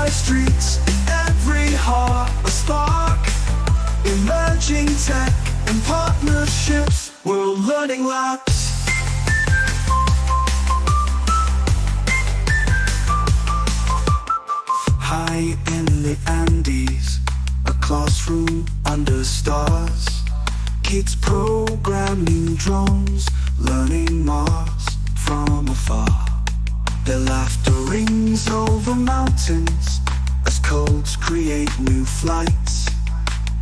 streets, in every heart a spark. Emerging tech and partnerships, World Learning Labs. High in the Andes, a classroom under stars. Kids programming drones, learning Mars from afar. Their laughter rings over mountains as codes create new flights.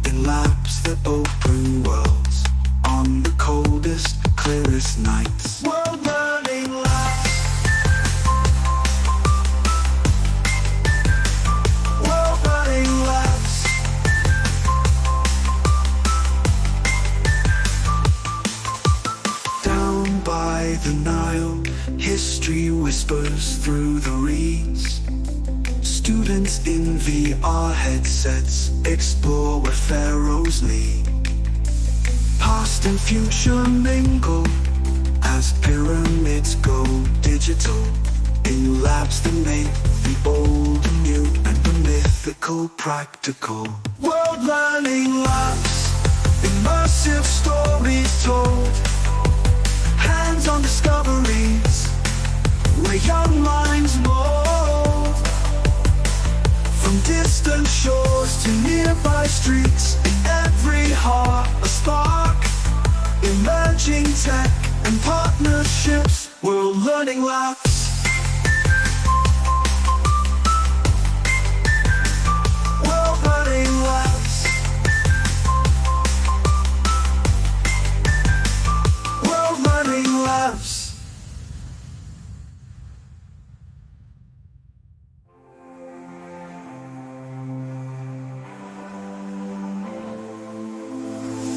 In labs that open worlds on the coldest, clearest nights. World Learning Labs. World Learning Labs. Down by the Nile, history whispers through the reeds. Students in VR headsets explore where pharaohs lead. Past and future mingle as pyramids go digital. In labs that make the old new and the mythical practical. World Learning Labs. Immersive stories told. Hands-on discoveries where young minds mold. From distant shores to nearby streets, in every heart a spark. Emerging tech and partnerships, World Learning Labs. World Learning Labs. World Learning Labs.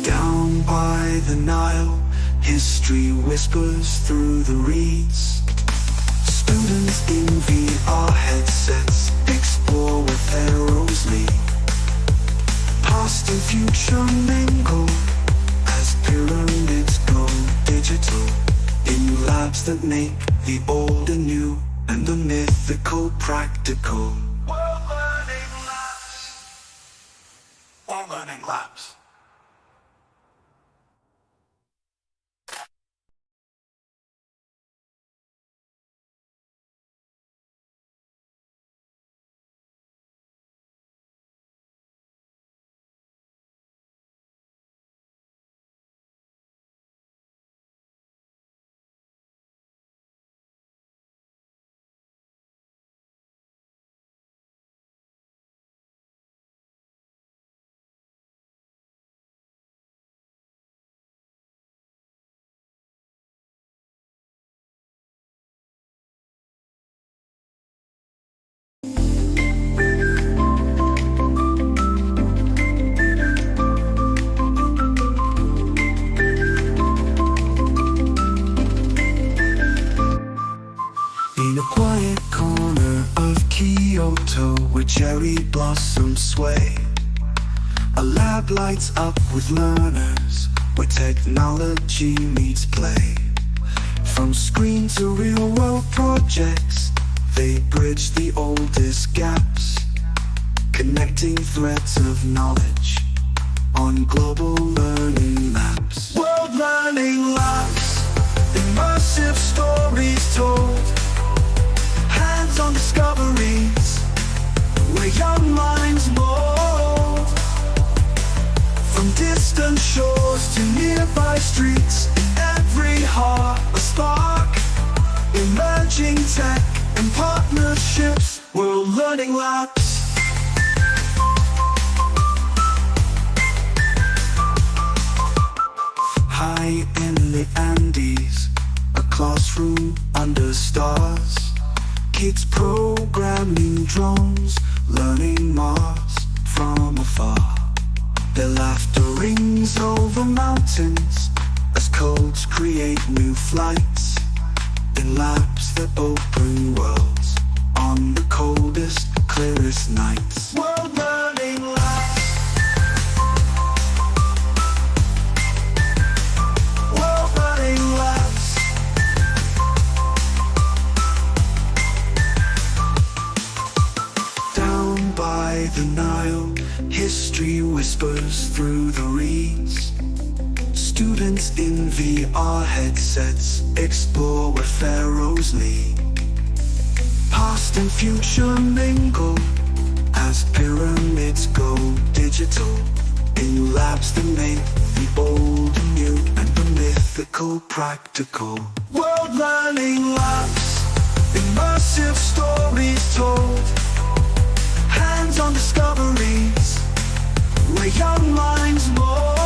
Down by the Nile, history whispers through the reeds. Students in VR headsets explore where pharaohs lead. Past and future mingle as pyramids go digital. In labs that make the old and new and the mythical practical. World Learning Labs. World Learning Labs. In a quiet corner of Kyoto where cherry blossoms sway, a lab lights up with learners where technology meets play. From screen to real-world projects, they bridge the oldest gaps, connecting threads of knowledge on global learning maps. World Learning Labs. Immersive stories told. Hands-on discoveries where young minds mold. From distant shores to nearby streets, in every heart a spark. Emerging tech and partnerships, World Learning Labs. High in the Andes, a classroom under stars. Kids programming drones, learning Mars from afar. Their laughter rings over mountains as codes create new flights. In labs that open worlds on the coldest, clearest nights. World Learning Labs. World Learning Labs. Down Students in VR headsets explore where pharaohs lead. Past and future mingle as pyramids go digital. In labs that make the old new and the mythical practical. World learning labs, immersive stories told. Hands-on discoveries where young minds mold.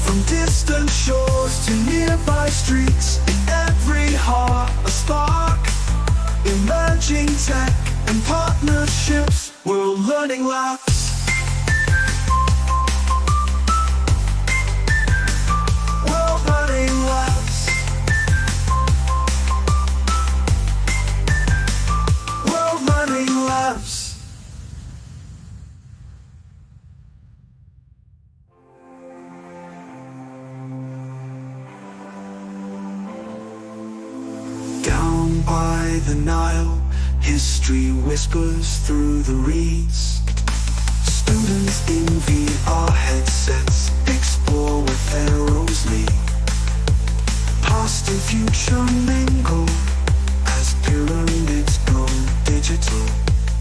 From distant shores to nearby streets, in every heart a spark. Emerging tech and partnerships, world learning labs. World learning labs. World learning labs. Down by the Nile, history whispers through the reeds. Students in VR headsets explore where pharaohs lead. Past and future mingle as pyramids go digital.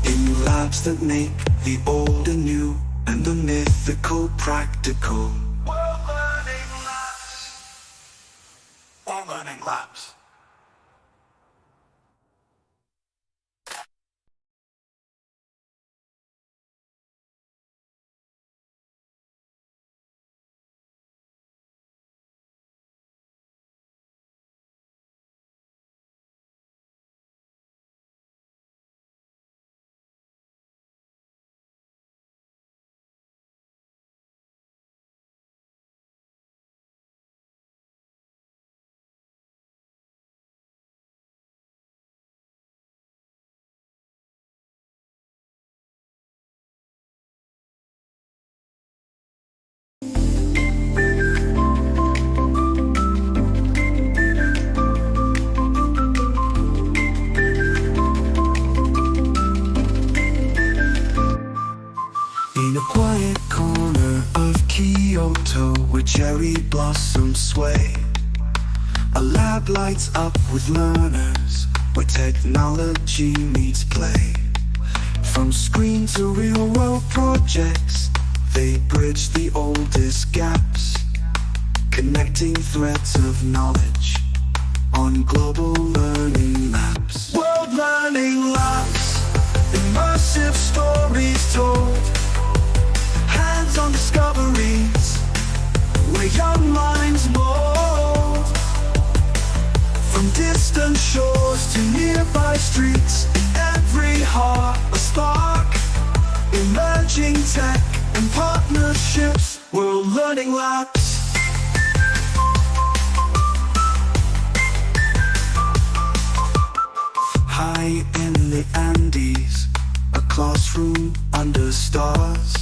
In labs that make the old and new and the mythical practical. World learning labs. World learning labs. In a quiet corner of Kyoto where cherry blossoms sway, a lab lights up with learners where technology meets play. From screen to real world projects, they bridge the oldest gaps, connecting threads of knowledge on global learning maps. World learning labs, immersive stories told. Hands-on discoveries where young minds mold. From distant shores to nearby streets, in every heart a spark. Emerging tech and partnerships, world learning labs. High in the Andes, a classroom under stars.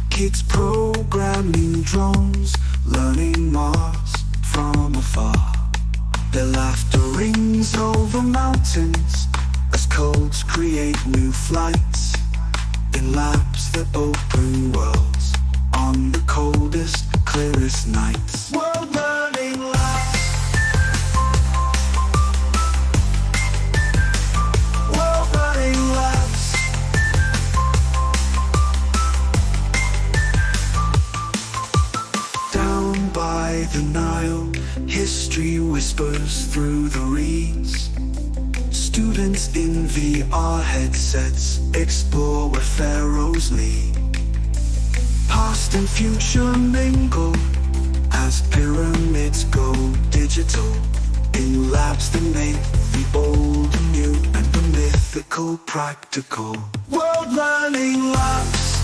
Kids programming drones, learning Mars from afar. Their laughter rings over mountains as codes create new flights. In labs that open worlds on the coldest, clearest nights. World learning labs. World learning labs. Down by the Nile, history whispers through the reeds. Students in VR headsets explore where pharaohs lead. Past and future mingle as pyramids go digital. In labs that make the old new and the mythical practical. World learning labs,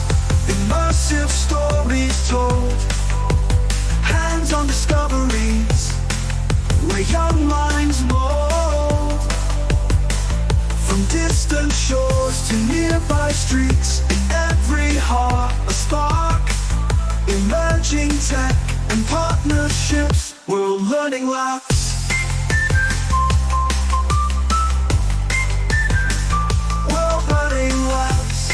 immersive stories told. Hands-on discoveries where young minds mold. From distant shores to nearby streets, in every heart a spark. Emerging tech and partnerships, world learning labs. World learning labs.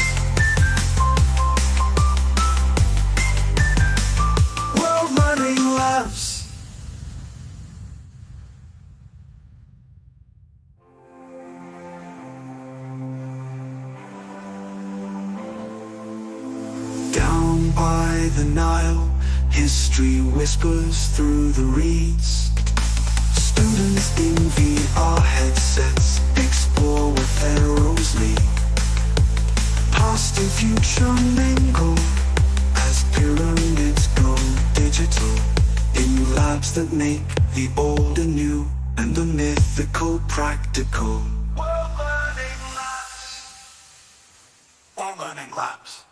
World history whispers through the reeds. Students in VR headsets explore where pharaohs lead. Past and future mingle as pyramids go digital. In labs that make the old anew and the mythical practical. World Learning Labs. Or Learning Labs.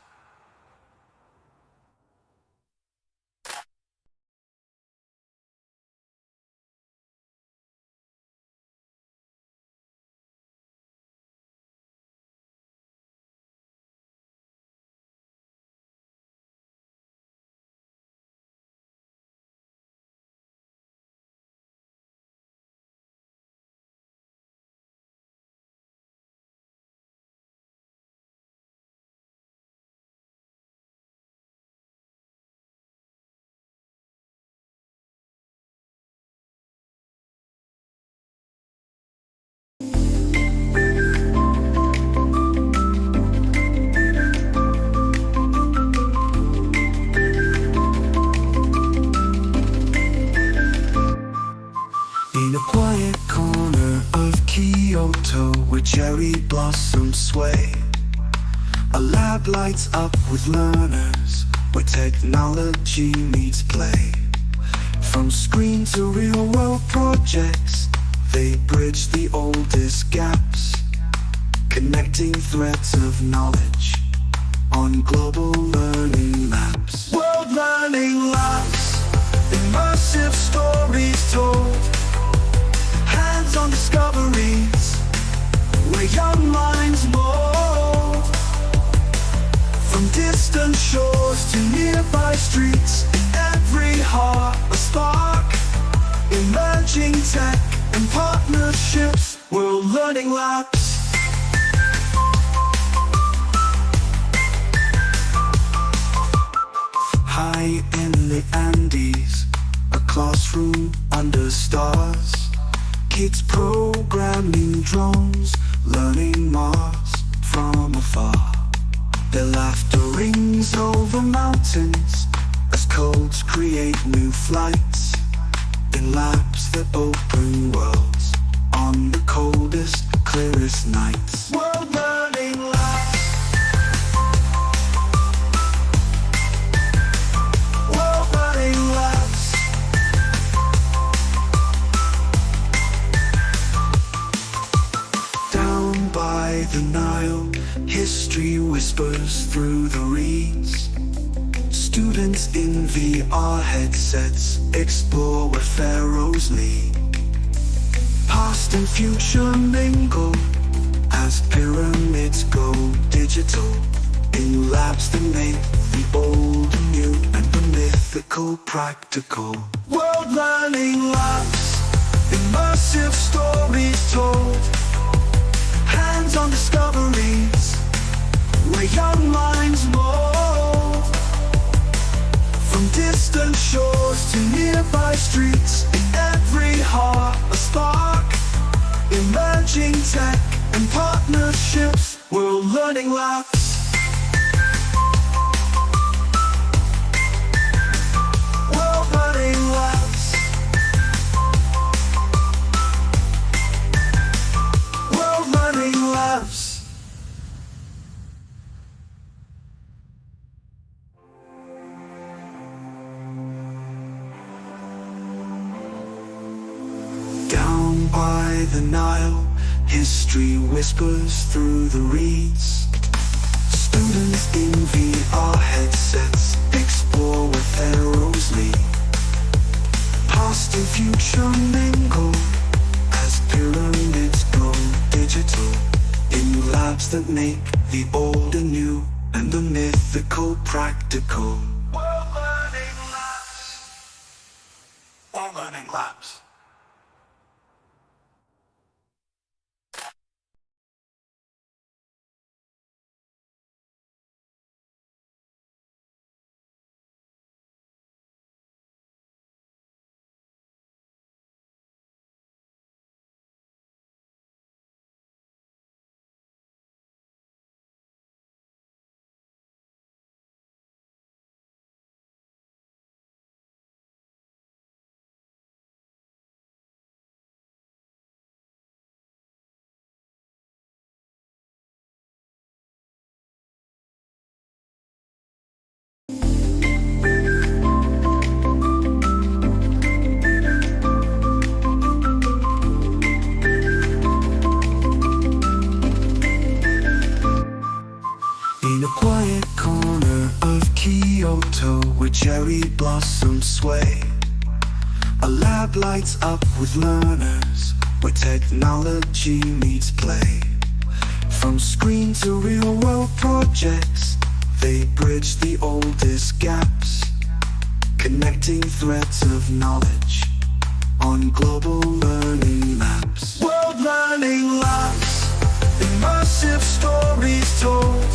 In a quiet corner of Kyoto where cherry blossoms sway, a lab lights up with learners where technology meets play. From screen to real world projects, they bridge the oldest gaps, connecting threads of knowledge on global learning maps. World Learning Labs, immersive stories told, hands-on discoveries where young minds mold. From distant shores to nearby streets, in every heart a spark. Emerging tech and partnerships, World Learning Labs. High in the Andes, a classroom under stars. Kids programming drones, learning Mars from afar. Their laughter rings over mountains as codes create new flights. In labs that open worlds on the coldest, clearest nights. World Learning Labs. World Learning Labs. Down by the Nile, history whispers through the reeds. Students in VR headsets explore where pharaohs lead. Past and future mingle as pyramids go digital. In labs that make the old new and the mythical practical. World Learning Labs, immersive stories told, hands-on discoveries where young minds mold. From distant shores to nearby streets, in every heart a spark. Emerging tech and partnerships, World Learning Labs. World Learning Labs. World Learning Labs. Down by the Nile, history whispers through the reeds. Students in VR headsets explore where pharaohs lead. Past and future mingle as pyramids go digital. In labs that make the old anew and the mythical practical. World Learning Labs. Or Learning Labs. sway. A lab lights up with learners, where technology meets play. From screen to real-world projects, they bridge the oldest gaps, connecting threads of knowledge on global learning maps. World Learning Labs, immersive stories told,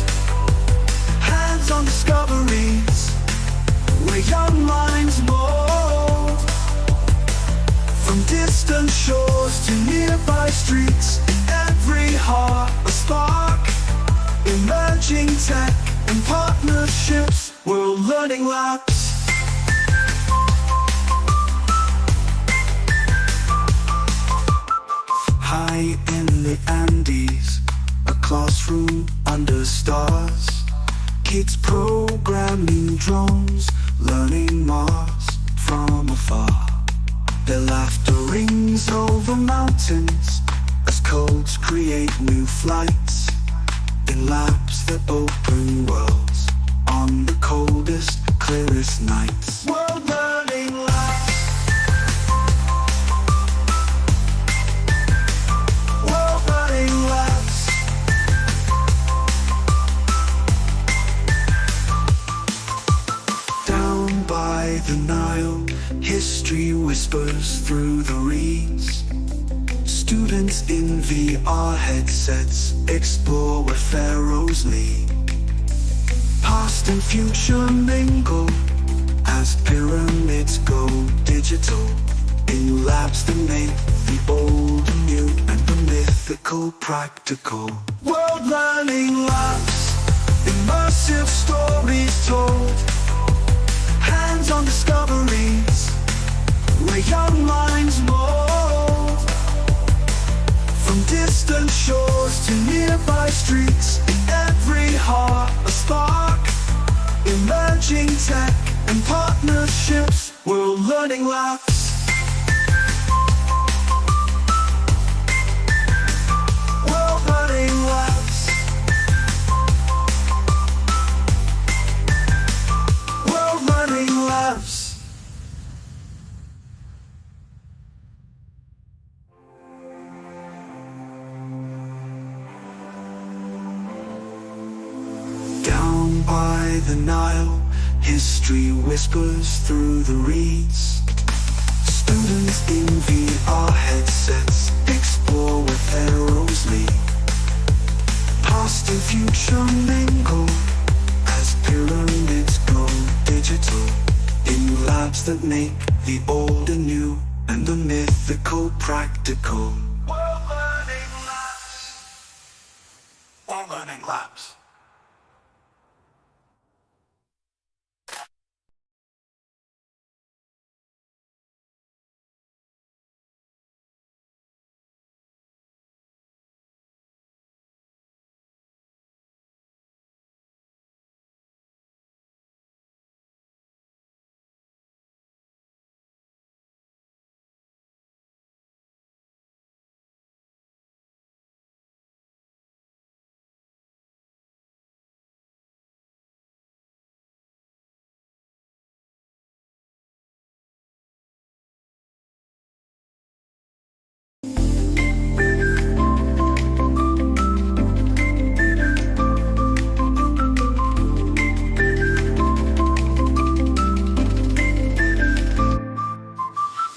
hands-on discoveries, where young minds mold. From distant shores to nearby streets, in every heart a spark. Emerging tech and partnerships, World Learning Labs. High in the Andes, a classroom under stars. Kids programming drones, learning Mars from afar. Their laughter rings over mountains as codes create new flights. In labs that open worlds on the coldest, clearest nights. World Learning Labs. World Learning Labs. Down by the Nile, history whispers through the reeds. Students in VR headsets explore where pharaohs lead. Past and future mingle as pyramids go digital. In labs that make the old new and the mythical practical. World Learning Labs, immersive stories told, hands-on discoveries, where young minds mold. From distant shores to nearby streets, in every heart a spark. Emerging tech and partnerships, World Learning Labs. World Learning Labs. World Learning Labs. Down by the Nile, history whispers through the reeds. Students in VR headsets explore where pharaohs lead. Past and future mingle as pyramids go digital. In labs that make the old anew and the mythical practical. World Learning Labs. World Learning Labs.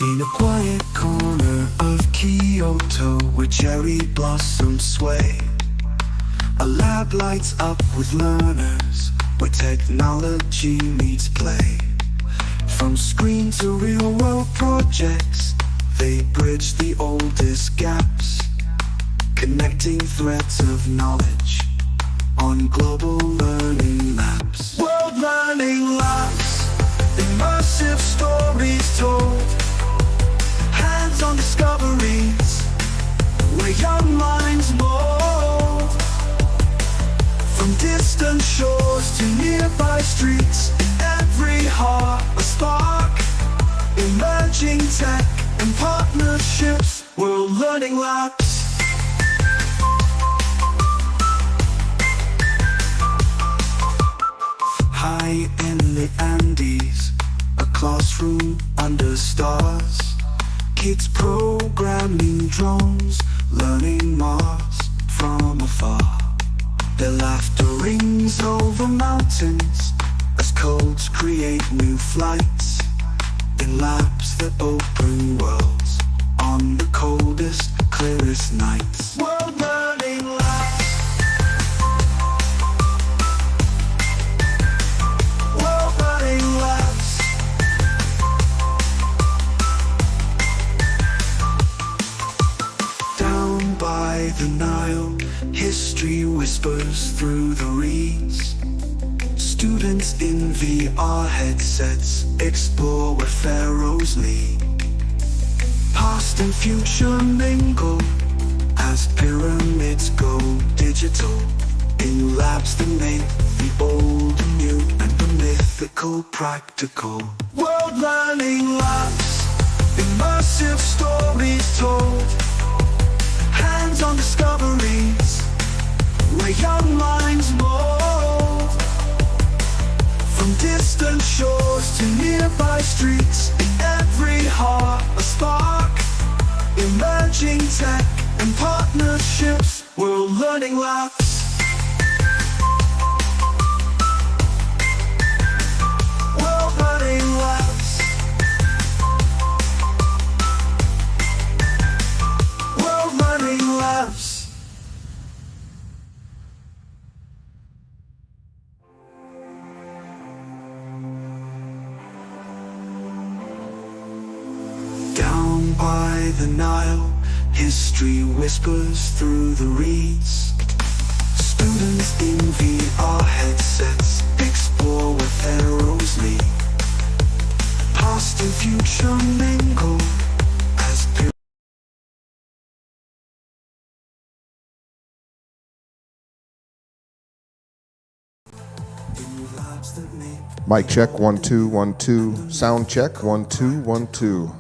In a quiet corner of Kyoto, where cherry blossoms sway, a lab lights up with learners, where technology meets play. From screen to real-world projects, they bridge the oldest gaps, connecting threads of knowledge on global learning maps. World Learning Labs, immersive stories told, hands-on discoveries, where young minds mold. From distant shores to nearby streets, in every heart a spark. Emerging tech and partnerships, World Learning Labs. High in the Andes, a classroom under stars. Kids programming drones, learning Mars from afar. Their laughter rings over mountains as codes create new flights in labs that open worlds on the coldest, clearest nights. World Learning Labs. World Learning Labs. Down by the Nile, history whispers through the reeds. Students in VR headsets explore where pharaohs lead. Past and future mingle as pyramids go digital in labs that make the old new and the mythical practical. World Learning Labs, immersive stories told, hands-on discoveries where young minds mold. From distant shores to nearby streets, in every heart a spark. Emerging tech and partnerships, World Learning Labs. World Learning Labs. World Learning Labs. Down by the Nile, history whispers through the reeds. Students in VR headsets explore where pharaohs lead. Past and future mingle as in labs that make. Mic check, 1 2 1 2. Sound check, 1 2 1 2.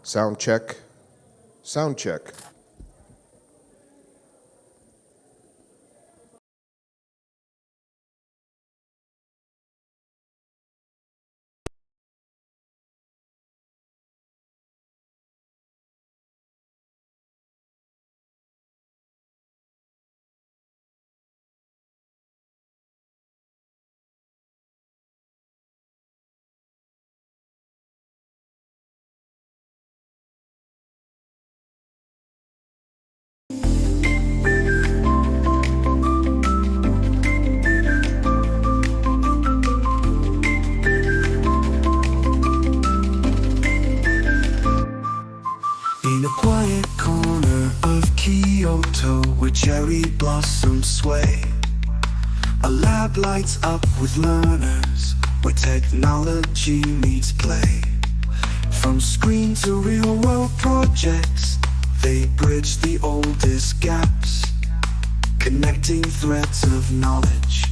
Sound check. Sound check. In a quiet corner of Kyoto where cherry blossoms sway, a lab lights up with learners where technology meets play. From screen to real world projects, they bridge the oldest gaps, connecting threads of knowledge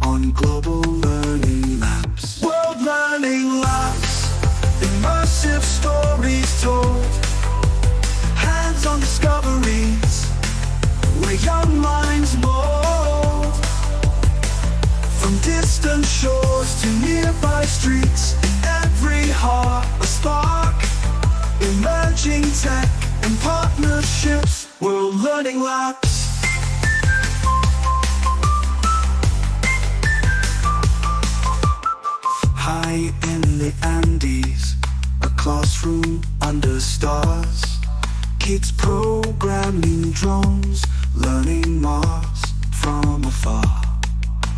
on global learning maps. World Learning Labs, immersive stories told, hands-on discoveries where young minds mold. From distant shores to nearby streets, in every heart a spark. Emerging tech and partnerships, World Learning Labs. High in the Andes, a classroom under stars. Kids programming drones, learning Mars from afar.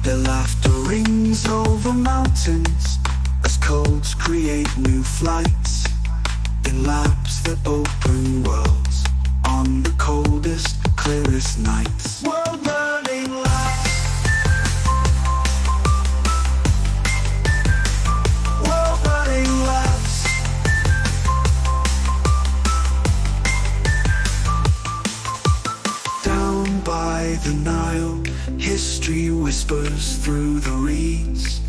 Their laughter rings over mountains as codes create new flights in labs that open worlds on the coldest, clearest nights. World Learning Labs. World Learning Labs. Down by the Nile, history whispers through the reeds.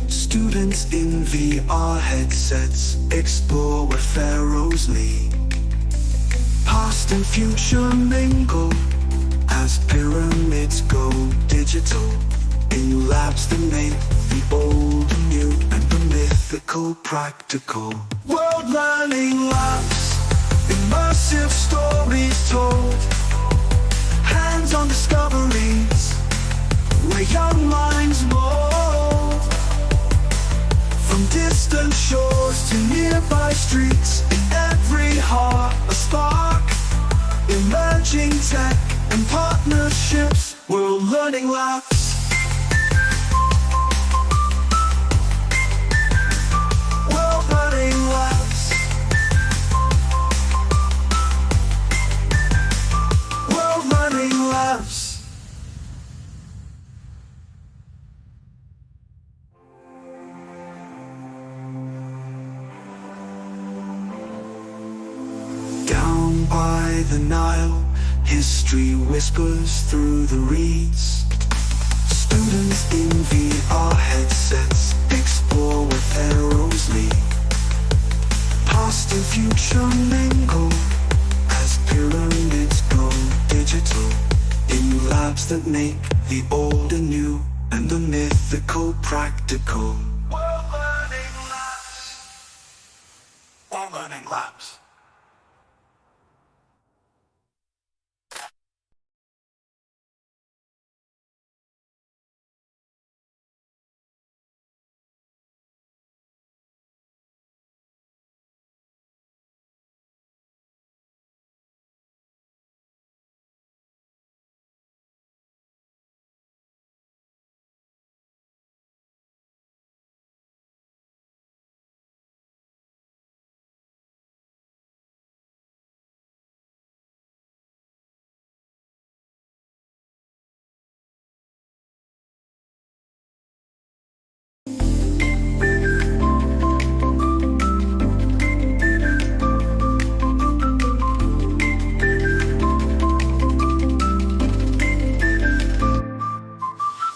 Students in VR headsets explore where pharaohs lead. Past and future mingle as pyramids go digital, in labs that make the old new and the mythical practical. World Learning Labs, immersive stories told, hands-on discoveries, where young minds mold. From distant shores to nearby streets, in every heart a spark. Emerging tech and partnerships, World Learning Labs. World Learning Labs. World Learning Labs. Down by the Nile, history whispers through the reeds. Students in VR headsets explore where pharaohs lead. Past and future mingle as pyramids go digital, in labs that make the old and new and the mythical practical. World Learning Labs. World Learning Labs.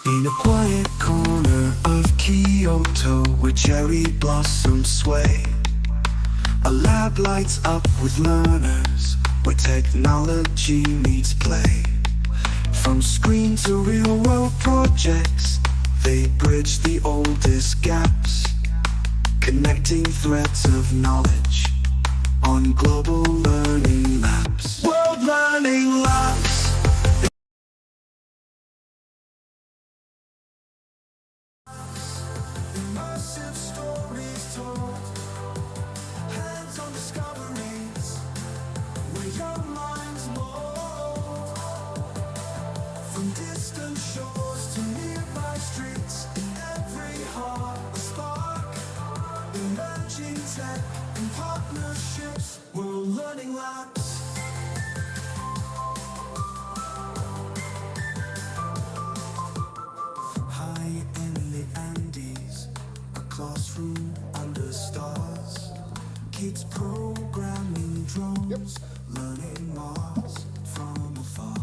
In a quiet corner of Kyoto where cherry blossoms sway, a lab lights up with learners where technology meets play. From screen to real world projects, they bridge the oldest gaps, connecting threads of knowledge on global learning maps. World Learning Labs. Immersive stories told, hands-on discoveries, where young minds mold. From distant shores to nearby streets, in every heart a spark. Emerging tech and partnerships, World Learning Labs. High in the Andes, a classroom under stars. Kids programming drones, learning Mars from afar.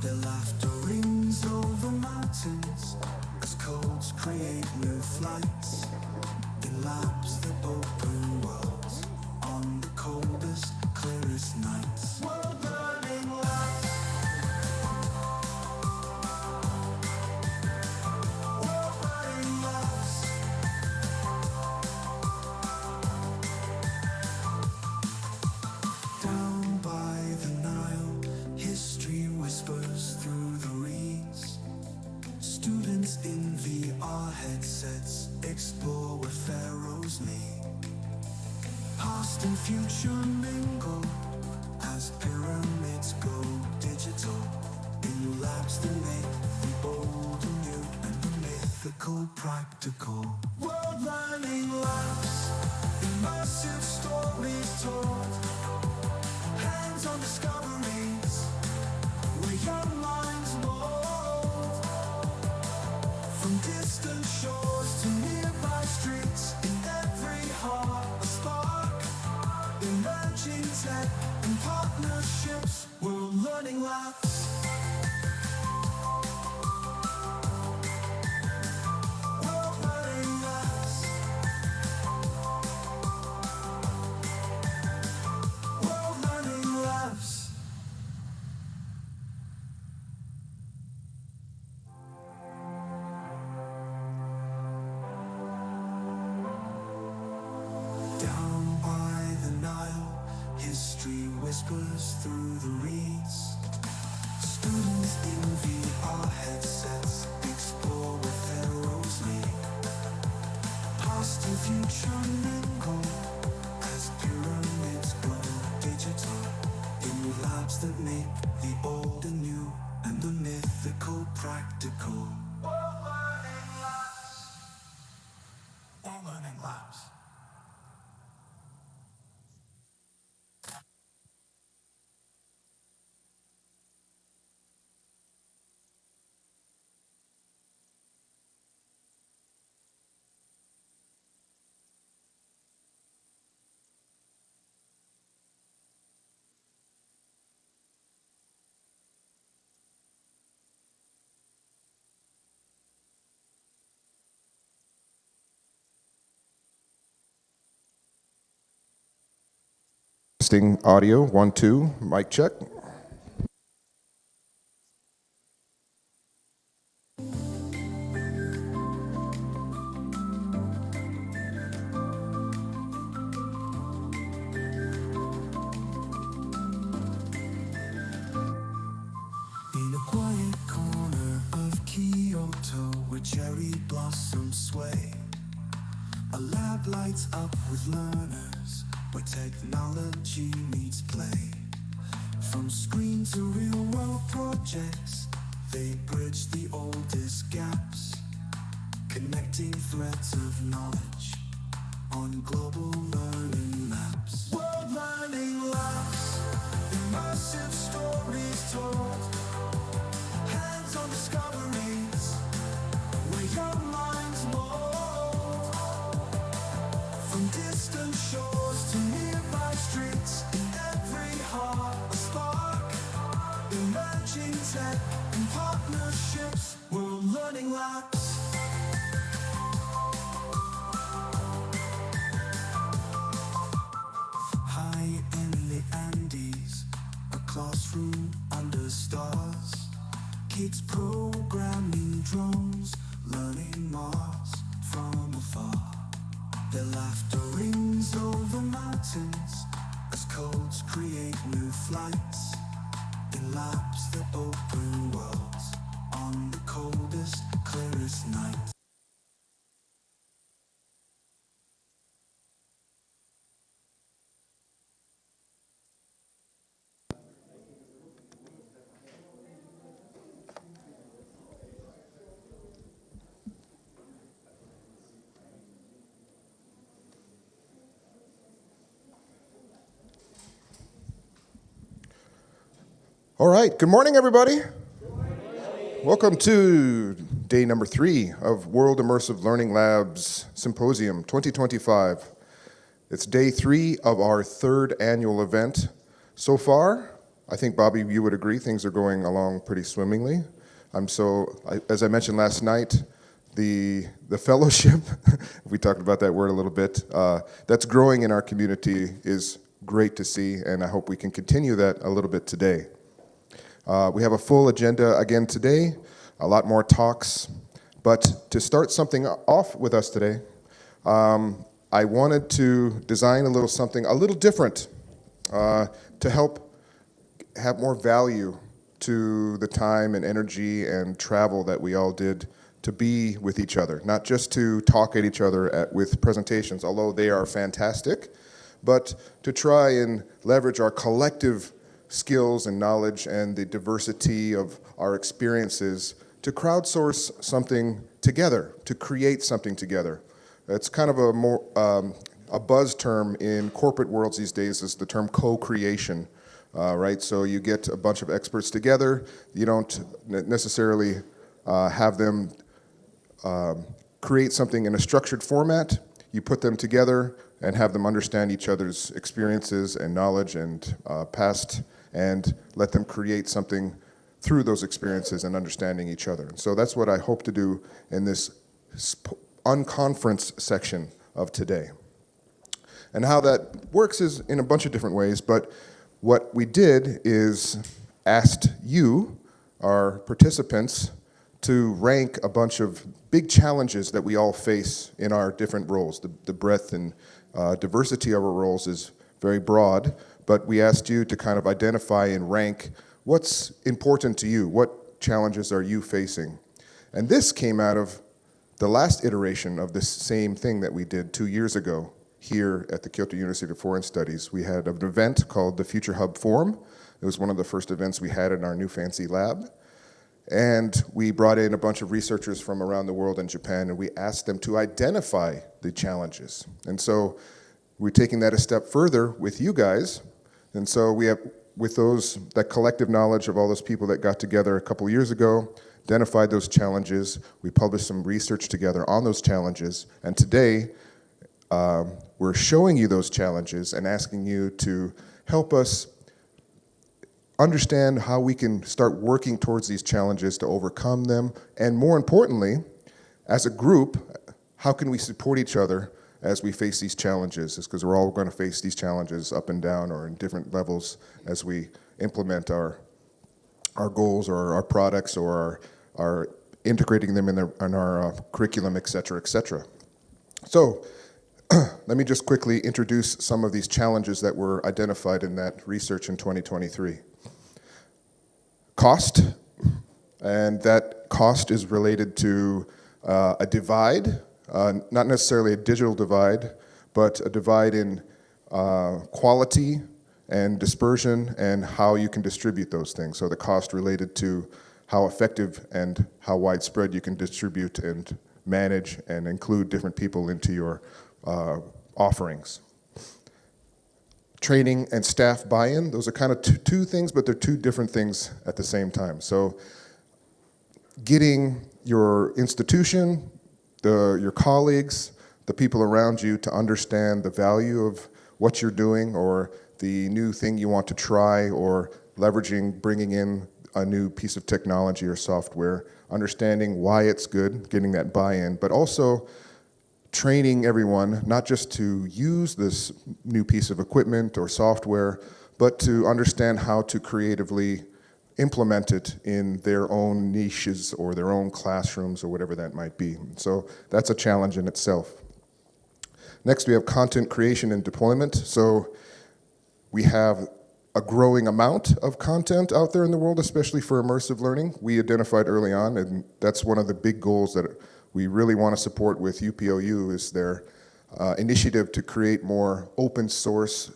Their laughter rings over mountains as codes create new flights. In labs that open worlds on the coldest, clearest nights. World Learning Labs. World Learning Labs. Down by the Nile, history whispers through the reeds. Students in VR headsets explore where pharaohs meet. Past and future mingle as pyramids go digital, in labs that make the old and new and the mythical practical. World Learning Labs, immersive stories told, hands-on discoveries, where young minds mold. From distant shores to nearby streets, in every heart a spark. Emerging tech and partnerships, World Learning Labs. World Learning Labs. World Learning Labs. discoveries. Students in VR headsets explore where pharaohs lead. Past and future mingle as pyramids grow digital. In labs that make the old and new and the mythical practical. All learning labs. Testing audio, 1, 2, mic check. In a quiet corner of Kyoto where cherry blossoms sway, a lab lights up with learners where technology meets play. From screen to real world projects, they bridge the oldest gaps, connecting threads of knowledge on global learning maps. World Learning Labs, immersive stories told, hands-on discoveries, where young minds mold. From distant shores to nearby streets, in every heart a spark. Emerging tech and partnerships, World Learning Labs. High in the Andes, a classroom under stars. Kids programming drones, learning Mars from afar. Their laughter rings over mountains as codes create new flights. In labs that open worlds on the coldest, clearest night. All right, good morning, everybody. Welcome to day number 3 of World Immersive Learning Labs Symposium 2025. It's day 3 of our 3rd annual event. So far, I think, Bobby, you would agree, things are going along pretty swimmingly. As I mentioned last night, the fellowship, we talked about that word a little bit, that's growing in our community is great to see, and I hope we can continue that a little bit today. We have a full agenda again today, a lot more talks, but to start something off with us today, I wanted to design a little something a little different to help have more value to the time and energy and travel that we all did to be with each other, not just to talk at each other with presentations, although they are fantastic, but to try and leverage our collective skills and knowledge and the diversity of our experiences to crowdsource something together, to create something together. It's kind of a buzz term in corporate worlds these days is the term co-creation, right? So you get a bunch of experts together. You don't necessarily have them create something in a structured format. You put them together and have them understand each other's experiences and knowledge and past, and let them create something through those experiences and understanding each other. And so that's what I hope to do in this unconference section of today. And how that works is in a bunch of different ways, but what we did is asked you, our participants, to rank a bunch of big challenges that we all face in our different roles. The breadth and diversity of our roles is very broad, but we asked you to kind of identify and rank what's important to you, what challenges are you facing. And this came out of the last iteration of this same thing that we did 2 years ago here at the Kyoto University of Foreign Studies. We had an event called the Future Hub Forum. It was one of the first events we had in our new fancy lab. And we brought in a bunch of researchers from around the world in Japan, and we asked them to identify the challenges. And so we're taking that a step further with you guys. And so we have, with that collective knowledge of all those people that got together a couple years ago, identified those challenges. We published some research together on those challenges. And today, we're showing you those challenges and asking you to help us understand how we can start working towards these challenges to overcome them. And more importantly, as a group, how can we support each other as we face these challenges? It's because we're all going to face these challenges up and down or in different levels as we implement our goals or our products or our integrating them in our curriculum, et cetera, et cetera. So let me just quickly introduce some of these challenges that were identified in that research in 2023. Cost, and that cost is related to a divide, not necessarily a digital divide, but a divide in quality and dispersion and how you can distribute those things. So the cost related to how effective and how widespread you can distribute and manage and include different people into your offerings. Training and staff buy-in, those are kind of two things, but they're two different things at the same time. So getting your institution, your colleagues, the people around you to understand the value of what you're doing or the new thing you want to try or leveraging, bringing in a new piece of technology or software, understanding why it's good, getting that buy-in, but also training everyone, not just to use this new piece of equipment or software, but to understand how to creatively implement it in their own niches or their own classrooms or whatever that might be. So that's a challenge in itself. Next, we have content creation and deployment. So we have a growing amount of content out there in the world, especially for immersive learning. We identified early on, and that's one of the big goals that we really want to support with UPOU is their initiative to create more open source,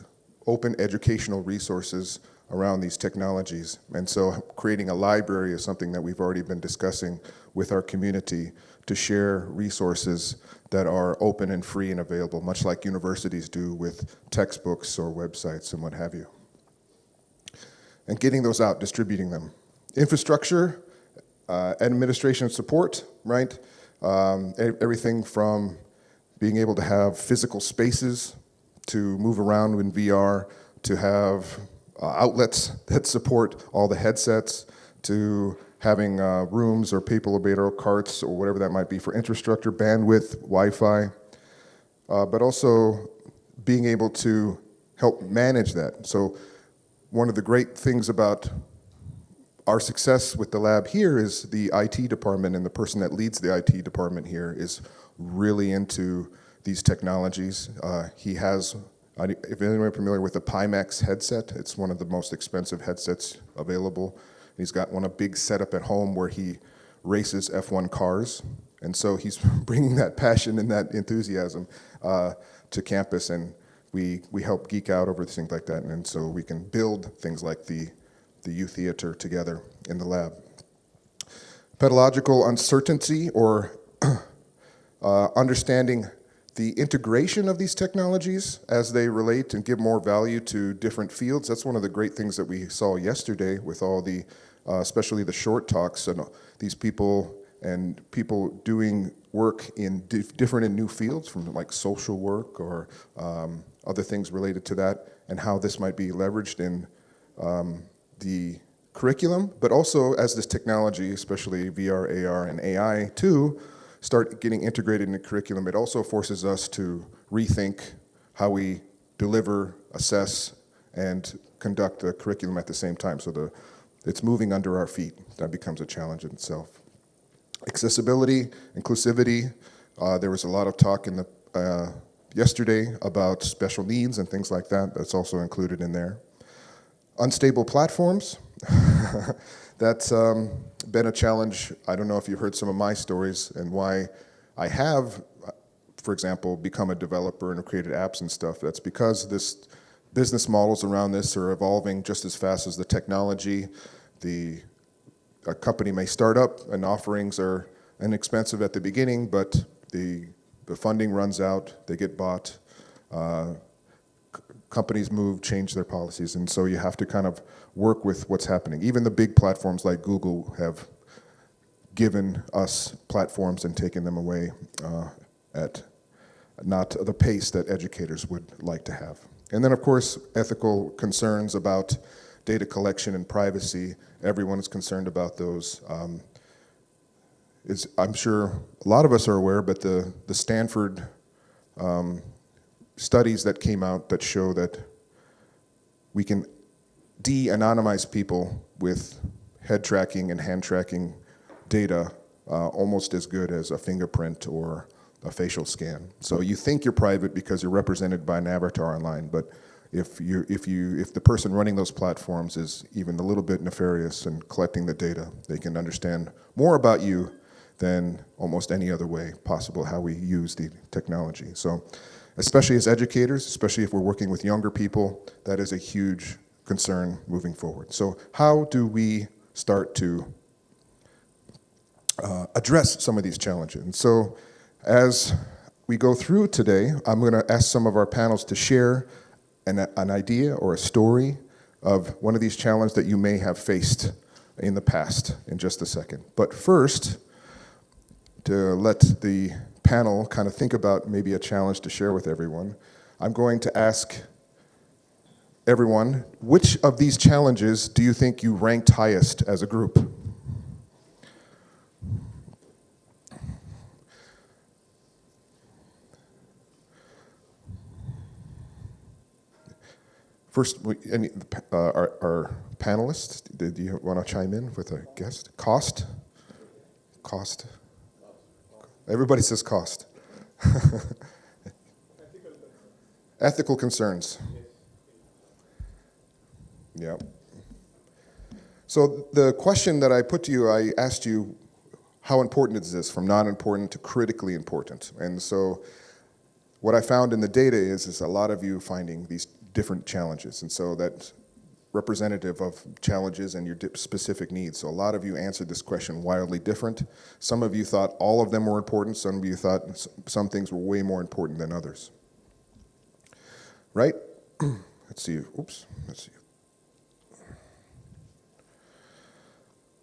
open educational resources around these technologies. And so creating a library is something that we've already been discussing with our community to share resources that are open and free and available, much like universities do with textbooks or websites and what have you. And getting those out, distributing them. Infrastructure, administration support, right? Everything from being able to have physical spaces to move around in VR, to have outlets that support all the headsets, to having rooms or people carts or whatever that might be for infrastructure, bandwidth, Wi-Fi, but also being able to help manage that. So one of the great things about our success with the lab here is the IT department, and the person that leads the IT department here is really into these technologies. He has, if anyone familiar with the Pimax headset, it's one of the most expensive headsets available. He's got a big setup at home where he races F1 cars, and so he's bringing that passion and that enthusiasm to campus, and we help geek out over things like that, and so we can build things like the U Theater together in the lab. Pedagogical uncertainty or understanding the integration of these technologies as they relate and give more value to different fields. That's one of the great things that we saw yesterday with all the, especially the short talks and these people doing work in different and new fields from like social work or other things related to that and how this might be leveraged in the curriculum, but also as this technology, especially VR, AR, and AI too, start getting integrated in the curriculum, it also forces us to rethink how we deliver, assess, and conduct the curriculum at the same time. So it's moving under our feet. That becomes a challenge in itself. Accessibility, inclusivity. There was a lot of talk in the yesterday about special needs and things like that. That's also included in there. Unstable platforms. That's been a challenge. I don't know if you heard some of my stories and why I have, for example, become a developer and have created apps and stuff. That's because this business models around this are evolving just as fast as the technology. A company may start up and offerings are inexpensive at the beginning, but the funding runs out, they get bought, companies move, change their policies, and so you have to kind of work with what's happening. Even the big platforms like Google have given us platforms and taken them away at not the pace that educators would like to have. And then, of course, ethical concerns about data collection and privacy. Everyone is concerned about those. I'm sure a lot of us are aware, but the Stanford studies that came out that show that we can de-anonymize people with head tracking and hand tracking data almost as good as a fingerprint or a facial scan. So you think you're private because you're represented by an avatar online, but if the person running those platforms is even a little bit nefarious in collecting the data, they can understand more about you than almost any other way possible how we use the technology. So especially as educators, especially if we're working with younger people, that is a huge concern moving forward. So how do we start to address some of these challenges? And so as we go through today, I'm going to ask some of our panels to share an idea or a story of one of these challenges that you may have faced in the past in just a second. But first, to let the panel kind of think about maybe a challenge to share with everyone, I'm going to ask everyone, which of these challenges do you think you ranked highest as a group? First, our panelists, do you want to chime in with a guest? Cost? Cost. Everybody says cost. Ethical concerns. Yeah. So the question that I put to you, I asked you, how important is this from non-important to critically important? And so what I found in the data is a lot of you finding these different challenges. And so that's representative of challenges and your specific needs. So a lot of you answered this question wildly different. Some of you thought all of them were important. Some of you thought some things were way more important than others. Right? Let's see. Oops. Let's see.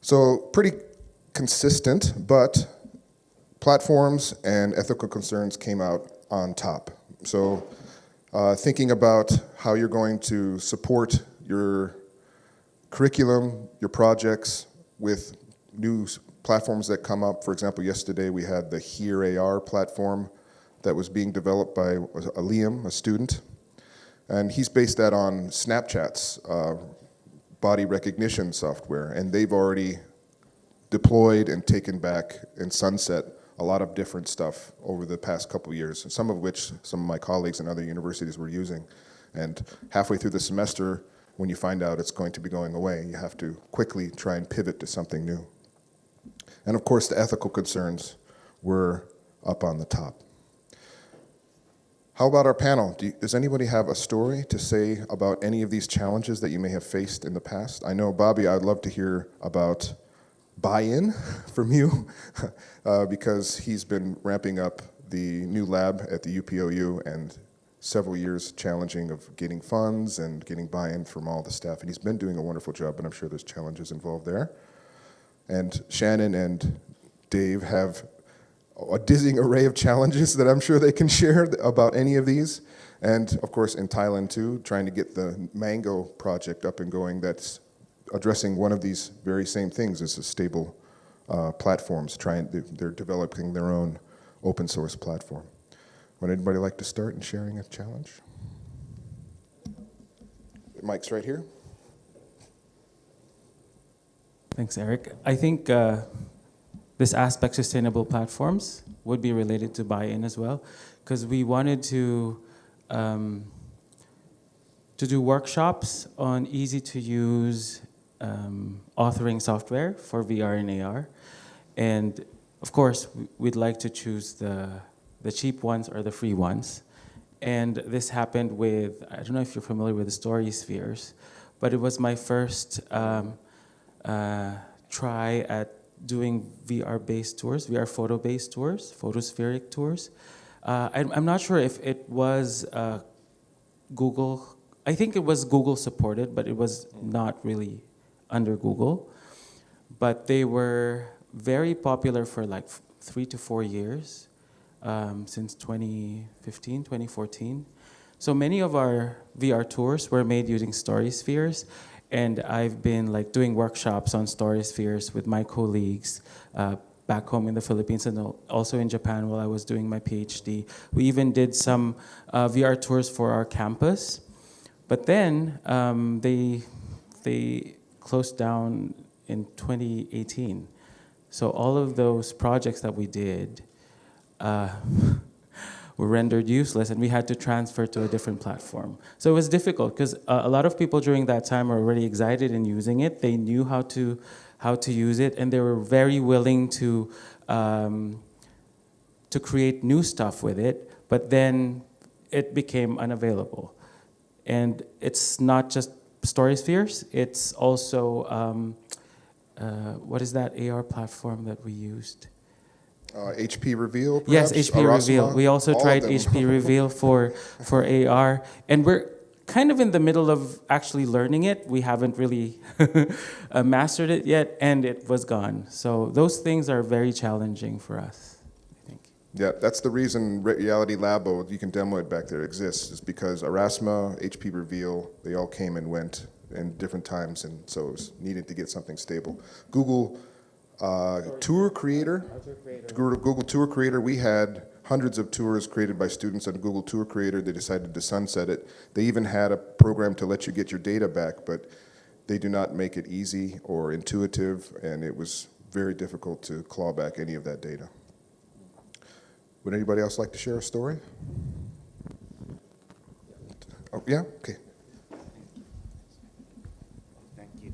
So pretty consistent, but platforms and ethical concerns came out on top. So thinking about how you're going to support your curriculum, your projects with new platforms that come up. For example, yesterday we had the Here AR platform that was being developed by Liam, a student. And he's based that on Snapchat's body recognition software. And they've already deployed and taken back and sunset a lot of different stuff over the past couple of years, some of which some of my colleagues in other universities were using. And halfway through the semester, when you find out it's going to be going away, you have to quickly try and pivot to something new. And of course, the ethical concerns were up on the top. How about our panel? Does anybody have a story to say about any of these challenges that you may have faced in the past? I know, Bobby, I'd love to hear about buy-in from you because he's been ramping up the new lab at the UPOU and several years challenging of getting funds and getting buy-in from all the staff. And he's been doing a wonderful job, but I'm sure there's challenges involved there. And Shannon and Dave have a dizzying array of challenges that I'm sure they can share about any of these. And of course, in Thailand too, trying to get the Mango project up and going that's addressing one of these very same things as a stable platforms. They're developing their own open source platform. Would anybody like to start in sharing a challenge? Mike's right here. Thanks, Eric. I think this aspect, sustainable platforms, would be related to buy-in as well, because we wanted to do workshops on easy-to-use authoring software for VR and AR. And of course, we'd like to choose the cheap ones or the free ones. And this happened with, I don't know if you're familiar with the Story Spheres, but it was my first try at doing VR-based tours, VR photo-based tours, photospheric tours. I'm not sure if it was Google, I think it was Google supported, but it was not really under Google. But they were very popular for like 3 to 4 years, since 2015, 2014. So many of our VR tours were made using Story Spheres, and I've been like doing workshops on Story Spheres with my colleagues back home in the Philippines and also in Japan while I was doing my PhD. We even did some VR tours for our campus, but then they closed down in 2018. So all of those projects that we did were rendered useless, and we had to transfer to a different platform. So it was difficult because a lot of people during that time were already excited in using it. They knew how to use it, and they were very willing to create new stuff with it. But then it became unavailable, and it's not just Story Spheres. It's also what is that AR platform that we used? HP Reveal, perhaps? Yes, HP Reveal. We also tried HP Reveal for AR, and we're kind of in the middle of actually learning it. We haven't really mastered it yet, and it was gone. So those things are very challenging for us, I think. Yeah, that's the reason Reality Labo, you can demo it back there, exists, is because Erasma, HP Reveal, they all came and went in different times, and so it was needed to get something stable. Google Tour Creator, Google Tour Creator, we had hundreds of tours created by students on Google Tour Creator. They decided to sunset it. They even had a program to let you get your data back, but they do not make it easy or intuitive, and it was very difficult to claw back any of that data. Would anybody else like to share a story? Oh, yeah? Okay. Thank you.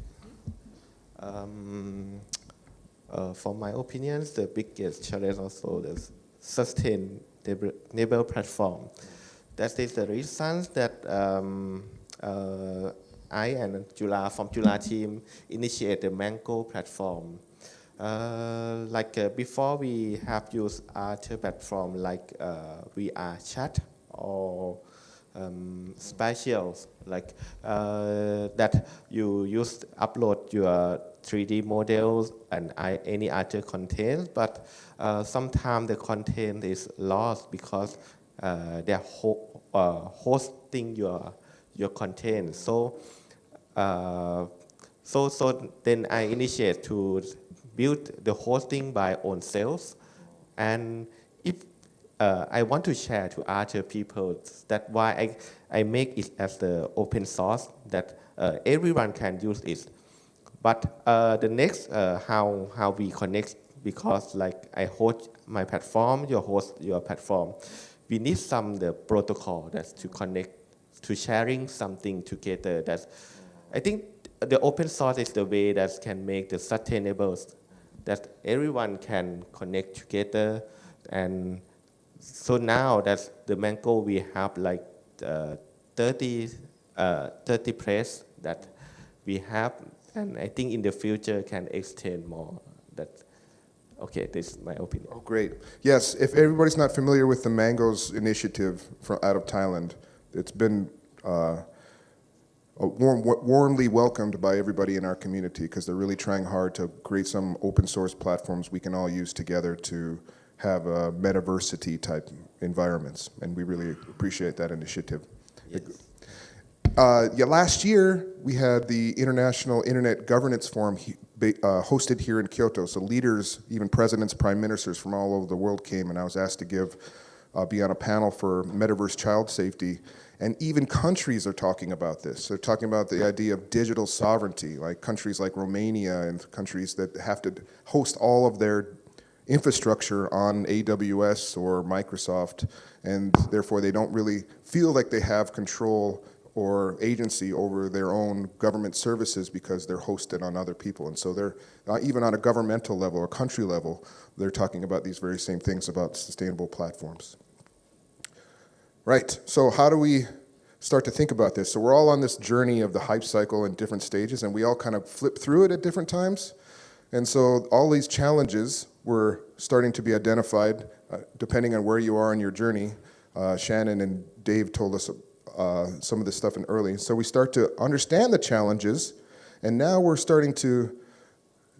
For my opinion, the biggest challenge also is sustainable platform. That is the reason that I and Jula from Jula team initiate the Mango platform. Before we have used other platform like VR chat or spatial, that you use upload your 3D models and any other content, but sometimes the content is lost because they are hosting your content. So then I initiate to build the hosting by own self, and if I want to share to other people, that's why I make it as the open source that everyone can use it. But the next, how we connect, because like I host my platform, you host your platform, we need the protocol that's to connect, to sharing something together. That I think the open source is the way that can make the sustainable, that everyone can connect together. And so now that the Mango, we have like 30 places that we have. And I think in the future can extend more. Okay, this is my opinion. Oh, great. Yes, if everybody's not familiar with the Mangoes initiative from out of Thailand, it's been warmly welcomed by everybody in our community because they're really trying hard to create some open source platforms we can all use together to have metaversity type environments. And we really appreciate that initiative. Yes. Last year, we had the International Internet Governance Forum hosted here in Kyoto. So leaders, even presidents, prime ministers from all over the world came, and I was asked to be on a panel for metaverse child safety. And even countries are talking about this. They're talking about the idea of digital sovereignty, like countries like Romania and countries that have to host all of their infrastructure on AWS or Microsoft, and therefore they don't really feel like they have control or agency over their own government services because they're hosted on other people. And so they're, even on a governmental level or country level, they're talking about these very same things about sustainable platforms. Right, so how do we start to think about this? So we're all on this journey of the hype cycle in different stages, and we all kind of flip through it at different times. And so all these challenges were starting to be identified depending on where you are in your journey. Shannon and Dave told us some of this stuff in early. So we start to understand the challenges, and now we're starting to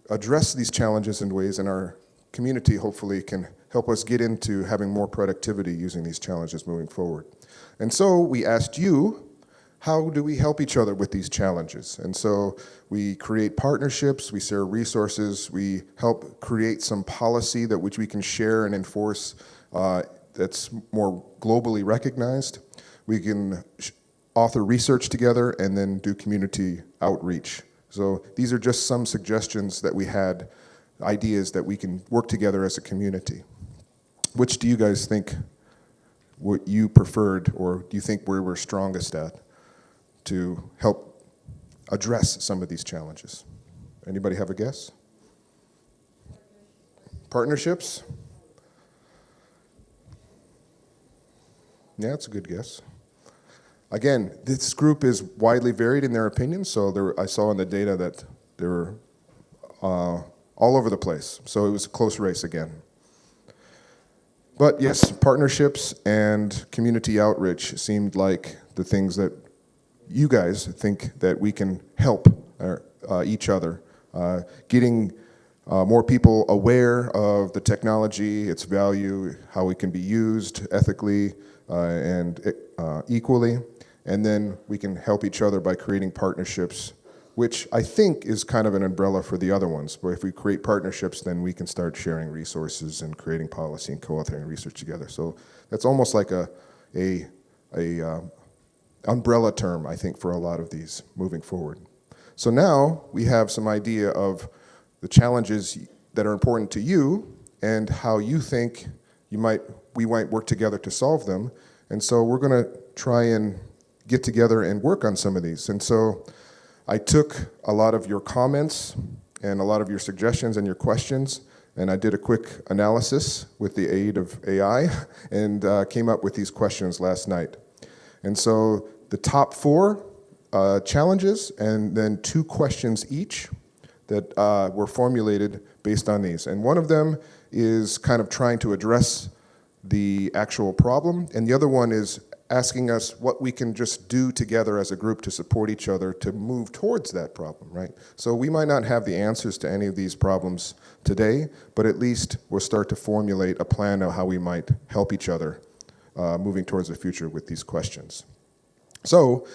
address these challenges in ways, and our community hopefully can help us get into having more productivity using these challenges moving forward. And so we asked you, how do we help each other with these challenges? And so we create partnerships, we share resources, we help create some policy that which we can share and enforce that's more globally recognized. We can author research together and then do community outreach. So these are just some suggestions that we had, ideas that we can work together as a community. Which do you guys think what you preferred, or do you think where we're strongest at to help address some of these challenges? Anybody have a guess? Partnerships? Yeah, that's a good guess. Again, this group is widely varied in their opinions, so I saw in the data that they were all over the place, so it was a close race again. But yes, partnerships and community outreach seemed like the things that you guys think that we can help each other. Getting more people aware of the technology, its value, how it can be used ethically and equally. And then we can help each other by creating partnerships, which I think is kind of an umbrella for the other ones. But if we create partnerships, then we can start sharing resources and creating policy and co-authoring research together. So that's almost like a umbrella term, I think, for a lot of these moving forward. So now we have some idea of the challenges that are important to you and how you think we might work together to solve them. And so we're going to try and get together and work on some of these. And so I took a lot of your comments and a lot of your suggestions and your questions, and I did a quick analysis with the aid of AI and came up with these questions last night. And so the top 4 challenges and then 2 questions each that were formulated based on these. And one of them is kind of trying to address the actual problem, and the other one is asking us what we can just do together as a group to support each other to move towards that problem, right? So we might not have the answers to any of these problems today, but at least we'll start to formulate a plan of how we might help each other moving towards the future with these questions. So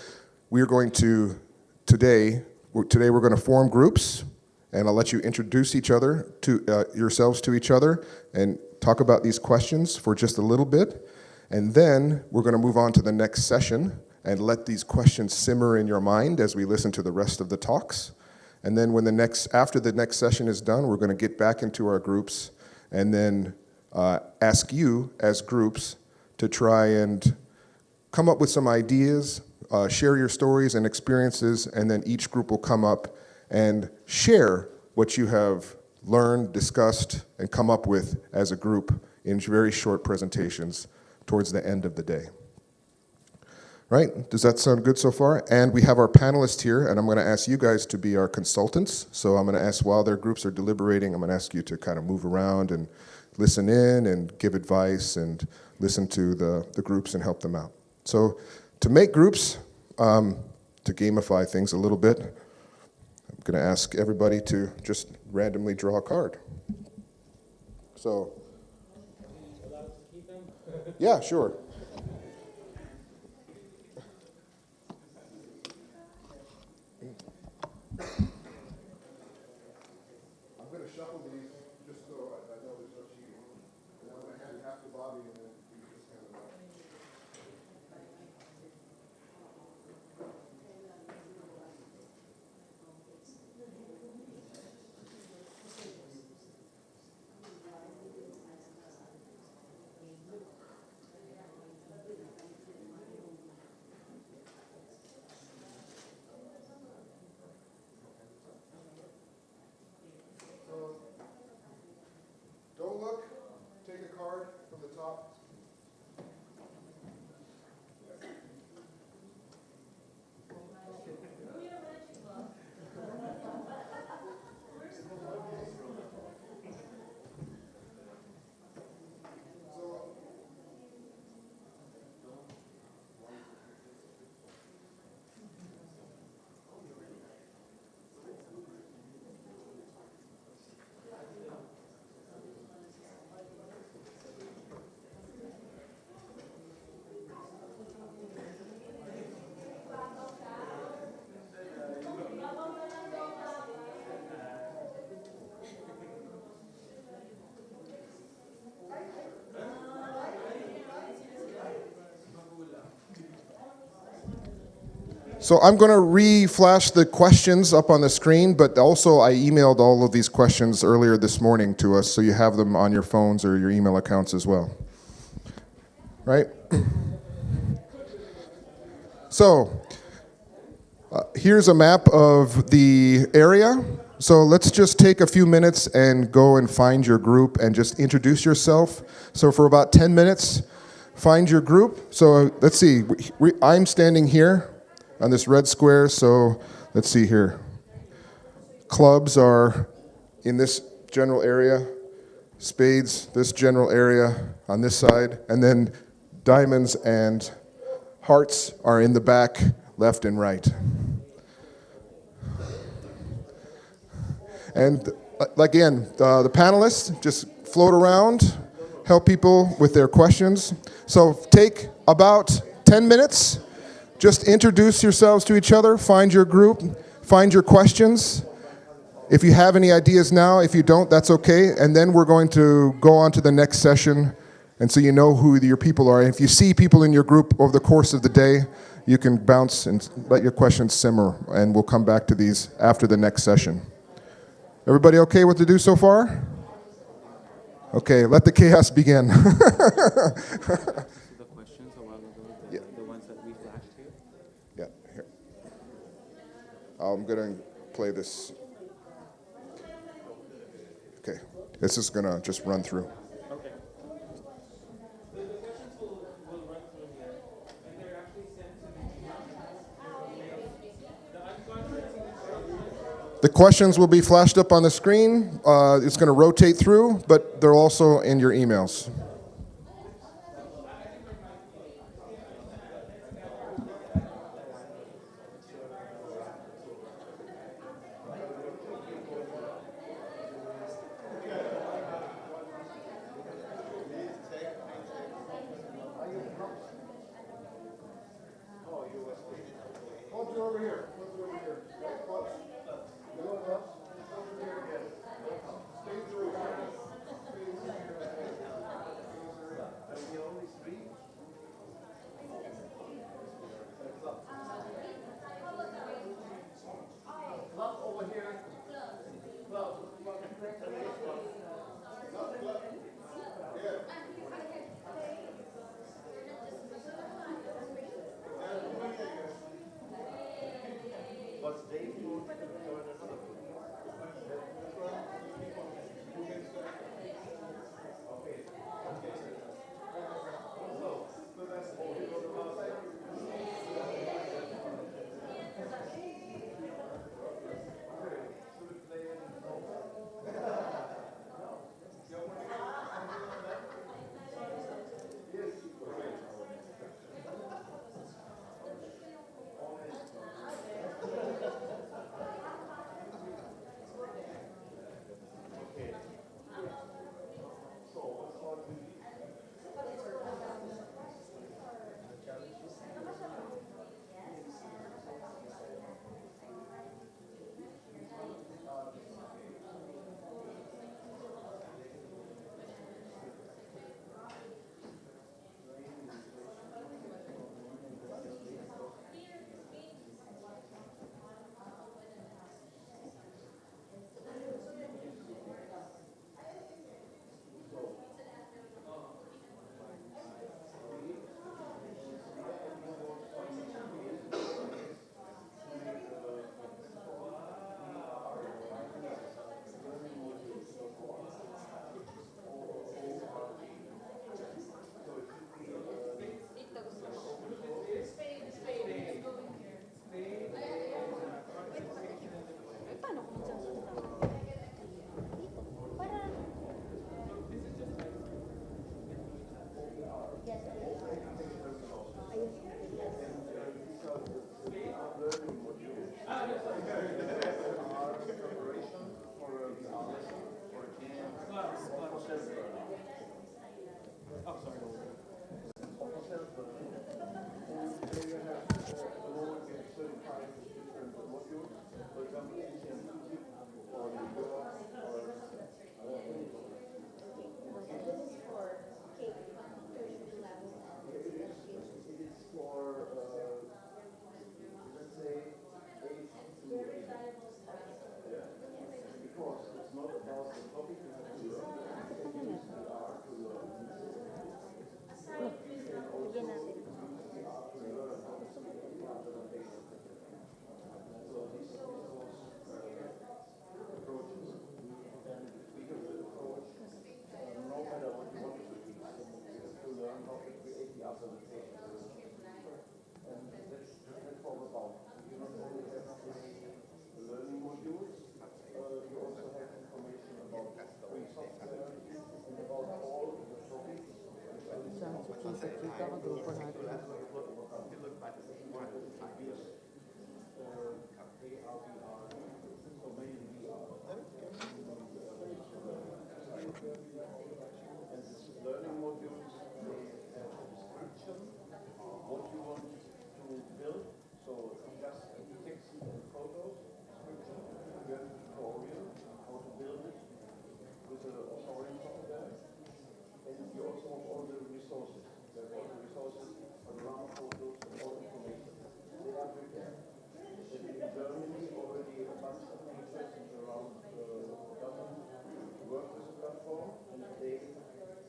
we're going to, today we're going to form groups, and I'll let you introduce each other to yourselves to each other and talk about these questions for just a little bit. And then we're going to move on to the next session and let these questions simmer in your mind as we listen to the rest of the talks. And then after the next session is done, we're going to get back into our groups and then ask you as groups to try and come up with some ideas, share your stories and experiences, and then each group will come up and share what you have learned, discussed, and come up with as a group in very short presentations towards the end of the day. Right? Does that sound good so far? And we have our panelists here, and I'm going to ask you guys to be our consultants. So I'm going to ask, while their groups are deliberating, I'm going to ask you to kind of move around and listen in and give advice and listen to the groups and help them out. So to make groups, to gamify things a little bit, I'm going to ask everybody to just randomly draw a card. So, yeah, sure. I'm going to shuffle these just so I know there's no cheating. And I'm going to hand half to Bobby and then you can just hand it out. card from the top. So I'm going to re-flash the questions up on the screen, but also I emailed all of these questions earlier this morning to us, so you have them on your phones or your email accounts as well. Right? So here's a map of the area. So let's just take a few minutes and go and find your group and just introduce yourself. So for about 10 minutes, find your group. So let's see, I'm standing here on this red square, so let's see here. Clubs are in this general area, spades, this general area on this side, and then diamonds and hearts are in the back, left and right. And again, the panelists just float around, help people with their questions. So take about 10 minutes. Just introduce yourselves to each other, find your group, find your questions. If you have any ideas now, if you don't, that's okay. And then we're going to go on to the next session, and so you know who your people are. And if you see people in your group over the course of the day, you can bounce and let your questions simmer, and we'll come back to these after the next session. Everybody okay what to do so far? Okay, let the chaos begin. The questions a while ago, Yeah. the ones that we flashed here. Yeah, here. I'm going to play this. Okay, this is going to just run through. Okay. The questions will run through here, and they're actually sent to me. The unconscious instructions. The questions will be flashed up on the screen. It's going to rotate through, but they're also in your emails. T-shirt dito, kagrupo natin. Learning modules, they have a description, what you want to build. So just text and photos, description, you have a tutorial, how to build it with a authority on there. And you also have all the resources. There are all the resources around photos and all information. They are prepared. And in Germany, already a bunch of teachers around government work with the platform, and they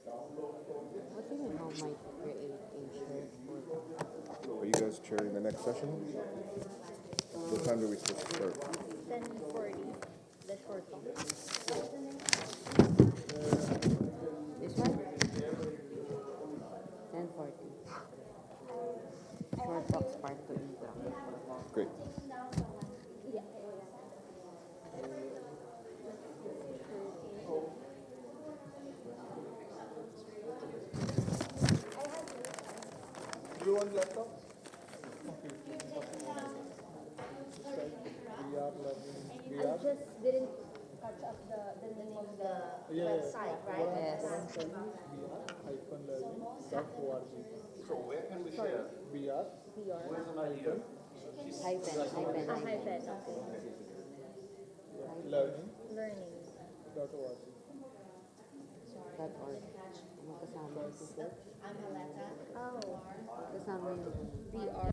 download projects. What do you mean how might create a shirt for Are you guys chairing the next session? What time do we supposed to start? 10:40. The short one. this one? 10:40. Short box part 2 intro. Great. Yeah. Do you want laptop? I just didn't catch up the name of the website, right? Yes. VR-learning.org. So where can we share? VR. Where's an idea? Hyphen. Okay. Learning. Learning.org. .org. Magkasama yung search. Oh. Kasama yung VR.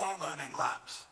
or learning labs.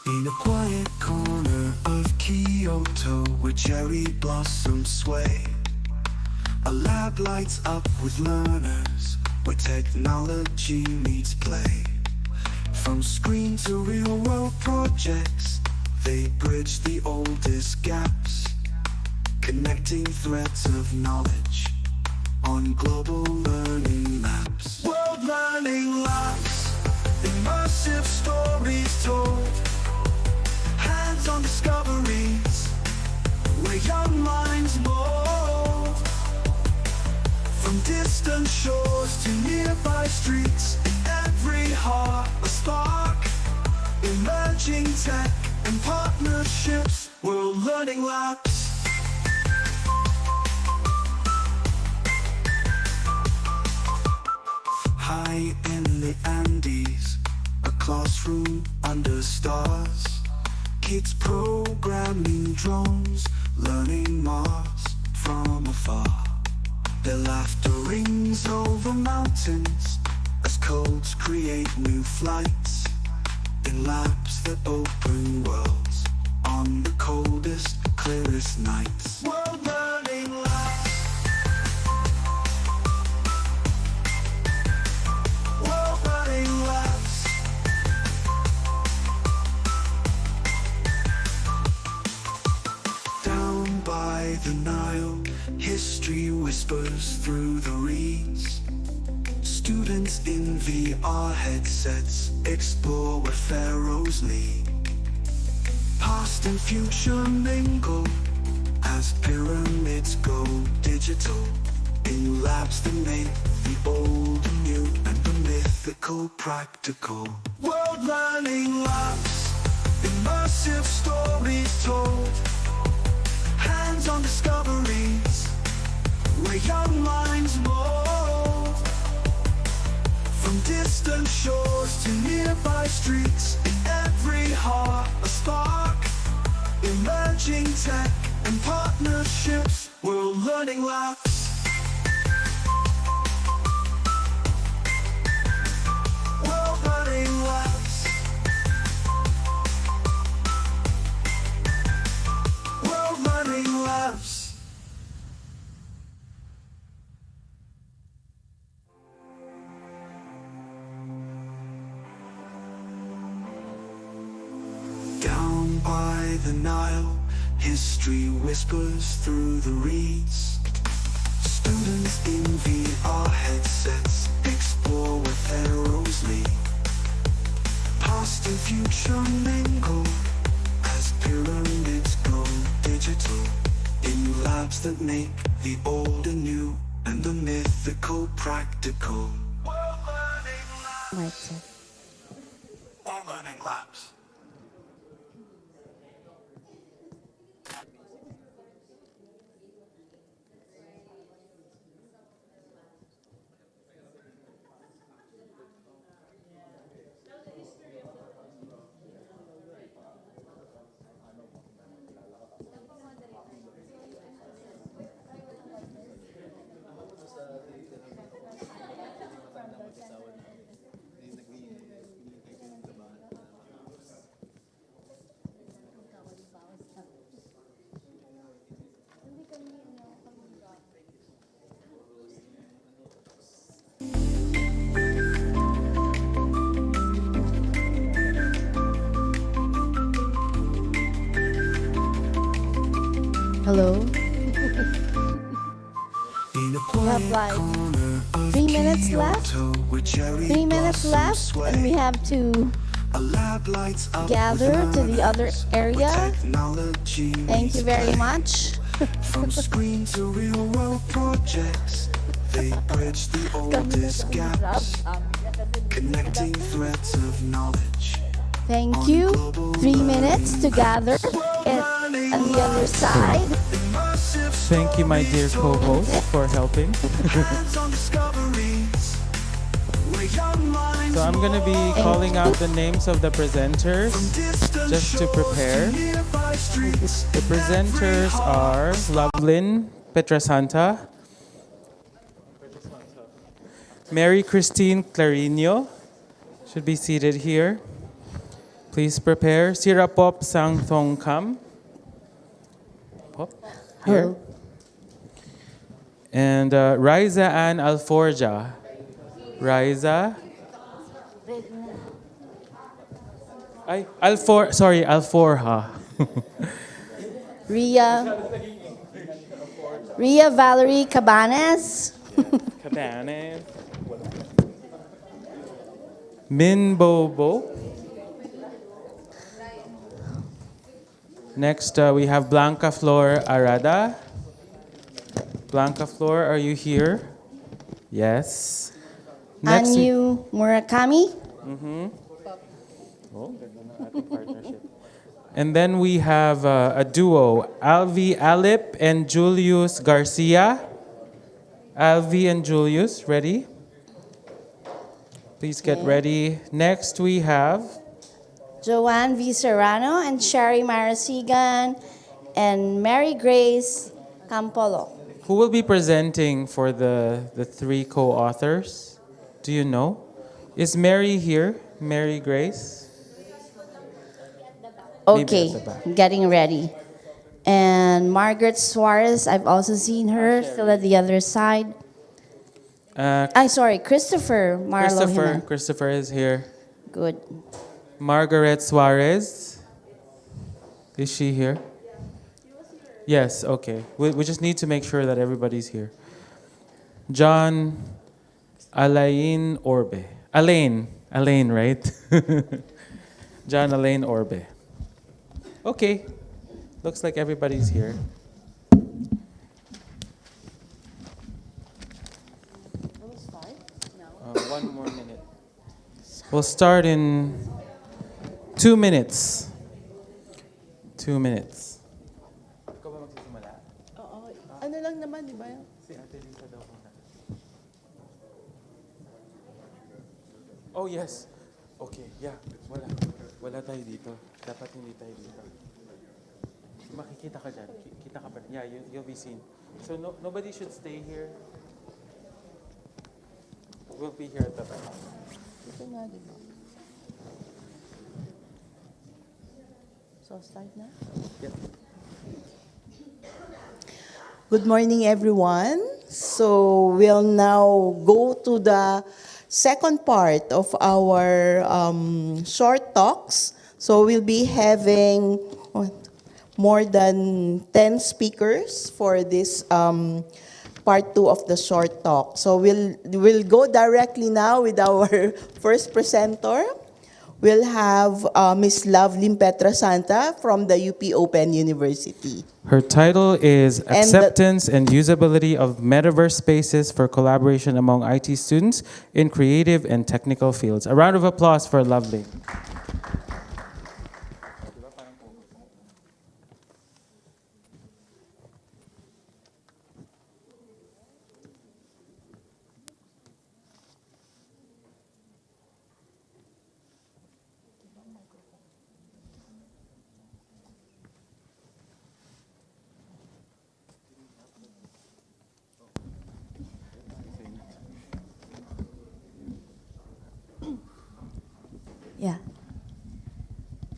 In a quiet corner of Kyoto where cherry blossoms sway, a lab lights up with learners where technology meets play. From screen to real world projects, they bridge the oldest gaps, connecting threads of knowledge on global learning maps. World Learning Labs, immersive stories told, hands-on discoveries where young minds mold. From distant shores to nearby streets, in every heart a spark, emerging tech and partnerships, World Learning Labs. High in the Andes, a classroom under stars, kids programming drones, learning Mars from afar. Their laughter rings over mountains as codes create new flights, in labs that open worlds on the coldest, clearest nights. World Learning Labs. World Learning Labs. Down by the Nile, history whispers through the reeds. Students in VR headsets explore where pharaohs lead. Past and future mingle as pyramids go digital, in labs that make the old new and the mythical practical. World Learning Labs, immersive stories told, hands-on discoveries where young minds mold. From distant shores to nearby streets, in every heart a spark, emerging tech and partnerships, World Learning Labs. World Learning Labs. World Learning Labs. Down by the Nile, history whispers through the reeds. Students in VR headsets explore where pharaohs lead. Past and future mingle as pyramids go digital, in labs that make the old and new and the mythical practical. World Learning Labs. Mic check. World Learning Labs. Hello? quiet have like corner of 3 minutes left. Kyoto with cherry 3 minutes blossoms left, sway. and we have to A lab lights up gather with to the other learners area. where technology Thank you meets very play. much. From screen to real world projects, they bridge the oldest gaps, connecting threads of knowledge. Thank you. 3 minutes to gather and on the other side. Immersive Thank you, my dear co-host, for helping. hands-on discoveries, where young minds So I'm going to be calling out the names of the presenters distant just to prepare. shores to nearby streets. The presenters are Lovelyn Petrasanta, Mary Christine Clarino, should be seated here. Please prepare. Sirapop Sangthong Kam. Pop, here. Hello. And Riza Ann Alforja. Riza. Alforja. Ria Valerie Cabanas. Cabanes. Min Bobo. Next, we have Blanca Flor Arada. Blanca Flor, are you here? Yes. Next, Anyu Murakami. and then we have a duo, Alvi Alip and Julius Garcia. Alvi and Julius, ready? Please get ready. Next, we have Joanne V. Serrano and Sherry Marasigan and Mary Grace Campolo. who will be presenting for the three co-authors? Do you know? Is Mary here? Mary Grace? Maybe Okay, at the back. getting ready. And Margaret Suarez, I've also seen her, still at the other side. Sorry, Christopher Marlo. Christopher is here. Good. Margaret Suarez. Is she here? Yes, okay. We just need to make sure that everybody's here. John Alain Orbe. Alain, right? John Alain Orbe. Okay. Looks like everybody's here. One more minute. We'll start in 2 minutes. 2 minutes. Ikaw ba magsisimula? Oo. Ano lang naman, di ba? Si Ate Lisa daw muna. Oh, yes. Okay, yeah. Wala tayo dito. Dapat hindi tayo dito. Makikita ka dyan. Kita ka pa. Yeah, you'll be seen. So nobody should stay here. We'll be here at the back. Ito nga, di ba? So, start na? Yeah. Good morning, everyone. So, we'll now go to the second part of our short talks. So, we'll be having more than 10 speakers for this part 2 of the short talk. So we'll go directly now with our first presenter. We'll have Ms. Lovelyn Petrasanta from the UP Open University. Her title is Acceptance and Usability of Metaverse Spaces for Collaboration Among IT Students in Creative and Technical Fields. A round of applause for Lovelyn. Yeah.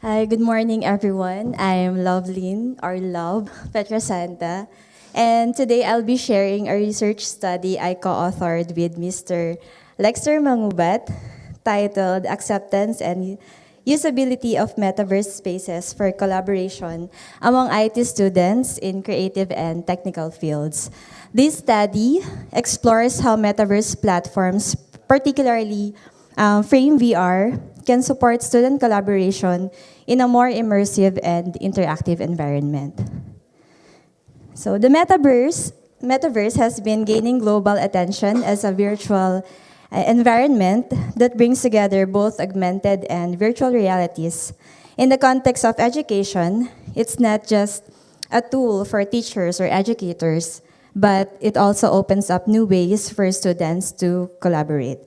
Hi, good morning, everyone. I'm Lovelyn, or Love Petrasanta. And today I'll be sharing a research study I co-authored with Mr. Lexter Mangubat titled Acceptance and usability of metaverse spaces for collaboration among IT students in creative and technical fields. This study explores how metaverse platforms, particularly Frame VR, can support student collaboration in a more immersive and interactive environment. So the metaverse has been gaining global attention as a virtual environment that brings together both augmented and virtual realities. In the context of education, it's not just a tool for teachers or educators, but it also opens up new ways for students to collaborate.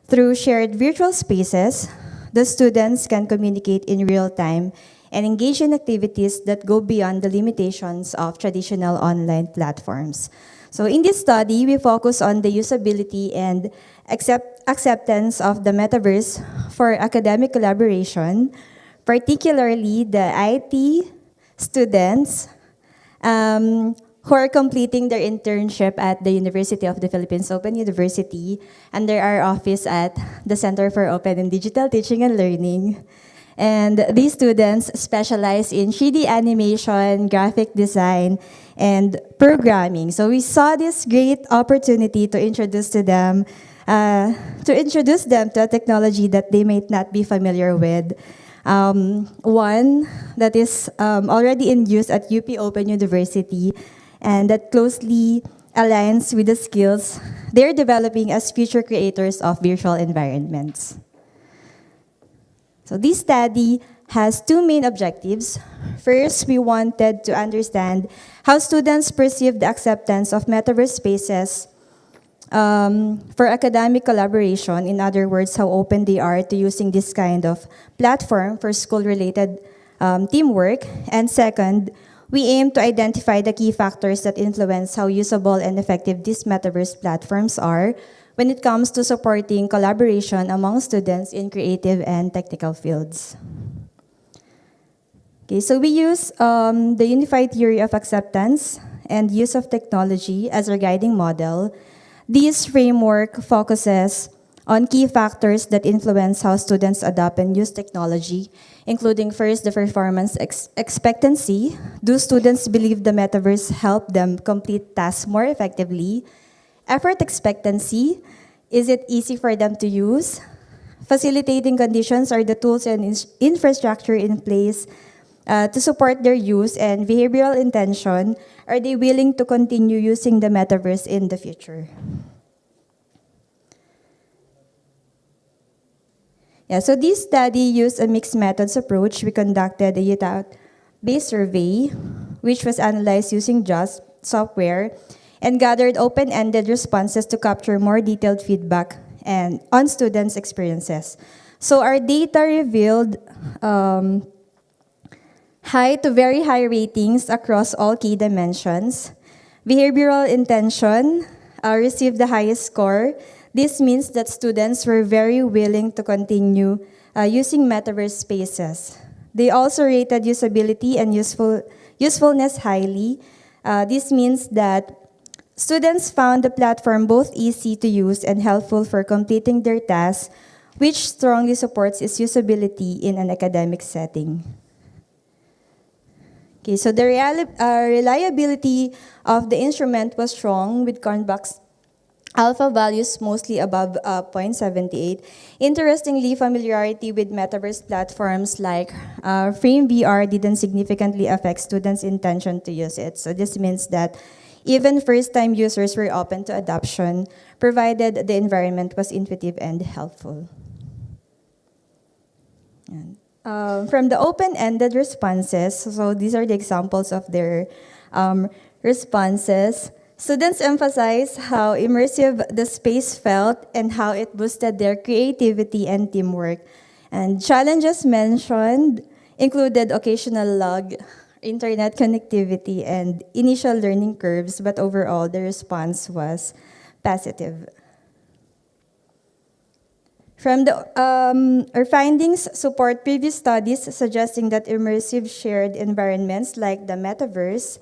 Through shared virtual spaces, the students can communicate in real time and engage in activities that go beyond the limitations of traditional online platforms. So in this study, we focus on the usability and acceptance of the metaverse for academic collaboration, particularly the IT students who are completing their internship at the University of the Philippines Open University under our office at the Center for Open and Digital Teaching and Learning. And these students specialize in 3D animation, graphic design, and programming. So we saw this great opportunity to introduce them to a technology that they might not be familiar with. One that is already in use at UP Open University and that closely aligns with the skills they're developing as future creators of virtual environments. So this study has two main objectives. First, we wanted to understand how students perceive the acceptance of metaverse spaces for academic collaboration. In other words, how open they are to using this kind of platform for school-related teamwork. And second, we aim to identify the key factors that influence how usable and effective these metaverse platforms are when it comes to supporting collaboration among students in creative and technical fields. Okay, so we use the unified theory of acceptance and use of technology as our guiding model. This framework focuses on key factors that influence how students adopt and use technology, including first, the performance expectancy. Do students believe the metaverse help them complete tasks more effectively? Effort expectancy, is it easy for them to use? Facilitating conditions are the tools and infrastructure in place to support their use, and behavioral intention, are they willing to continue using the metaverse in the future? Yeah, so this study used a mixed methods approach. We conducted a data-based survey, which was analyzed using JASP software, and gathered open-ended responses to capture more detailed feedback and on students' experiences. So our data revealed high to very high ratings across all key dimensions. Behavioral intention received the highest score. This means that students were very willing to continue using metaverse spaces. They also rated usability and usefulness highly. This means that students found the platform both easy to use and helpful for completing their tasks, which strongly supports its usability in an academic setting. Okay, so the reliability of the instrument was strong with Cornbuck's alpha values mostly above 0.78. Interestingly, familiarity with metaverse platforms like Frame VR didn't significantly affect students' intention to use it. So this means that even first-time users were open to adoption, provided the environment was intuitive and helpful. From the open-ended responses, so these are the examples of their responses. Students emphasize how immersive the space felt and how it boosted their creativity and teamwork. And challenges mentioned included occasional lag, internet connectivity, and initial learning curves, but overall the response was positive. From the, our findings support previous studies suggesting that immersive shared environments like the metaverse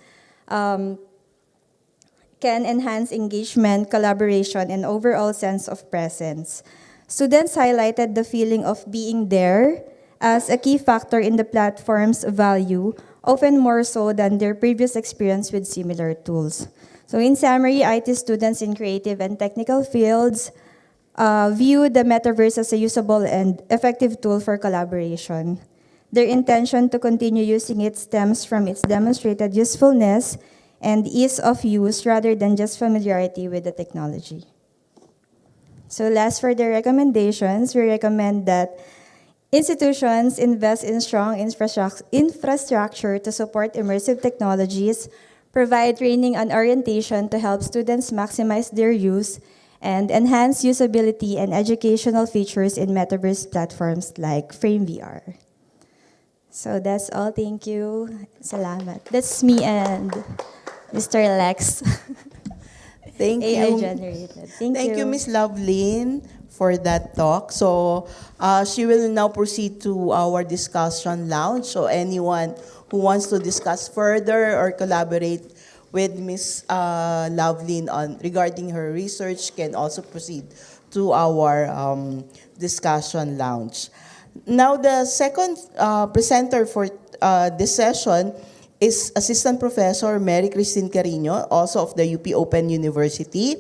can enhance engagement, collaboration, and overall sense of presence. Students highlighted the feeling of being there as a key factor in the platform's value, often more so than their previous experience with similar tools. So in summary, IT students in creative and technical fields view the metaverse as a usable and effective tool for collaboration. Their intention to continue using it stems from its demonstrated usefulness and ease of use rather than just familiarity with the technology. So last, for the recommendations, we recommend that institutions invest in strong infrastructure to support immersive technologies, provide training and orientation to help students maximize their use, and enhance usability and educational features in metaverse platforms like FrameVR. So that's all. Thank you. Salamat. That's me and Mr. Lex. Thank AI you. generated. Thank you, Ms. Lovelyn, for that talk. So she will now proceed to our discussion lounge. So anyone who wants to discuss further or collaborate with Ms. Lovelyn on regarding her research can also proceed to our discussion lounge. Now, the second presenter for this session is Assistant Professor Mary Christine Carino, also of the UP Open University.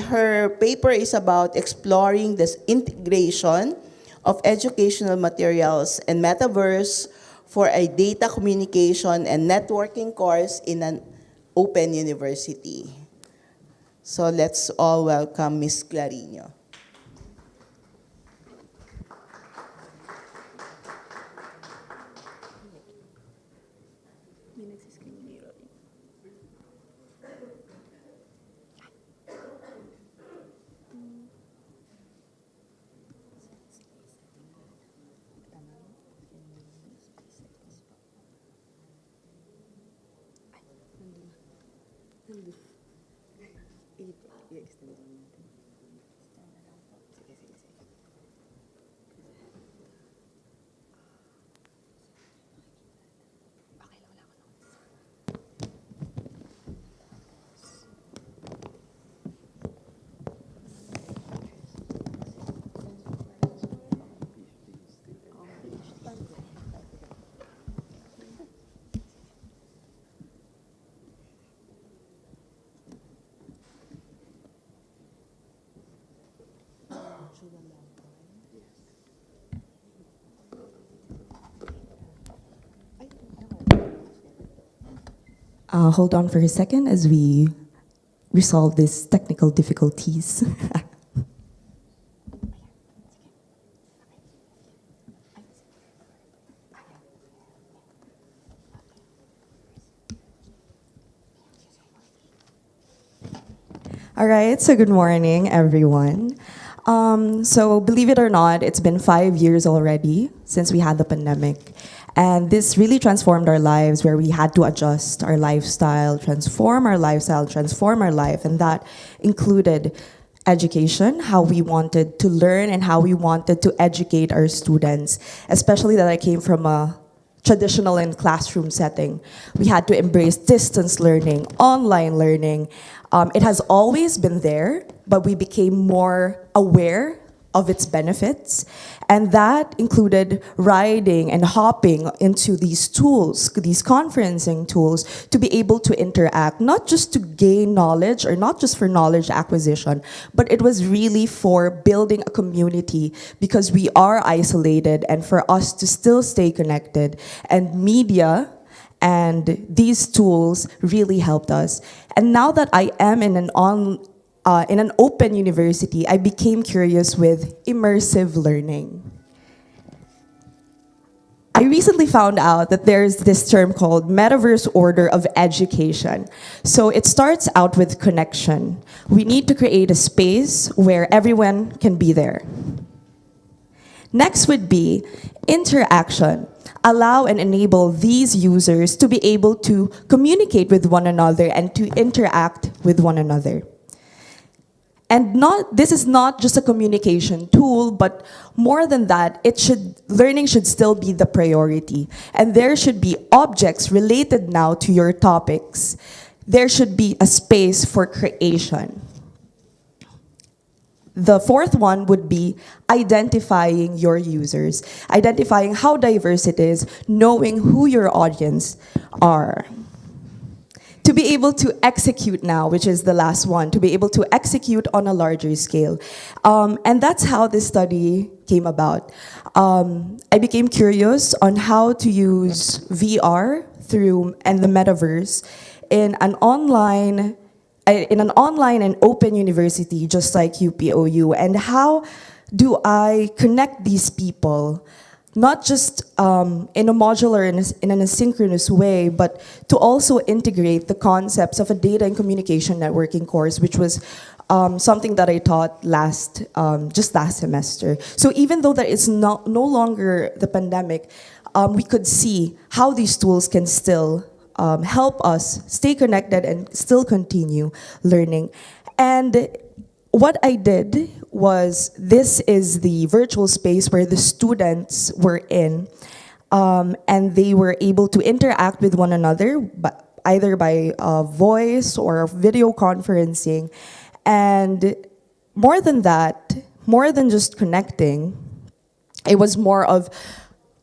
Her paper is about exploring the integration of educational materials and metaverse for a data communication and networking course in an open university. So let's all welcome Ms. Carino. Hold on for a second as we resolve these technical difficulties. All right, so good morning, everyone. So believe it or not, it's been 5 years already since we had the pandemic. And this really transformed our lives, where we had to adjust our lifestyle, transform our life. And that included education, how we wanted to learn and how we wanted to educate our students, especially that I came from a traditional and classroom setting. We had to embrace distance learning, online learning. It has always been there, but we became more aware of its benefits. And that included riding and hopping into these tools, these conferencing tools, to be able to interact, not just to gain knowledge or not just for knowledge acquisition, but it was really for building a community, because we are isolated, and for us to still stay connected. And media and these tools really helped us. And now that I am in an open university, I became curious with immersive learning. I recently found out that there's this term called metaverse order of education. So it starts out with connection. We need to create a space where everyone can be there. Next would be interaction. Allow and enable these users to be able to communicate with one another and to interact with one another. And this is not just a communication tool, but more than that, learning should still be the priority. And there should be objects related now to your topics. There should be a space for creation. the fourth one would be identifying your users, identifying how diverse it is, knowing who your audience are. To be able to execute now, which is the last one, to be able to execute on a larger scale. And that's how this study came about. I became curious on how to use VR and the metaverse in an online and open university just like UPOU, and how do I connect these people, not just in a modular, in an asynchronous way, but to also integrate the concepts of a data and communication networking course, which was something that I taught just last semester. So even though there is no longer the pandemic, we could see how these tools can still help us stay connected and still continue learning. And what I did was, this is the virtual space where the students were in, and they were able to interact with one another, either by voice or video conferencing. And more than that, more than just connecting, it was more of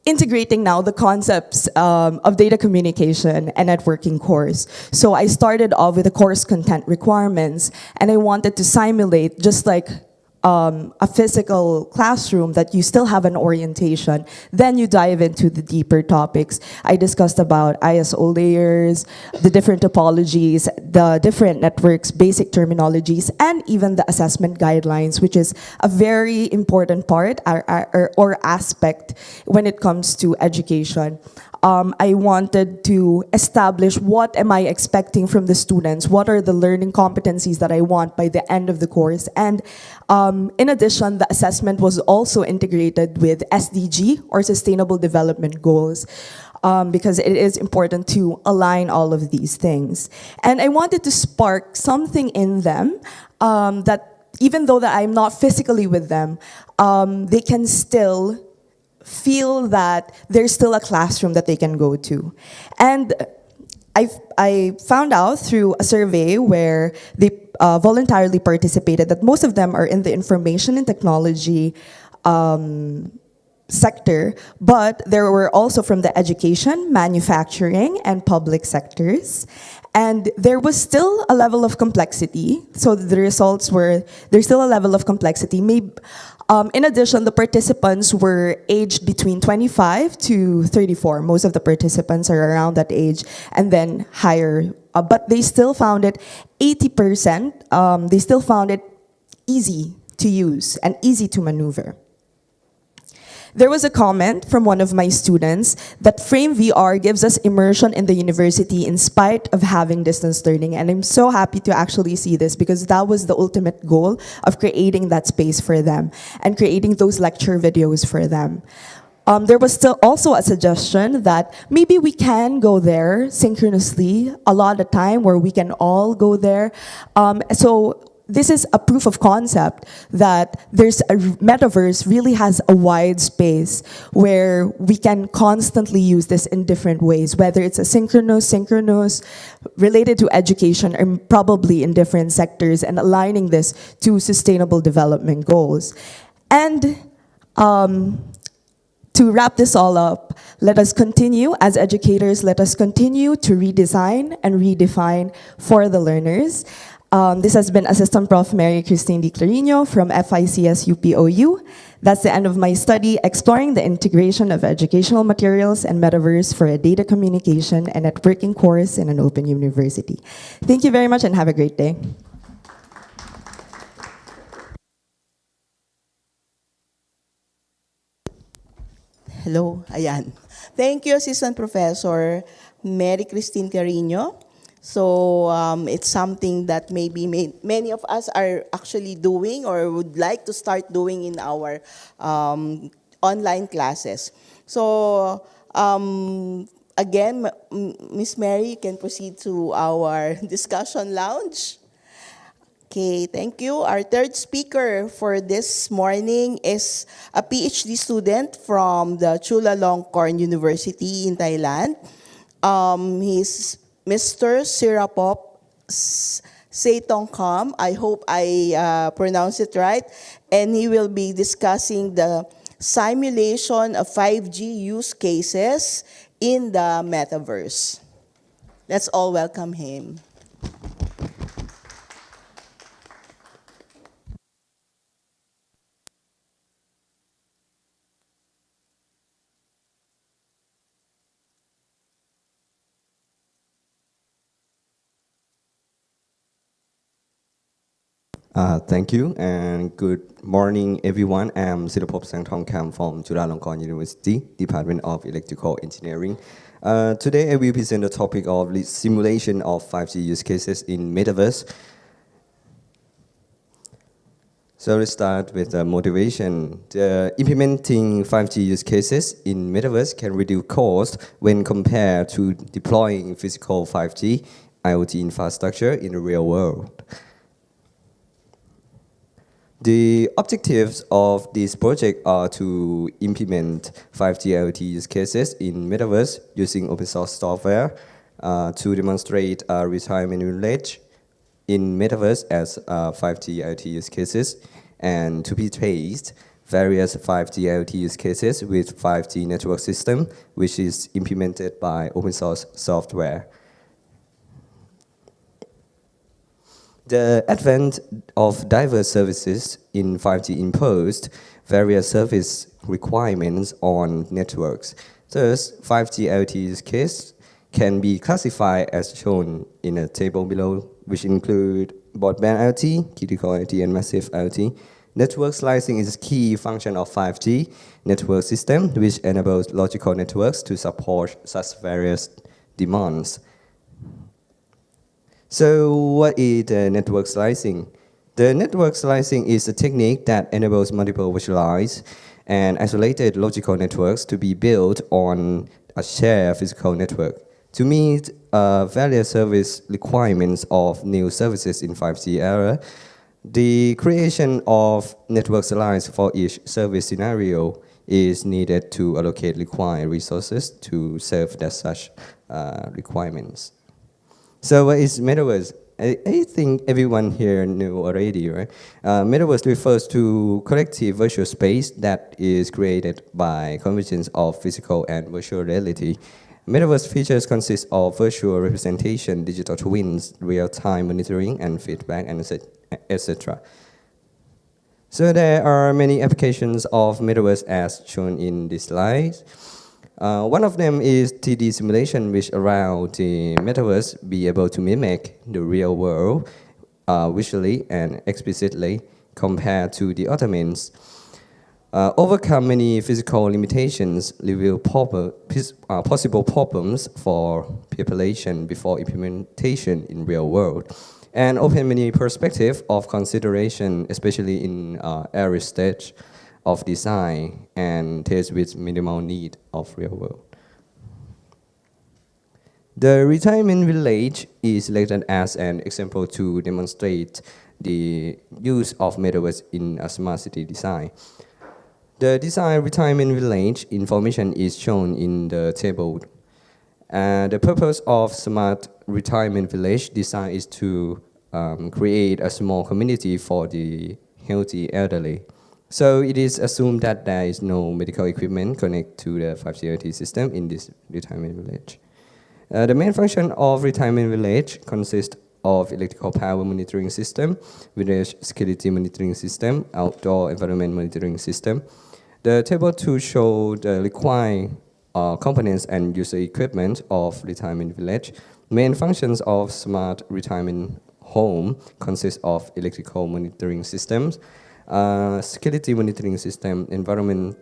integrating now the concepts of data communication and networking course. So I started off with the course content requirements, and I wanted to simulate just like a physical classroom that you still have an orientation. Then you dive into the deeper topics. I discussed about ISO layers, the different topologies, the different networks, basic terminologies, and even the assessment guidelines, which is a very important part or aspect when it comes to education. I wanted to establish what am I expecting from the students, what are the learning competencies that I want by the end of the course. And in addition, the assessment was also integrated with SDG, or Sustainable Development Goals, because it is important to align all of these things. And I wanted to spark something in them that even though that I'm not physically with them, they can still feel that there's still a classroom that they can go to. And I found out through a survey where they voluntarily participated that most of them are in the information and technology sector, but there were also from the education, manufacturing, and public sectors. And there was still a level of complexity. So the results were, there's still a level of complexity. In addition, the participants were aged between 25 to 34. Most of the participants are around that age, and then higher. But they still found it 80%, they still found it easy to use and easy to maneuver. There was a comment from one of my students that Frame VR gives us immersion in the university in spite of having distance learning. And I'm so happy to actually see this, because that was the ultimate goal of creating that space for them and creating those lecture videos for them. There was still also a suggestion that maybe we can go there synchronously a lot of time, where we can all go there. So this is a proof of concept that there's a metaverse really has a wide space where we can constantly use this in different ways, whether it's asynchronous, synchronous, related to education, or probably in different sectors, and aligning this to sustainable development goals. And to wrap this all up, let us continue as educators, let us continue to redesign and redefine for the learners. This has been Assistant Prof. Mary Christine Di Clarino from FICS UPOU. That's the end of my study, exploring the integration of educational materials and metaverse for a data communication and networking course in an open university. Thank you very much and have a great day. Hello, ayan. Thank you, Assistant Professor Mary Christine Carino. So it's something that maybe many of us are actually doing or would like to start doing in our online classes. So again, Miss Mary, you can proceed to our discussion lounge. Okay, thank you. Our third speaker for this morning is a PhD student from the Chulalongkorn University in Thailand. He's Mr. Sirapop Seitong Kam. I hope I pronounce it right. And he will be discussing the simulation of 5G use cases in the metaverse. Let's all welcome him. Thank you, and good morning, everyone. I'm Sirapop Sangthongkam from Chulalongkorn University, Department of Electrical Engineering. Today, I will present the topic of the simulation of 5G use cases in metaverse. So let's start with the motivation. Implementing 5G use cases in metaverse can reduce cost when compared to deploying physical 5G IoT infrastructure in the real world. The objectives of this project are to implement 5G IoT use cases in metaverse using open source software to demonstrate a retirement village in metaverse as 5G IoT use cases, and to be traced various 5G IoT use cases with 5G network system, which is implemented by open source software. The advent of diverse services in 5G imposed various service requirements on networks. Thus, 5G IoT use case can be classified as shown in a table below, which include broadband IoT, critical IoT, and massive IoT. Network slicing is a key function of 5G network system, which enables logical networks to support such various demands. So what is the network slicing? The network slicing is a technique that enables multiple virtualized and isolated logical networks to be built on a shared physical network. To meet various service requirements of new services in 5G era, the creation of network slice for each service scenario is needed to allocate required resources to serve such requirements. So what is metaverse? I think everyone here knew already, right? Metaverse refers to collective virtual space that is created by convergence of physical and virtual reality. Metaverse features consist of virtual representation, digital twins, real-time monitoring and feedback, and etc. So there are many applications of metaverse as shown in this slide. One of them is 3D simulation, which allow the metaverse be able to mimic the real world visually and explicitly compared to the other means. Overcome many physical limitations, reveal possible problems for population before implementation in real world, and open many perspectives of consideration, especially in early stage of design and test with minimal need of real world. The retirement village is selected as an example to demonstrate the use of metaverse in a smart city design. The design retirement village information is shown in the table. The purpose of smart retirement village design is to create a small community for the healthy elderly. So it is assumed that there is no medical equipment connected to the 5G IoT system in this retirement village. The main function of retirement village consists of electrical power monitoring system, village security monitoring system, outdoor environment monitoring system. The table 2 shows the required components and user equipment of retirement village. Main functions of smart retirement home consist of electrical monitoring systems, security monitoring system, environment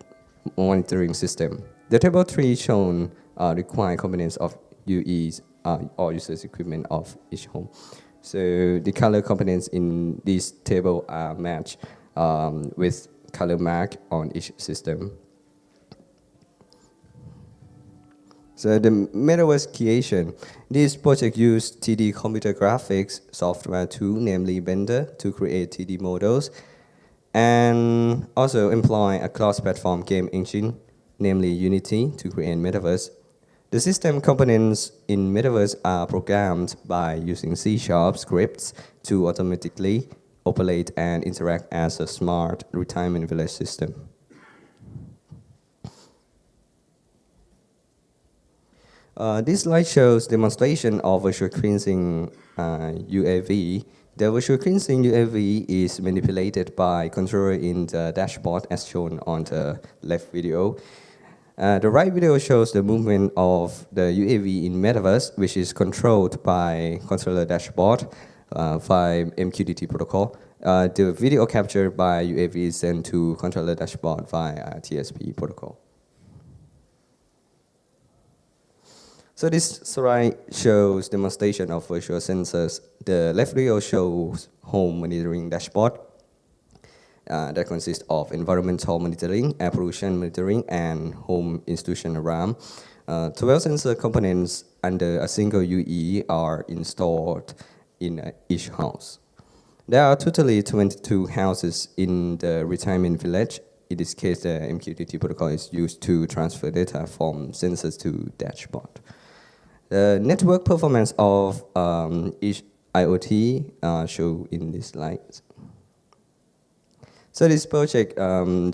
monitoring system. The table 3 shown required components of UEs or users equipment of each home. So the color components in this table are matched with color mark on each system. So the metaverse creation. This project used 3D computer graphics software tool, namely Blender, to create 3D models, and also employ a cross-platform game engine, namely Unity, to create metaverse. The system components in Metaverse are programmed by using C# scripts to automatically operate and interact as a smart retirement village system. This slide shows demonstration of virtual cleansing UAV. The virtual cleansing UAV is manipulated by controller in the dashboard as shown on the left video. The right video shows the movement of the UAV in Metaverse, which is controlled by controller dashboard via MQTT protocol. The video captured by UAV is sent to controller dashboard via TSP protocol. So this slide shows demonstration of virtual sensors. The left video shows home monitoring dashboard that consists of environmental monitoring, air pollution monitoring, and home institution alarm. 12 sensor components under a single UE are installed in each house. There are totally 22 houses in the retirement village. In this case, the MQTT protocol is used to transfer data from sensors to dashboard. The network performance of each IoT shown in this slide. So this project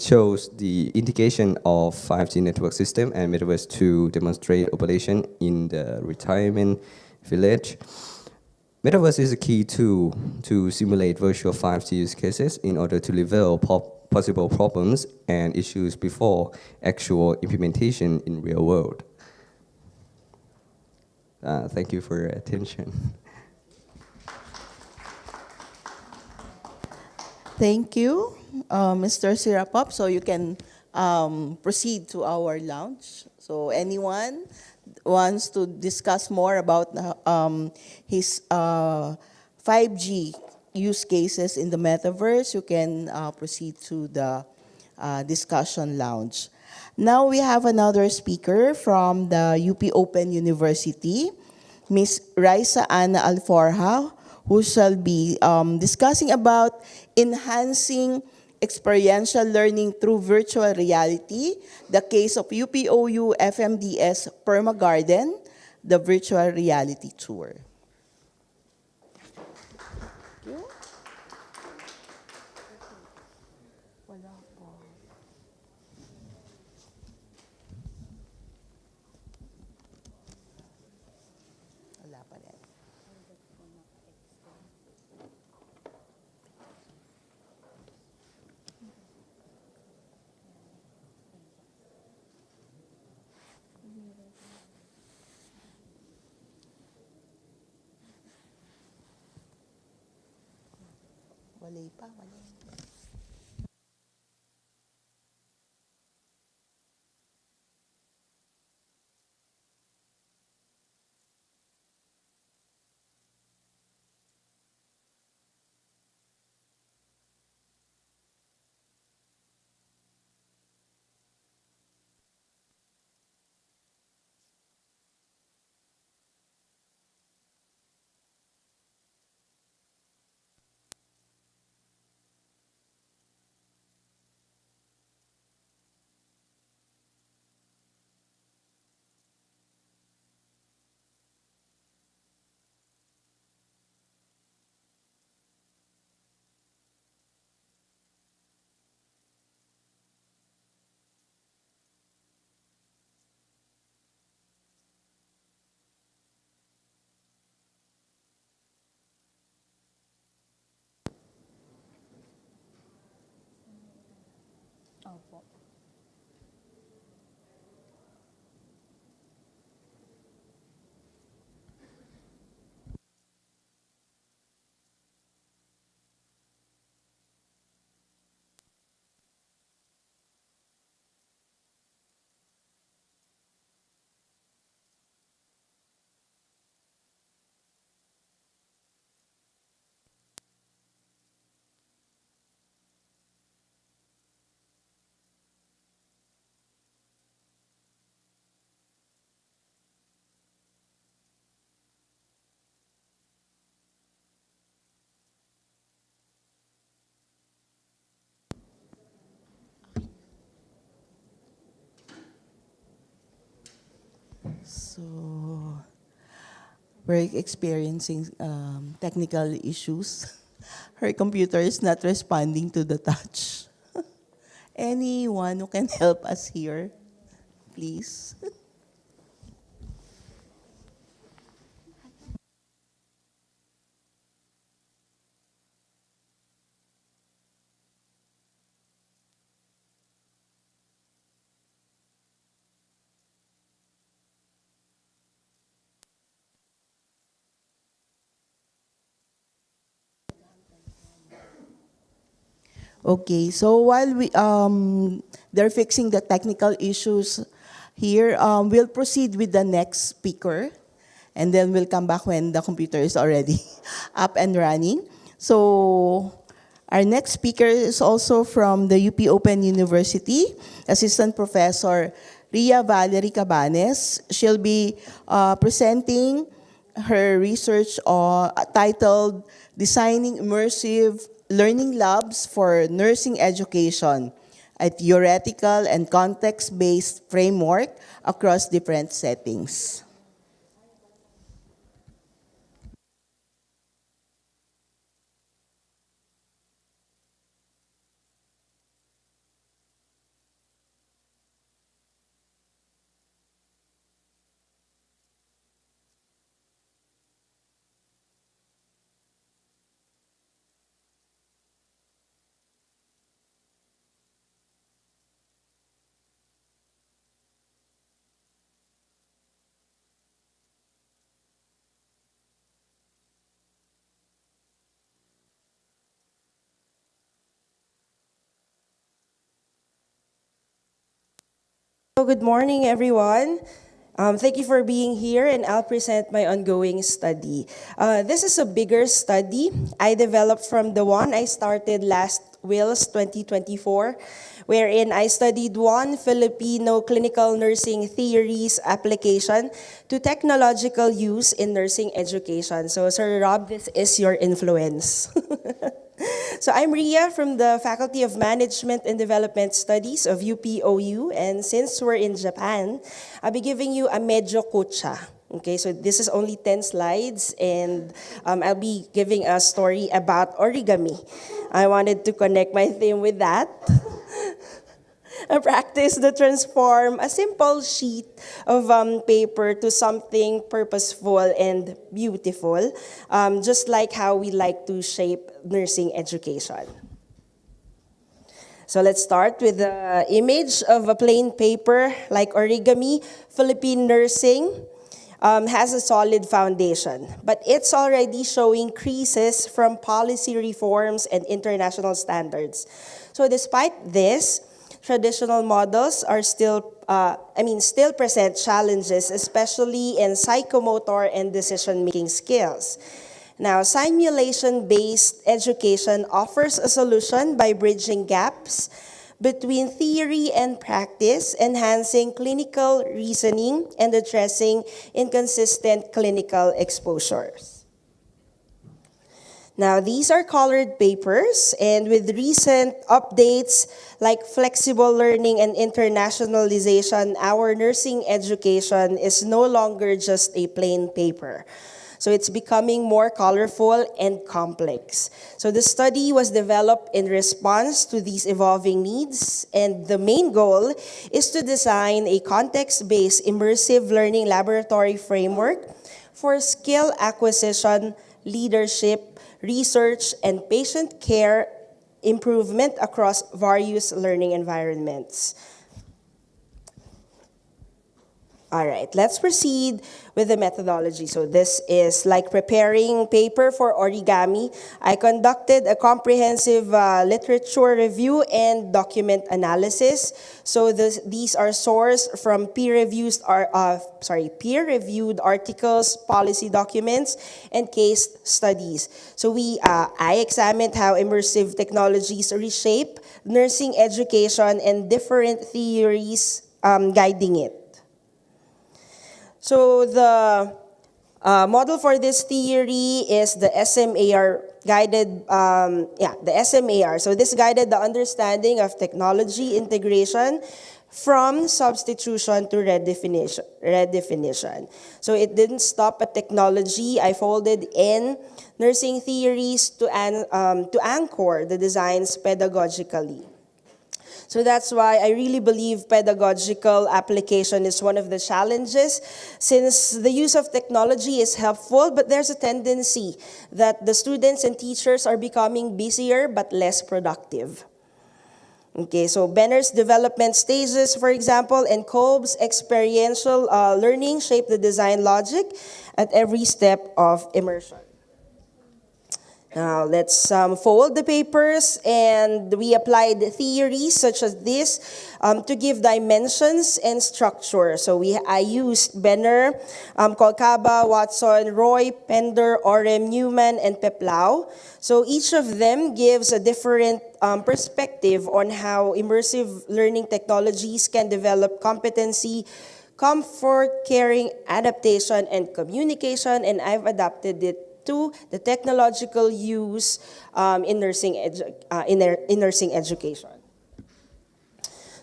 shows the integration of 5G network system and Metaverse to demonstrate operation in the retirement village. Metaverse is a key tool to simulate virtual 5G use cases in order to reveal possible problems and issues before actual implementation in real world. Thank you for your attention. Thank you, Mr. Sirapop. So you can proceed to our lounge. So anyone wants to discuss more about his 5G use cases in the metaverse, you can proceed to the discussion lounge. Now we have another speaker from the UP Open University, Ms. Raisa Ana Alforja, who shall be discussing about enhancing experiential learning through virtual reality, the case of UPOU FMDS Perma Garden, the virtual reality tour. So we're experiencing technical issues. Her computer is not responding to the touch. Anyone who can help us here, please? Okay, so while they're fixing the technical issues here, we'll proceed with the next speaker, and then we'll come back when the computer is already up and running. So our next speaker is also from the UP Open University, Assistant Professor Ria Valerie Cabanes. She'll be presenting her research titled Designing Immersive Learning Labs for Nursing Education, a theoretical and context-based framework across different settings. Good morning, everyone. Thank you for being here, and I'll present my ongoing study. This is a bigger study I developed from the one I started last WILS 2024, wherein I studied one Filipino clinical nursing theories application to technological use in nursing education. So, Sir Rob, this is your influence. So I'm Ria from the Faculty of Management and Development Studies of UPOU, and since we're in Japan, I'll be giving you a medyo kucha. Okay, so this is only 10 slides, and I'll be giving a story about origami. I wanted to connect my theme with that. A practice that transform a simple sheet of paper to something purposeful and beautiful, just like how we like to shape nursing education. So let's start with the image of a plain paper like origami. Philippine nursing has a solid foundation, but it's already showing creases from policy reforms and international standards. So despite this, traditional models are still present challenges, especially in psychomotor and decision-making skills. Now, simulation-based education offers a solution by bridging gaps between theory and practice, enhancing clinical reasoning and addressing inconsistent clinical exposures. Now, these are colored papers, and with recent updates like flexible learning and internationalization, our nursing education is no longer just a plain paper. So it's becoming more colorful and complex. So the study was developed in response to these evolving needs, and the main goal is to design a context-based immersive learning laboratory framework for skill acquisition, leadership, research, and patient care improvement across various learning environments. All right, let's proceed with the methodology. So this is like preparing paper for origami. I conducted a comprehensive literature review and document analysis. So these are sourced from peer-reviewed articles, policy documents, and case studies. So I examined how immersive technologies reshape nursing education and different theories guiding it. So the model for this theory is the SMAR guided, the SMAR. So this guided the understanding of technology integration from substitution to redefinition. So it didn't stop at technology. I folded in nursing theories to anchor the designs pedagogically. So that's why I really believe pedagogical application is one of the challenges, since the use of technology is helpful, but there's a tendency that the students and teachers are becoming busier but less productive. Okay, so Benner's development stages, for example, and Kolb's experiential learning shape the design logic at every step of immersion. Now, let's fold the papers, and we applied theories such as this to give dimensions and structure. So I used Benner, Kolkaba, Watson, Roy, Pender, Orem, Newman, and Peplau. So each of them gives a different perspective on how immersive learning technologies can develop competency, comfort, caring, adaptation, and communication, and I've adapted it to the technological use in nursing education.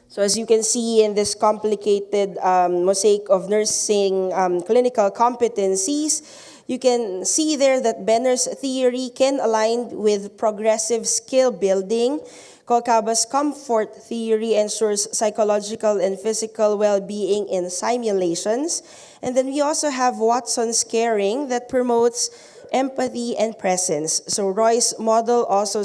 So as you can see in this complicated mosaic of nursing clinical competencies, you can see there that Benner's theory can align with progressive skill building. Kolkaba's comfort theory ensures psychological and physical well-being in simulations. And then we also have Watson's caring that promotes empathy and presence. So Roy's model also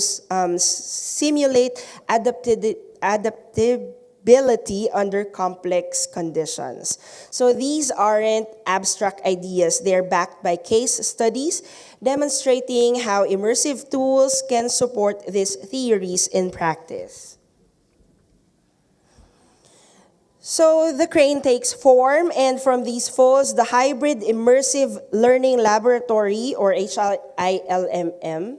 simulate adaptability under complex conditions. So these aren't abstract ideas. They're backed by case studies demonstrating how immersive tools can support these theories in practice. So the crane takes form, and from these folds, the hybrid immersive learning laboratory, or HILM,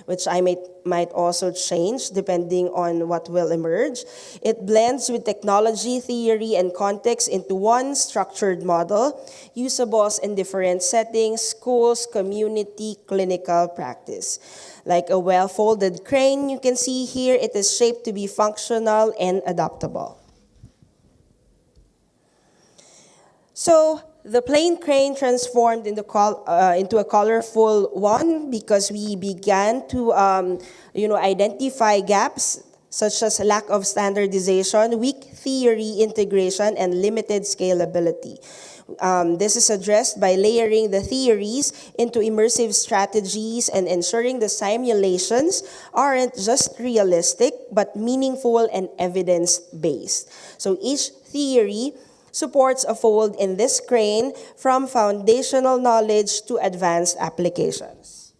which I might also change depending on what will emerge. It blends with technology, theory, and context into one structured model, usable in different settings: schools, community, clinical practice. Like a well-folded crane, you can see here, it is shaped to be functional and adaptable. So the plain crane transformed into a colorful one because we began to identify gaps such as lack of standardization, weak theory integration, and limited scalability. This is addressed by layering the theories into immersive strategies and ensuring the simulations aren't just realistic, but meaningful and evidence-based. So each theory supports a fold in this crane from foundational knowledge to advanced applications.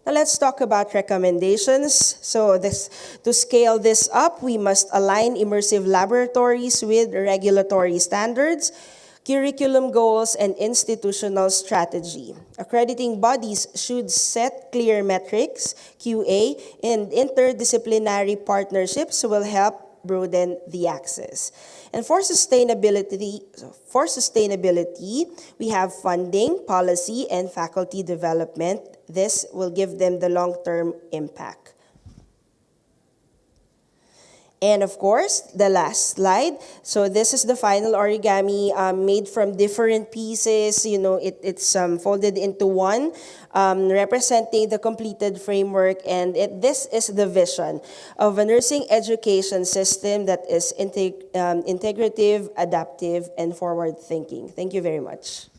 Now let's talk about recommendations. So to scale this up, we must align immersive laboratories with regulatory standards, curriculum goals, and institutional strategy. Accrediting bodies should set clear metrics, QA, and interdisciplinary partnerships will help broaden the access. And for sustainability, we have funding, policy, and faculty development. This will give them the long-term impact. And of course, the last slide. So this is the final origami made from different pieces. It's folded into one, representing the completed framework. And this is the vision of a nursing education system that is integrative, adaptive, and forward-thinking. Thank you very much.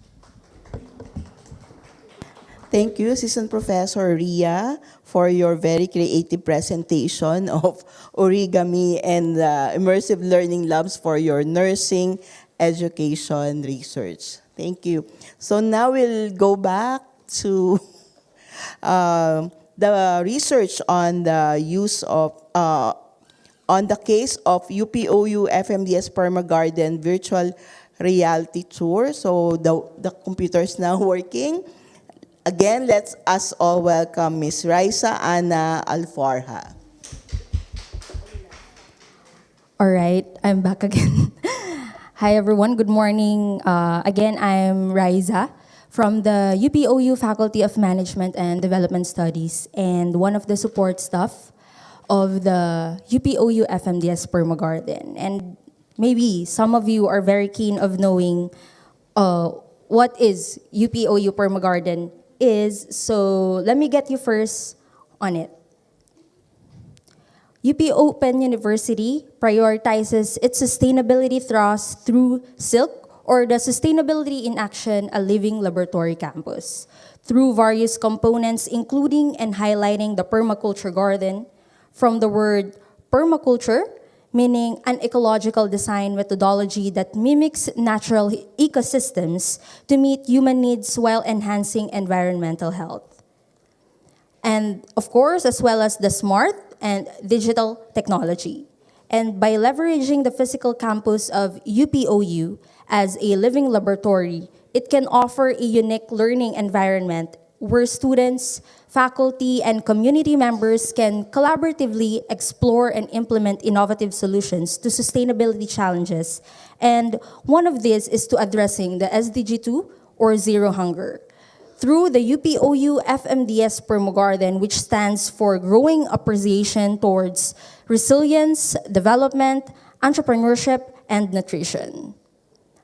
Thank you, Assistant Professor Ria, for your very creative presentation of origami and immersive learning labs for your nursing education research. Thank you. So now we'll go back to the research on the use of, on the case of UPOU FMDS Perma Garden virtual reality tour. So the computer is now working. Again, let's us all welcome Ms. Raisa Ana Alforja. All right, I'm back again. Hi, everyone. Good morning. Again, I'm Raisa from the UPOU Faculty of Management and Development Studies and one of the support staff of the UPOU FMDS Perma Garden. And maybe some of you are very keen of knowing what is UPOU Perma Garden is. So let me get you first on it. UP Open University prioritizes its sustainability thrust through SILK, or the Sustainability in Action, a Living Laboratory Campus, through various components including and highlighting the permaculture garden, from the word permaculture, meaning an ecological design methodology that mimics natural ecosystems to meet human needs while enhancing environmental health. And of course, as well as the smart and digital technology. And by leveraging the physical campus of UPOU as a living laboratory, it can offer a unique learning environment where students, faculty, and community members can collaboratively explore and implement innovative solutions to sustainability challenges. And one of these is to addressing the SDG 2, or Zero Hunger, through the UPOU FMDS Perma Garden, which stands for Growing Appreciation Towards Resilience, Development, Entrepreneurship, and Nutrition,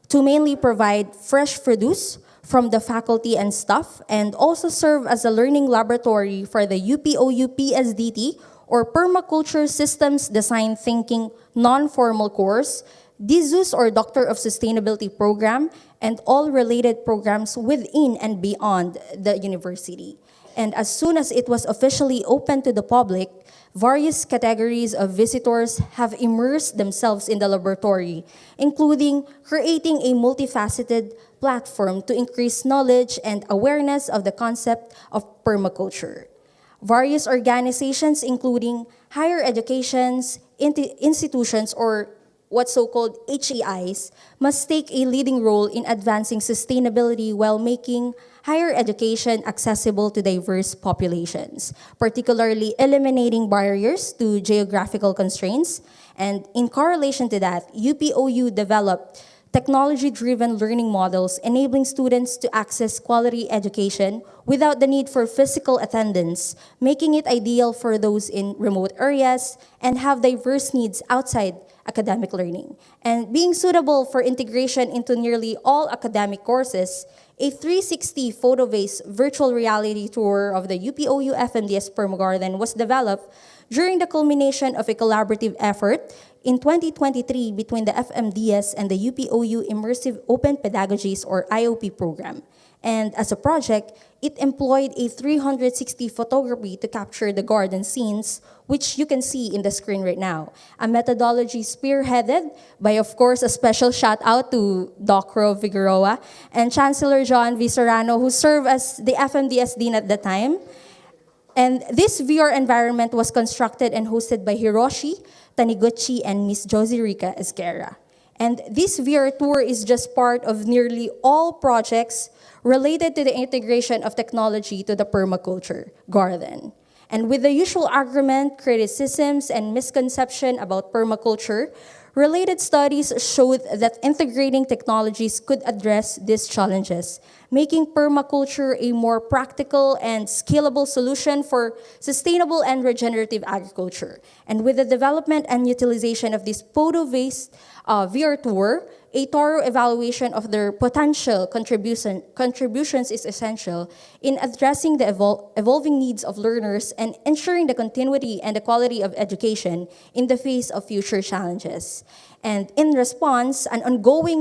to mainly provide fresh produce from the faculty and staff, and also serve as a learning laboratory for the UPOU PSDT, or Permaculture Systems Design Thinking non-formal course, DSUS, or Doctor of Sustainability program, and all related programs within and beyond the university. And as soon as it was officially open to the public, various categories of visitors have immersed themselves in the laboratory, including creating a multifaceted platform to increase knowledge and awareness of the concept of permaculture. Various organizations, including higher educations, institutions, or what so-called HEIs, must take a leading role in advancing sustainability while making higher education accessible to diverse populations, particularly eliminating barriers to geographical constraints. And in correlation to that, UPOU developed technology-driven learning models enabling students to access quality education without the need for physical attendance, making it ideal for those in remote areas and have diverse needs outside academic learning. And being suitable for integration into nearly all academic courses, a 360 photo-based virtual reality tour of the UPOU FMDS Perma Garden was developed during the culmination of a collaborative effort in 2023 between the FMDS and the UPOU Immersive Open Pedagogies, or IOP program. And as a project, it employed a 360 photography to capture the garden scenes, which you can see in the screen right now. A methodology spearheaded by, of course, a special shout out to Doc Ro Figueroa and Chancellor John V. Serrano, who served as the FMDS Dean at the time. And this VR environment was constructed and hosted by Hiroshi Taniguchi and Miss Josie Rica Esquerra. And this VR tour is just part of nearly all projects related to the integration of technology to the permaculture garden. And with the usual argument, criticisms, and misconception about permaculture, related studies showed that integrating technologies could address these challenges, making permaculture a more practical and scalable solution for sustainable and regenerative agriculture. And with the development and utilization of this photo-based VR tour, a thorough evaluation of their potential contributions is essential in addressing the evolving needs of learners and ensuring the continuity and the quality of education in the face of future challenges. And in response, an ongoing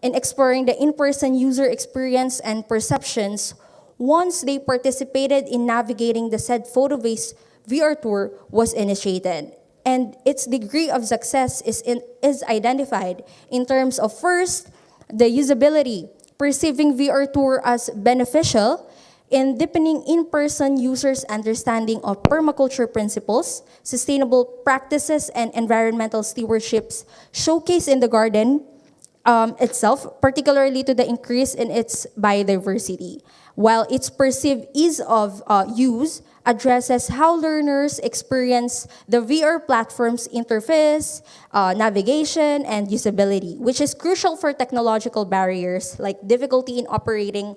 in exploring the in-person user experience and perceptions once they participated in navigating the said photo-based VR tour was initiated. And its degree of success is identified in terms of, first, the usability, perceiving VR tour as beneficial in deepening in-person users' understanding of permaculture principles, sustainable practices, and environmental stewardships showcased in the garden itself, particularly to the increase in its biodiversity, while its perceived ease of use addresses how learners experience the VR platform's interface, navigation, and usability, which is crucial for technological barriers like difficulty in operating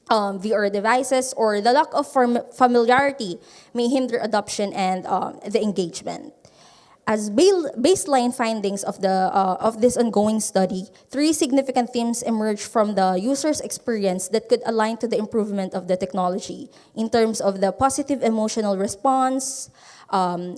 VR devices, or the lack of familiarity may hinder adoption and the engagement. As baseline findings of this ongoing study, three significant themes emerge from the user's experience that could align to the improvement of the technology in terms of the positive emotional response,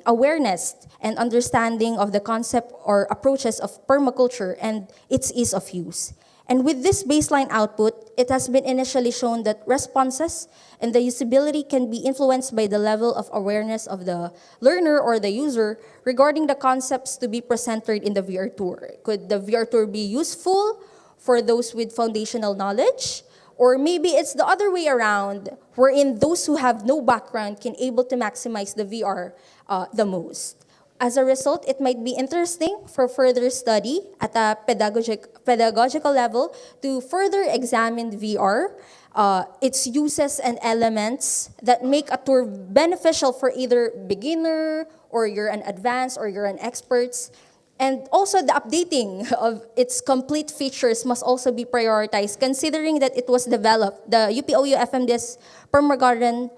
awareness, and understanding of the concept or approaches of permaculture and its ease of use. And with this baseline output, it has been initially shown that responses and the usability can be influenced by the level of awareness of the learner or the user regarding the concepts to be presented in the VR tour. Could the VR tour be useful for those with foundational knowledge? Or maybe it's the other way around, wherein those who have no background can able to maximize the VR the most. As a result, it might be interesting for further study at a pedagogical level to further examine VR, its uses and elements that make a tour beneficial for either beginner or you're an advanced or you're an experts. And also the updating of its complete features must also be prioritized, considering that it was developed, the UPOU FMDS Permagarden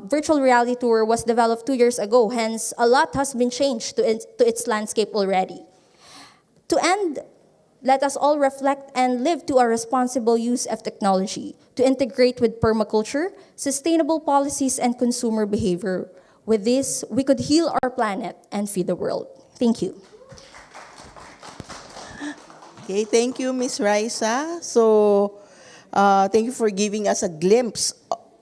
virtual reality tour was developed 2 years ago. Hence, a lot has been changed to its landscape already. To end, let us all reflect and live to a responsible use of technology to integrate with permaculture, sustainable policies, and consumer behavior. With this, we could heal our planet and feed the world. Thank you. Okay, thank you, Ms. Raisa. So, thank you for giving us a glimpse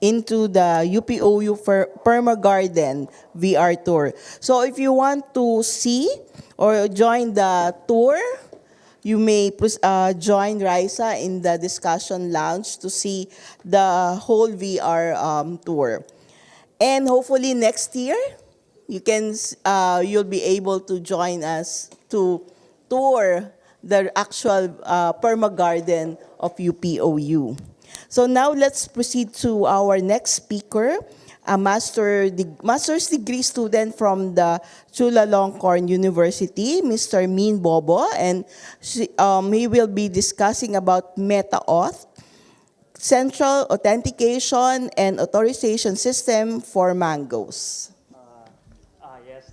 into the UPOU Permagarden VR tour. So if you want to see or join the tour, you may join Raisa in the discussion lounge to see the whole VR tour. And hopefully next year, you'll be able to join us to tour the actual Permagarden of UPOU. So now let's proceed to our next speaker, a master's degree student from the Chulalongkorn University, Mr. Min Bobo, and he will be discussing about MetaAuth, Central Authentication and Authorization System for Mangoes. Yes.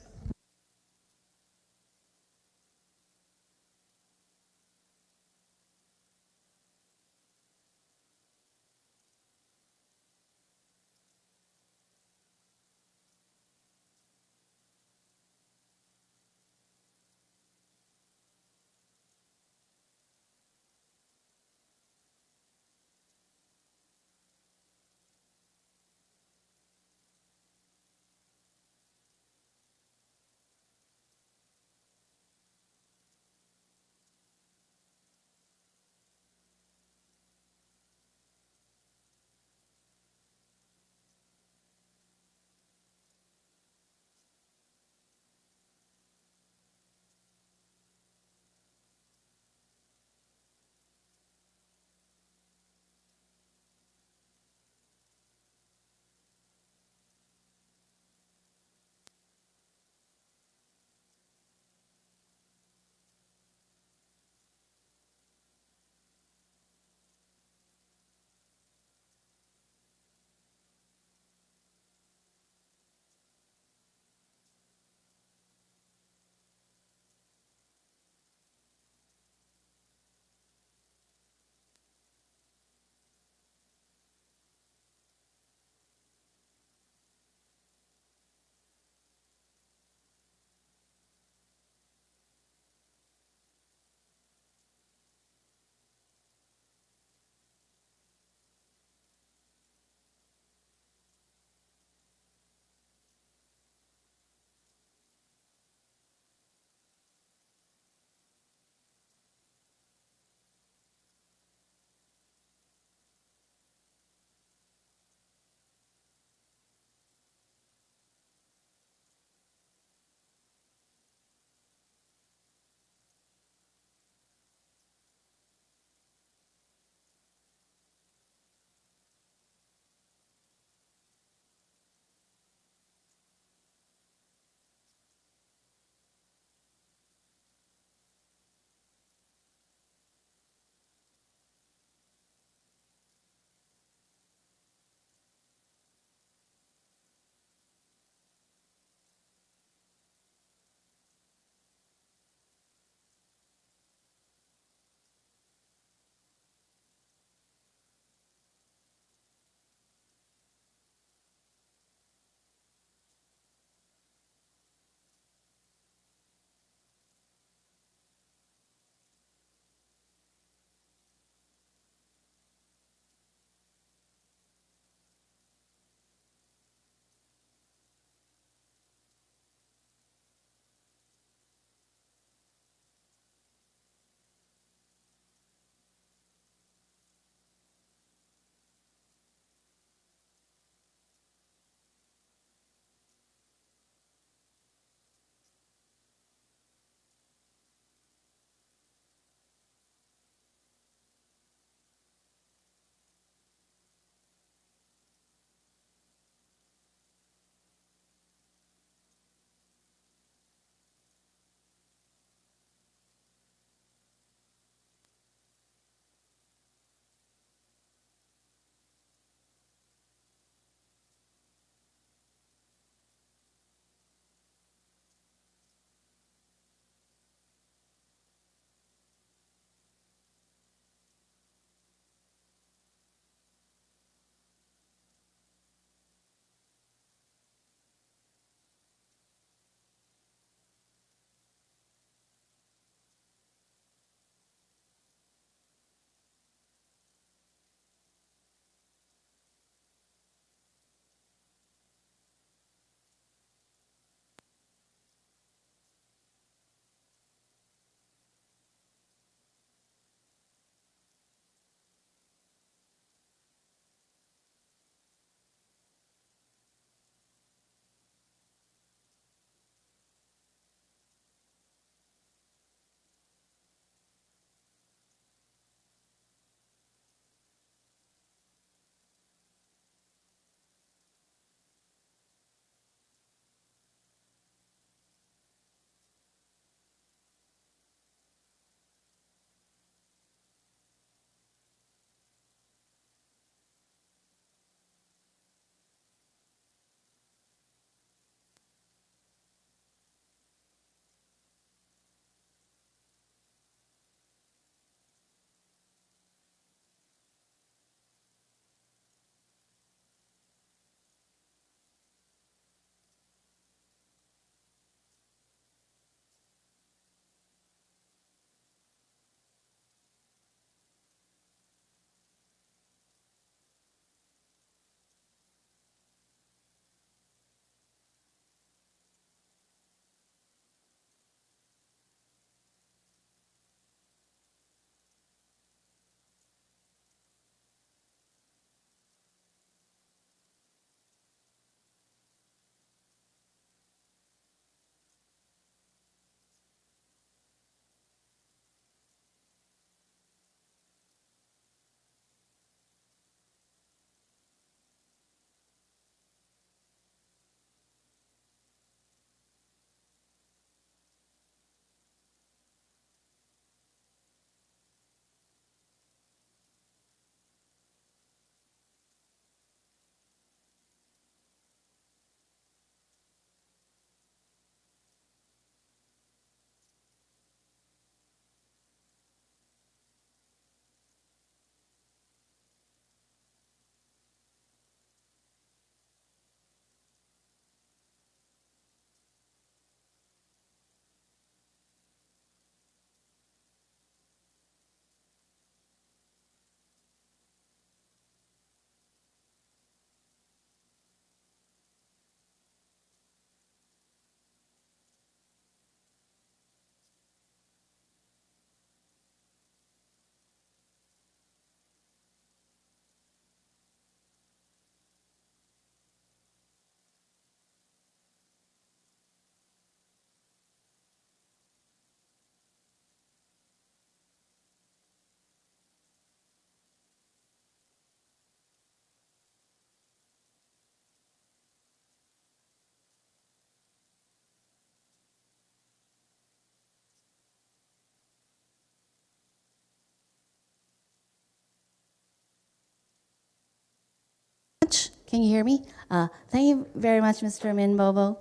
Can you hear me? Thank you very much, Mr. Minbobo.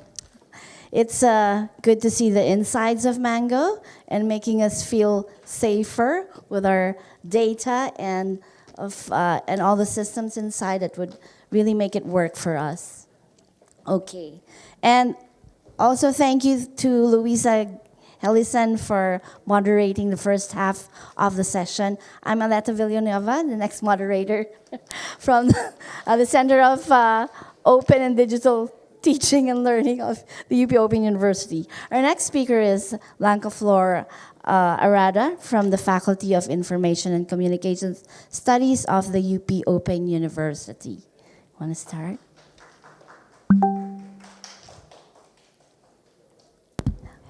It's good to see the insides of Mango and making us feel safer with our data and all the systems inside that would really make it work for us. Okay, and also thank you to Luisa Helison for moderating the first half of the session. I'm Aleta Villanueva, the next moderator from the Center of Open and Digital Teaching and Learning of the UP Open University. Our next speaker is Blanca Flor Arada from the Faculty of Information and Communications Studies of the UP Open University. Want to start?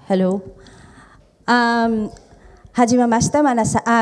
Hello. はじめまして、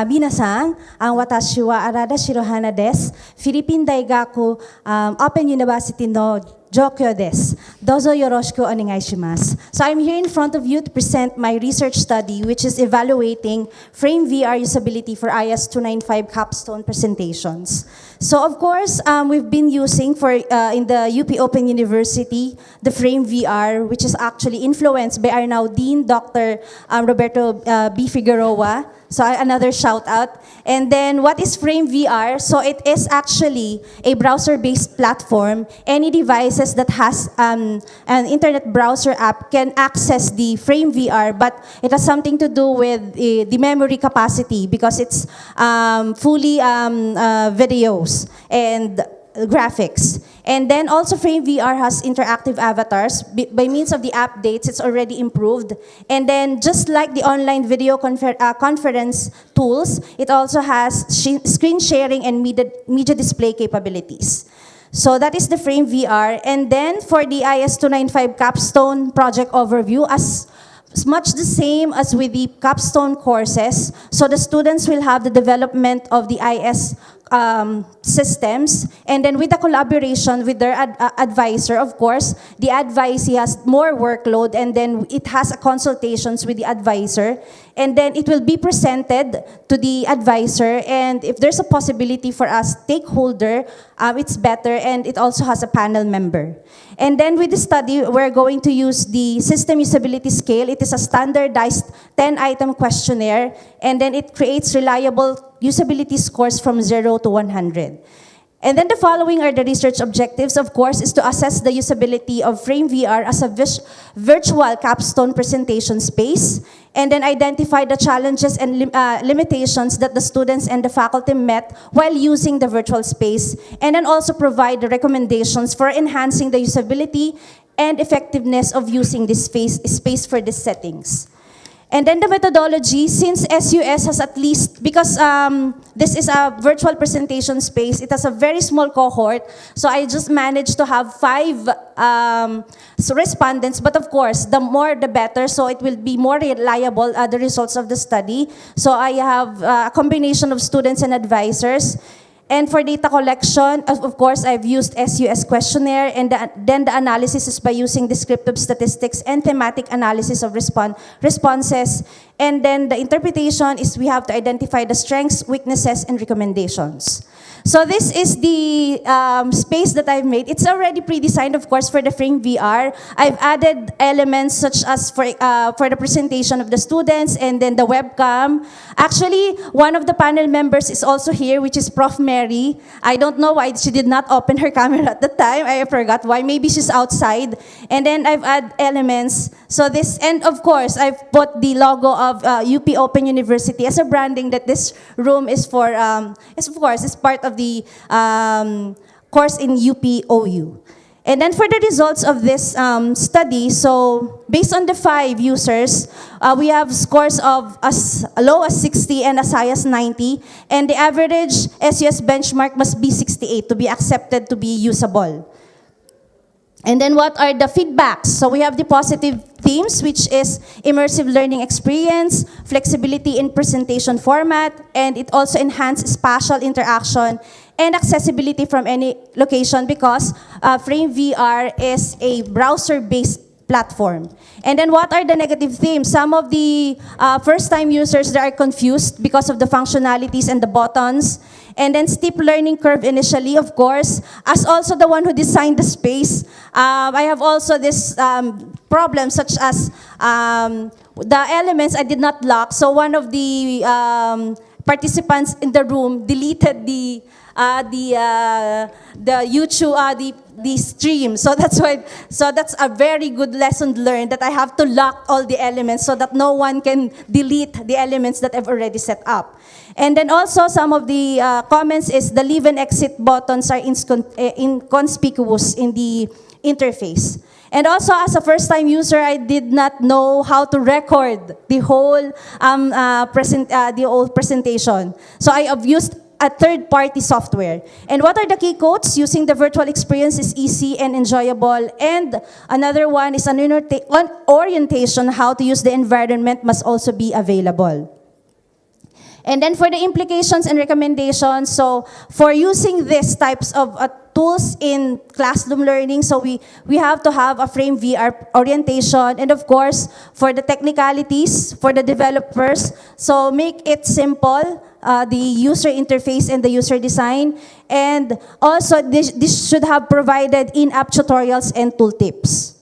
皆さん、私は荒田白花です。フィリピン大学、オープンユニバーシティの状況です。どうぞよろしくお願いします。So I'm here in front of you to present my research study, which is evaluating frame VR usability for IS-295 capstone presentations. So of course, we've been using in the UP Open University, the frame VR, which is actually influenced by our now Dean, Dr. Roberto B. Figueroa. So another shout out. And then what is frame VR? So it is actually a browser-based platform. Any devices that has an internet browser app can access the frame VR, but it has something to do with the memory capacity because it's fully videos and graphics. And then also Frame VR has interactive avatars. By means of the updates, it's already improved. And then just like the online video conference tools, it also has screen sharing and media display capabilities. So that is the Frame VR. And then for the IS-295 capstone project overview, as much the same as with the capstone courses. So the students will have the development of the IS systems, and then with the collaboration with their advisor, of course, the advisee has more workload, and then it has consultations with the advisor, and then it will be presented to the advisor, and if there's a possibility for a stakeholder, it's better, and it also has a panel member. And then with the study, we're going to use the system usability scale. It is a standardized 10-item questionnaire, and then it creates reliable usability scores from 0 to 100. And then the following are the research objectives, of course, is to assess the usability of Frame VR as a virtual capstone presentation space, and then identify the challenges and limitations that the students and the faculty met while using the virtual space, and then also provide the recommendations for enhancing the usability and effectiveness of using this space for these settings. And then the methodology, since SUS has at least, because this is a virtual presentation space, it has a very small cohort, so I just managed to have 5 respondents, but of course, the more the better, so it will be more reliable, the results of the study. So I have a combination of students and advisors. And for data collection, of course, I've used SUS questionnaire, and then the analysis is by using descriptive statistics and thematic analysis of responses. And then the interpretation is we have to identify the strengths, weaknesses, and recommendations. So this is the space that I've made. It's already pre-designed, of course, for the Frame VR. I've added elements such as for the presentation of the students, and then the webcam. Actually, one of the panel members is also here, which is Prof. Mary. I don't know why she did not open her camera at the time. I forgot why. Maybe she's outside. And then I've added elements. So this, and of course, I've put the logo of UP Open University as a branding that this room is for, of course, it's part of the course in UPOU. And then for the results of this study, so based on the 5 users, we have scores of as low as 60 and as high as 90, and the average SUS benchmark must be 68 to be accepted to be usable. And then what are the feedbacks? So we have the positive themes, which is immersive learning experience, flexibility in presentation format, and it also enhances spatial interaction and accessibility from any location because Frame VR is a browser-based platform. And then what are the negative themes? Some of the first-time users, they are confused because of the functionalities and the buttons. And then steep learning curve initially, of course. As also the one who designed the space, I have also this problem such as the elements I did not lock. So one of the participants in the room deleted the YouTube, the stream. So that's why, so that's a very good lesson learned, that I have to lock all the elements so that no one can delete the elements that I've already set up. And then also some of the comments is the leave and exit buttons are inconspicuous in the interface. And also, as a first-time user, I did not know how to record the whole presentation. So I have used a third-party software. And what are the key quotes? Using the virtual experience is easy and enjoyable. And another one is an orientation, how to use the environment must also be available. And then for the implications and recommendations, so for using these types of tools in classroom learning, so we have to have a frame VR orientation, and of course, for the technicalities, for the developers, so make it simple, the user interface and the user design, and also this should have provided in-app tutorials and tooltips.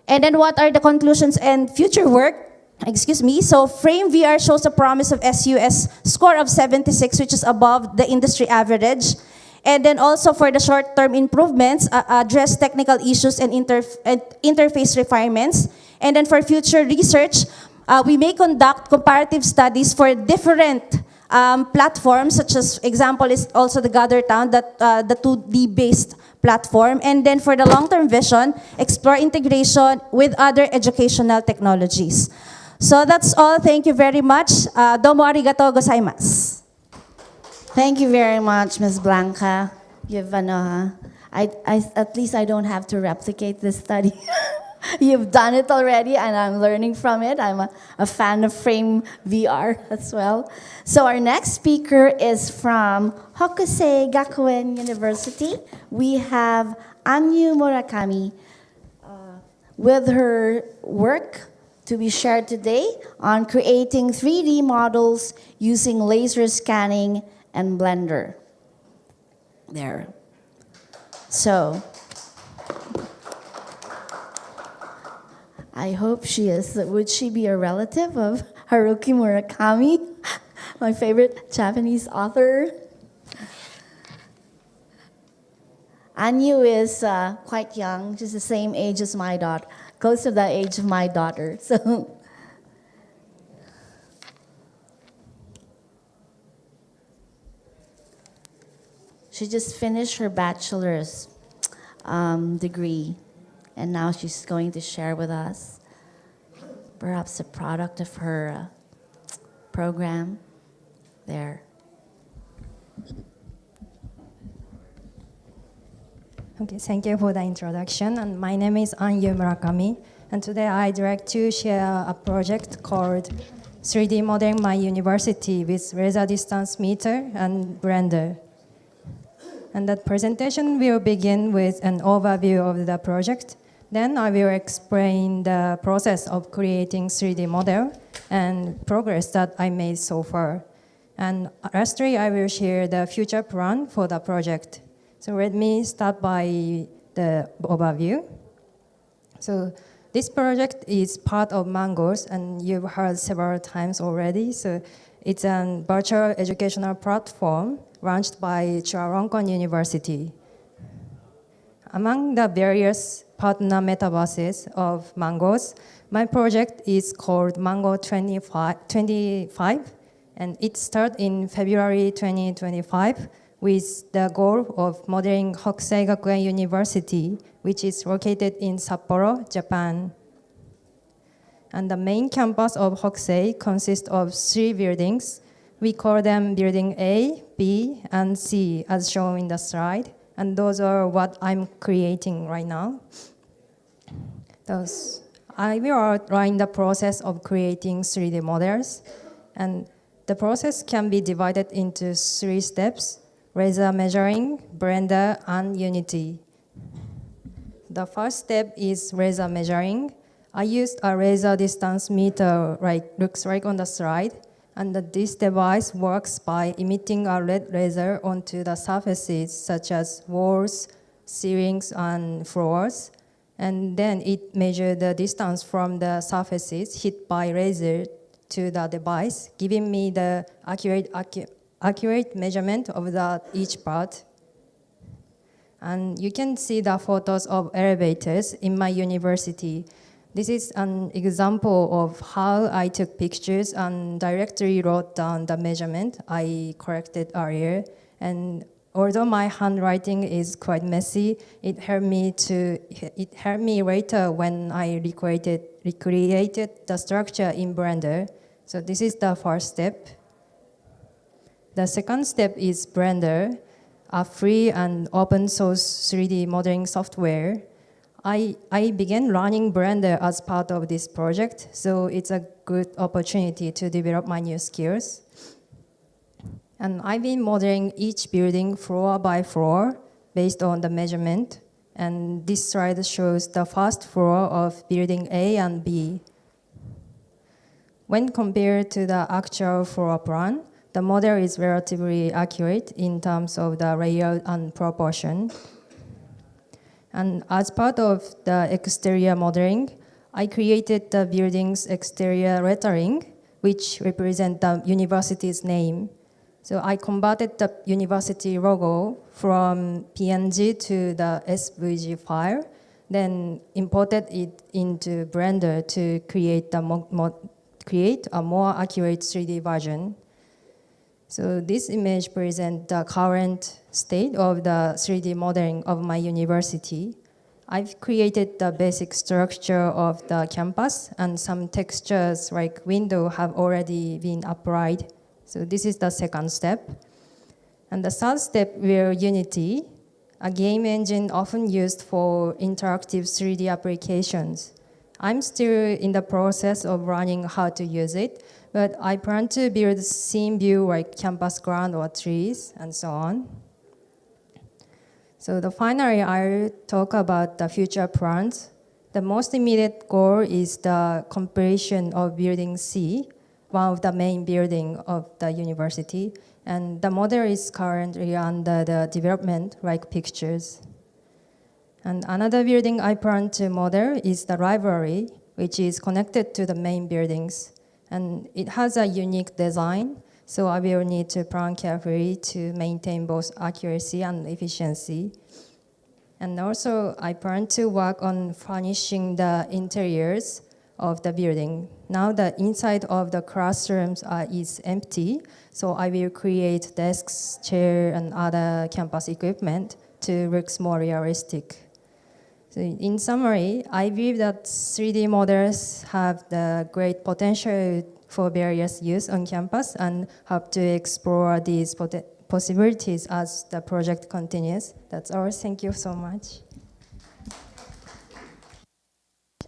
And then what are the conclusions and future work? Excuse me, so Frame VR shows a promise of SUS score of 76, which is above the industry average. And then also for the short-term improvements, address technical issues and interface refinements. And then for future research, we may conduct comparative studies for different platforms, such as example is also the Gather Town, that the 2D-based platform. And then for the long-term vision, explore integration with other educational technologies. So that's all. Thank you very much. Domo arigatou gozaimasu. Thank you very much, Ms. Blanca. You've, at least I don't have to replicate this study. You've done it already, and I'm learning from it. I'm a fan of Frame VR as well. So our next speaker is from Hokusei Gakuen University. We have Anyu Murakami with her work to be shared today on creating 3D models using laser scanning and Blender. There. So, I hope she is. Would she be a relative of Haruki Murakami, my favorite Japanese author? Anyu is quite young. She's the same age as my daughter, close to the age of my daughter. So, she just finished her bachelor's degree, and now she's going to share with us perhaps a product of her program there. Okay, thank you for the introduction. And my name is Anyu Murakami, and today I'd like to share a project called 3D Modeling My University with Laser Distance Meter and Blender. And that presentation will begin with an overview of the project. Then I will explain the process of creating 3D model and progress that I made so far. And lastly, I will share the future plan for the project. So let me start by the overview. So this project is part of Mangoes, and you've heard several times already. So it's a virtual educational platform launched by Chulalongkorn University. Among the various partner metaverses of Mangoes, my project is called Mango 25, and it started in February 2025 with the goal of modeling Hokusei Gakuen University, which is located in Sapporo, Japan. And the main campus of Hokusei consists of 3 buildings. We call them Building A, B, and C, as shown in the slide. And those are what I'm creating right now. I will outline the process of creating 3D models. And the process can be divided into 3 steps: laser measuring, Blender, and Unity. The first step is laser measuring. I used a laser distance meter, looks like on the slide, and this device works by emitting a red laser onto the surfaces such as walls, ceilings, and floors, and then it measures the distance from the surfaces hit by laser to the device, giving me the accurate measurement of each part. And you can see the photos of elevators in my university. This is an example of how I took pictures and directly wrote down the measurement I corrected earlier. And although my handwriting is quite messy, it helped me later when I recreated the structure in Blender. So this is the first step. The second step is Blender, a free and open source 3D modeling software. I began learning Blender as part of this project, so it's a good opportunity to develop my new skills. And I've been modeling each building floor by floor based on the measurement. And this slide shows the first floor of building A and B. When compared to the actual floor plan, the model is relatively accurate in terms of the layout and proportion. And as part of the exterior modeling, I created the building's exterior lettering, which represent the university's name. So I converted the university logo from PNG to the SVG file, then imported it into Blender to create a more accurate 3D version. So this image presents the current state of the 3D modeling of my university. I've created the basic structure of the campus, and some textures like window have already been applied. So this is the second step. And the third step will Unity, a game engine often used for interactive 3D applications. I'm still in the process of learning how to use it, but I plan to build scene view like campus ground or trees and so on. So finally, I'll talk about the future plans. The most immediate goal is the completion of Building C, one of the main buildings of the university. And the model is currently under the development, like pictures. And another building I plan to model is the library, which is connected to the main buildings. And it has a unique design, so I will need to plan carefully to maintain both accuracy and efficiency. And also, I plan to work on furnishing the interiors of the building. Now the inside of the classrooms is empty, so I will create desks, chairs, and other campus equipment to look more realistic. So in summary, I believe that 3D models have the great potential for various use on campus and hope to explore these possibilities as the project continues. That's all. Thank you so much.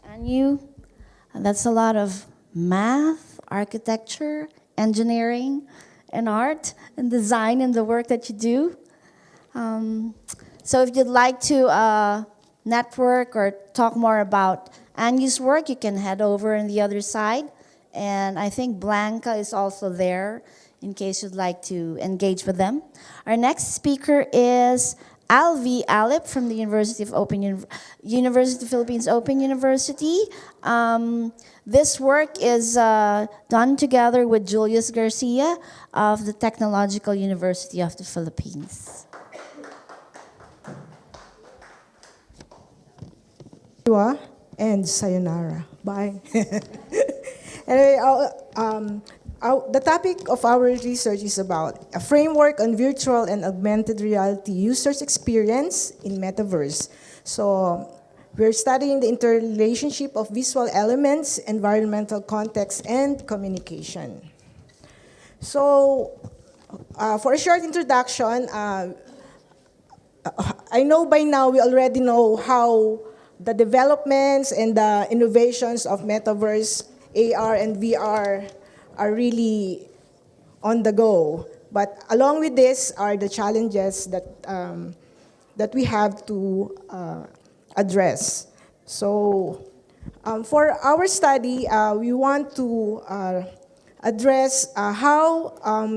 And that's a lot of math, architecture, engineering, and art, and design in the work that you do. So if you'd like to network or talk more about Anyu's work, you can head over on the other side. And I think Blanca is also there in case you'd like to engage with them. Our next speaker is Alvi Alip from the University of Philippines Open University. This work is done together with Julius Garcia of the Technological University of the Philippines. And sayonara. Bye. Anyway, the topic of our research is about a framework on virtual and augmented reality users' experience in metaverse. So we're studying the interrelationship of visual elements, environmental context, and communication. So for a short introduction, I know by now we already know how the developments and the innovations of metaverse, AR, and VR are really on the go. But along with this are the challenges that we have to address. So for our study, we want to address how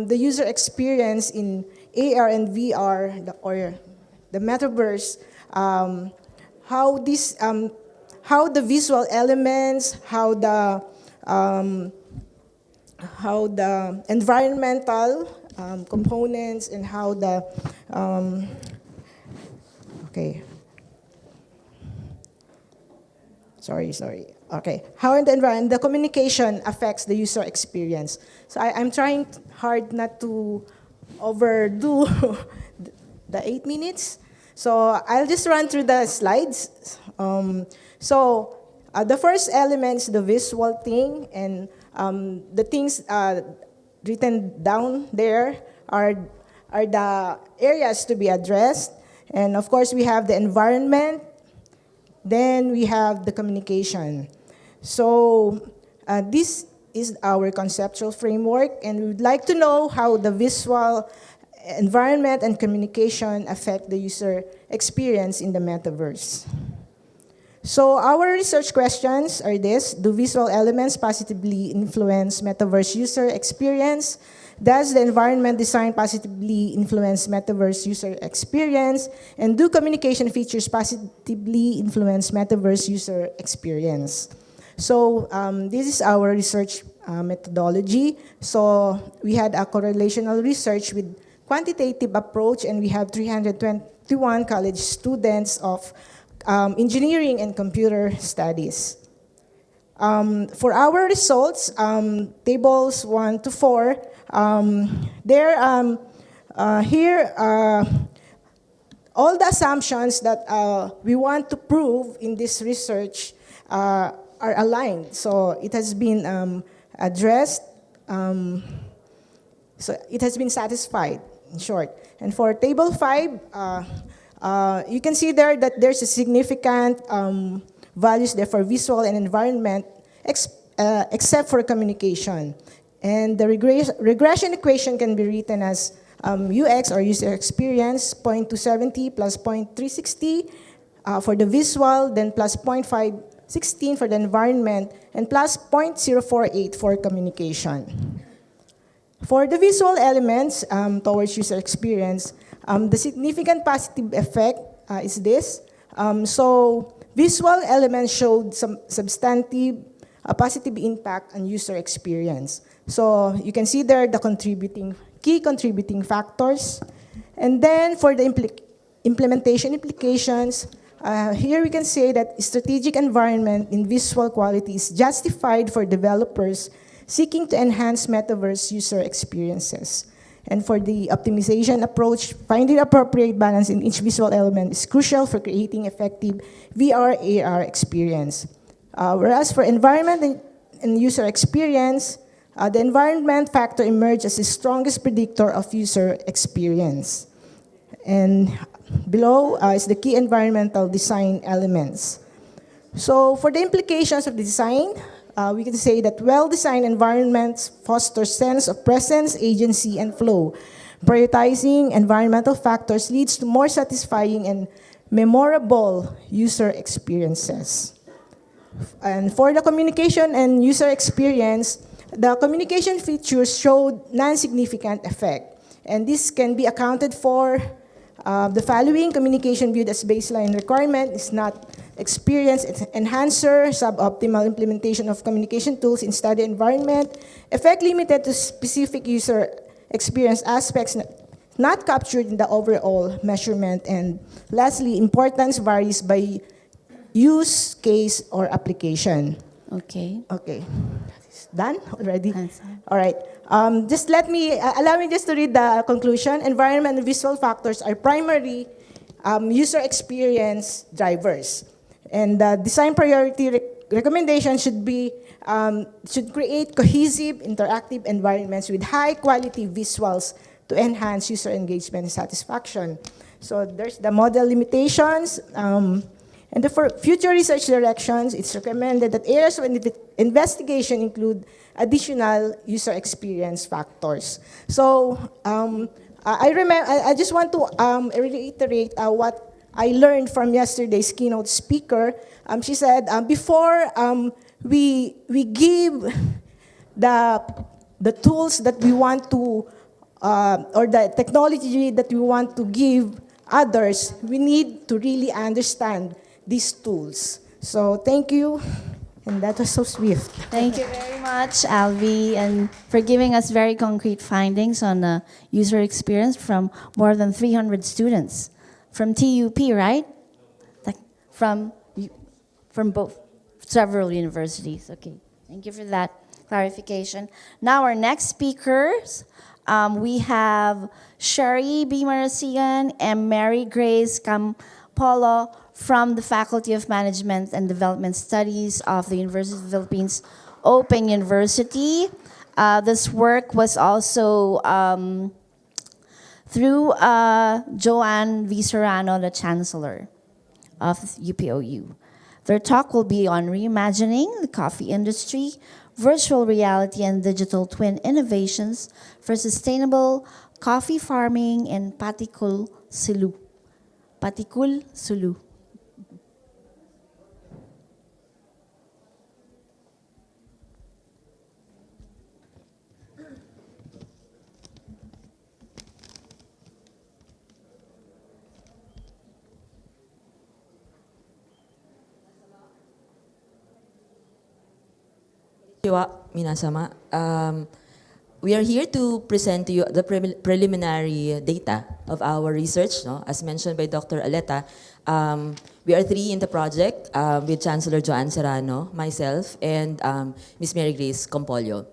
the user experience in AR and VR, or the metaverse, how the visual elements, how the environmental components, and how the how the communication affects the user experience. So I'm trying hard not to overdo the 8 minutes. So I'll just run through the slides. The first element is the visual thing, and the things written down there are the areas to be addressed. And of course, we have the environment, then we have the communication. So this is our conceptual framework, and we would like to know how the visual environment and communication affect the user experience in the metaverse. So our research questions are this: do visual elements positively influence metaverse user experience? Does the environment design positively influence metaverse user experience? And do communication features positively influence metaverse user experience? So this is our research methodology. So we had a correlational research with quantitative approach, and we have 321 college students of engineering and computer studies. For our results, tables 1 to 4, here all the assumptions that we want to prove in this research are aligned. So it has been addressed, so it has been satisfied, in short. And for table 5, you can see there that there's a significant values there for visual and environment, except for communication. And the regression equation can be written as UX, or user experience, 0.270 plus 0.360 for the visual, then plus 0.516 for the environment, and plus 0.048 for communication. For the visual elements towards user experience, the significant positive effect is this. So visual elements showed some substantive positive impact on user experience. So you can see there the key contributing factors. And then for the implementation implications, here we can say that strategic environment in visual quality is justified for developers seeking to enhance metaverse user experiences. And for the optimization approach, finding appropriate balance in each visual element is crucial for creating effective VR/AR experience. Whereas for environment and user experience, the environment factor emerged as the strongest predictor of user experience. And below is the key environmental design elements. So for the implications of the design, we can say that well-designed environments foster sense of presence, agency, and flow. Prioritizing environmental factors leads to more satisfying and memorable user experiences. And for the communication and user experience, the communication features showed non-significant effect. And this can be accounted for. The following communication viewed as baseline requirement is not experience enhancer, suboptimal implementation of communication tools in study environment, effect limited to specific user experience aspects not captured in the overall measurement, and lastly, importance varies by use case or application. Okay. Okay. Done already? All right. Allow me just to read the conclusion. Environment and visual factors are primary user experience drivers. And the design priority recommendation should create cohesive, interactive environments with high quality visuals to enhance user engagement and satisfaction. So there's the model limitations. And for future research directions, it's recommended that areas of investigation include additional user experience factors. So I just want to reiterate what I learned from yesterday's keynote speaker. She said, before we give the tools that we want to, or the technology that we want to give others, we need to really understand these tools. So thank you, and that was so swift. Thank you very much, Alvi, and for giving us very concrete findings on the user experience from more than 300 students from TUP, right? Like from both, several universities. Okay, thank you for that clarification. Now our next speakers, we have Sherry B. Marasigan and Mary Grace Campolo from the Faculty of Management and Development Studies of the University of the Philippines Open University. This work was also through Joanne V. Serrano, the Chancellor of UPOU. Their talk will be on reimagining the coffee industry, virtual reality and digital twin innovations for sustainable coffee farming in Patikul, Sulu. Patikul, Sulu. Minasama. We are here to present to you the preliminary data of our research. No? As mentioned by Dr. Aleta, we are 3 in the project with Chancellor Joanne Serrano, myself, and Ms. Mary Grace Compolio.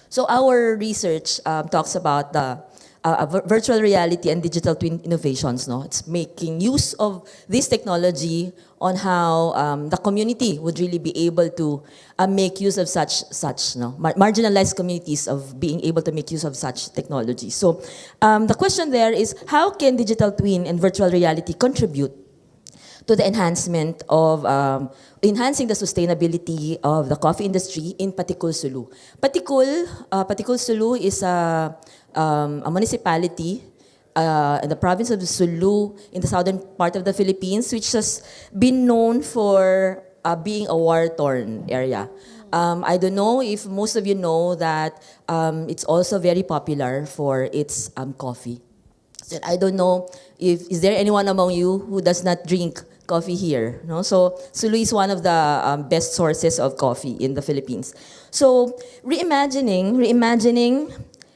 So our research talks about the virtual reality and digital twin innovations. No? It's making use of this technology on how the community would really be able to make use of such marginalized communities of being able to make use of such technology. So the question there is, how can digital twin and virtual reality contribute to the enhancement of enhancing the sustainability of the coffee industry in Patikul, Sulu. Patikul, Sulu is a municipality in the province of Sulu in the southern part of the Philippines, which has been known for being a war-torn area. I don't know if most of you know that it's also very popular for its coffee. So I don't know if is there anyone among you who does not drink coffee here. No? So Sulu is one of the best sources of coffee in the Philippines. So reimagining,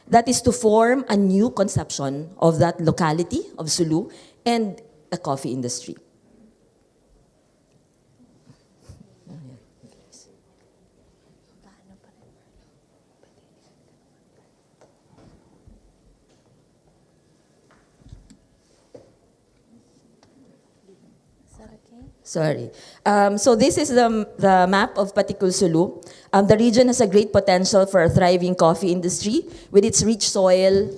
that is to form a new conception of that locality of Sulu and the coffee industry. Sorry. So this is the map of Patikul, Sulu. The region has a great potential for a thriving coffee industry with its rich soil,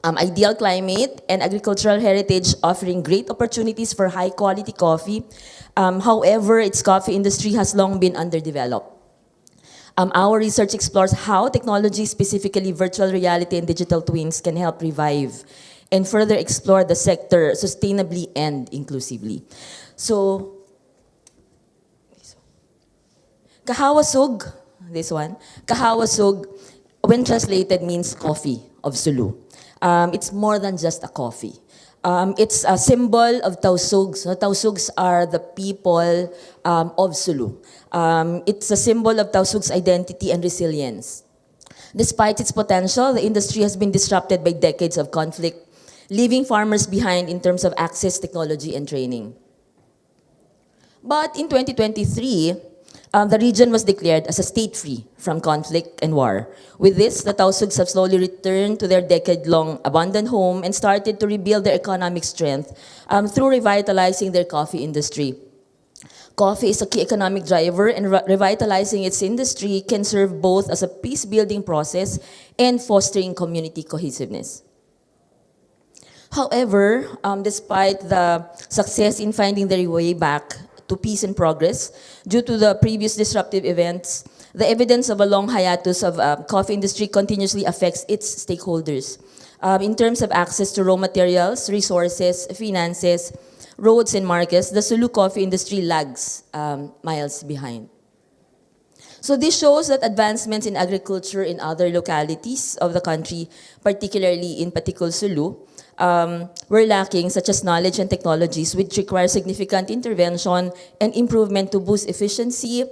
ideal climate, and agricultural heritage offering great opportunities for high-quality coffee. However, its coffee industry has long been underdeveloped. Our research explores how technology, specifically virtual reality and digital twins, can help revive and further explore the sector sustainably and inclusively. So, Kahawasug, this one, Kahawasug, when translated, means coffee of Sulu. It's more than just a coffee. It's a symbol of Tausugs. Tausugs are the people of Sulu. It's a symbol of Tausug's identity and resilience. Despite its potential, the industry has been disrupted by decades of conflict, leaving farmers behind in terms of access, technology, and training. But in 2023, the region was declared as a state free from conflict and war. With this, the Tausugs have slowly returned to their decade-long abandoned home and started to rebuild their economic strength through revitalizing their coffee industry. Coffee is a key economic driver, and revitalizing its industry can serve both as a peace-building process and fostering community cohesiveness. However, despite the success in finding their way back to peace and progress, due to the previous disruptive events, the evidence of a long hiatus of coffee industry continuously affects its stakeholders in terms of access to raw materials, resources, finances, roads, and markets, the Sulu coffee industry lags miles behind. So this shows that advancements in agriculture in other localities of the country, particularly in Patikul Sulu, were lacking, such as knowledge and technologies which require significant intervention and improvement to boost efficiency,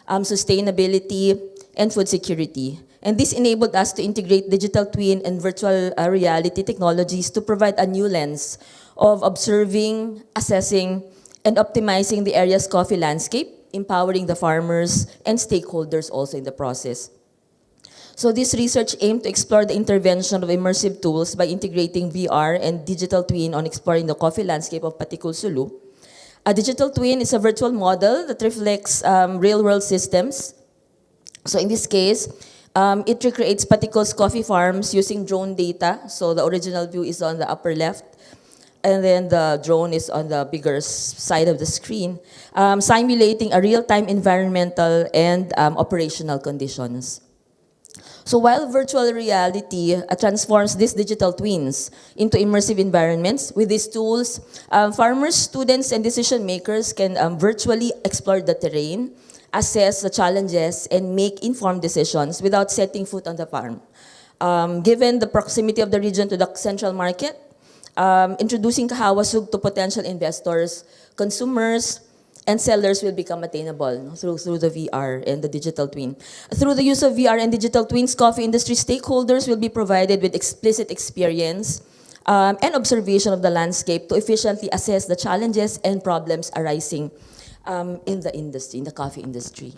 sustainability, and food security. And this enabled us to integrate digital twin and virtual reality technologies to provide a new lens of observing, assessing, and optimizing the area's coffee landscape, empowering the farmers and stakeholders also in the process. So this research aimed to explore the intervention of immersive tools by integrating VR and digital twin on exploring the coffee landscape of Patikul Sulu. A digital twin is a virtual model that reflects real-world systems. So in this case, it recreates Patikul's coffee farms using drone data. So the original view is on the upper left, and then the drone is on the bigger side of the screen, simulating a real-time environmental and operational conditions. So while virtual reality transforms these digital twins into immersive environments, with these tools, farmers, students, and decision makers can virtually explore the terrain, assess the challenges, and make informed decisions without setting foot on the farm. Given the proximity of the region to the central market, introducing Kahawasug to potential investors, consumers, and sellers will become attainable through the VR and the digital twin. Through the use of VR and digital twins, coffee industry stakeholders will be provided with explicit experience and observation of the landscape to efficiently assess the challenges and problems arising in the industry, in the coffee industry.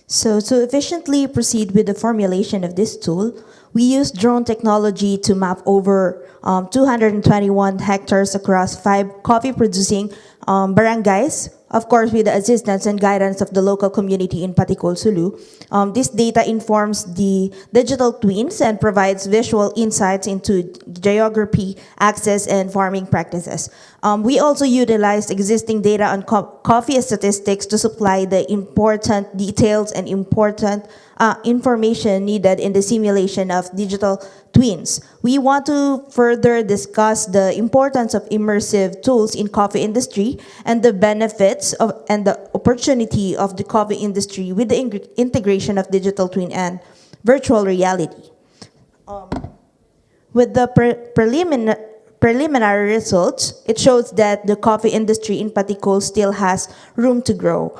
So to efficiently proceed with the formulation of this tool, we use drone technology to map over 221 hectares across 5 coffee-producing barangays, of course with the assistance and guidance of the local community in Patikul Sulu. This data informs the digital twins and provides visual insights into geography, access, and farming practices. We also utilized existing data on coffee statistics to supply the important details and important information needed in the simulation of digital twins. We want to further discuss the importance of immersive tools in coffee industry and the benefits of and the opportunity of the coffee industry with the integration of digital twin and virtual reality. With the preliminary results, it shows that the coffee industry in Patikul still has room to grow.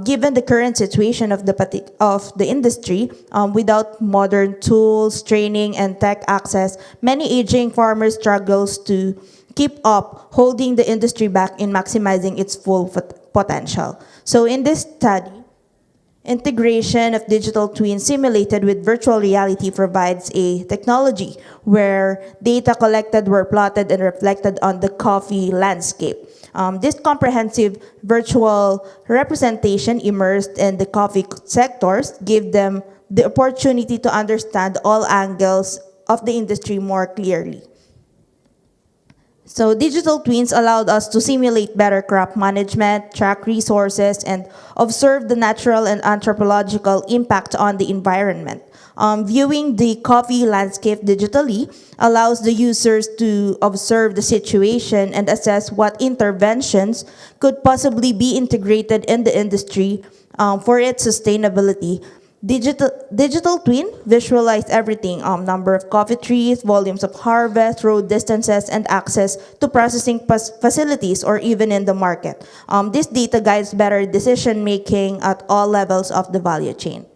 Given the current situation of the industry, without modern tools, training, and tech access, many aging farmers struggles to keep up, holding the industry back in maximizing its full potential. So in this study, integration of digital twins simulated with virtual reality provides a technology where data collected were plotted and reflected on the coffee landscape. This comprehensive virtual representation immersed in the coffee sectors give them the opportunity to understand all angles of the industry more clearly. So digital twins allowed us to simulate better crop management, track resources, and observe the natural and anthropological impact on the environment. Viewing the coffee landscape digitally allows the users to observe the situation and assess what interventions could possibly be integrated in the industry for its sustainability. Digital twin visualize everything, number of coffee trees, volumes of harvest, road distances, and access to processing facilities or even in the market. This data guides better decision making at all levels of the value chain.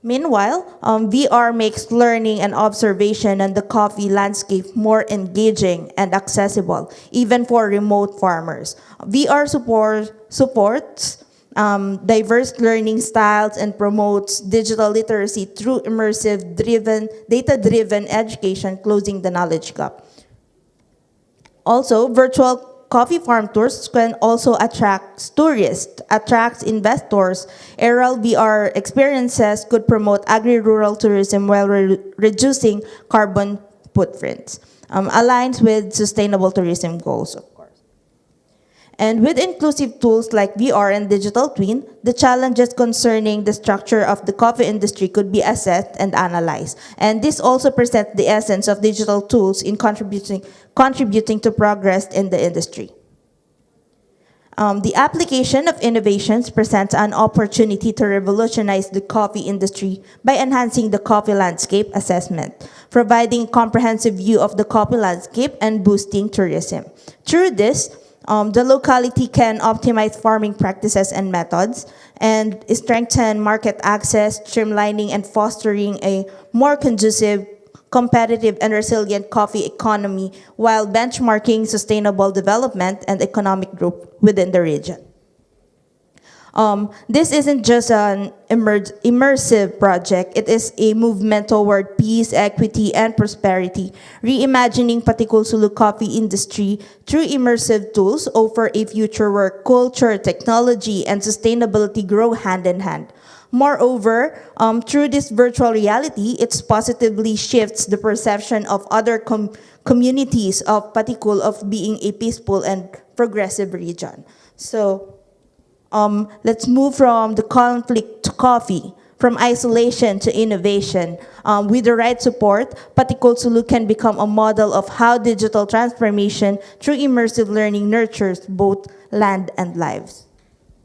Meanwhile, VR makes learning and observation on the coffee landscape more engaging and accessible, even for remote farmers. VR supports diverse learning styles and promotes digital literacy through immersive, data-driven education, closing the knowledge gap. Also, virtual coffee farm tours can also attract tourists, attract investors. Aerial VR experiences could promote agri-rural tourism while reducing carbon footprints. Aligns with sustainable tourism goals. And with inclusive tools like VR and digital twin, the challenges concerning the structure of the coffee industry could be assessed and analyzed. And this also presents the essence of digital tools in contributing to progress in the industry. The application of innovations presents an opportunity to revolutionize the coffee industry by enhancing the coffee landscape assessment, providing comprehensive view of the coffee landscape and boosting tourism. Through this, the locality can optimize farming practices and methods and strengthen market access, streamlining and fostering a more conducive, competitive, and resilient coffee economy while benchmarking sustainable development and economic growth within the region. This isn't just an immersive project, it is a movement toward peace, equity, and prosperity. Reimagining Patikul Sulu coffee industry through immersive tools offer a future where culture, technology, and sustainability grow hand in hand. Moreover, through this virtual reality, it positively shifts the perception of other communities of Patikul of being a peaceful and progressive region. So, let's move from the conflict to coffee, from isolation to innovation. With the right support, Patikul Sulu can become a model of how digital transformation through immersive learning nurtures both land and lives.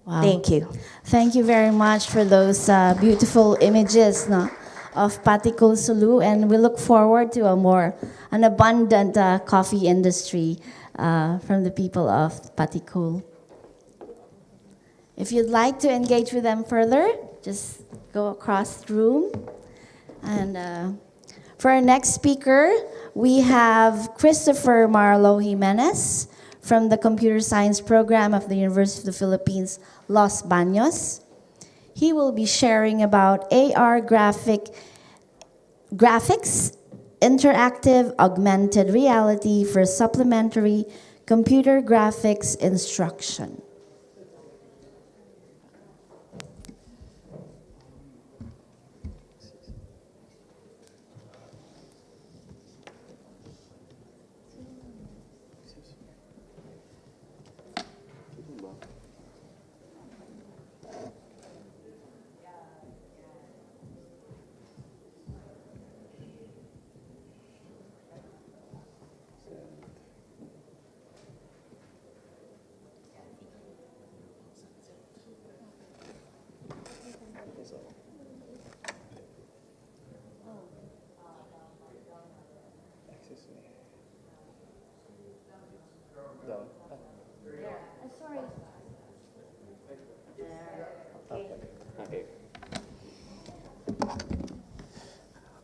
Wow. Thank you. Thank you very much for those beautiful images of Patikul Sulu, and we look forward to an abundant coffee industry from the people of Patikul. If you'd like to engage with them further, just go across the room. And for our next speaker, we have Christopher Marlo Jimenez from the Computer Science Program of the University of the Philippines, Los Baños. He will be sharing about AR graphics, interactive augmented reality for supplementary computer graphics instruction.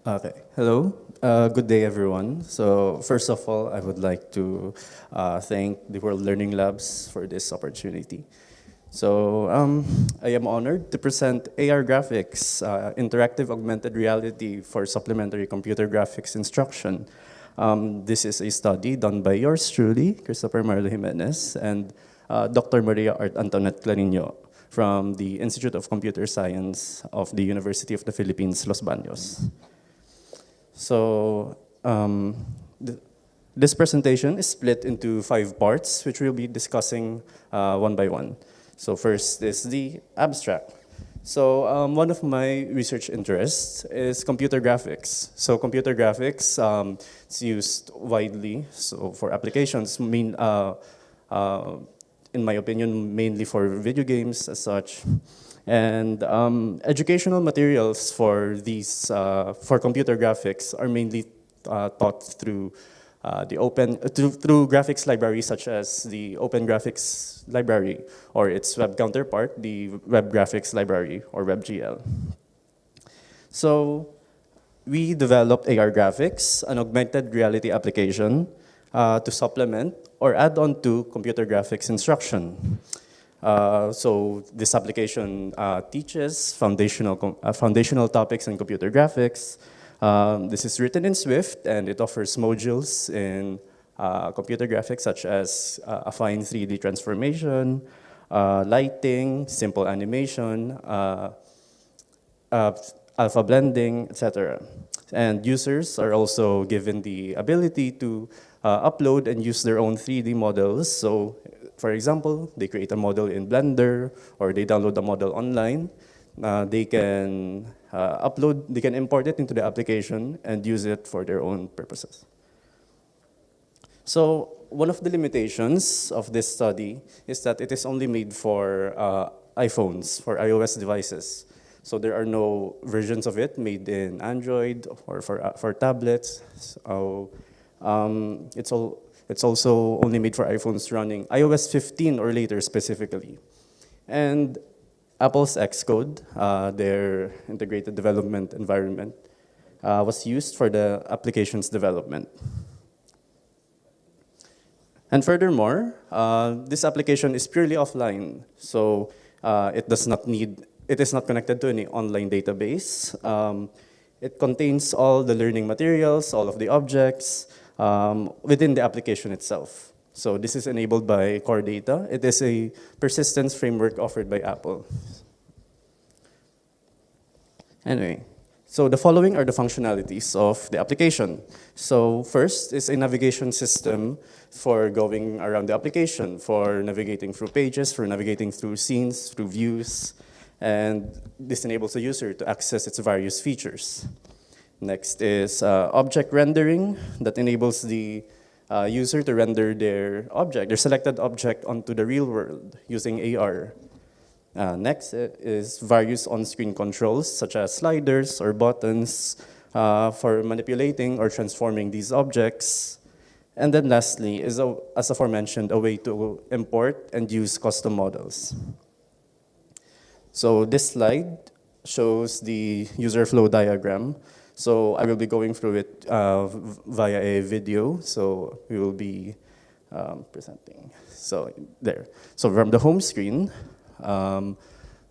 Okay. Hello. Good day, everyone. So first of all, I would like to thank the World Learning Labs for this opportunity. So I am honored to present AR graphics, interactive augmented reality for supplementary computer graphics instruction. This is a study done by yours truly, Christopher Marlo Jimenez, and Dr. Maria Art Antoinette Clarino from the Institute of Computer Science of the University of the Philippines, Los Baños. So this presentation is split into 5 parts, which we'll be discussing one by one. So first is the abstract. So one of my research interests is computer graphics. So computer graphics is used widely so for applications, in my opinion, mainly for video games as such. And educational materials for these for computer graphics are mainly taught through through graphics libraries such as the Open Graphics Library or its web counterpart, the Web Graphics Library or WebGL. So we developed AR graphics, an augmented reality application to supplement or add on to computer graphics instruction. So this application teaches foundational topics in computer graphics. This is written in Swift, and it offers modules in computer graphics such as affine 3D transformation, lighting, simple animation, alpha blending, etc. And users are also given the ability to upload and use their own 3D models. So for example, they create a model in Blender or they download the model online, they can they can import it into the application and use it for their own purposes. So one of the limitations of this study is that it is only made for iPhones, for iOS devices. So there are no versions of it made in Android or for tablets. So it's also only made for iPhones running iOS 15 or later specifically. And Apple's Xcode, their integrated development environment, was used for the application's development. And furthermore, this application is purely offline, so it is not connected to any online database. It contains all the learning materials, all of the objects within the application itself. So this is enabled by core data. It is a persistence framework offered by Apple. Anyway, so the following are the functionalities of the application. So first is a navigation system for going around the application, for navigating through pages, for navigating through scenes, through views, and this enables the user to access its various features. Next is object rendering that enables the user to render their selected object onto the real world using AR. Next is various on-screen controls, such as sliders or buttons for manipulating or transforming these objects. And then lastly is, as aforementioned, a way to import and use custom models. So this slide shows the user flow diagram. So I will be going through it via a video. So we will be presenting. So there. So from the home screen,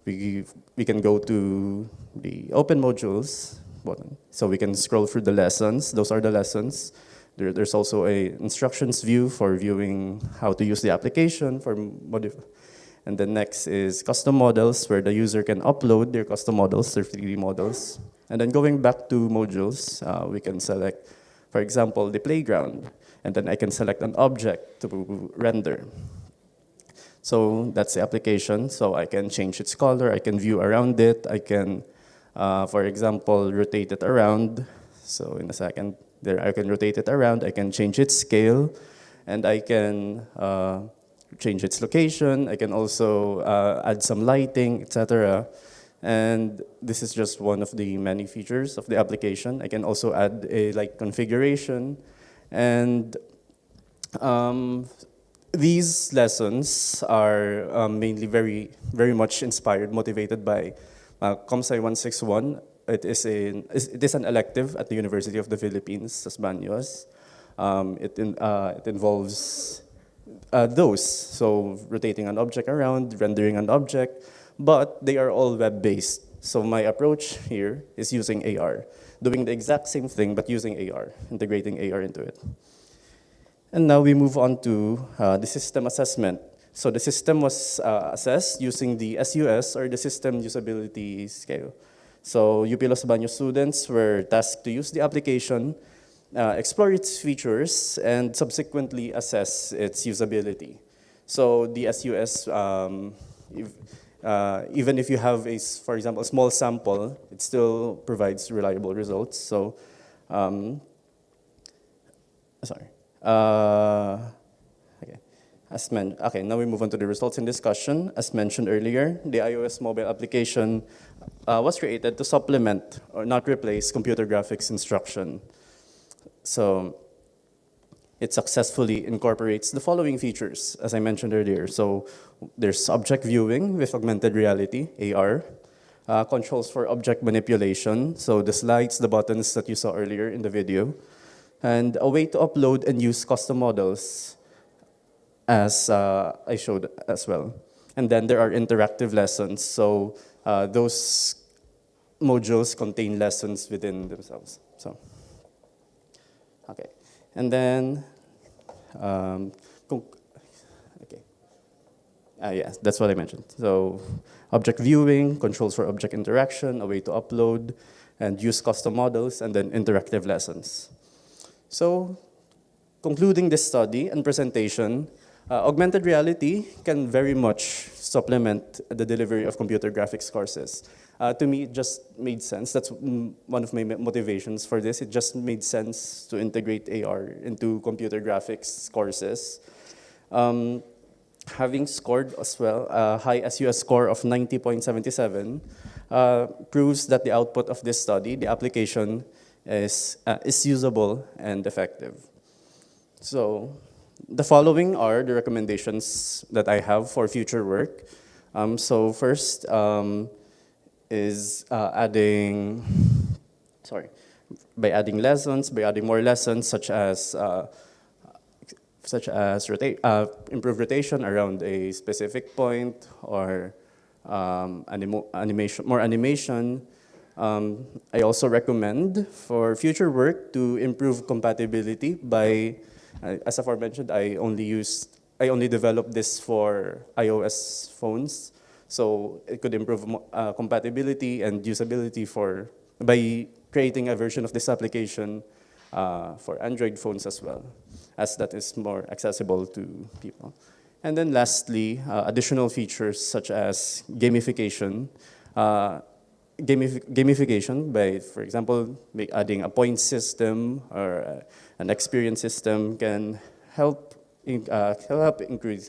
we can go to the open modules button. So we can scroll through the lessons. Those are the lessons. There's also a instructions view for viewing how to use the application for and then next is custom models, where the user can upload their custom models, their 3D models. And then going back to modules, we can select, for example, the playground. And then I can select an object to render. So that's the application. So I can change its color, I can view around it, I can, for example, rotate it around. So in a second, there I can rotate it around, I can change its scale, and I can change its location. I can also add some lighting, etc. And this is just one of the many features of the application. I can also add a light configuration. And these lessons are mainly very much inspired, motivated by ComSci 161. It is an elective at the University of the Philippines, Los Baños. It involves those, so rotating an object around, rendering an object, but they are all web-based. So my approach here is using AR, doing the exact same thing, but using AR, integrating AR into it. And now we move on to the system assessment. So the system was assessed using the SUS, or the System Usability Scale. So UP Los Baños students were tasked to use the application, explore its features, and subsequently assess its usability. So the SUS, even if you have, for example, a small sample, it still provides reliable results. So, sorry. Okay, now we move on to the results in discussion. As mentioned earlier, the iOS mobile application was created to supplement or not replace computer graphics instruction. So it successfully incorporates the following features, as I mentioned earlier. So there's object viewing with augmented reality, AR, controls for object manipulation, so the slides, the buttons that you saw earlier in the video, and a way to upload and use custom models, as I showed as well. And then there are interactive lessons, so those modules contain lessons within themselves. So. Okay, and then, yes, that's what I mentioned. So object viewing, controls for object interaction, a way to upload and use custom models, and then interactive lessons. So concluding this study and presentation, Augmented reality can very much supplement the delivery of computer graphics courses. To me, it just made sense. That's one of my motivations for this. It just made sense to integrate AR into computer graphics courses. Having scored as well a high SUS score of 90.77 proves that the output of this study, the application, is usable and effective. So the following are the recommendations that I have for future work. So first is adding more lessons such as improve rotation around a specific point, or more animation. I also recommend for future work to improve compatibility by, as aforementioned, I only developed this for iOS phones, so it could improve compatibility and usability by creating a version of this application for Android phones as well, as that is more accessible to people. And then lastly, additional features such as gamification. Gamification by, for example, adding a point system or an experience system can help increase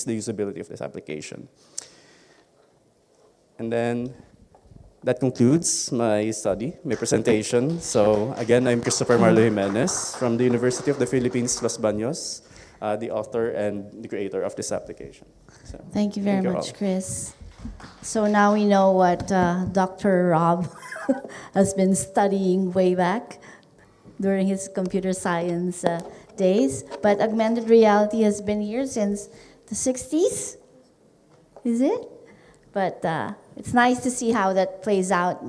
the usability of this application. And then that concludes my presentation. So again, I'm Christopher Marlo Jimenez from the University of the Philippines, Los Baños, the author and the creator of this application. So, thank you very much, all. Chris. So now we know what Dr. Rob has been studying way back during his computer science days. But augmented reality has been here since the 60s, is it? But it's nice to see how that plays out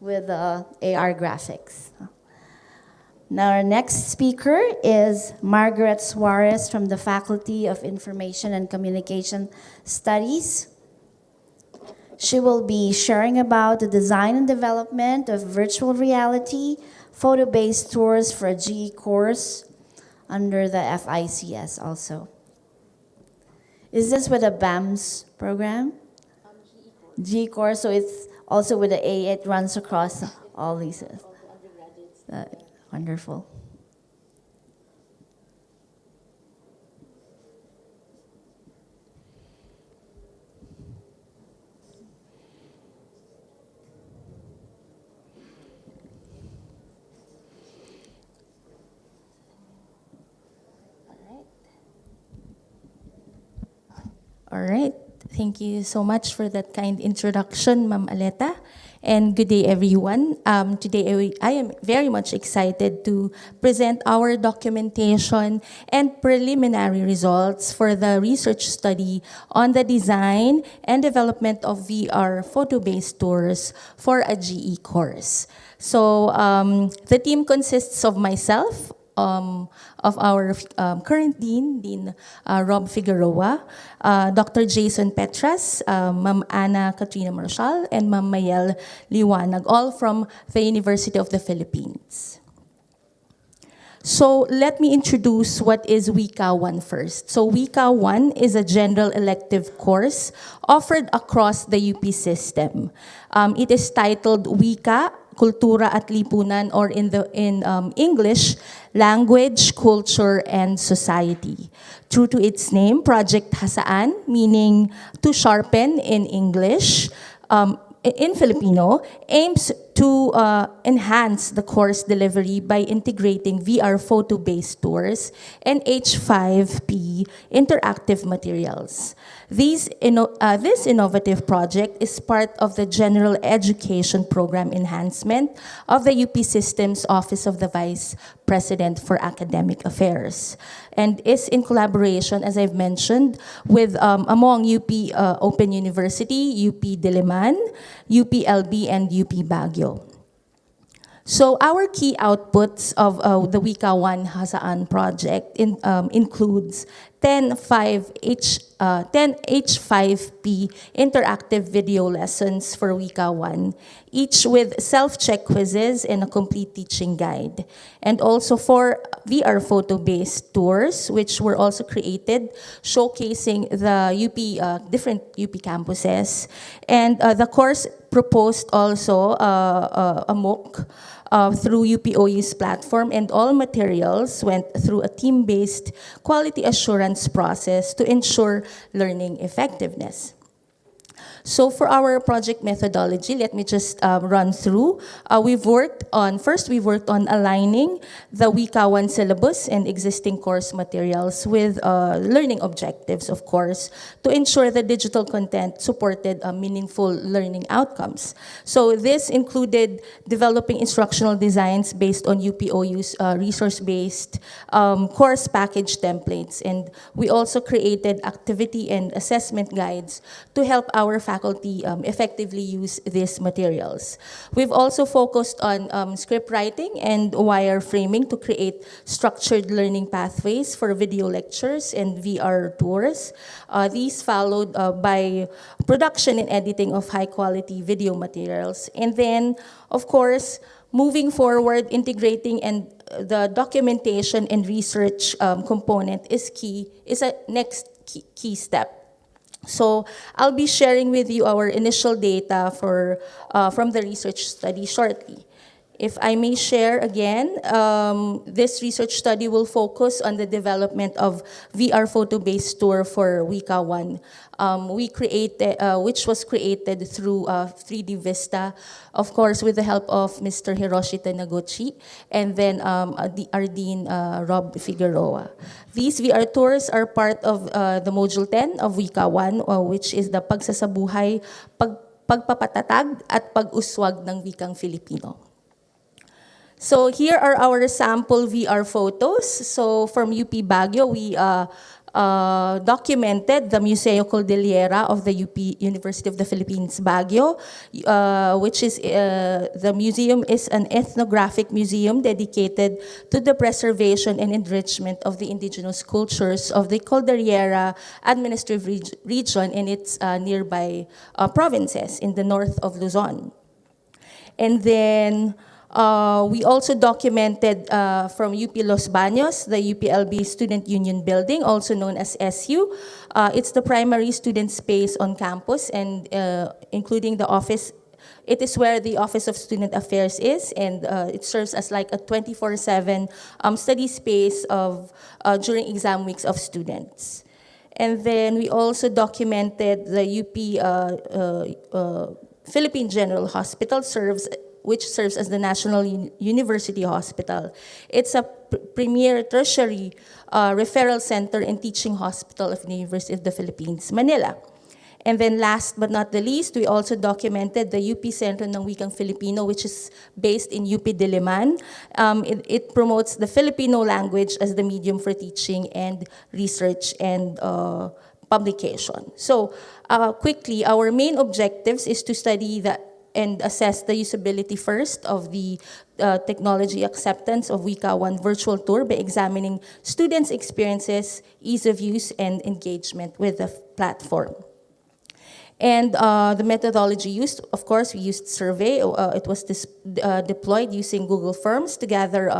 with AR graphics. Now our next speaker is Margaret Suarez from the Faculty of Information and Communication Studies. She will be sharing about the design and development of virtual reality, photo-based tours for a GE course under the FICS also. Is this with a BAMS program? GE course, so it's also with the A, it runs across all these. Wonderful. All right. Thank you so much for that kind introduction, Ma'am Aleta. And good day, everyone. Today, I am very much excited to present our documentation and preliminary results for the research study on the design and development of VR photo-based tours for a GE course. So the team consists of myself, of our current Dean Rob Figueroa, Dr. Jason Petras, Ma'am Ana Katrina Marshall, and Ma'am Mayel Liwanag, all from the University of the Philippines. So let me introduce what is WICA 1 first. So WICA 1 is a general elective course offered across the UP system. It is titled WICA, Kultura at Lipunan, or in English, Language, Culture, and Society. True to its name, Project Hasaan, meaning to sharpen in English, in Filipino, aims to enhance the course delivery by integrating VR photo-based tours and H5P interactive materials. This innovative project is part of the General Education Program Enhancement of the UP System's Office of the Vice President for Academic Affairs, and is in collaboration, as I've mentioned, with among UP Open University, UP Diliman, UP LB, and UP Baguio. So our key outputs of the Wika 1 Hasaan project includes 10 H5P interactive video lessons for Wika 1, each with self-check quizzes and a complete teaching guide. And also 4 VR photo-based tours, which were also created, showcasing the different UP campuses. And the course proposed also a MOOC through UPOU's platform, and all materials went through a team-based quality assurance process to ensure learning effectiveness. So for our project methodology, let me just run through. First we've worked on aligning the Wika 1 syllabus and existing course materials with learning objectives, of course, to ensure the digital content supported meaningful learning outcomes. So this included developing instructional designs based on UPOU's resource-based course package templates. And we also created activity and assessment guides to help our faculty effectively use these materials. We've also focused on script writing and wireframing to create structured learning pathways for video lectures and VR tours. These followed by production and editing of high-quality video materials. And then, of course, moving forward, integrating and the documentation and research component is a next key step. So I'll be sharing with you our initial data from the research study shortly. If I may share again, this research study will focus on the development of VR photo-based tour for Wika 1, which was created through 3D Vista, of course, with the help of Mr. Hiroshi Tanaguchi, and then our Dean, Rob Figueroa. These VR tours are part of the Module 10 of Wika 1, which is the pagsasabuhay, pagpapatatag, at pag-uswag ng wikang Filipino. So here are our sample VR photos. So from UP Baguio, we documented the Museo Cordillera of the UP University of the Philippines, Baguio, which is, the museum is an ethnographic museum dedicated to the preservation and enrichment of the indigenous cultures of the Cordillera Administrative Region and its nearby provinces in the north of Luzon. And then, we also documented from UP Los Baños, the UPLB Student Union Building, also known as SU. It's the primary student space on campus, and including the office. It is where the Office of Student Affairs is, and it serves as like a 24/7 study space during exam weeks of students. And then we also documented the UP Philippine General Hospital, which serves as the National University Hospital. It's a premier tertiary referral center and teaching hospital of the University of the Philippines, Manila. And then last but not the least, we also documented the UP Centro ng Wikang Filipino, which is based in UP Diliman. It promotes the Filipino language as the medium for teaching and research and publication. So quickly, our main objectives is to study and assess the usability first of the technology acceptance of Wika 1 virtual tour by examining students' experiences, ease of use, and engagement with the platform. And the methodology used, of course, we used survey. It was deployed using Google Forms to gather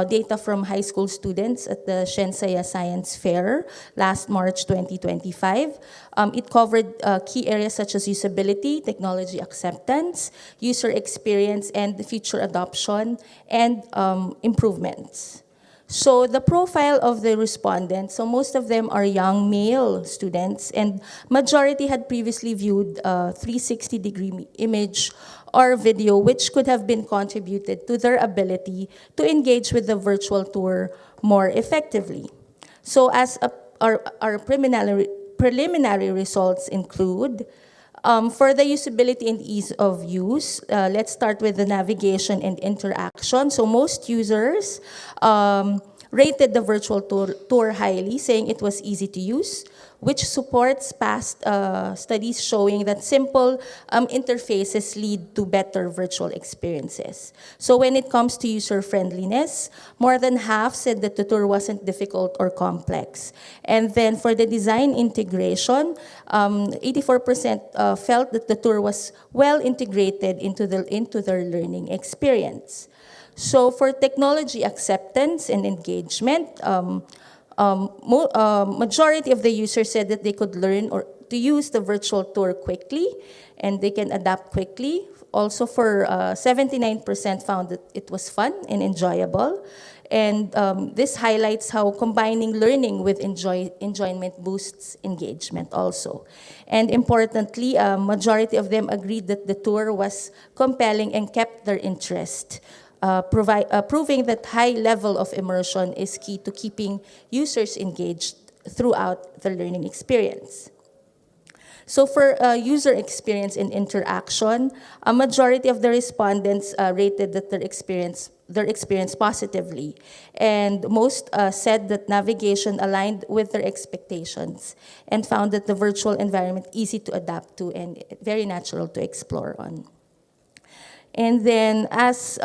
data from high school students at the Shensaya Science Fair last March 2025. It covered key areas such as usability, technology acceptance, user experience, and future adoption, and improvements. So the profile of the respondents, so most of them are young male students, and majority had previously viewed 360-degree image or video, which could have been contributed to their ability to engage with the virtual tour more effectively. So as our preliminary results include, for the usability and ease of use, let's start with the navigation and interaction. So most users rated the virtual tour highly, saying it was easy to use, which supports past studies showing that simple interfaces lead to better virtual experiences. So when it comes to user friendliness, more than half said that the tour wasn't difficult or complex. And then for the design integration, 84% felt that the tour was well integrated into their learning experience. So for technology acceptance and engagement, majority of the users said that they could learn or to use the virtual tour quickly and they can adapt quickly. Also for 79% found that it was fun and enjoyable. And this highlights how combining learning with enjoyment boosts engagement also. And importantly, majority of them agreed that the tour was compelling and kept their interest, proving that high level of immersion is key to keeping users engaged throughout the learning experience. So for user experience and interaction, a majority of the respondents rated that their experience positively. And most said that navigation aligned with their expectations and found that the virtual environment easy to adapt to and very natural to explore on. And then as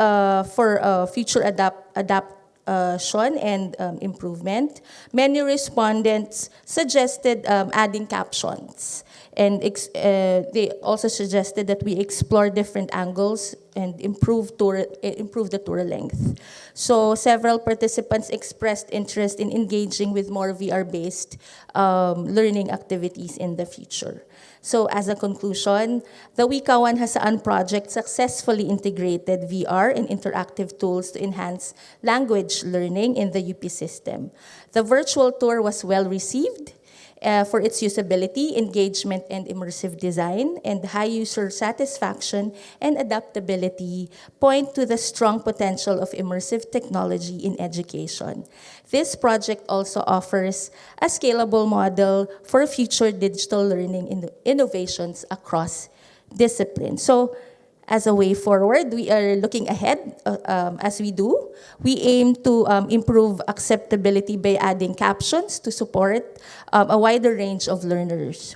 for future adaptation and improvement, many respondents suggested adding captions. And they also suggested that we explore different angles and improve the tour length. So several participants expressed interest in engaging with more VR-based learning activities in the future. So as a conclusion, the Wikawan Hasaan project successfully integrated VR and interactive tools to enhance language learning in the UP system. The virtual tour was well received for its usability, engagement, and immersive design, and high user satisfaction and adaptability point to the strong potential of immersive technology in education. This project also offers a scalable model for future digital learning innovations across disciplines. So, as a way forward, we are looking ahead as we do. We aim to improve acceptability by adding captions to support a wider range of learners.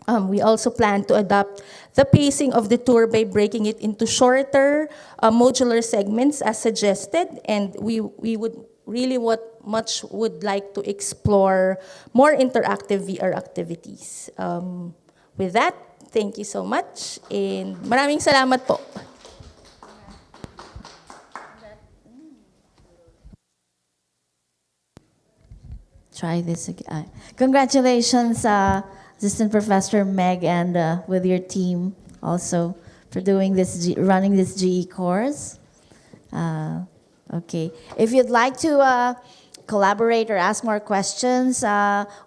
We also plan to adapt the pacing of the tour by breaking it into shorter modular segments as suggested, and we would really much would like to explore more interactive VR activities. With that, thank you so much, and maraming salamat po. Try this again. Congratulations, Assistant Professor Meg, and with your team also for doing this, running this GE course. Okay, if you'd like to collaborate or ask more questions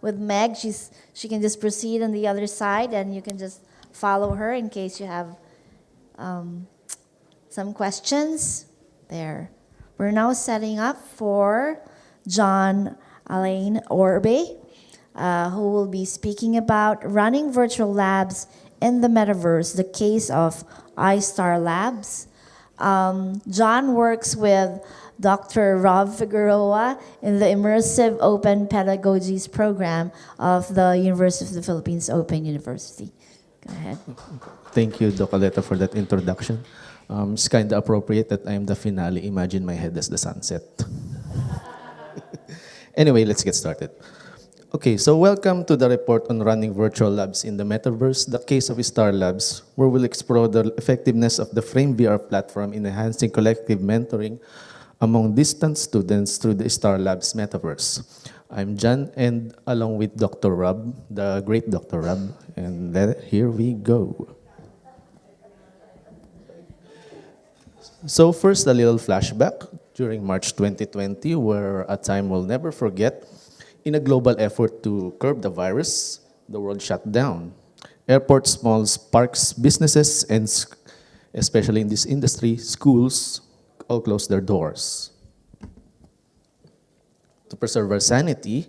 with Meg, she can just proceed on the other side, and you can just follow her in case you have some questions there. We're now setting up for John Alain Orbe, who will be speaking about running virtual labs in the metaverse, the case of iStar Labs. John works with Dr. Rob Figueroa in the Immersive Open Pedagogies program of the University of the Philippines Open University. Go ahead. Thank you, Doc Aleta, for that introduction. It's kind of appropriate that I am the finale. Imagine my head as the sunset. Anyway, let's get started. Okay, so welcome to the report on running virtual labs in the metaverse, the case of Star Labs, where we'll explore the effectiveness of the Frame VR platform in enhancing collective mentoring among distant students through the Star Labs metaverse. I'm John, and along with Dr. Rob, the great Dr. Rob, and here we go. So first, a little flashback during March 2020, where a time we'll never forget. In a global effort to curb the virus, the world shut down. Airports, malls, parks, businesses, and especially in this industry, schools, all closed their doors. To preserve our sanity,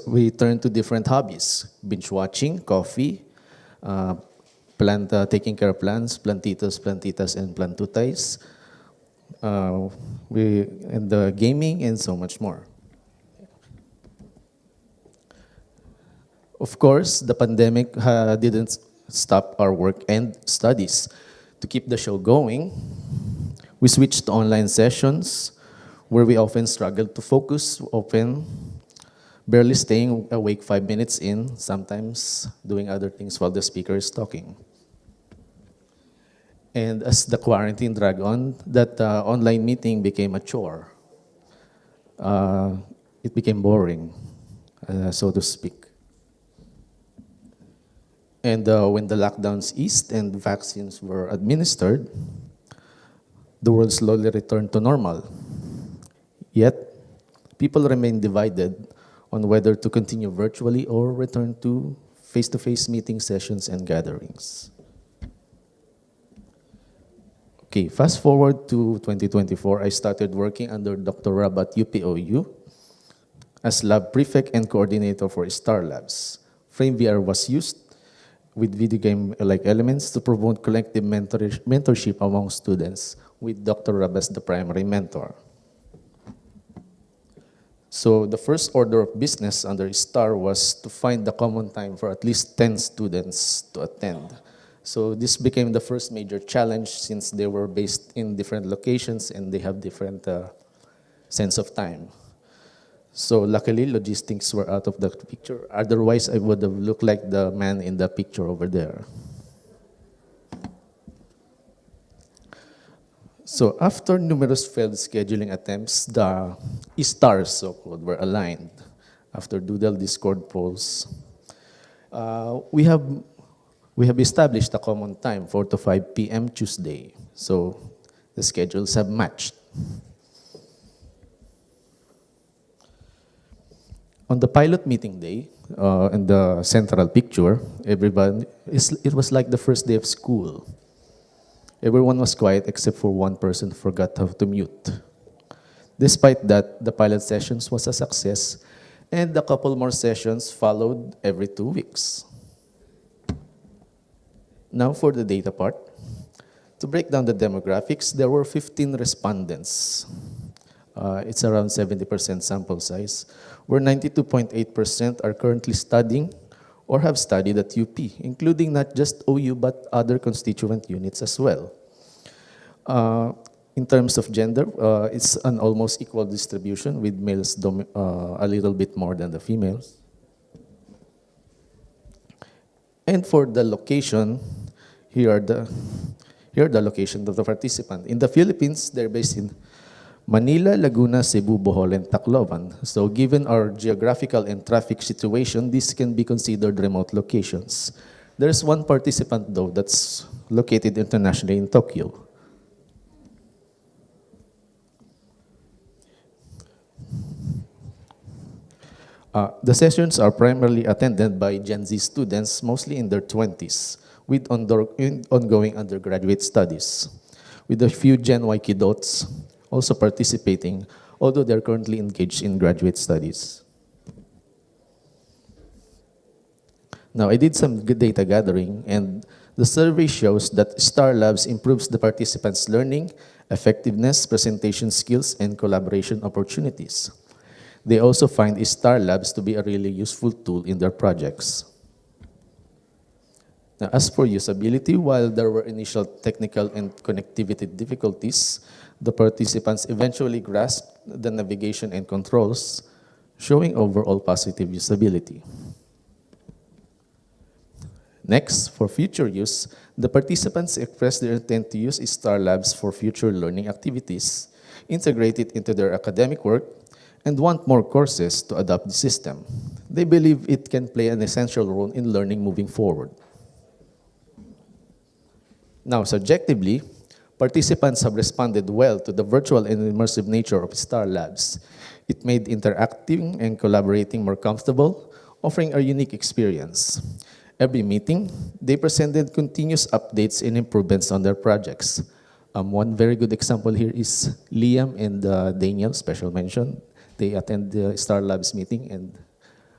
we turned to different hobbies: binge watching, coffee, taking care of plants, plantitos, plantitas, and plantutais, and the gaming, and so much more. Of course, the pandemic didn't stop our work and studies. To keep the show going, we switched to online sessions where we often struggled to focus, barely staying awake 5 minutes in, sometimes doing other things while the speaker is talking. And as the quarantine dragged on, that online meeting became a chore. It became boring, so to speak. And when the lockdowns eased and vaccines were administered, the world slowly returned to normal. Yet, people remain divided on whether to continue virtually or return to face-to-face meeting sessions and gatherings. Okay, fast forward to 2024, I started working under Dr. Rab at UPOU as lab prefect and coordinator for Star Labs. FrameVR was used with video game-like elements to promote collective mentorship among students, with Dr. Rab as the primary mentor. So the first order of business under STAR was to find the common time for at least 10 students to attend. So this became the first major challenge since they were based in different locations and they have different sense of time. So luckily, logistics were out of the picture. Otherwise, I would have looked like the man in the picture over there. So after numerous failed scheduling attempts, the stars, so-called, were aligned. After Doodle Discord polls, we have established a common time, 4 to 5 p.m. Tuesday. So the schedules have matched. On the pilot meeting day, in the central picture, it was like the first day of school. Everyone was quiet except for one person who forgot how to mute. Despite that, the pilot sessions was a success, and a couple more sessions followed every 2 weeks. Now for the data part. To break down the demographics, there were 15 respondents. It's around 70% sample size, where 92.8% are currently studying or have studied at UP, including not just OU but other constituent units as well. In terms of gender, it's an almost equal distribution, with males a little bit more than the females. And for the location, here are the locations of the participants. In the Philippines, they're based in Manila, Laguna, Cebu, Bohol, and Tacloban. So given our geographical and traffic situation, this can be considered remote locations. There's one participant, though, that's located internationally in Tokyo. The sessions are primarily attended by Gen Z students, mostly in their 20s, with ongoing undergraduate studies, with a few Gen Y kiddos also participating, although they're currently engaged in graduate studies. Now, I did some good data gathering, and the survey shows that Star Labs improves the participants' learning, effectiveness, presentation skills, and collaboration opportunities. They also find Star Labs to be a really useful tool in their projects. Now, as for usability, while there were initial technical and connectivity difficulties, the participants eventually grasped the navigation and controls, showing overall positive usability. Next, for future use, the participants expressed their intent to use Star Labs for future learning activities, integrate it into their academic work, and want more courses to adopt the system. They believe it can play an essential role in learning moving forward. Now, subjectively, participants have responded well to the virtual and immersive nature of Star Labs. It made interacting and collaborating more comfortable, offering a unique experience. Every meeting, they presented continuous updates and improvements on their projects. One very good example here is Liam and Daniel, special mention. They attend the Star Labs meeting, and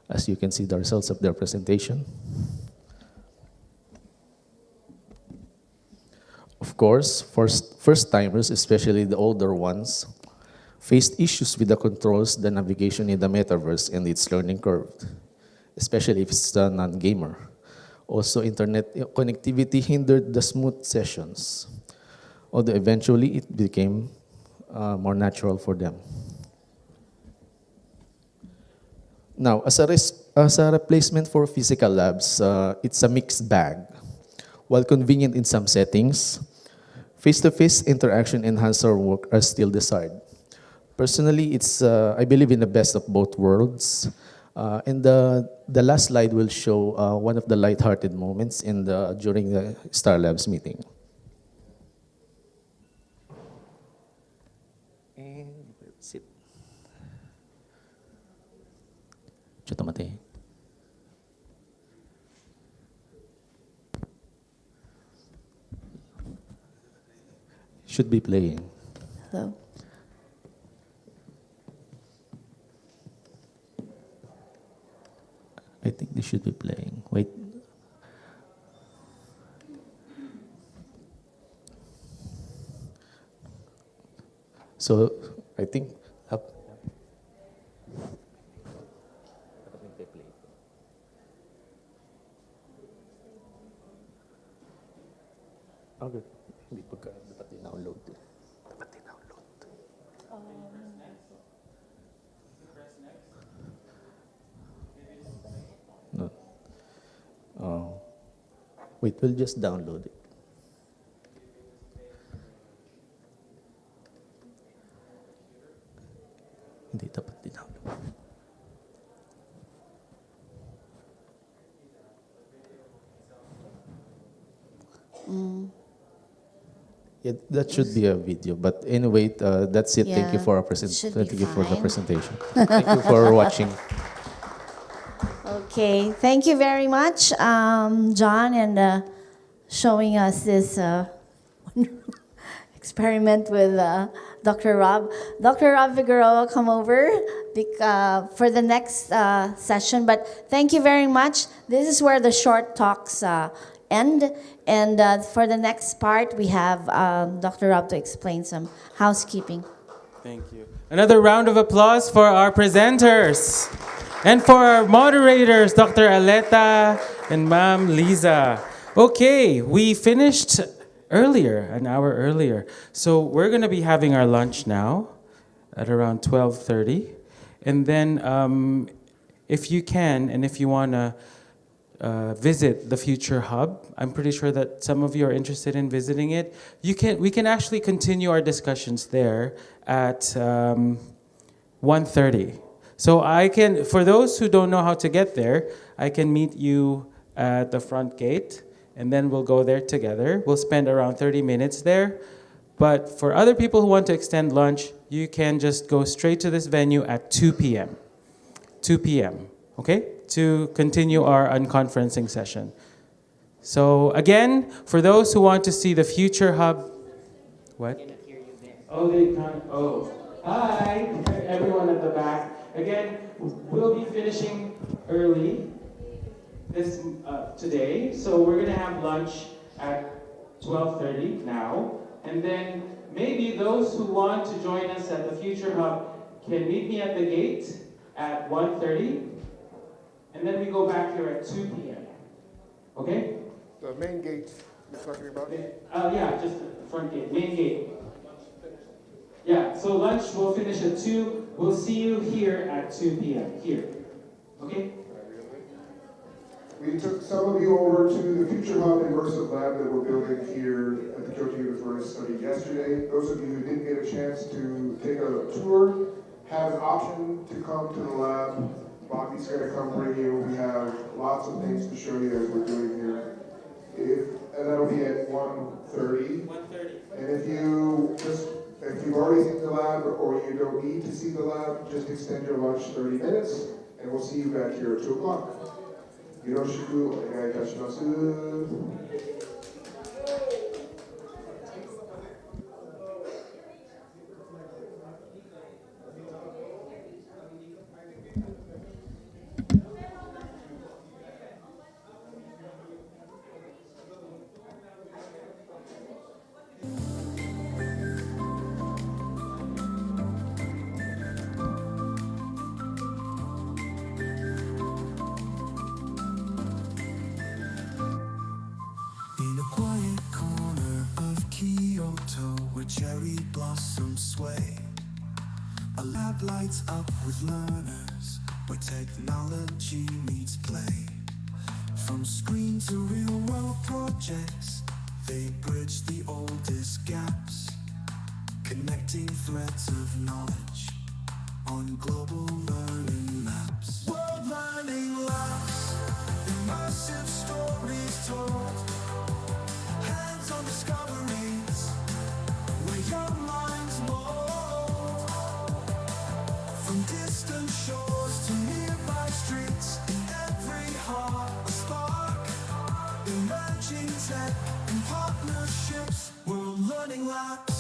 as you can see, the results of their presentation. Of course, first-timers, especially the older ones, faced issues with the controls, the navigation in the metaverse, and its learning curve. especially if it's a non-gamer. Also, internet connectivity hindered the smooth sessions, although eventually it became more natural for them. Now, as a replacement for physical labs, it's a mixed bag. While convenient in some settings, face-to-face interaction enhances our work are still desired. Personally, I believe in the best of both worlds. And the last slide will show one of the lighthearted moments during the Star Labs meeting. And sit. Chutamate. Should be playing. Hello. I think they should be playing. Wait. So, I think... Okay. Hindi pagka dapat download. Dapat download. No. Wait, we'll just download it. Hindi dapat download. Yeah, that should be a video. But anyway, that's it. Thank you for our Thank you for the presentation. Thank you for watching. Okay, thank you very much, John, and showing us this experiment with Dr. Rob. Dr. Rob Figueroa, come over for the next session. But thank you very much. This is where the short talks end. And for the next part, we have Dr. Rob to explain some housekeeping. Thank you. Another round of applause for our presenters and for our moderators, Dr. Aleta and Ma'am Liza. Okay, we finished earlier, an hour earlier. So we're going to be having our lunch now at around 12:30. And then if you can, and if you want to visit the Future Hub, I'm pretty sure that some of you are interested in visiting it. We can actually continue our discussions there at 1:30. So for those who don't know how to get there, I can meet you at the front gate, and then we'll go there together. We'll spend around 30 minutes there. But for other people who want to extend lunch, you can just go straight to this venue at 2 p.m. 2 p.m., okay? To continue our unconferencing session. So again, for those who want to see the Future Hub, what? Oh, they can't. Oh, hi, everyone at the back. Again, we'll be finishing early today, so we're gonna have lunch at 12:30 now, and then maybe those who want to join us at the Future Hub can meet me at the gate at 1:30, and then we go back here at 2 p.m. Okay? The main gate you're talking about? Yeah, just the front gate, main gate. Yeah, so lunch will finish at 2. We'll see you here at 2 p.m. Here. Okay? We took some of you over to the Future Hub Immersive Lab that we're building here at the Kyoto University yesterday. Those of you who didn't get a chance to take a tour have an option to come to the lab. Bobby's going to come bring you. We have lots of things to show you as we're doing here. And that'll be at 1:30. 1:30. And if you've already seen the lab or you don't need to see the lab, just extend your lunch 30 minutes, and we'll see you back here at 2 o'clock. よろしくお願いいたします。blossoms sway. A lab lights up with learners, where technology meets play. From screen to real world projects, they bridge the oldest gaps, connecting threads of knowledge on global learning maps. World Learning Labs, immersive stories told, hands-on discoveries, where young minds mold. From distant shores to nearby streets, in every heart a spark, emerging tech and partnerships, World Learning Labs.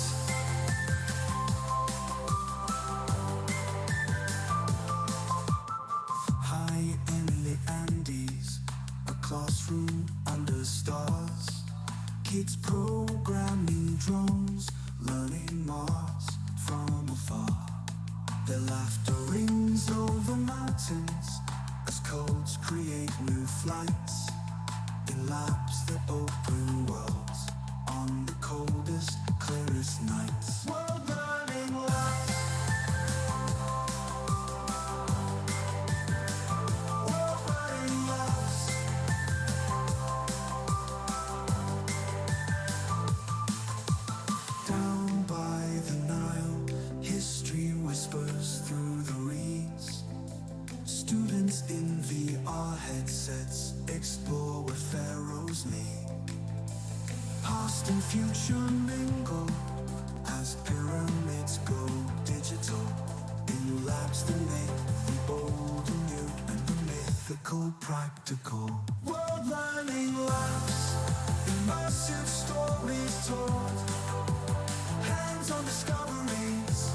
High in the Andes, a classroom under stars, kids programming drones, learning Mars from afar. Their laughter rings over mountains as codes create new flights in labs that open worlds on the coldest, clearest nights. World Learning Labs. World Learning Labs. Down by the Nile, history whispers through the reeds. Students in VR headsets explore where pharaohs meet. Past and future mingle as pyramids go digital in labs that make the old and new and the mythical practical. World Learning Labs, immersive stories told, hands-on discoveries,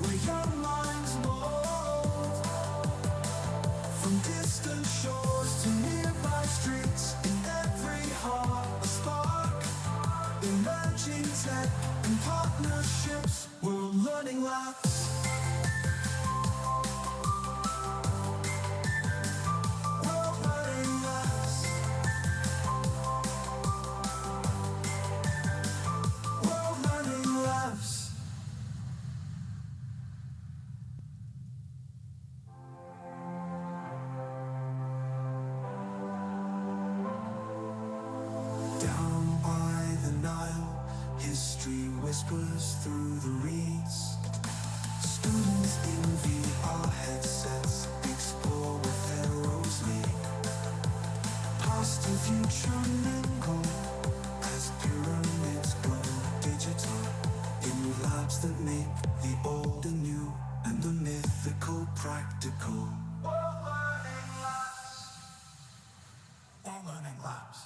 where young minds mold. From distant shores to nearby streets, in every heart a spark, emerging tech and partnerships, World Learning Labs. World Learning Labs. World Learning Labs. Down by the Nile, history whispers through the reeds. Students in VR headsets explore where pharaohs meet. Past and future mingle as pyramids go digital in labs that make the old and new and the mythical practical. World Learning Labs. World Learning Labs.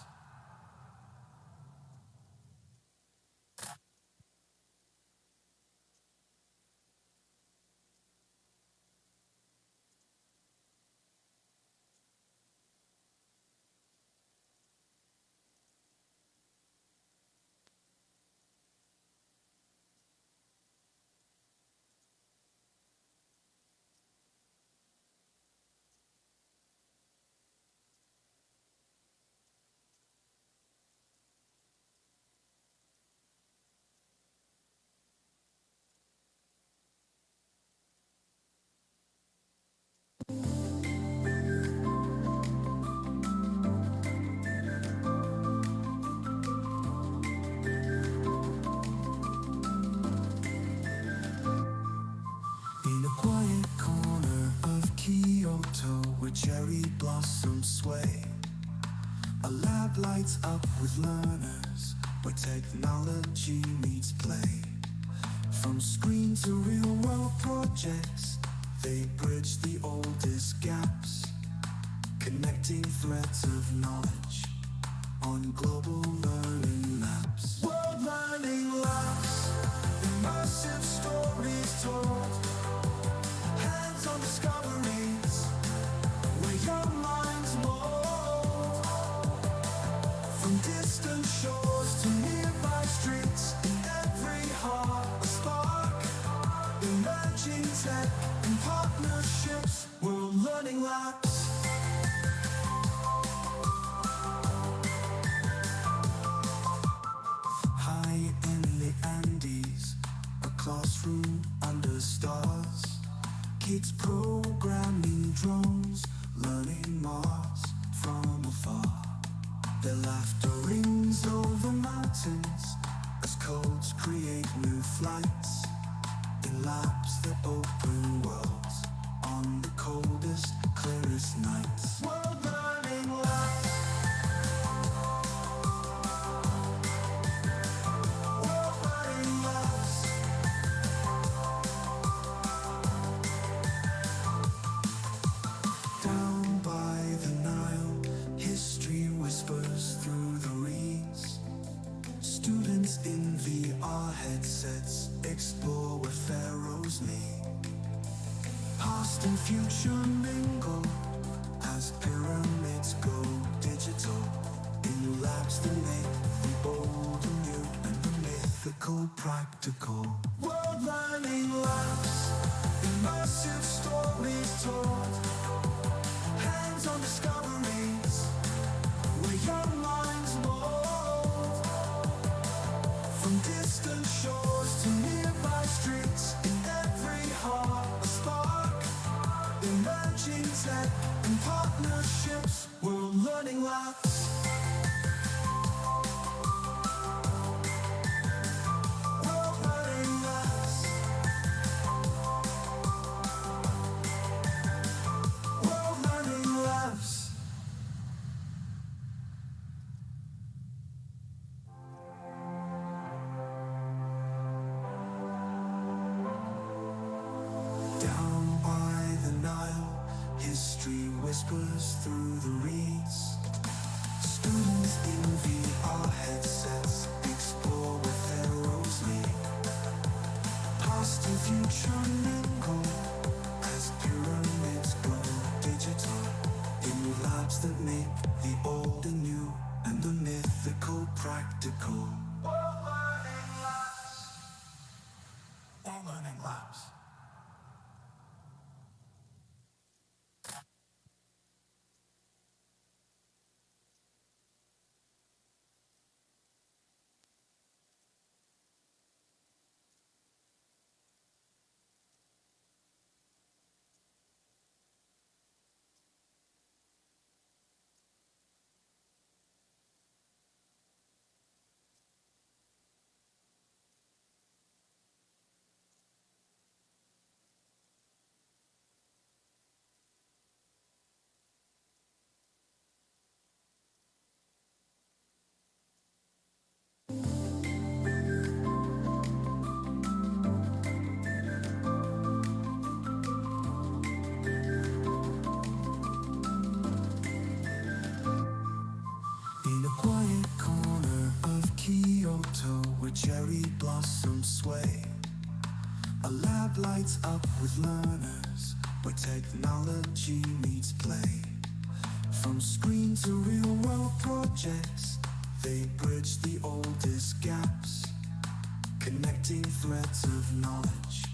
In a quiet corner of Kyoto where cherry blossoms sway, a lab lights up with learners where technology meets play. From screen to real world projects, they bridge the oldest gaps, connecting threads of knowledge on global learning maps. World Learning Labs, immersive stories told, hands-on discoveries, where young minds mold. From distant shores to nearby streets, in every heart a spark, emerging tech and partnerships, World Learning Labs. High in the Andes, classroom under stars. Kids programming drones, learning Mars from afar. Their laughter rings over mountains as codes create new flights in labs that open worlds on the coldest, clearest nights. World learning labs. World learning labs. Down by the Nile, history whispers through the reeds. Students in VR headsets explore where pharaohs meet. Past and future mingle as pyramids go digital in labs that make the old and new and the mythical practical. World learning labs, immersive stories told, hands-on discoveries where young minds mold. From distant shores to nearby streets, in every heart a spark. Emerging tech and partnerships, world learning labs. World learning labs. World learning labs. Down by the Nile, history whispers through the reeds. Students in VR headsets explore where pharaohs lead. Past and future mingle as pyramids go digital in labs that make the old and new and the mythical practical. World learning labs. World learning labs. In a quiet corner of Kyoto where cherry blossoms sway, a lab lights up with learners where technology meets play. From screen to real world projects, they bridge the oldest gaps, connecting threads of knowledge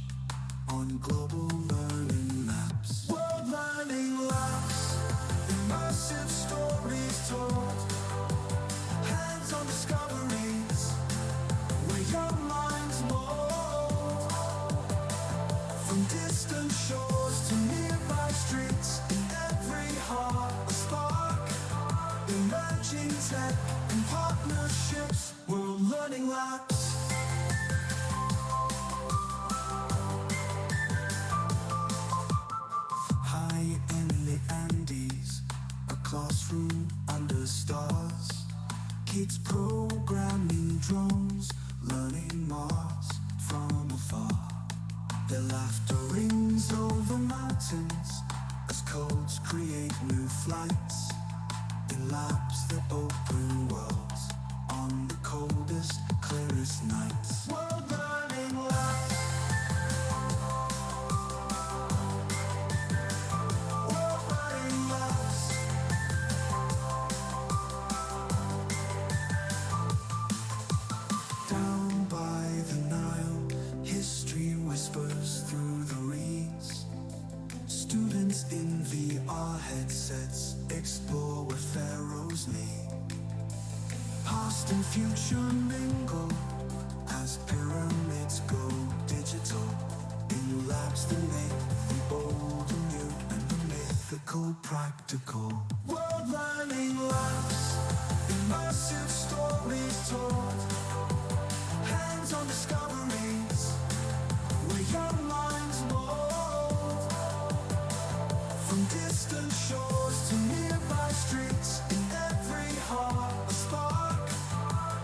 on global learning maps. World learning labs, immersive stories told, hands-on discoveries where young minds mold. From distant shores to nearby streets, in every heart a spark. Emerging tech and partnerships, world learning labs. High in the Andes, a classroom under stars. Kids programming drones, learning Mars from afar. Their laughter rings over mountains as codes create new flights in labs that open worlds on the coldest, clearest nights. World learning labs. World learning labs. Down by the Nile, history whispers through the reeds. Students in VR headsets explore where pharaohs meet. Past and future mingle as pyramids go digital that make the old and new and the mythical practical. World learning labs, immersive stories told, hands-on discoveries where young minds mold. From distant shores to nearby streets, in every heart a spark.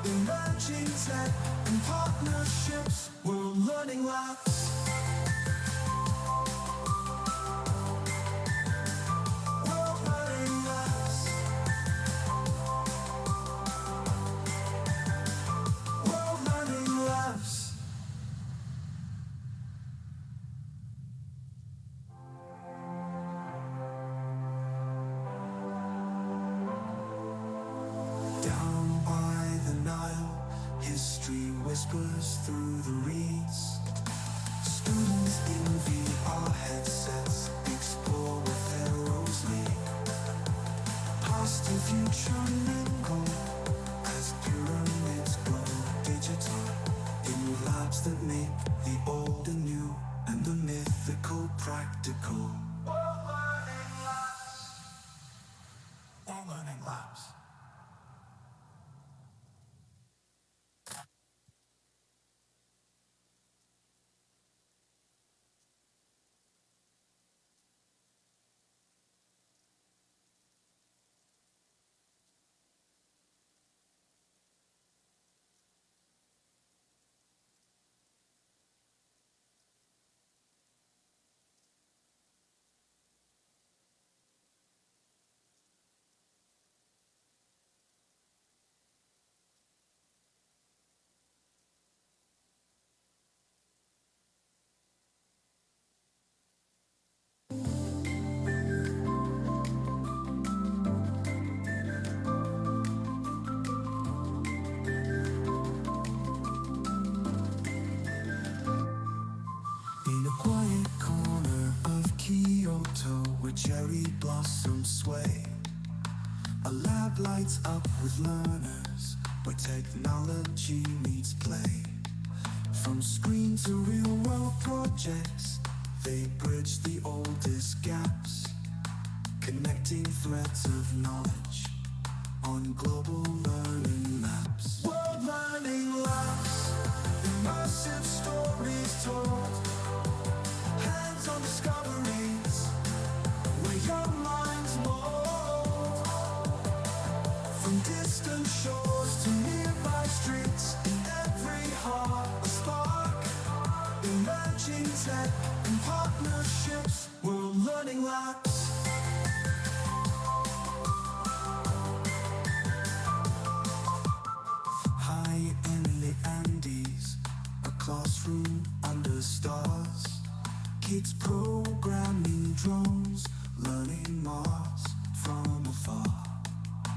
Emerging tech and partnerships, world learning labs. World learning labs. World learning labs. Down by the Nile, history whispers through the reeds. Students in VR headsets explore where pharaohs lead. Past and future mingle as pyramids grow digital. In labs that make the old and new and the mythical practical. World learning labs. World learning labs. In a quiet corner of Kyoto where cherry blossoms sway, a lab lights up with learners where technology meets play. From screen to real world projects, they bridge the oldest gaps, connecting threads of knowledge on global learning maps. World learning labs, immersive stories told, hands-on discoveries where young minds mold. From distant shores to nearby streets, in every heart a spark. Emerging tech and partnerships, world learning labs. High in the Andes, a classroom under stars. Kids programming drones, learning Mars from afar.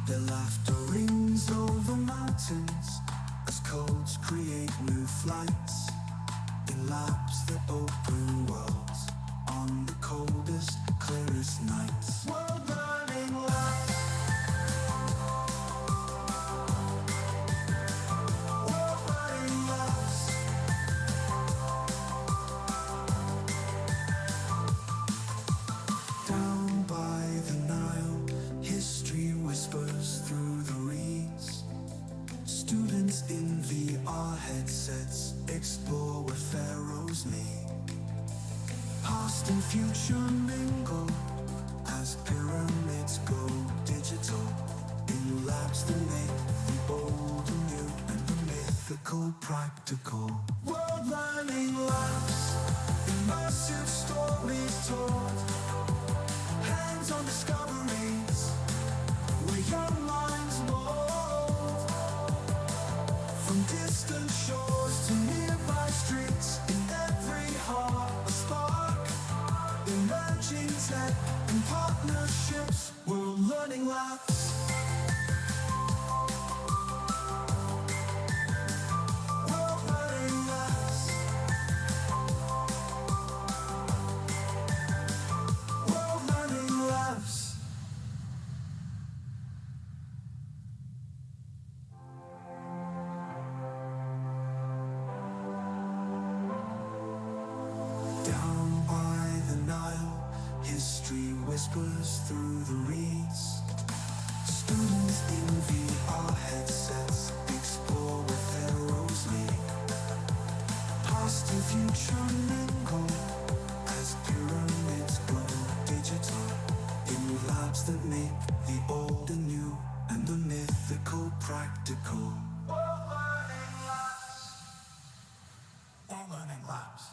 Their laughter rings over mountains as codes create new flights. In labs that open worlds on the coldest, clearest nights. World learning labs. World learning labs. Down by the Nile, history whispers through the reeds. Students in VR headsets explore where pharaohs meet. Past and future mingle as pyramids go digital. In labs that make the old and new and the mythical practical. World learning labs, immersive stories told, hands-on discoveries where young minds mold. From distant shores to nearby streets, in every heart a spark. Emerging tech and partnerships, world learning labs. World learning labs. World learning labs. Down by whispers through the reeds. Students in VR headsets explore where pharaohs lead. Past and future mingle as pyramids go digital. In labs that make the old and new and the mythical practical. All learning labs.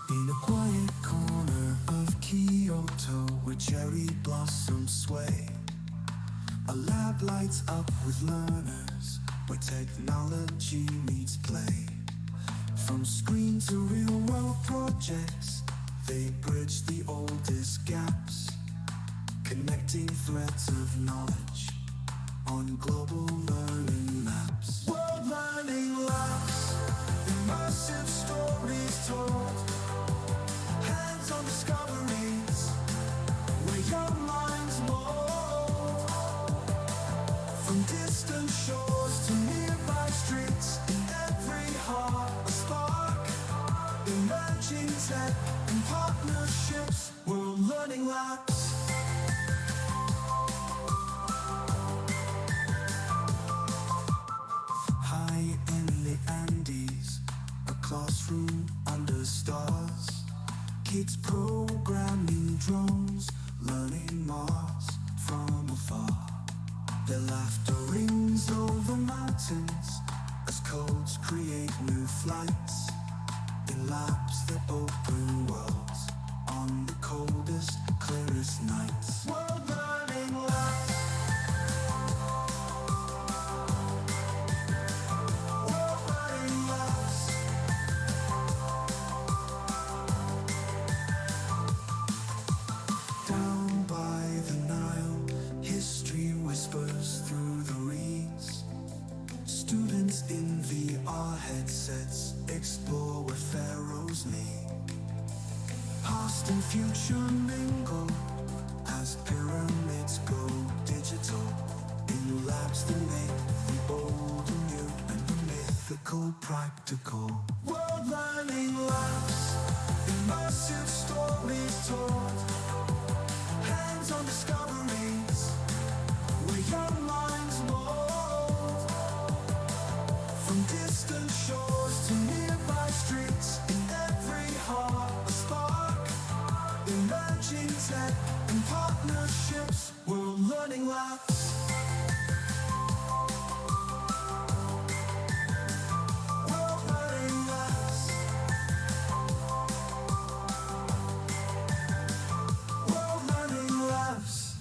In a quiet corner of Kyoto where cherry blossoms sway, a lab lights up with learners where technology meets play. From screen to real world projects, they bridge the oldest gaps, connecting threads of knowledge on global learning maps. World Learning Labs, immersive stories told, hands-on discoveries where young minds mold. From distant shores to nearby streets, in every heart a spark, emerging tech and partnerships. World Learning Labs. High in the Andes, a classroom under stars, kids programming drones, learning Mars from afar. Their laughter rings over mountains as codes create new flights in labs that open worlds on the coldest, clearest nights. World Learning Labs. World Learning Labs. Down by the Nile, history whispers through the reeds. Students in VR headsets explore where pharaohs meet. Past and future mingle as pyramids go digital. In labs that make the old and new and the mythical practical. World Learning Labs, immersive stories told, hands-on discoveries where young minds mold. From distant shores to nearby streets, in every heart a spark, emerging tech and partnerships. World Learning Labs. World Learning Labs. World Learning Labs.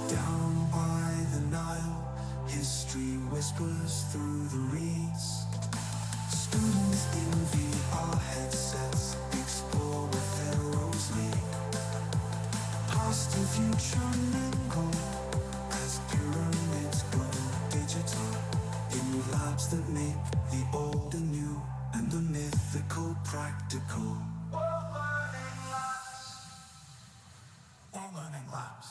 Down by the Nile, history whispers through the reeds. Students in VR headsets explore where pharaohs lead. Past and future mingle as pyramids go digital. In labs that make the old and new and the mythical practical. All learning labs. All learning labs.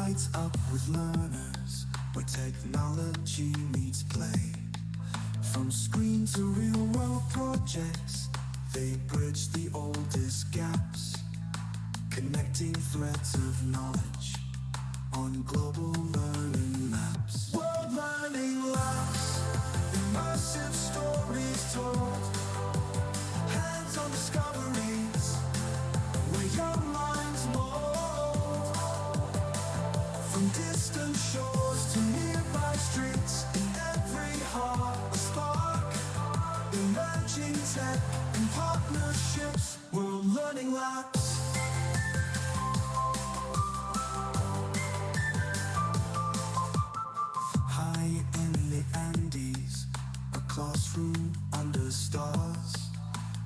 lights up with learners, where technology meets play. From screen to real world projects, they bridge the oldest gaps, connecting threads of knowledge on global learning maps. World Learning Labs, immersive stories told, hands-on discoveries, where young minds mold. From distant shores to nearby streets, in every heart a spark, emerging tech and partnerships, World Learning Labs. High in the Andes, a classroom under stars,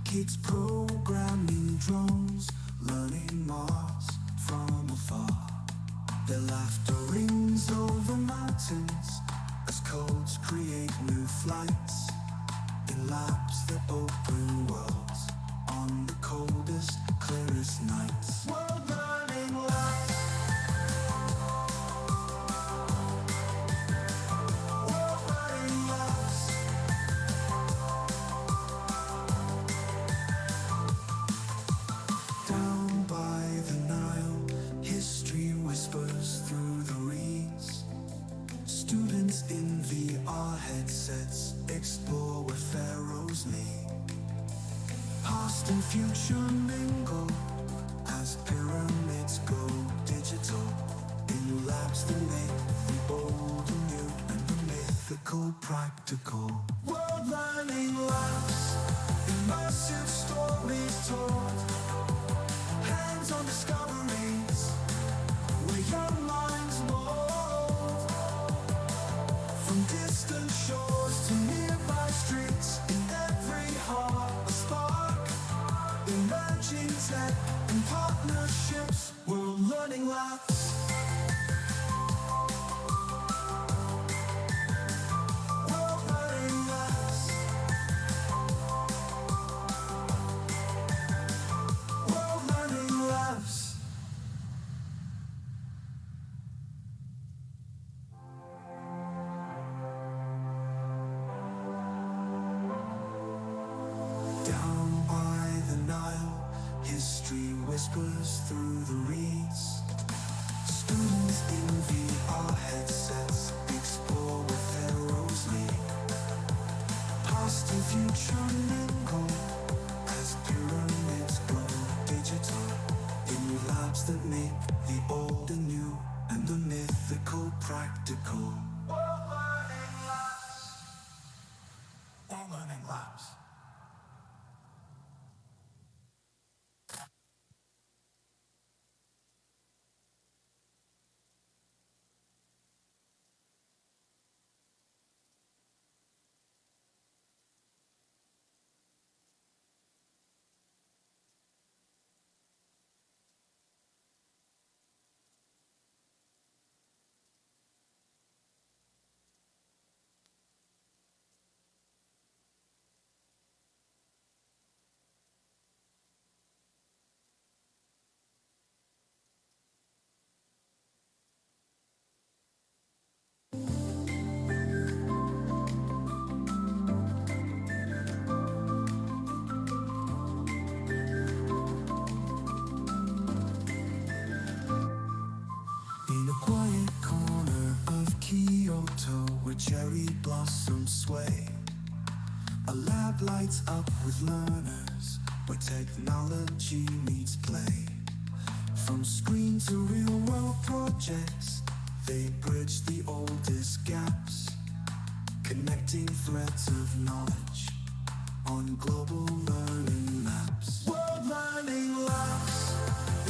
kids programming drones, learning Mars from afar. Their laughter rings over mountains as codes create new flights in labs that open worlds on the coldest, clearest nights. World Learning Labs. World Learning Labs. Down by the Nile, history whispers through the reeds. Students in VR headsets explore where pharaohs meet. Past and future mingle as pyramids go digital, in labs that make the old and new and the mythical practical. World Learning Labs, immersive stories told, hands-on discoveries, where young minds mold. From distant shores to nearby streets, in every heart a spark, emerging tech and partnerships, World Learning Labs. World Learning Labs. World Learning Labs. Down by the Nile, history whispers through the reeds. Students in VR headsets explore where pharaohs lead. Past and future mingle as pyramids go digital, in labs that make the old and new and the mythical practical. World Learning Labs. World Learning Labs. In a quiet corner of Kyoto, where cherry blossoms sway, a lab lights up with learners, where technology meets play. From screen to real world projects, they bridge the oldest gaps, connecting threads of knowledge on global learning maps. World Learning Labs,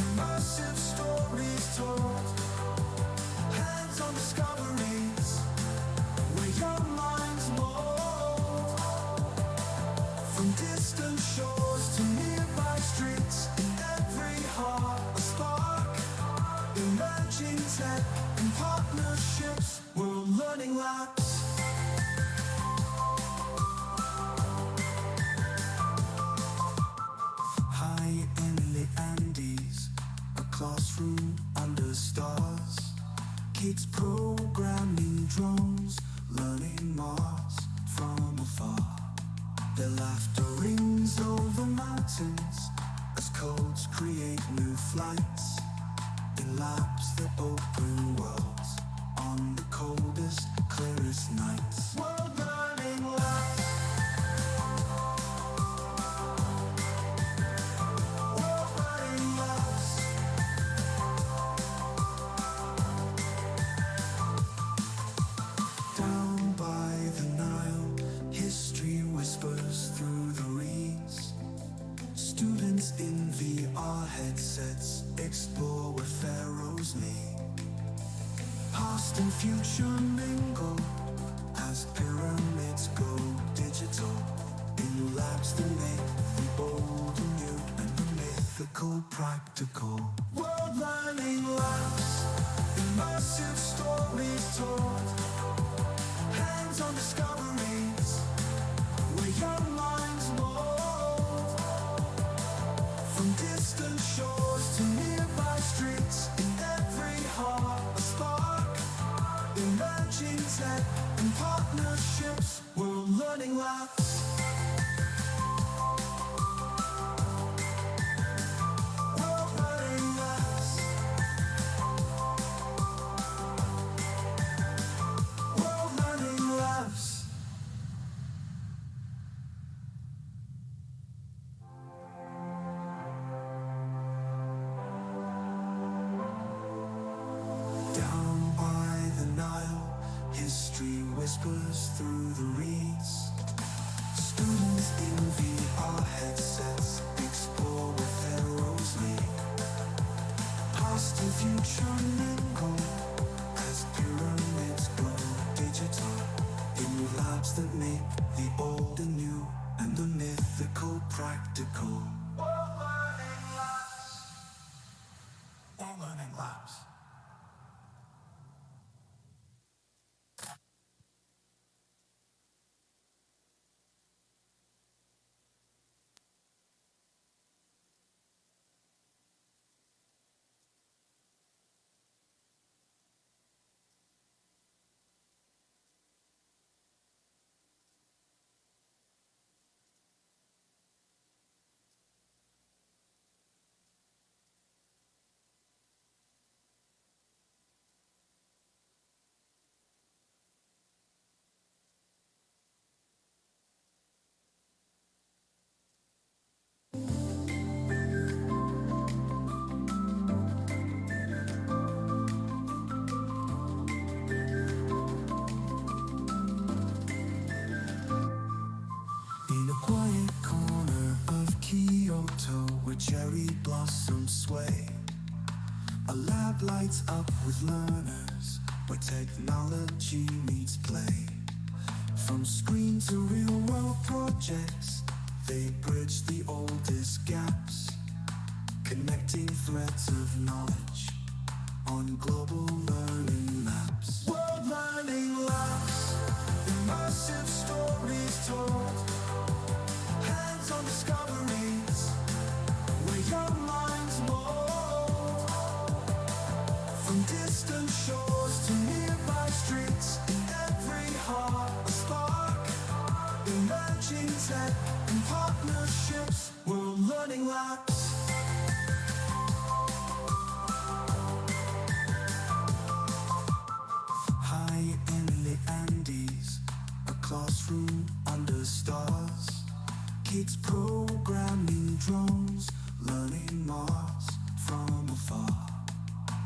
immersive stories told, hands-on discoveries, where young minds mold. From distant shores to nearby streets, in every heart a spark, emerging tech and partnerships, World Learning Labs. High in the Andes, a classroom under stars, Kids programming drones, learning Mars from afar. Their laughter rings over mountains as codes create new flights in labs that open worlds on the coldest, clearest nights. World learning labs. World learning labs. Down by the Nile, history whispers through the reeds. Students in VR headsets explore where pharaohs meet. Past and future mingle as pyramids go digital in labs that make the old and new and the mythical practical. World learning labs, immersive stories told, hands-on discoveries where young minds mold. From distant shores to nearby streets, in every heart a spark. Emerging tech and partnerships, world learning labs. World learning labs. World learning labs. Down by the Nile, history whispers through the reeds. Students in VR headsets explore where pharaohs meet. Past and future mingle as pyramids go digital in labs that make the old and new and the mythical practical. All learning labs. All learning labs. In a quiet corner of Kyoto where cherry blossoms sway, a lab lights up with learners where technology meets play. From screen to real world projects, they bridge the oldest gaps, connecting threads of knowledge on global learning maps. World learning labs, immersive stories told, hands-on discoveries where young minds mold. From distant shores to nearby streets, in every heart a spark. Emerging tech and partnerships, world learning labs. High in the Andes, a classroom under stars. Kids programming drones, learning Mars from afar.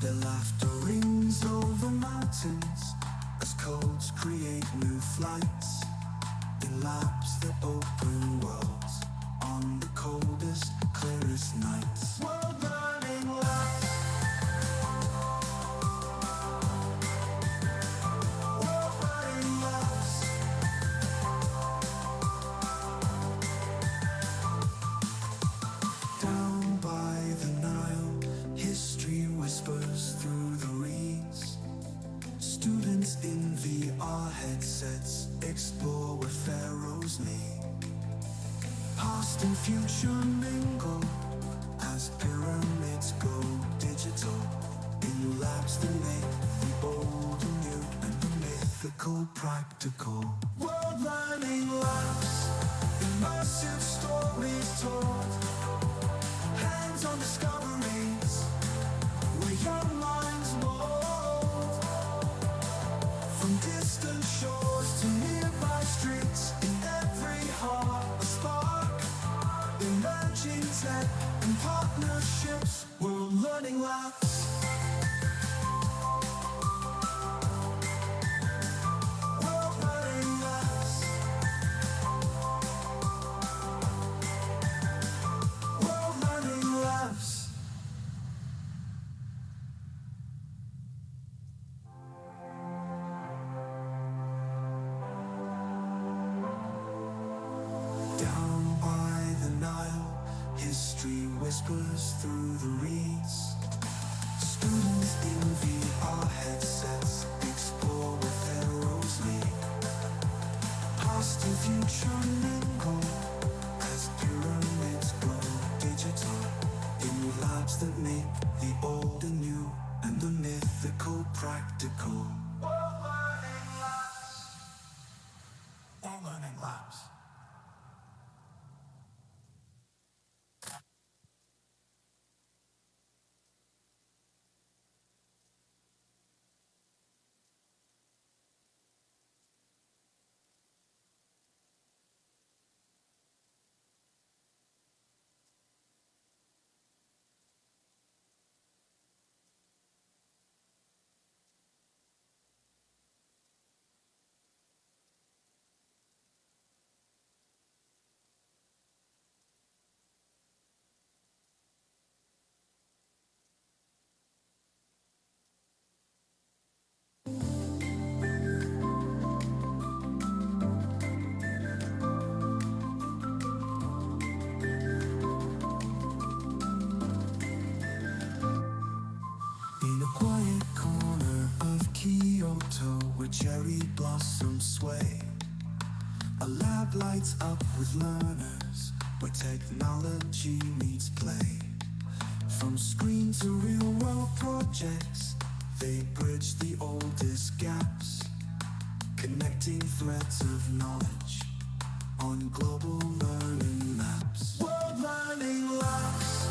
Their laughter rings over mountains as codes create new flights in labs that open worlds on the coldest, clearest nights. World learning labs. World learning labs. Down by the Nile, history whispers through the reeds. Students in VR headsets explore where pharaohs meet. Past and future mingle as pyramids go digital in in labs that make the old and new and the mythical practical. World learning labs, immersive stories told, hands-on discoveries, where young minds mold. From distant shores to nearby streets, in every heart a spark, emerging tech and partnerships, world learning labs. World learning labs. World learning labs. Down by the Nile, history whispers through the reeds. Students in VR headsets explore where pharaohs lead. Past and future mingle as pyramids grow digital. In labs that make the old and new and the mythical practical. All learning labs. All learning labs. In a quiet corner of Kyoto where cherry blossoms sway, a lab lights up with learners where technology meets play. From screen to real world projects, they bridge the oldest gaps, connecting threads of knowledge on global learning maps. World learning labs,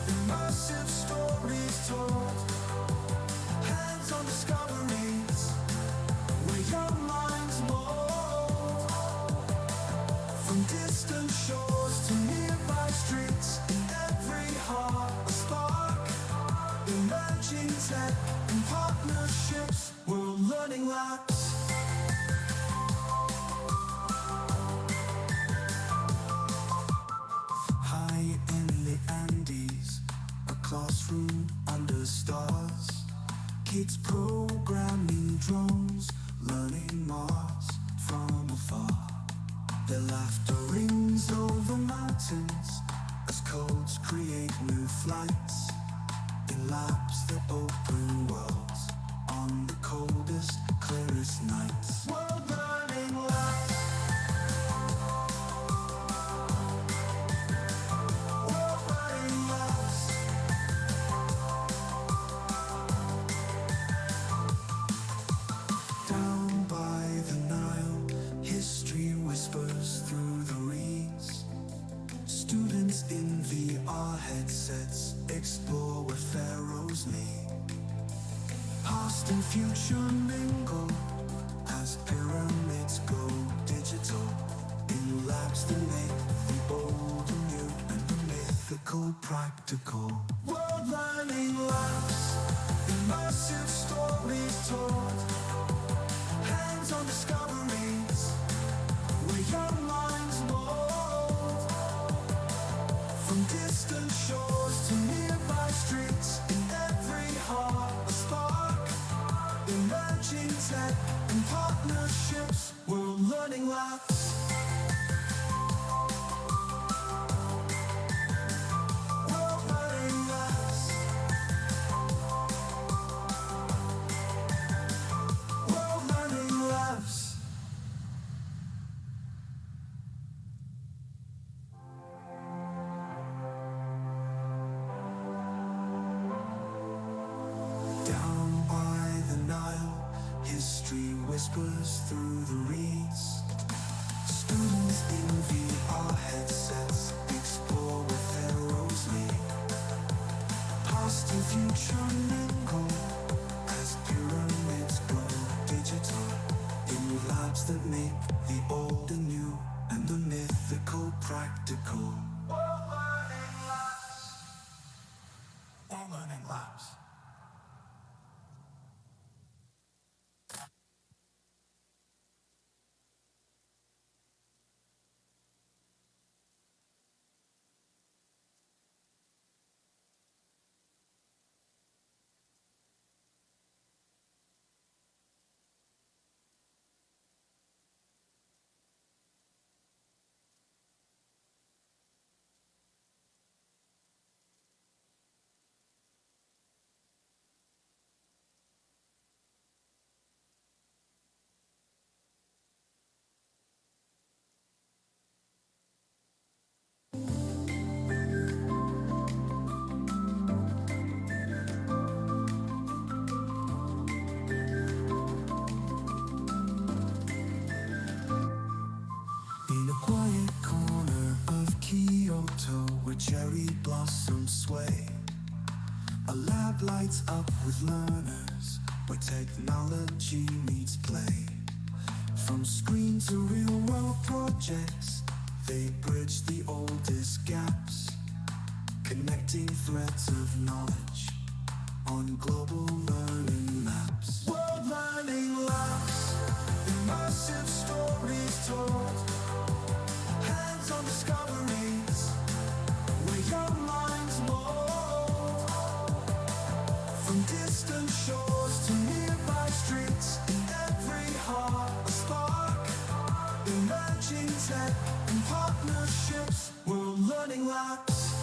immersive stories told, hands-on discoveries, where young minds mold. From distant shores to nearby streets, in every heart a spark, emerging tech and partnerships, world learning labs. High in the Andes, a classroom under stars, kids programming drones, learning Mars from afar. Their laughter rings over mountains as codes create new flights. In labs that open worlds on the coldest, clearest nights. World learning labs. World learning labs. Down by the Nile, history whispers through the reeds. Students in VR headsets explore where pharaohs meet. Past and future mingle as pyramids go digital. In labs that make the old and new and the mythical practical. World learning labs, immersive stories told, hands-on discoveries, where young minds mold. From distant shores to nearby streets, in every heart a spark, emerging tech and partnerships, world learning labs. World learning labs. World learning labs. whispers through the reeds. Students in VR headsets explore with arrows lead. Past and future mingle as pyramids grow digital in labs that make the old and new and the mythical practical. All learning labs. In a quiet corner of Kyoto where cherry blossoms sway, a lab lights up with learners where technology meets play. From screen to real world projects, they bridge the oldest gaps, connecting threads of knowledge on global learning maps. World Learning Labs, immersive stories told, hands-on discoveries where young minds mold. From distant shores to nearby streets, in every heart a spark, emerging tech and partnerships. World Learning Labs.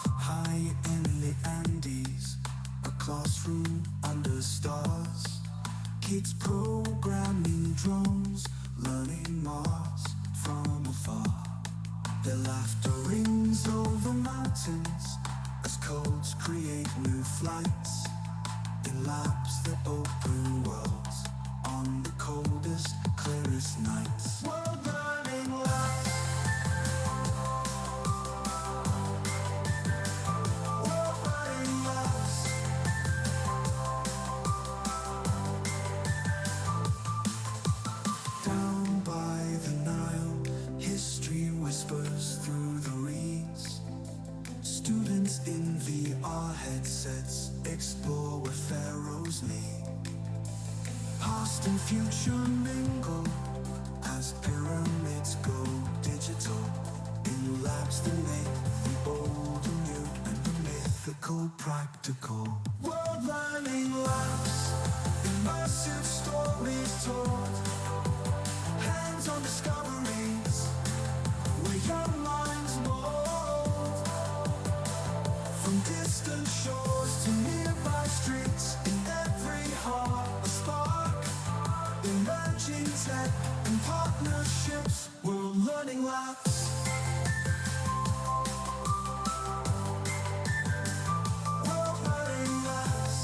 High in the Andes, a classroom under stars, kids programming drones, learning Mars from afar. Their laughter rings over mountains as codes create new flights in labs that open worlds on the coldest, clearest nights. World Learning Labs. World Learning Labs. Down by the Nile, history whispers through the reeds. Students in VR headsets explore where pharaohs meet. Past and future mingle as pyramids go digital in labs that make the old and new and the mythical practical. World Learning Labs, immersive stories told, hands-on discoveries where young minds mold. From distant shores to nearby streets, in every heart a spark, emerging tech and partnerships. World Learning Labs. World Learning Labs.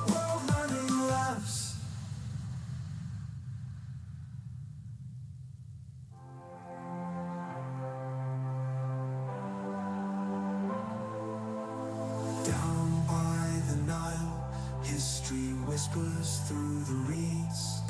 World Learning Labs. Down by the Nile, history whispers through the reeds.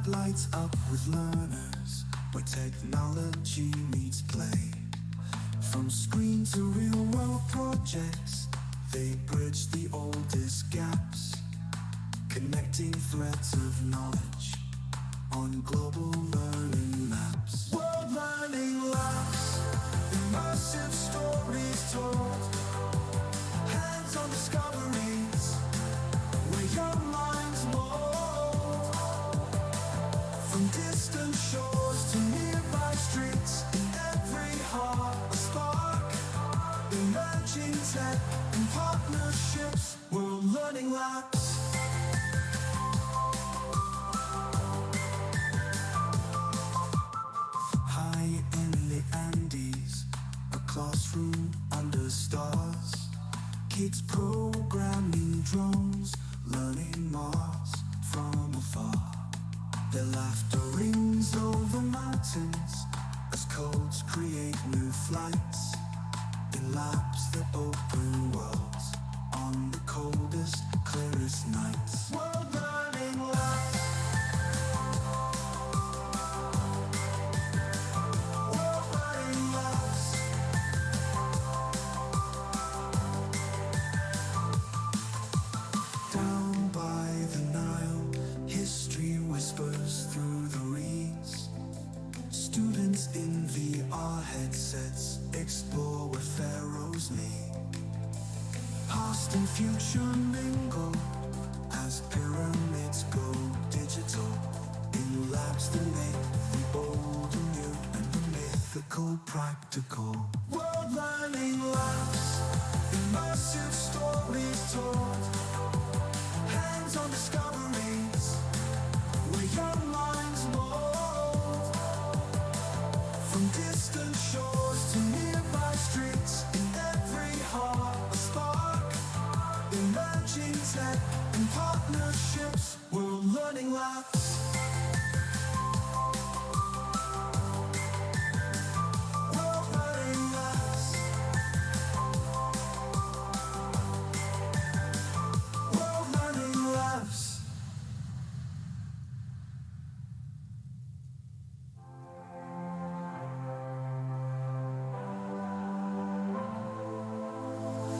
lights up with learners, where technology meets play. From screen to real world projects, they bridge the oldest gaps, connecting threads of knowledge on global learning maps. World Learning Labs, immersive stories told, hands-on discoveries, where young minds mold. From distant shores to nearby streets, in every heart a spark, emerging tech and partnerships, World Learning Labs. High in the Andes, a classroom under stars, kids programming drones, learning Mars from afar. Their laughter rings over mountains as codes create new flights in labs that open worlds on the coldest, clearest nights. World Learning Labs. World Learning Labs. Down by the Nile, history whispers through the reeds. Students in VR headsets explore where pharaohs meet. Past and future mingle as pyramids go digital, in labs that make the old and new and the mythical practical. World Learning Labs, immersive stories told, hands-on discoveries, where young minds mold. From distant shores to nearby streets, in every heart a spark, emerging tech and partnerships, World Learning Labs. World Learning Labs. World Learning Labs.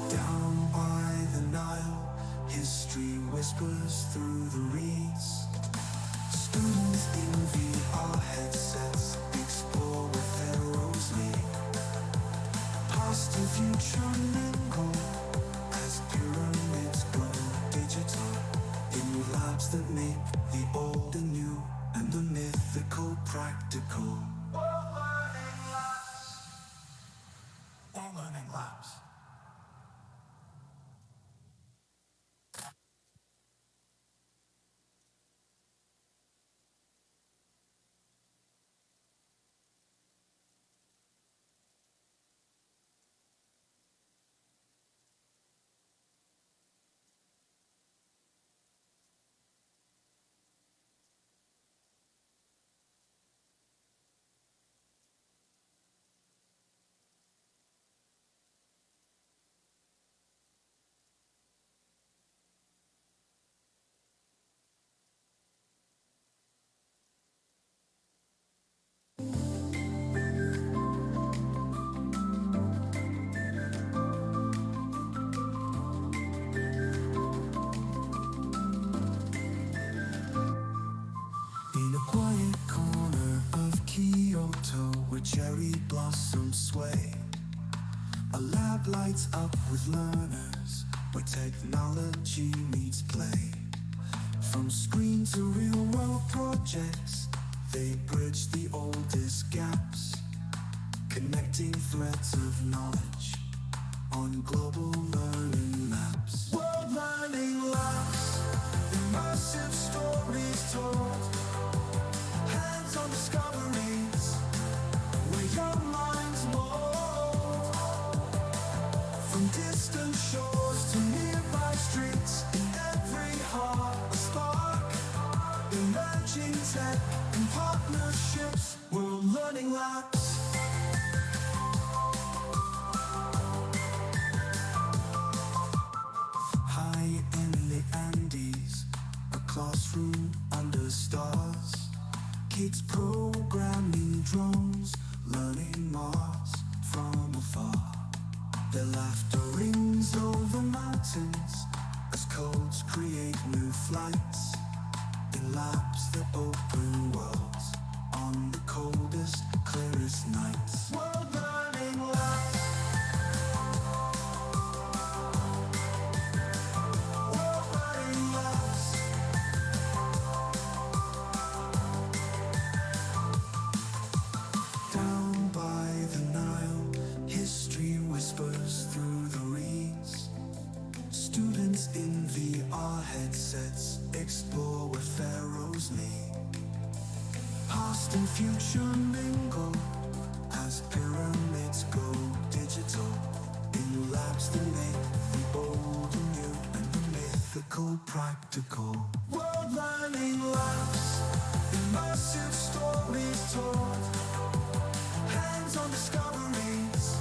Down by the Nile, history whispers through the reeds. Students in VR headsets explore where pharaohs meet. Past and future mingle as pyramids go digital, in labs that make the old and new and the mythical practical. World Learning Labs. World Learning Labs. In a quiet corner of Kyoto, where cherry blossoms sway, a lab lights up with learners, where technology meets play. From screen to real world projects, they bridge the oldest gaps, connecting threads of knowledge on global learning maps. World Learning Labs, immersive stories told, hands-on discoveries, where young minds mold. From distant shores to nearby streets, in every heart a spark, emerging tech and partnerships, World Learning Labs. High in the Andes, a classroom under stars, Past and future mingle as pyramids go digital in labs that make the old and new and the mythical practical. World learning labs, immersive stories told, hands-on discoveries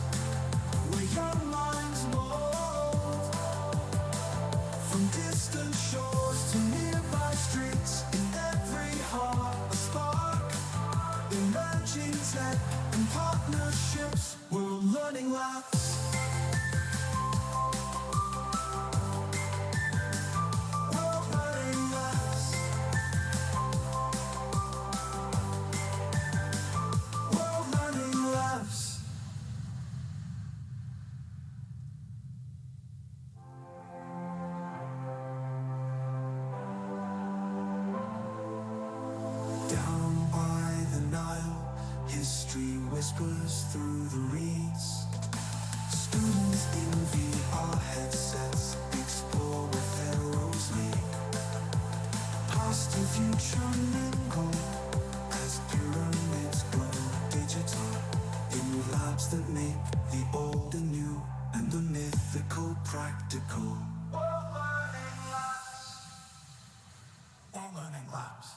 where young minds mold. From distant shores to nearby streets, in every heart a spark. Emerging tech and partnerships, world learning labs. World learning labs. World learning labs. Down by the Nile, history whispers through the reeds. Students in VR headsets explore where pharaohs lead. Past and future mingle as pyramids grow digital in labs that make the old and new and the mythical practical. All learning labs. All learning labs.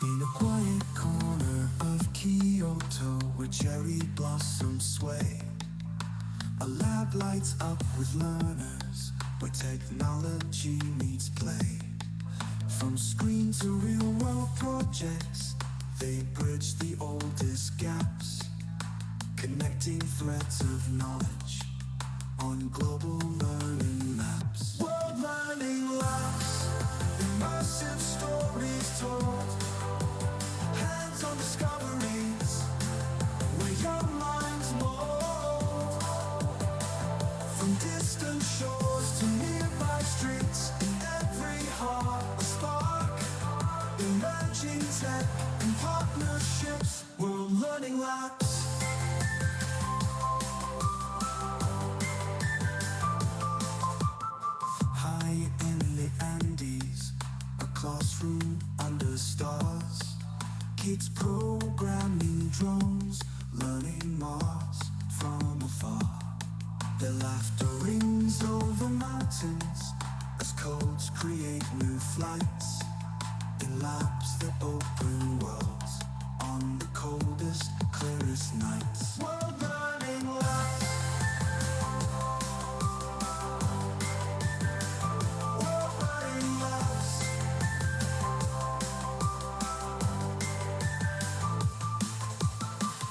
In a quiet corner of Kyoto where cherry blossoms sway, a lab lights up with learners where technology meets play. From screen to real world projects, they bridge the oldest gaps, connecting threads of knowledge on global learning maps. World learning labs, immersive stories told, hands-on discoveries where young minds mold. From distant shores to nearby streets, in every heart a spark. Emerging tech and partnerships, world learning labs. High in the Andes, a classroom under stars. Kids programming drones, learning Mars from afar. Their laughter rings over mountains as codes create new flights. In labs that open worlds on the coldest, clearest nights. World learning labs. World learning labs.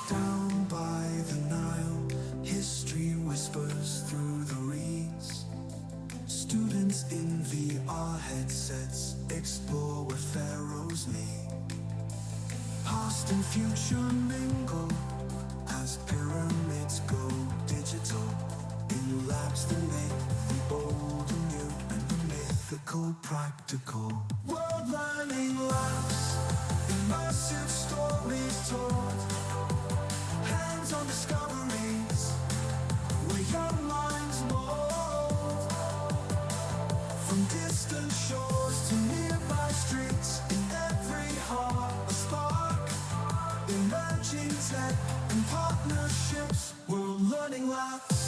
Down by the Nile, history whispers through the reeds. Students in VR headsets explore where pharaohs meet. Past and future mingle as pyramids go digital in labs that make the old and new and the mythical practical. World learning labs, immersive stories told, hands-on discoveries where young minds mold. From distant shores to nearby streets, in every heart a spark. Emerging tech and partnerships, world learning labs.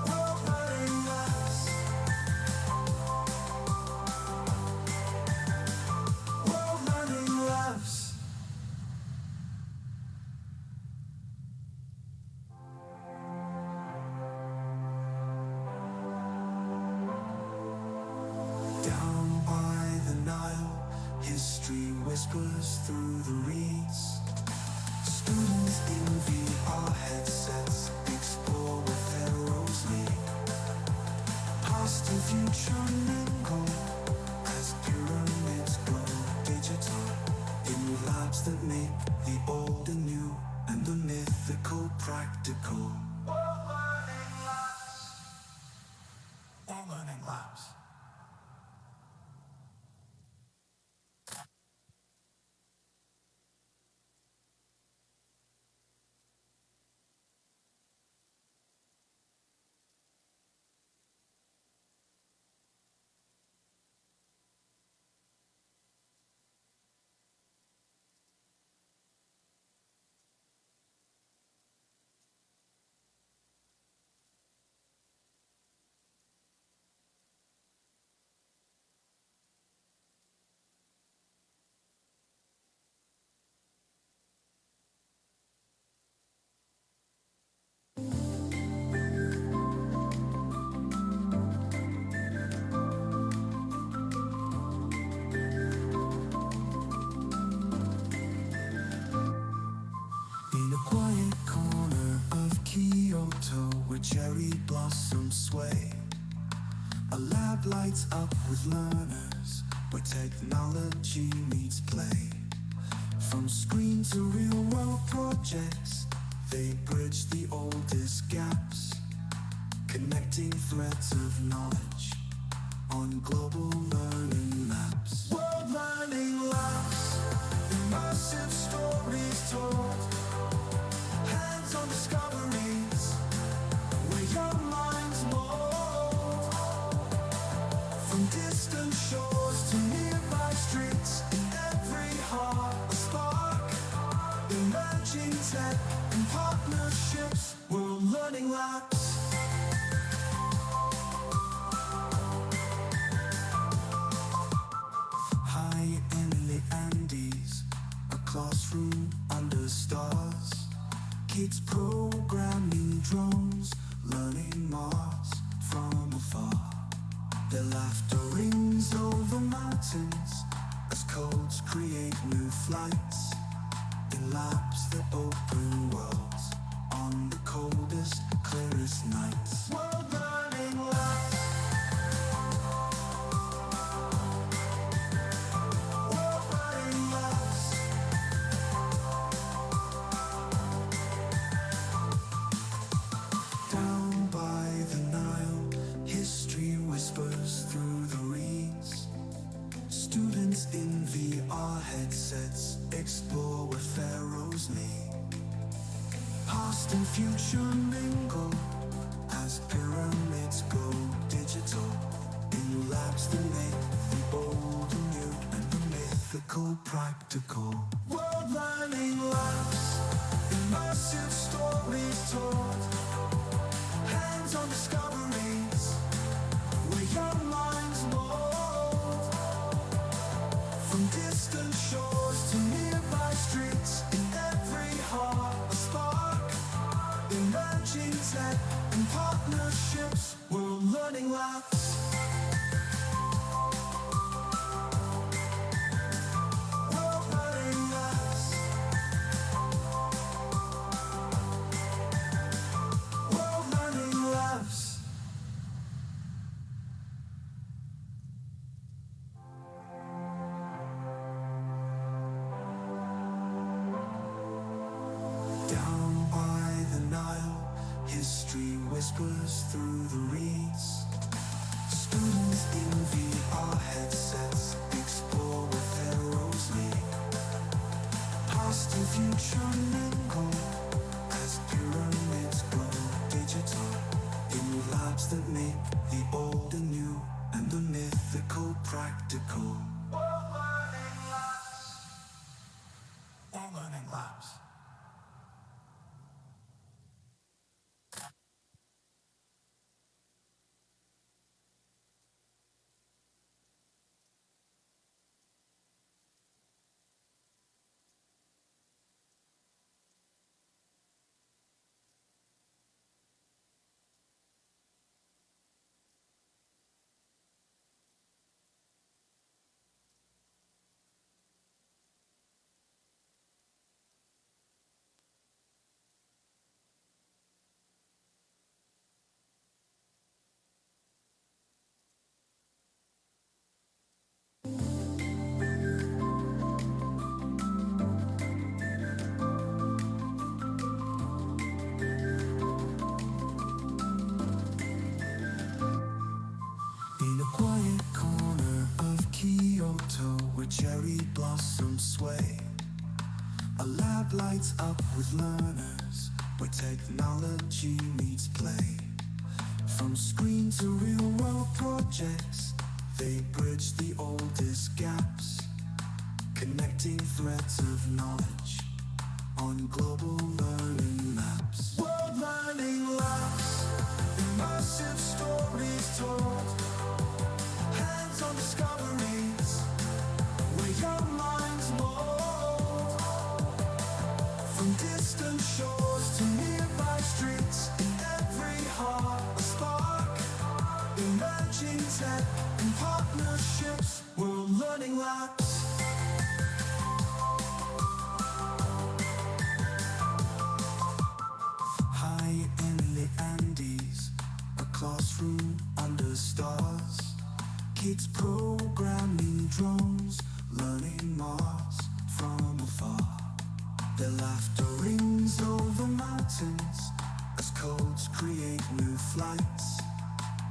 World learning labs. World learning labs. future mingle as pyramids go digital in labs that make the old and new and the mythical practical. All learning labs. In a quiet corner of Kyoto where cherry blossoms sway, a lab lights up with learners where technology meets play. From screen to real world projects, they bridge the oldest gaps, connecting threads of knowledge on global learning maps. World Learning Labs, immersive stories told, hands-on discoveries where young minds mold. From distant shores to nearby streets, in every heart a spark, emerging tech and partnerships. World Learning Labs. High in the Andes, a classroom under stars, kids programming drones, learning Mars from afar. Their laughter rings over mountains as codes create new flights in labs that open worlds on the coldest, clearest nights. World Learning Labs. World Learning Labs. Down by the Nile, history whispers through the reeds. Students in VR headsets explore where pharaohs meet. Past and future mingle as pyramids go digital in labs that make the old and new and the mythical practical. World Learning Labs, immersive stories told, hands-on discoveries where young minds mold. From distant shores to nearby streets, in every heart a spark, emerging tech and partnerships. World Learning Labs. World Learning Labs. World Learning Labs. Down by the Nile, history whispers through the reeds. Students in VR headsets explore where pharaohs meet. Past and future mingle as pyramids go digital in labs that make the old and new and the mythical practical. All learning labs. All learning labs. lights up with learners, where technology meets play. From screen to real world projects, they bridge the oldest gaps, connecting threads of knowledge on global learning maps. World Learning Labs, immersive stories told, hands-on discoveries, where young minds mold. From distant shores to nearby streets, in every heart a spark, emerging tech and partnerships. World Learning Labs. High in the Andes, a classroom under stars, kids programming drones, learning Mars from afar. Their laughter rings over mountains as codes create new flights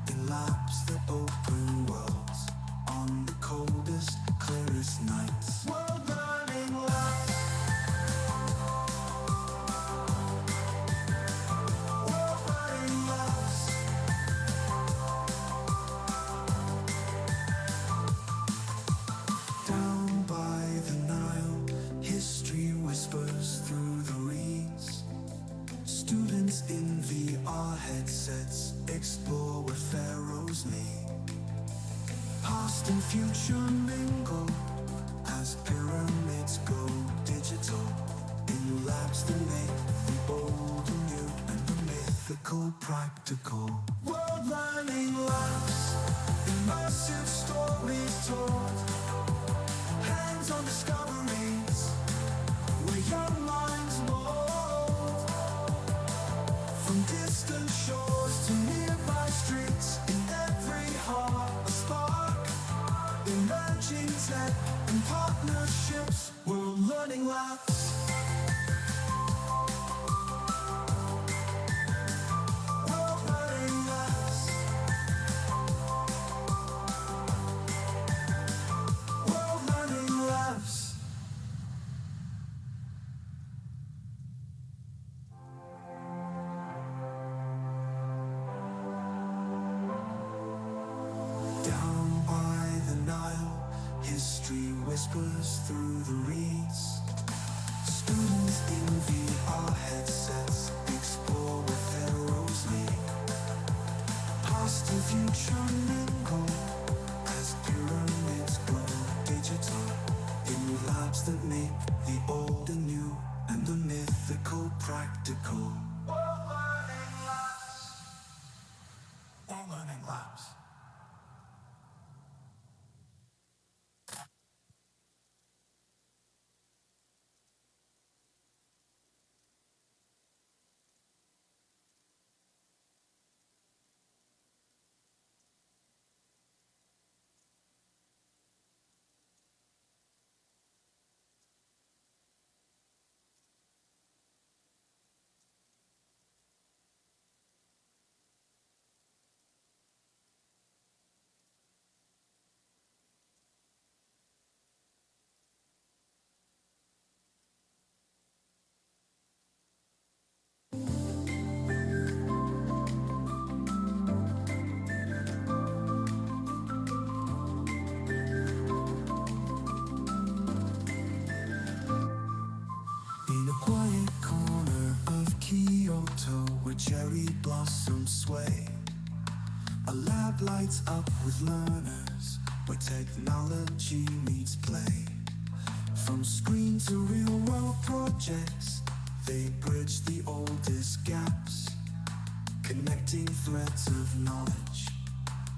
in labs that open worlds on the coldest, clearest nights. World Learning Labs. World Learning Labs. Down by the Nile, history whispers through the reeds. Students in VR headsets explore where pharaohs meet. Past and future mingle as pyramids go digital, in labs that make the old and new and the mythical practical. World Learning Labs, immersive stories told, hands-on discoveries, where young minds mold. From distant shores to nearby streets, in every heart a spark, emerging tech and partnerships. World Learning Labs. World Learning Labs. World Learning Labs. Down by the Nile, history whispers through the reeds. Students in VR headsets explore where pharaohs meet. Past and future mingle as pyramids grow digital, in labs that make the old and new and the mythical practical. World Learning Labs. World Learning Labs. In a quiet corner of Kyoto, where cherry blossoms sway, a lab lights up with learners, where technology meets play. From screen to real world projects, they bridge the oldest gaps, connecting threads of knowledge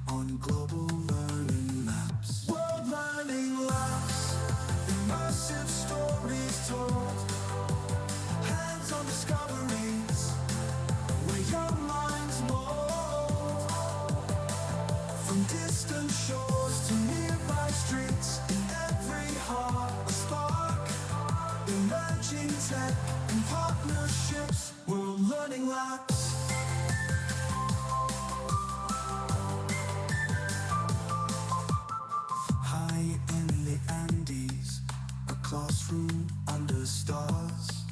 on global learning maps. World Learning Labs, immersive stories told, hands-on discoveries, where young minds mold. From distant shores to nearby streets, in every heart a spark, emerging tech and partnerships. World Learning Labs. High in the Andes, a classroom under stars,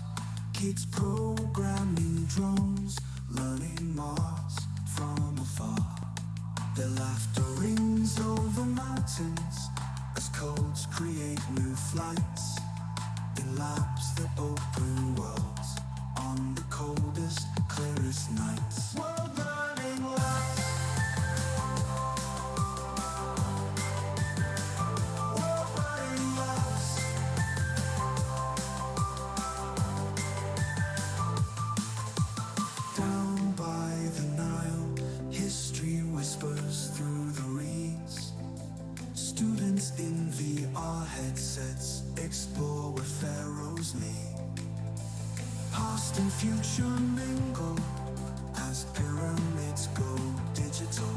Their laughter rings over mountains as codes create new flights in labs that open worlds on the coldest, clearest nights. World learning labs. World learning labs. Down by the Nile, history whispers through the reeds. Students in VR headsets explore where pharaohs meet. Past and future mingle as pyramids go digital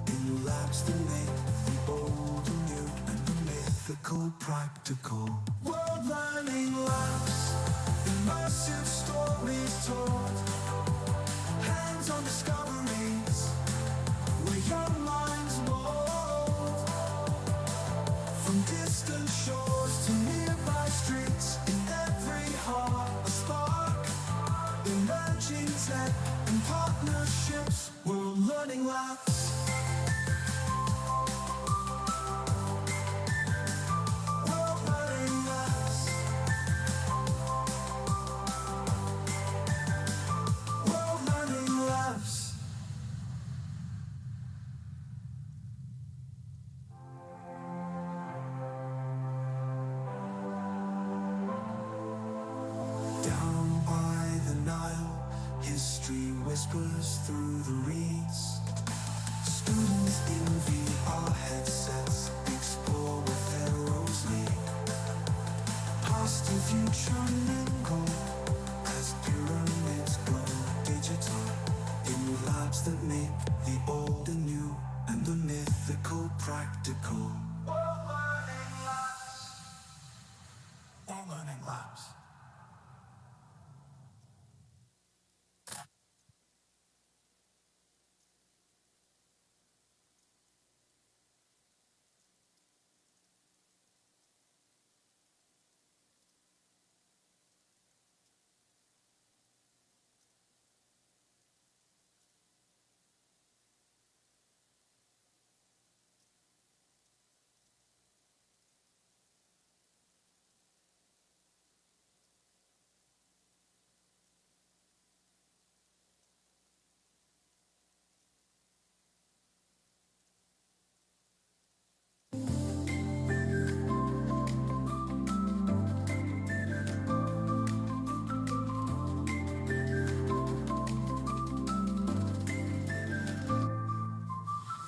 in labs that make the old and new and the mythical practical. World learning labs, immersive stories told, hands-on discoveries where young minds mold. From distant shores to nearby streets, in every heart a spark. Emerging tech and partnerships, world learning labs. World learning labs. World learning labs. Down by the Nile, history whispers through the reeds. Students in VR headsets explore where pharaohs lead. Past and future mingle as pyramids go digital in labs that make the old and new and the mythical practical. All learning labs. All learning labs.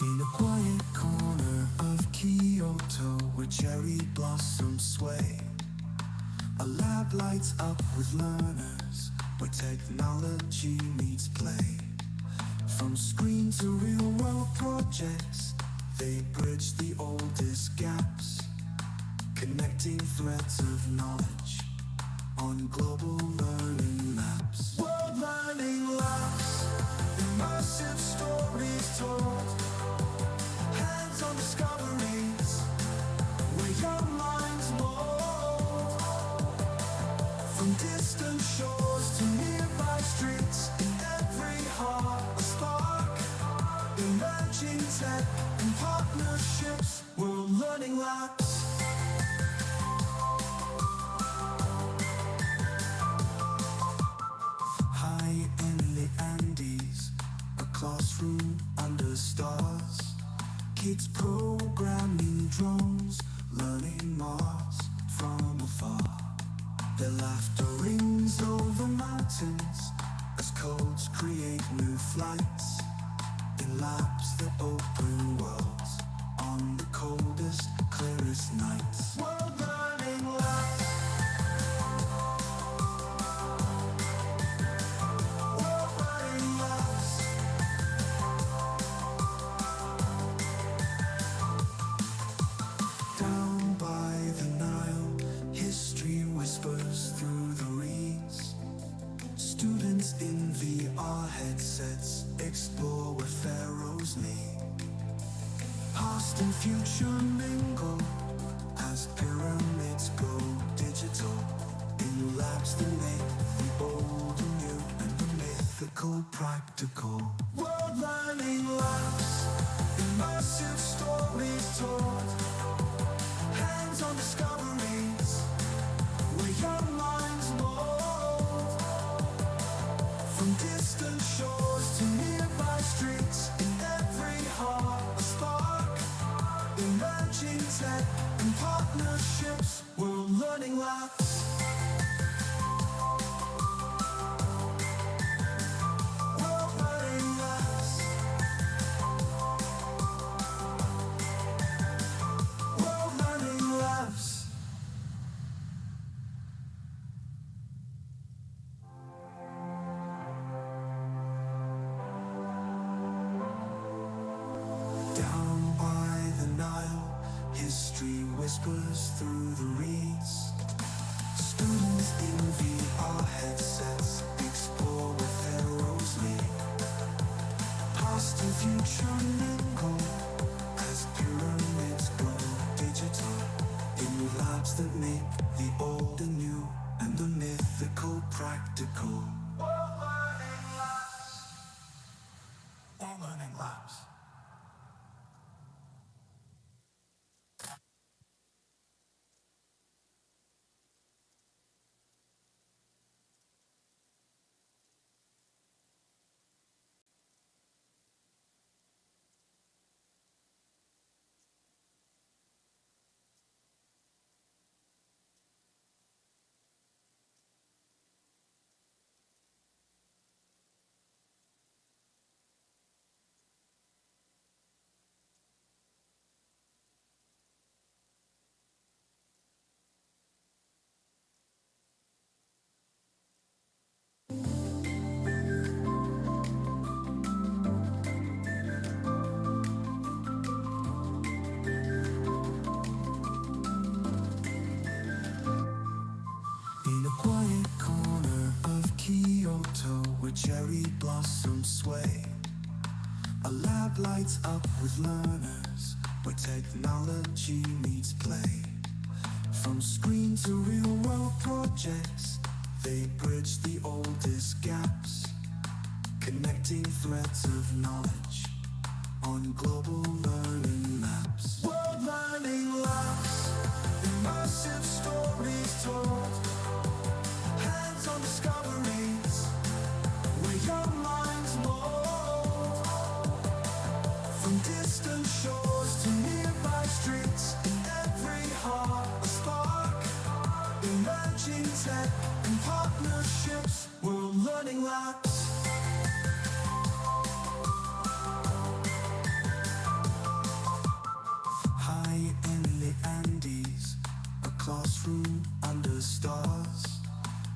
In a quiet corner of Kyoto where cherry blossoms sway, a lab lights up with learners where technology meets play. From screen to real world projects, they bridge the oldest gaps, connecting threads of knowledge on global learning maps. World learning labs, immersive stories told, hands-on discoveries where young minds mold. From distant shores to nearby streets, in every heart a spark. Emerging tech and partnerships, world learning labs. High in the Andes, a classroom under stars. Kids programming drones, learning Mars from afar. Their laughter rings over mountains as codes create new flights in labs that open worlds on the coldest, clearest nights. World learning labs. World learning labs. Down by the Nile, history whispers through the reeds. Students in VR headsets explore where pharaohs meet. Past and future mingle as pyramids go digital in labs that make the old and new and the mythical practical. World learning labs, labs. World learning labs. World learning labs. Down by the Nile, history whispers through the reeds. Students in VR headsets explore where pharaohs lead. Past and future mingle as pyramids grow digital. In labs that make the old and new and the mythical practical. All learning labs. All learning labs. In a quiet corner of Kyoto where cherry blossoms sway, a lab lights up with learners where technology meets play. From screen to real world projects, they bridge the oldest gaps, connecting threads of knowledge on global learning maps. World learning labs, immersive stories told, hands-on discoveries where young minds mold. From distant shores to nearby streets, in every heart a spark, emerging tech and partnerships. World learning labs. High in the Andes, a classroom under stars.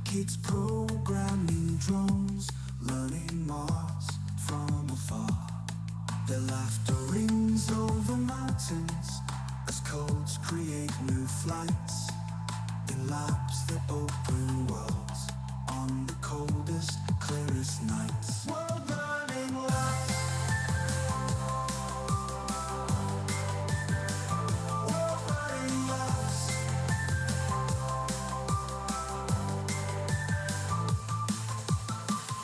Kids programming drones, learning Mars from afar. Their laughter rings over mountains as codes create new flights. In labs that open worlds on the coldest, clearest nights. World learning labs. World learning labs.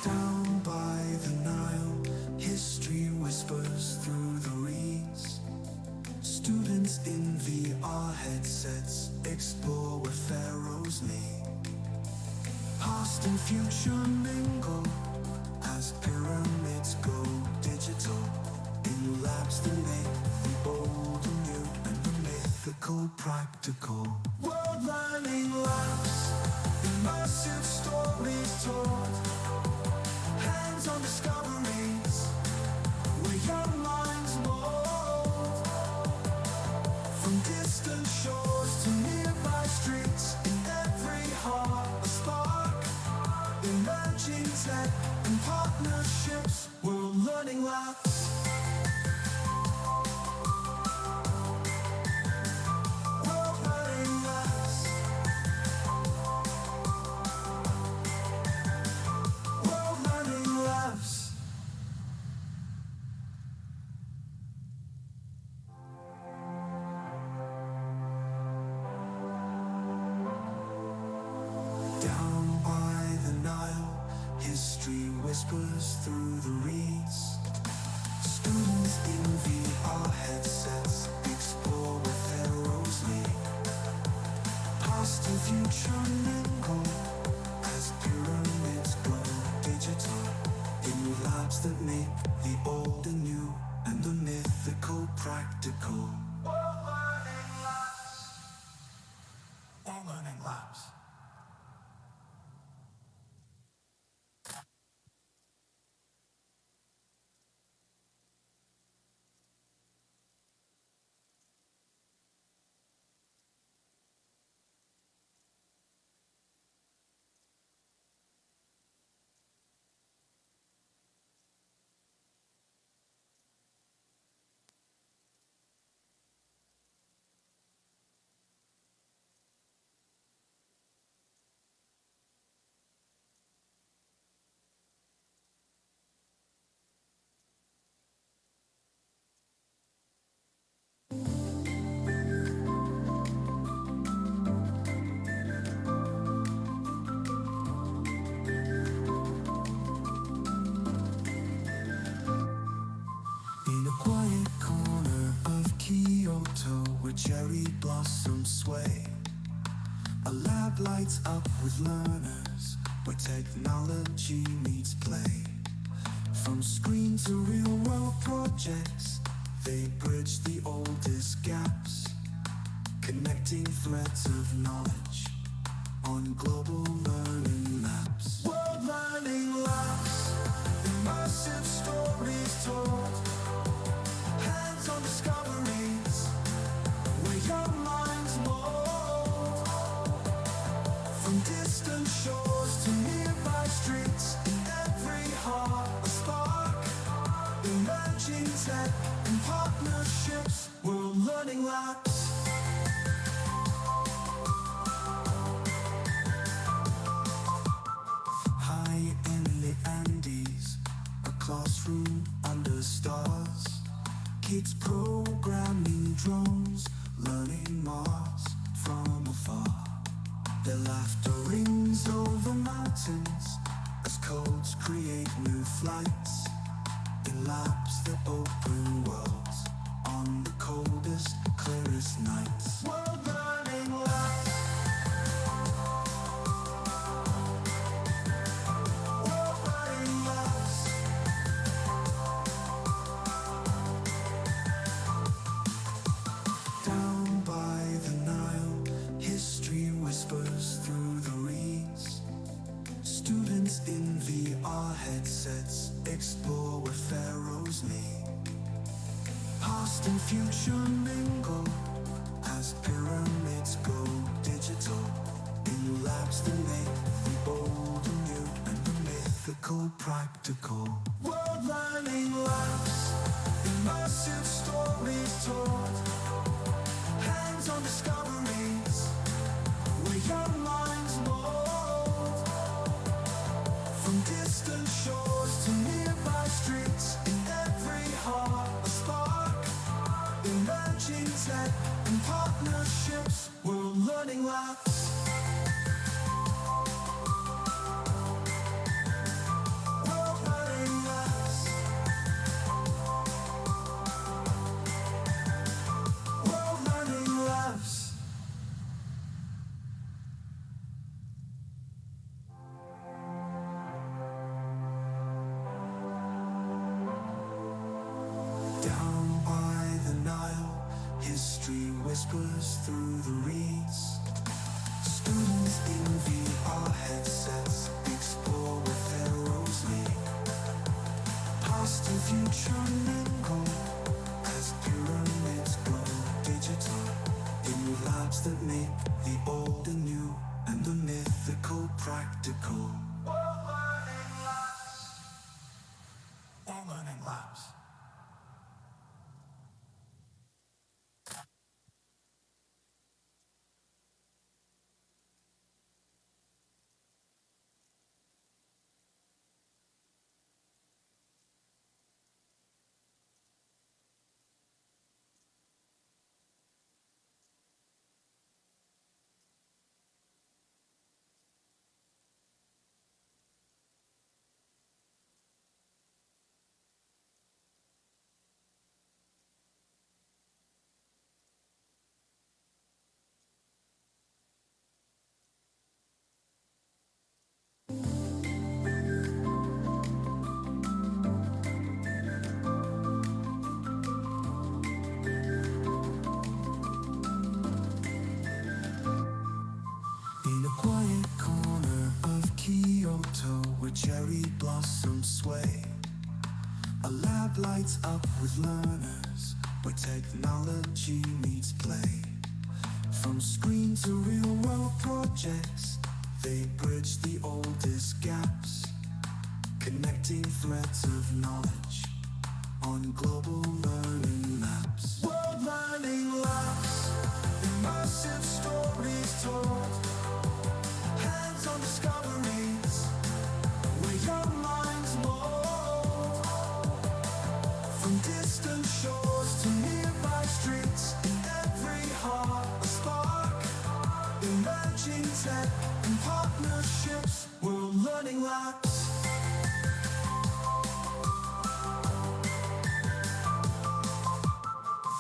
Down by the Nile, history whispers through the reeds. Students in VR headsets explore where pharaohs meet. Past and future mingle as pyramids go digital. In labs that make the old and new and the mythical practical. World learning labs, immersive stories told, hands-on discoveries where young minds mold. From distant shores to nearby streets, in every heart a spark, emerging tech and partnerships. World learning labs. World learning labs. World learning labs. Down by the Nile, history whispers through the reeds. Students in VR headsets explore where pharaohs lead. Past and future mingle as pyramids grow digital. In labs that make the old and new and the mythical practical. All learning labs. All learning labs. cherry blossoms sway. A lab lights up with learners, where technology meets play. From screen to real world projects, they bridge the oldest gaps, connecting threads of knowledge on global learning maps. World Learning Labs, immersive stories told, hands-on discoveries, where young minds mold. From distant shores to nearby streets, in every heart a spark, emerging tech and partnerships, World Learning Labs. High in the Andes, a classroom under stars, kids programming drones, learning Mars from afar. Their laughter rings over mountains as codes create new flights in labs that open worlds on the coldest, clearest nights. World Learning Labs. World Learning Labs. Down by the Nile, history whispers through the reeds. Students in VR headsets explore where pharaohs meet. Past and future mingle as pyramids go digital in labs that make the old and new and the mythical practical. World Learning Labs, immersive stories told, hands-on discoveries, where young minds mold. From distant shores to nearby streets, in every heart a spark, emerging tech and partnerships, World Learning Labs. World Learning Labs. World Learning Labs. Down by the Nile, history whispers through the reeds. Students in VR headsets explore where pharaohs meet. Past and future mingle as pyramids go digital in labs that make the old and new and the mythical practical. World Learning Labs. World Learning Labs. In a quiet corner of Kyoto, where cherry blossoms sway, a lab lights up with learners, where technology meets play. From screen to real world projects, they bridge the oldest gaps, connecting threads of knowledge on global learning maps. World Learning Labs, immersive stories told, hands-on discoveries, where young minds mold. From distant shores to nearby streets, in every heart a spark, emerging tech and partnerships, World Learning Labs.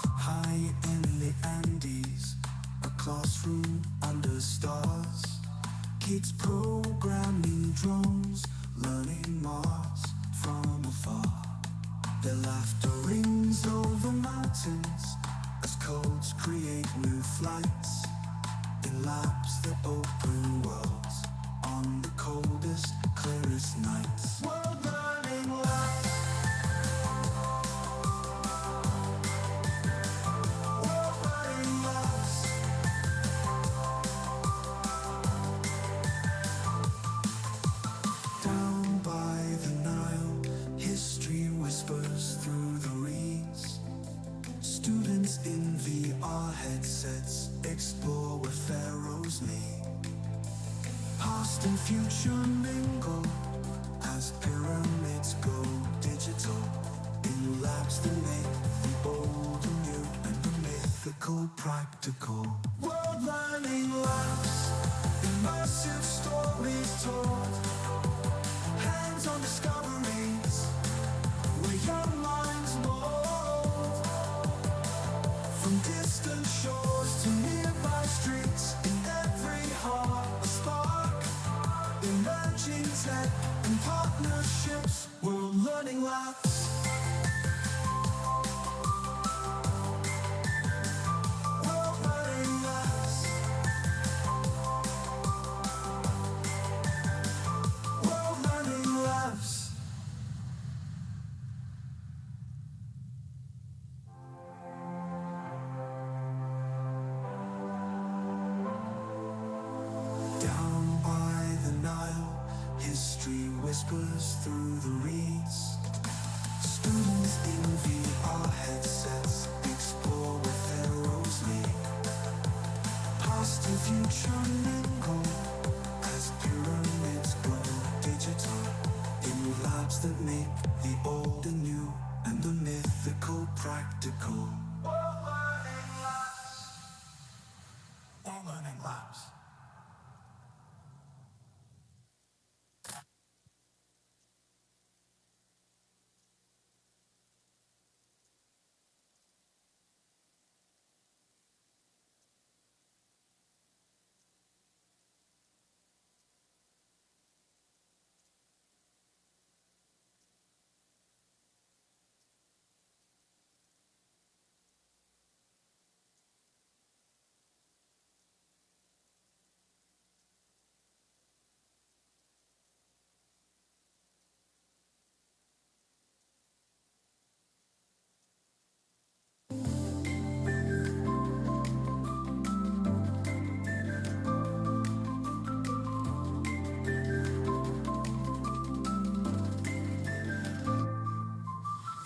High in the Andes, Kids programming drones, learning Mars from afar. Their laughter rings over mountains as codes create new flights in labs that open worlds on the coldest, clearest nights. World learning labs. World learning labs. Down by the Nile, history whispers through the reeds. Students in VR headsets explore where pharaohs meet. Past and future mingle as pyramids go digital in labs that make the old and new and the mythical practical. World learning labs, immersive stories told, hands-on discoveries where young minds mold. From distant shores to nearby streets, in every heart a spark. Emerging tech and partnerships, world learning labs. World learning labs. World learning labs. Down by the Nile, history whispers through the reeds. Students in VR headsets explore where pharaohs lead. Past and future mingle as pyramids go digital in labs that make the old and new and the mythical practical. World learning labs. World learning labs.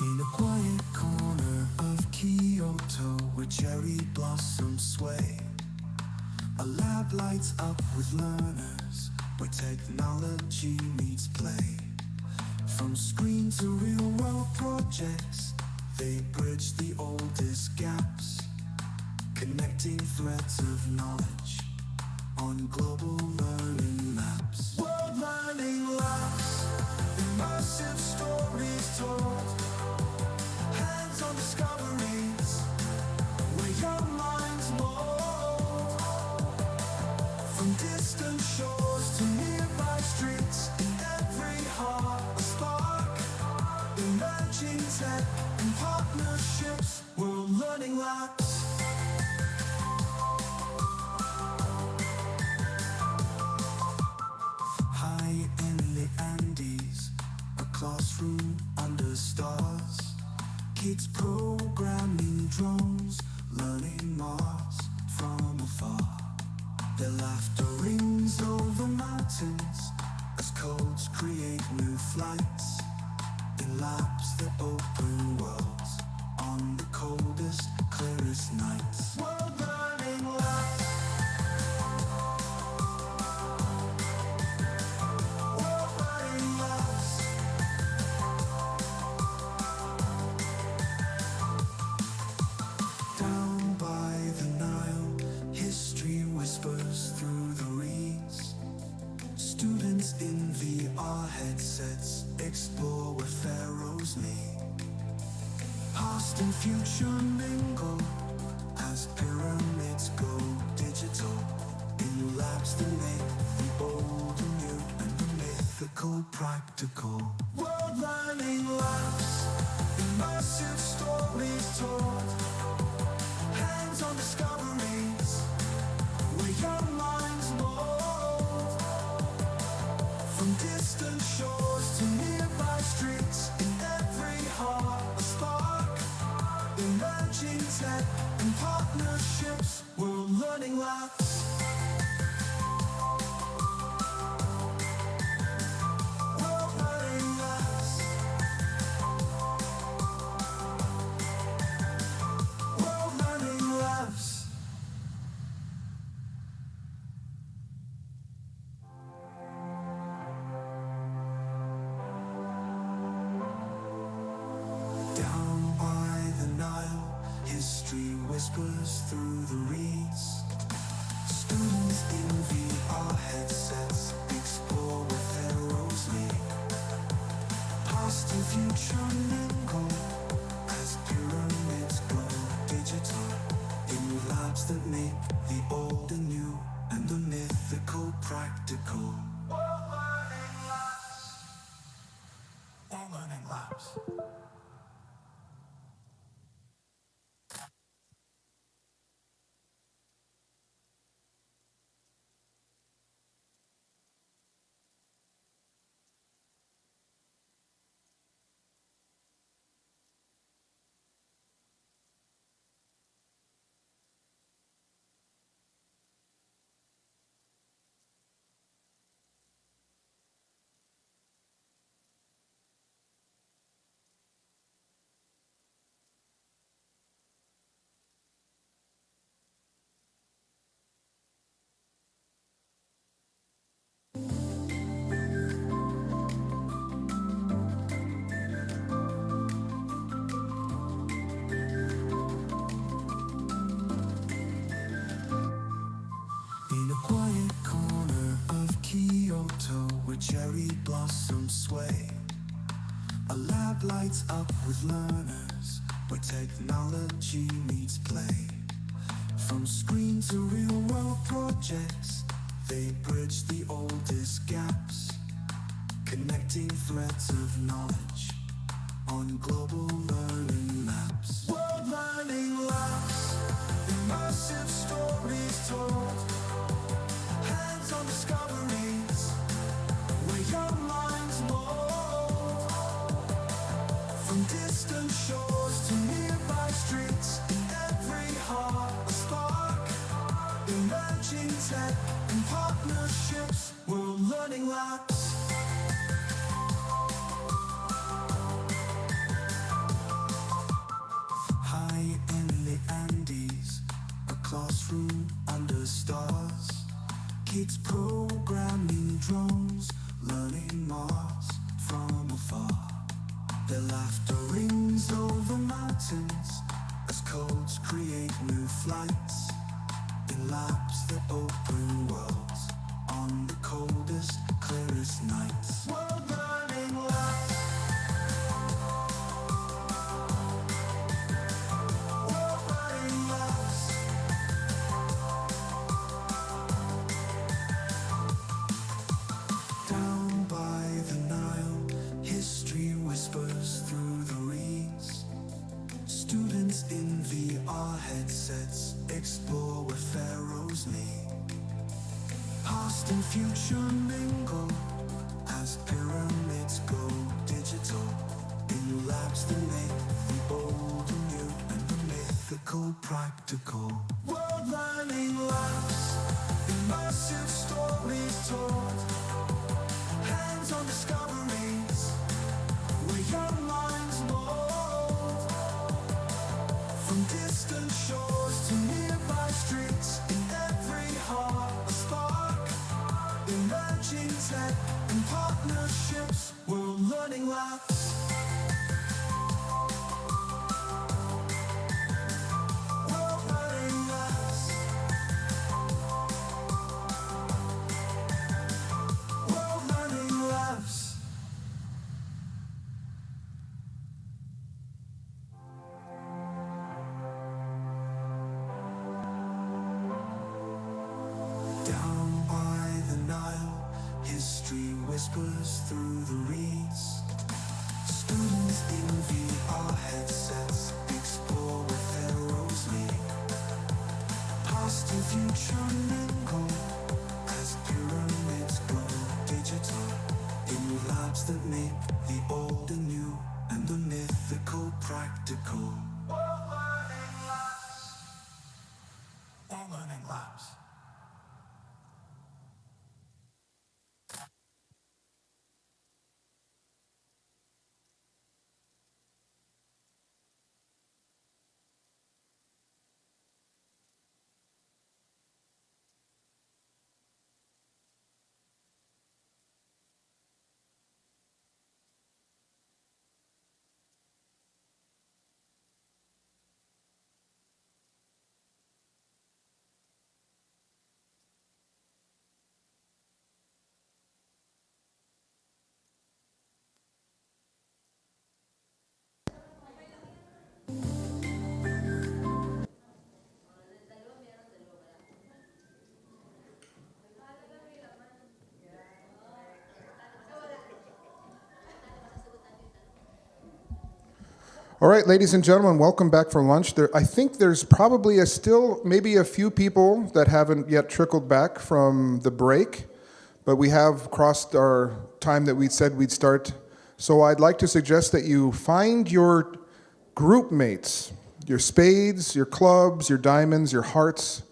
In a quiet corner of Kyoto where cherry blossoms sway, a lab lights up with learners where technology meets play. From screen to real world projects, they bridge the oldest gaps, connecting threads of knowledge on global learning maps. World learning labs, immersive stories told, hands-on discoveries where young minds mold. From distant shores to nearby streets, in every heart a spark. Emerging tech and partnerships, world learning labs. High in the Andes, a classroom under stars. Kids programming drones, learning Mars from afar. Their laughter rings over mountains as codes create new flights in labs that open worlds on the coldest, clearest nights. World learning labs. World learning labs. Down by the Nile, history whispers through the reeds. Students in VR headsets explore where pharaohs meet. Past and future mingle as pyramids go digital in labs that make the old and new and the mythical practical. World learning labs, immersive stories told, hands-on discoveries, where young minds mold. From distant shores to nearby streets, in every heart a spark. Emerging tech and partnerships, world learning labs. World learning labs. World learning labs. Down by the Nile, history whispers through the reeds. Students in VR headsets explore where pharaohs lead. Past and future mingle as pyramids grow digital. In labs that make the old and new and the mythical practical. World learning labs. World learning labs. In a quiet corner of Kyoto where cherry blossoms sway, a lab lights up with learners where technology meets play. From screen to real world projects, they bridge the oldest gaps, connecting threads of knowledge on global learning maps. World learning labs, immersive stories told, hands-on discoveries, where young minds mold. From distant shores to nearby streets, in every heart a spark. Emerging tech and partnerships, world learning labs. High in the Andes, a classroom under stars. Kids programming drones, learning Mars from afar. Their laughter rings over mountains as codes create new flights. In labs that open worlds on the coldest, clearest nights. World learning labs. World learning labs. Down by the Nile, history whispers through the reeds. Students in VR headsets explore where pharaohs meet. Past and future mingle as pyramids go digital. In labs that make the old and new and the mythical practical. World learning labs, immersive stories told, hands-on discoveries, where young minds mold. From distant shores to nearby streets, in every heart a spark. Emerging tech and partnerships, world learning labs. World learning labs. World learning labs. whispers through the reeds. Students in VR headsets explore where pharaohs lead. Past and future mingle as pyramids grow digital. In labs that make the old and new and the mythical practical. All learning labs. All right, ladies and gentlemen, welcome back from lunch. I think there's probably still maybe a few people that haven't yet trickled back from the break, but we have crossed our time that we said we'd start. So I'd like to suggest that you find your group mates, your spades, your clubs, your diamonds, your hearts,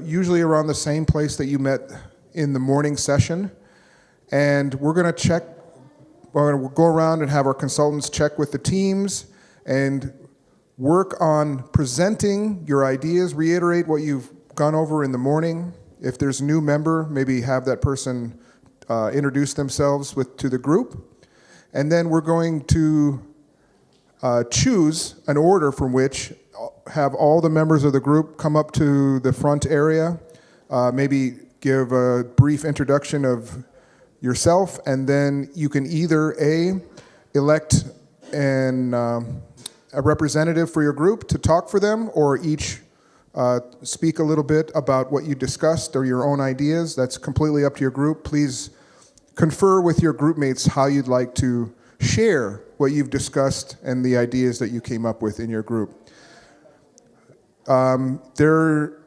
usually around the same place that you met in the morning session. And we're going to go around and have our consultants check with the teams and work on presenting your ideas, reiterate what you've gone over in the morning. If there's a new member, maybe have that person introduce themselves to the group. And then we're going to choose an order from which have all the members of the group come up to the front area, maybe give a brief introduction of yourself, and then you can either elect a representative for your group to talk for them, or each speak a little bit about what you discussed or your own ideas. That's completely up to your group. Please confer with your group mates how you'd like to share what you've discussed and the ideas that you came up with in your group. There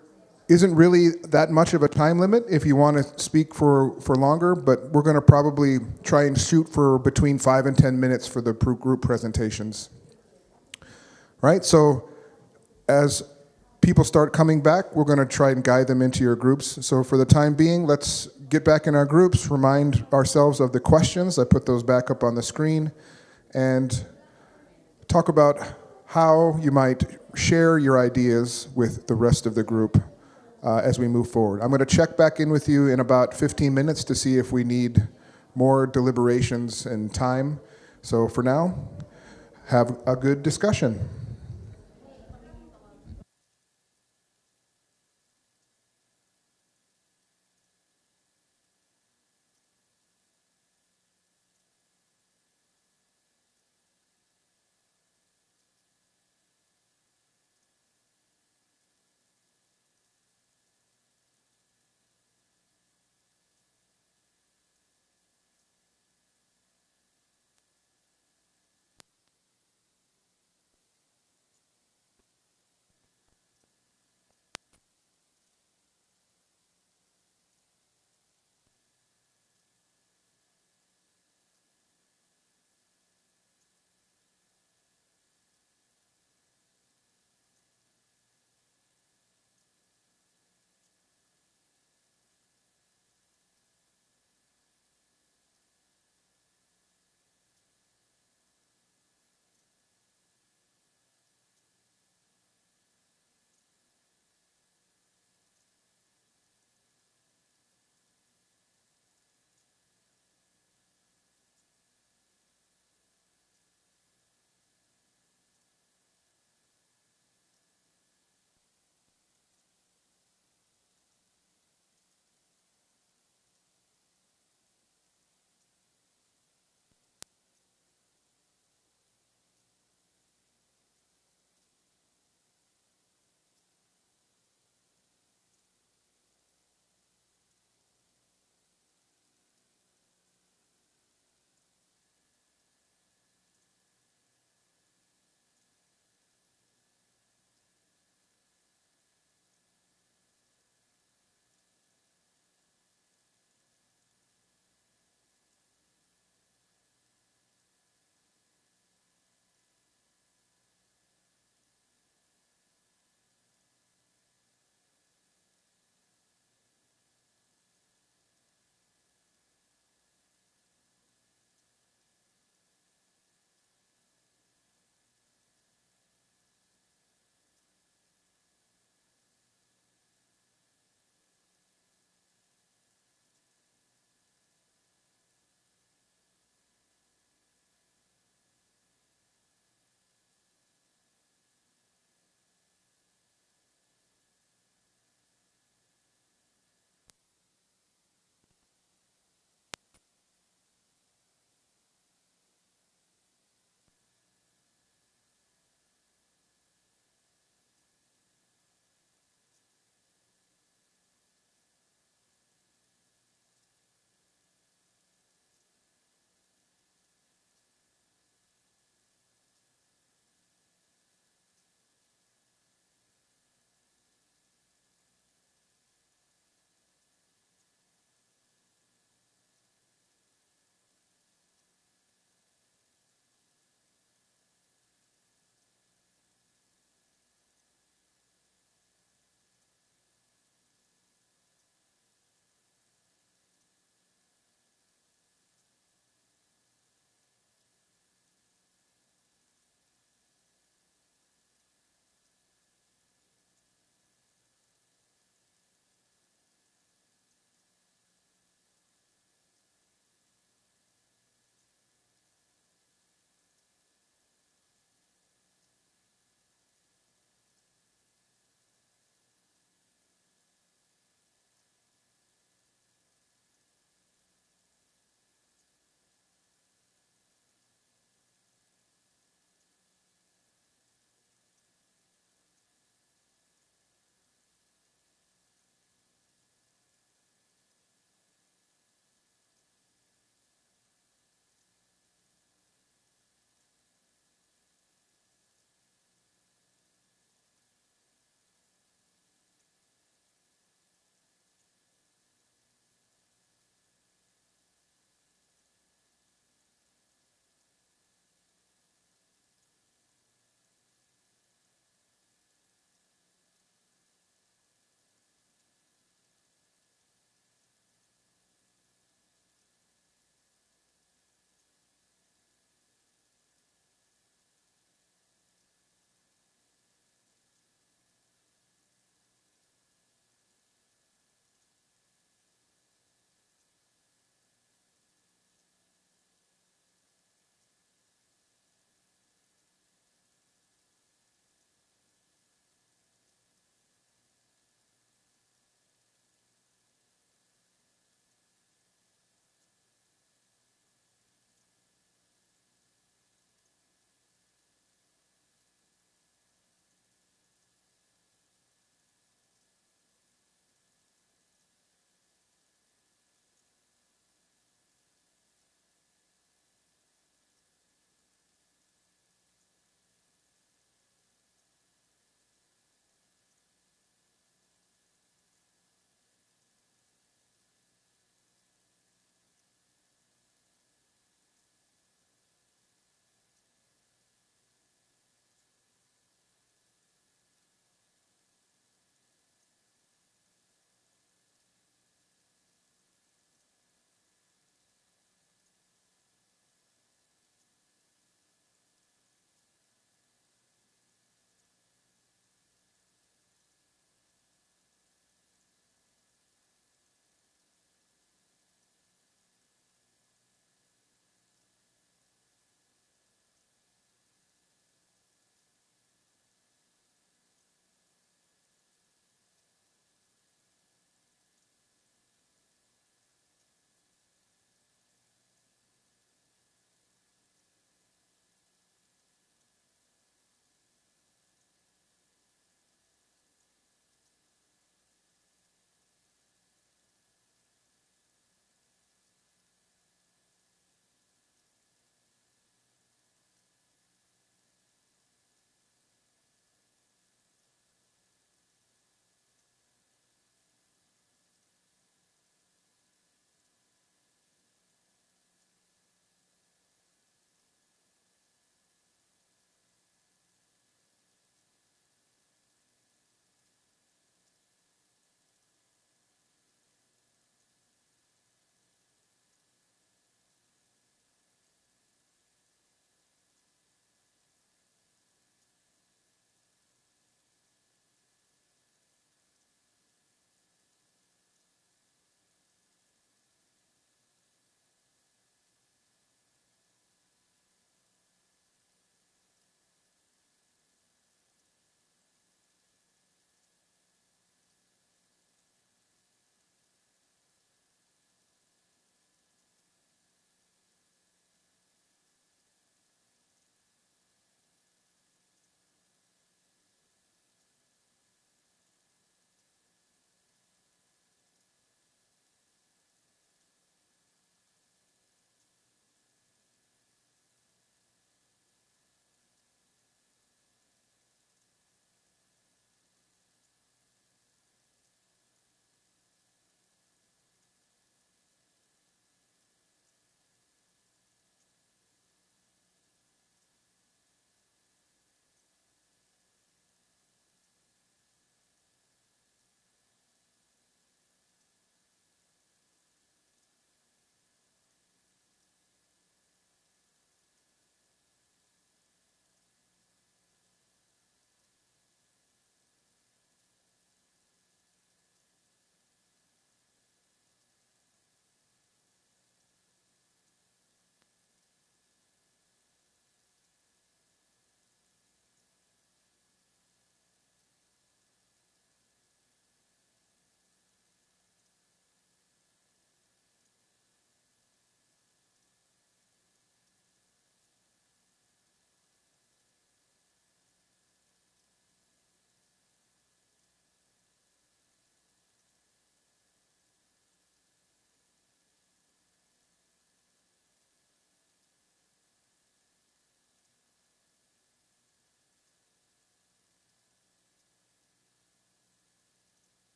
isn't really that much of a time limit if you want to speak for longer, but we're going to probably try and shoot for between 5 and 10 minutes for the group presentations. Right, so as people start coming back, we're going to try and guide them into your groups. So for the time being, let's get back in our groups, remind ourselves of the questions. I put those back up on the screen, and talk about how you might share your ideas with the rest of the group as we move forward. I'm going to check back in with you in about 15 minutes to see if we need more deliberations and time. So for now, have a good discussion.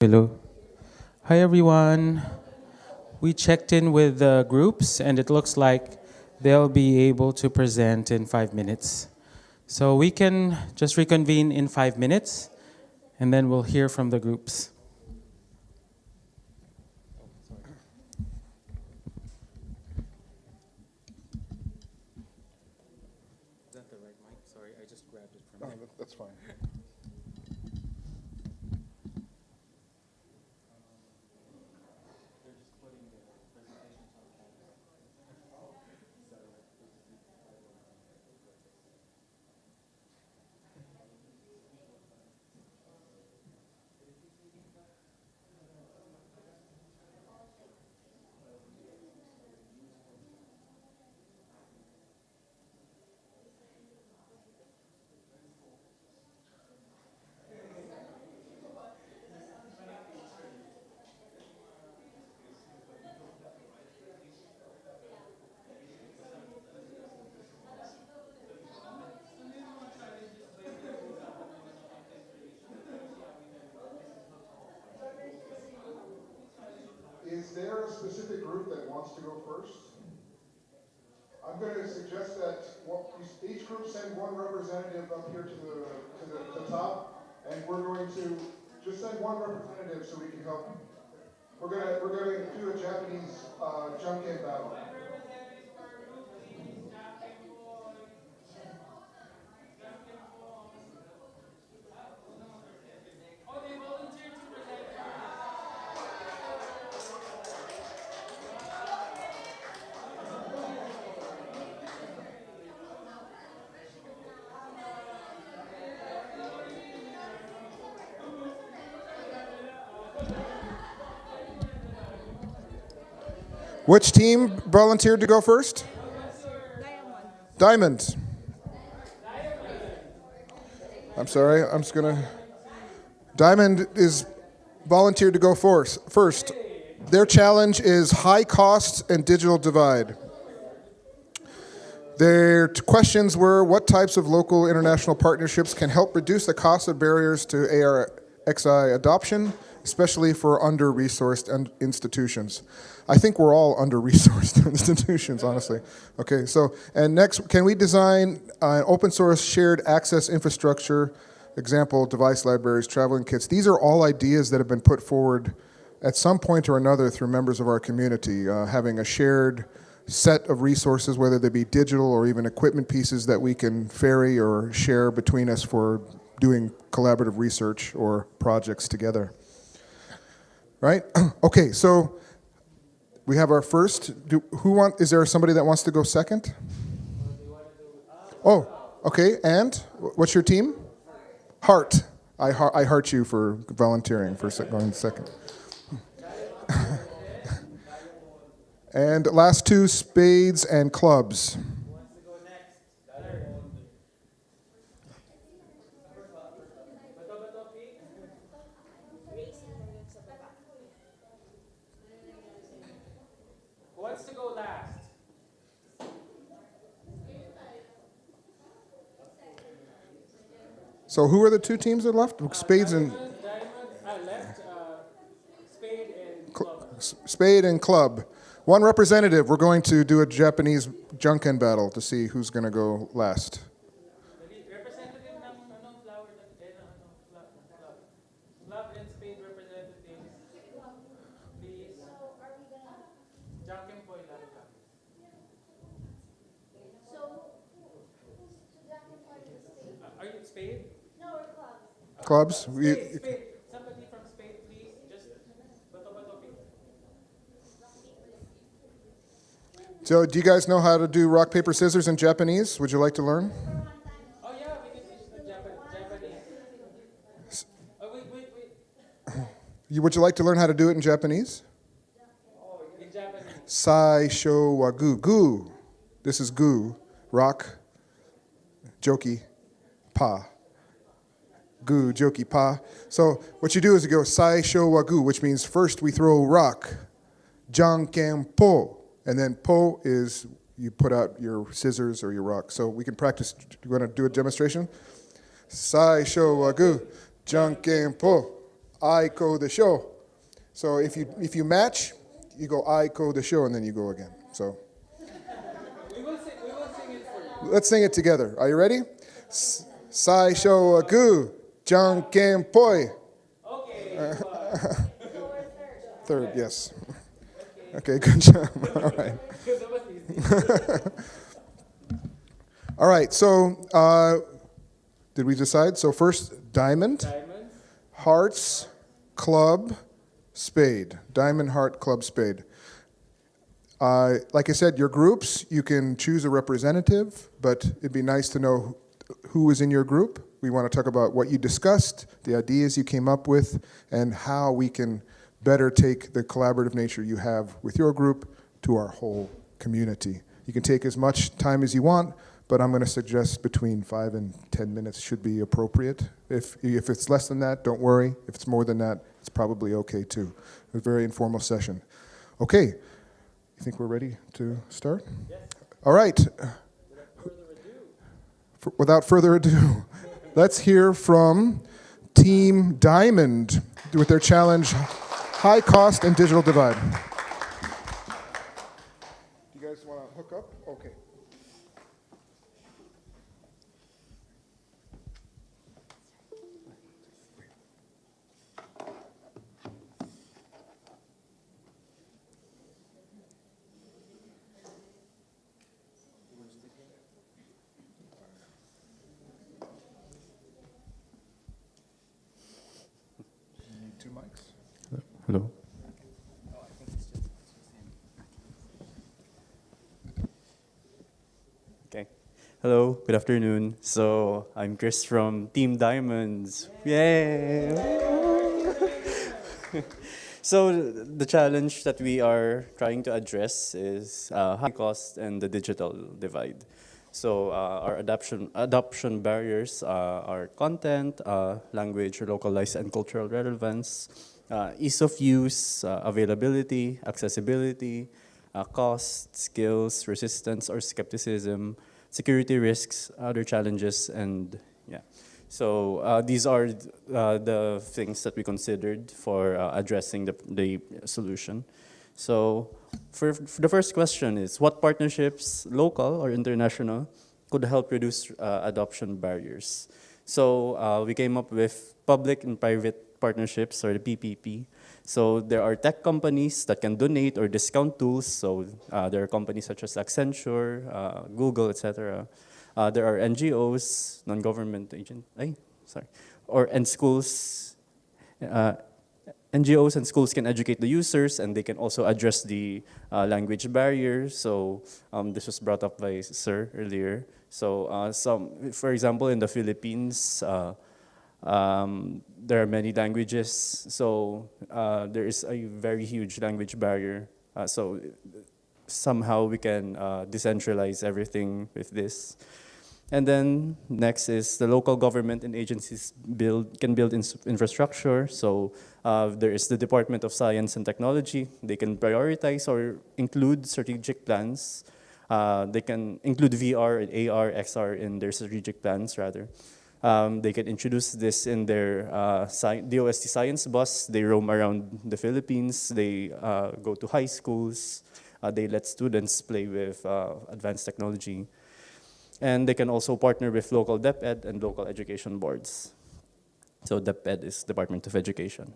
Hello. Hi, everyone. We checked in with the groups, and it looks like they'll be able to present in 5 minutes. So we can just reconvene in 5 minutes, and then we'll hear from the groups. Is that the right mic? Sorry, I just grabbed it from you. That's fine. Is there a specific group that wants to go first? I'm going to suggest that each group send one representative up here to the top, and we're going to just send one representative so we can help. We're going to do a Japanese junket battle. Which team volunteered to go first? Diamond. I'm sorry, I'm just gonna. Diamond is volunteered to go first. Their challenge is high costs and digital divide. Their questions were, what types of local international partnerships can help reduce the cost of barriers to ARXI adoption, especially for under-resourced institutions? I think we're all under-resourced institutions, honestly. Okay, so, and next, can we design an open source shared access infrastructure, example, device libraries, traveling kits? These are all ideas that have been put forward at some point or another through members of our community, having a shared set of resources, whether they be digital or even equipment pieces that we can ferry or share between us for doing collaborative research or projects together. Right? Okay, so we have our first. Is there somebody that wants to go second? Oh, okay, and what's your team? Heart. I heart you for volunteering for going second. And last two, spades and clubs. Who wants to go last? So who are the two teams that left? Spades and... Spade and club. One representative. We're going to do a Japanese junken battle to see who's going to go last. Club and spade representatives, please. Junken po lang. Are you spade? No, we're clubs. Clubs? Spade. Somebody from spade, please. Just bato-bato. So do you guys know how to do rock, paper, scissors in Japanese? Would you like to learn? Oh yeah, we can teach the Japanese. Oh, wait. Would you like to learn how to do it in Japanese? Oh, in Japanese. Sai, sho, wa, gu. Gu. This is gu. Rock. Joki. Pa. Gu, joki, pa. So what you do is you go sai, sho, wa, gu, which means first we throw rock. Janken po. And then po is you put out your scissors or your rock. So we can practice. You want to do a demonstration? Sai, sho, wa, gu. Janken po. Aiko the show. So if you match, you go Aiko the show, and then you go again. So We will sing it for you. let's sing it together. Are you ready? Sai sho gu, janken poi. Okay. Third, yes. Okay, good job. All right. All right, so did we decide? So first, diamond, hearts, club, spade. Diamond, heart, club, spade. Like I said, your groups, you can choose a representative, but it'd be nice to know who is in your group. We want to talk about what you discussed, the ideas you came up with, and how we can better take the collaborative nature you have with your group to our whole community. You can take as much time as you want, but I'm going to suggest between 5 and 10 minutes should be appropriate. If it's less than that, don't worry. If it's more than that, it's probably okay too. A very informal session. Okay, you think we're ready to start? Yes. All right. Without further ado, let's hear from Team Diamond with their challenge, High Cost and Digital Divide. You guys want to hook up? Okay. Hello. Okay. Hello, good afternoon. So I'm Chris from Team Diamonds. Yay! So the challenge that we are trying to address is high cost and the digital divide. So our adoption barriers are content, language, localized and cultural relevance, ease of use, availability, accessibility, cost, skills, resistance or skepticism, security risks, other challenges, and yeah. So these are the things that we considered for addressing the solution. So for the first question is, what partnerships, local or international, could help reduce adoption barriers? So we came up with public and private partnerships, or the PPP. So there are tech companies that can donate or discount tools. So there are companies such as Accenture, Google, etc. There are NGOs, non-government and schools. NGOs and schools can educate the users, and they can also address the language barrier. So this was brought up by Sir earlier. So for example, in the Philippines, there are many languages. So there is a very huge language barrier. So somehow we can decentralize everything with this. And then next is the local government and agencies can build infrastructure. So there is the Department of Science and Technology. They can prioritize or include strategic plans. They can include VR and AR, XR in their strategic plans rather. They can introduce this in their DOST science bus. They roam around the Philippines. They go to high schools. They let students play with advanced technology. And they can also partner with local DepEd and local education boards. So DepEd is Department of Education.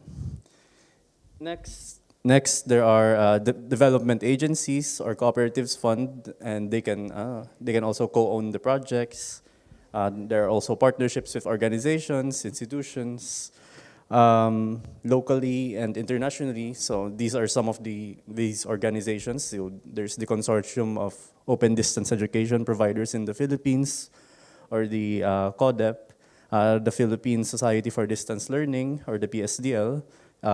Next, there are development agencies or cooperatives fund, and they can also co-own the projects. There are also partnerships with organizations, institutions, locally and internationally. So these are some of these organizations. So there's the Consortium of Open Distance Education Providers in the Philippines, or the CODEP, the Philippine Society for Distance Learning, or the PSDL,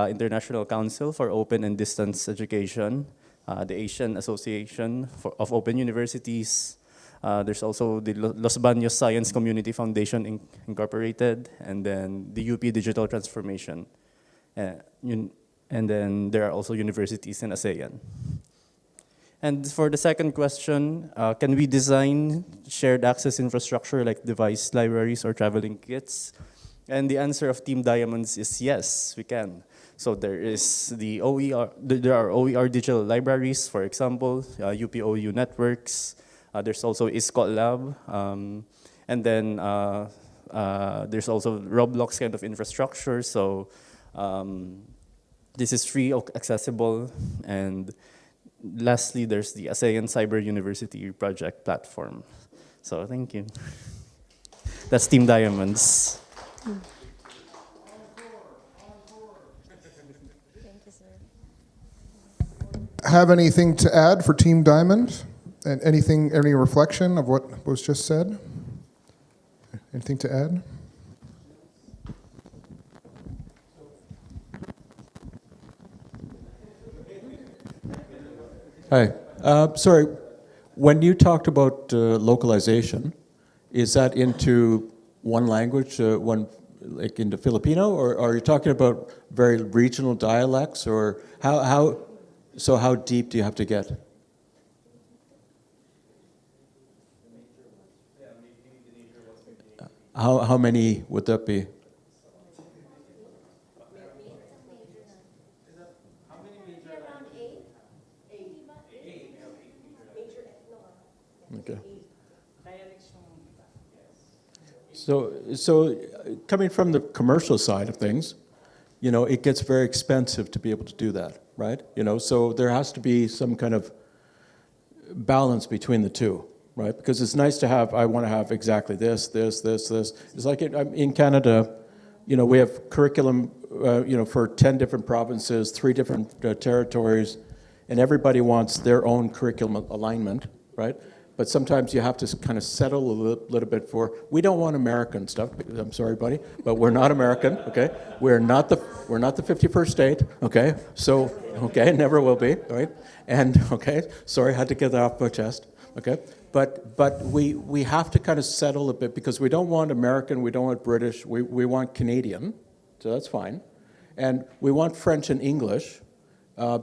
International Council for Open and Distance Education, the Asian Association of Open Universities. There's also the Los Baños Science Community Foundation Incorporated, and then the UP Digital Transformation. And then there are also universities in ASEAN. And for the second question, can we design shared access infrastructure like device libraries or traveling kits? And the answer of Team Diamonds is yes, we can. So there is the OER, there are OER digital libraries, for example, UPOU networks. There's also ISCOT Lab. And then there's also Roblox kind of infrastructure. So this is free, accessible. And lastly, there's the ASEAN Cyber University Project platform. So thank you. That's Team Diamonds. Have anything to add for Team Diamond? And any reflection of what was just said? Anything to add? Hi. Sorry, when you talked about localization, is that into one language, like into Filipino, or are you talking about very regional dialects, or how deep do you have to get? How many would that be? Okay. So coming from the commercial side of things, you know, it gets very expensive to be able to do that, right? You know, so there has to be some kind of balance between the two, right? Because it's nice to have, I want to have exactly this. It's like in Canada, you know, we have curriculum, you know, for 10 different provinces, 3 different territories, and everybody wants their own curriculum alignment, right? But sometimes you have to kind of settle a little bit for, we don't want American stuff, I'm sorry, buddy, but we're not American, okay? We're not the 51st state, okay? So, okay, never will be, right? And, okay, sorry, I had to get that off my chest, okay? But we have to kind of settle a bit because we don't want American, we don't want British, we want Canadian, so that's fine. And we want French and English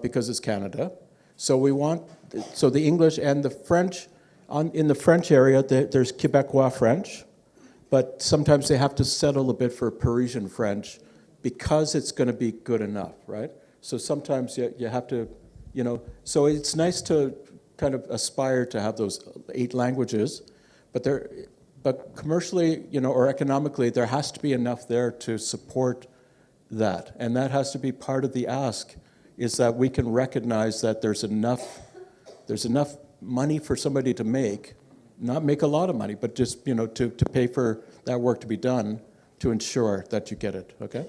because it's Canada. So the English and the French, in the French area, there's Quebecois French, but sometimes they have to settle a bit for Parisian French because it's going to be good enough, right? So sometimes you have to, you know, so it's nice to kind of aspire to have those 8 languages, but commercially, you know, or economically, there has to be enough there to support that. And that has to be part of the ask, is that we can recognize that there's enough money for somebody to make, not make a lot of money, but just, you know, to pay for that work to be done to ensure that you get it, okay?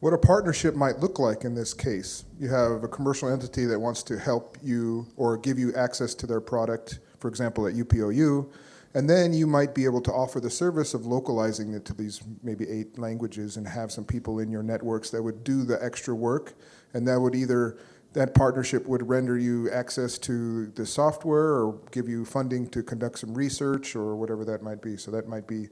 What a partnership might look like in this case. You have a commercial entity that wants to help you or give you access to their product, for example, at UPOU, and then you might be able to offer the service of localizing it to these maybe 8 languages and have some people in your networks that would do the extra work, and that partnership would render you access to the software or give you funding to conduct some research or whatever that might be. So that might be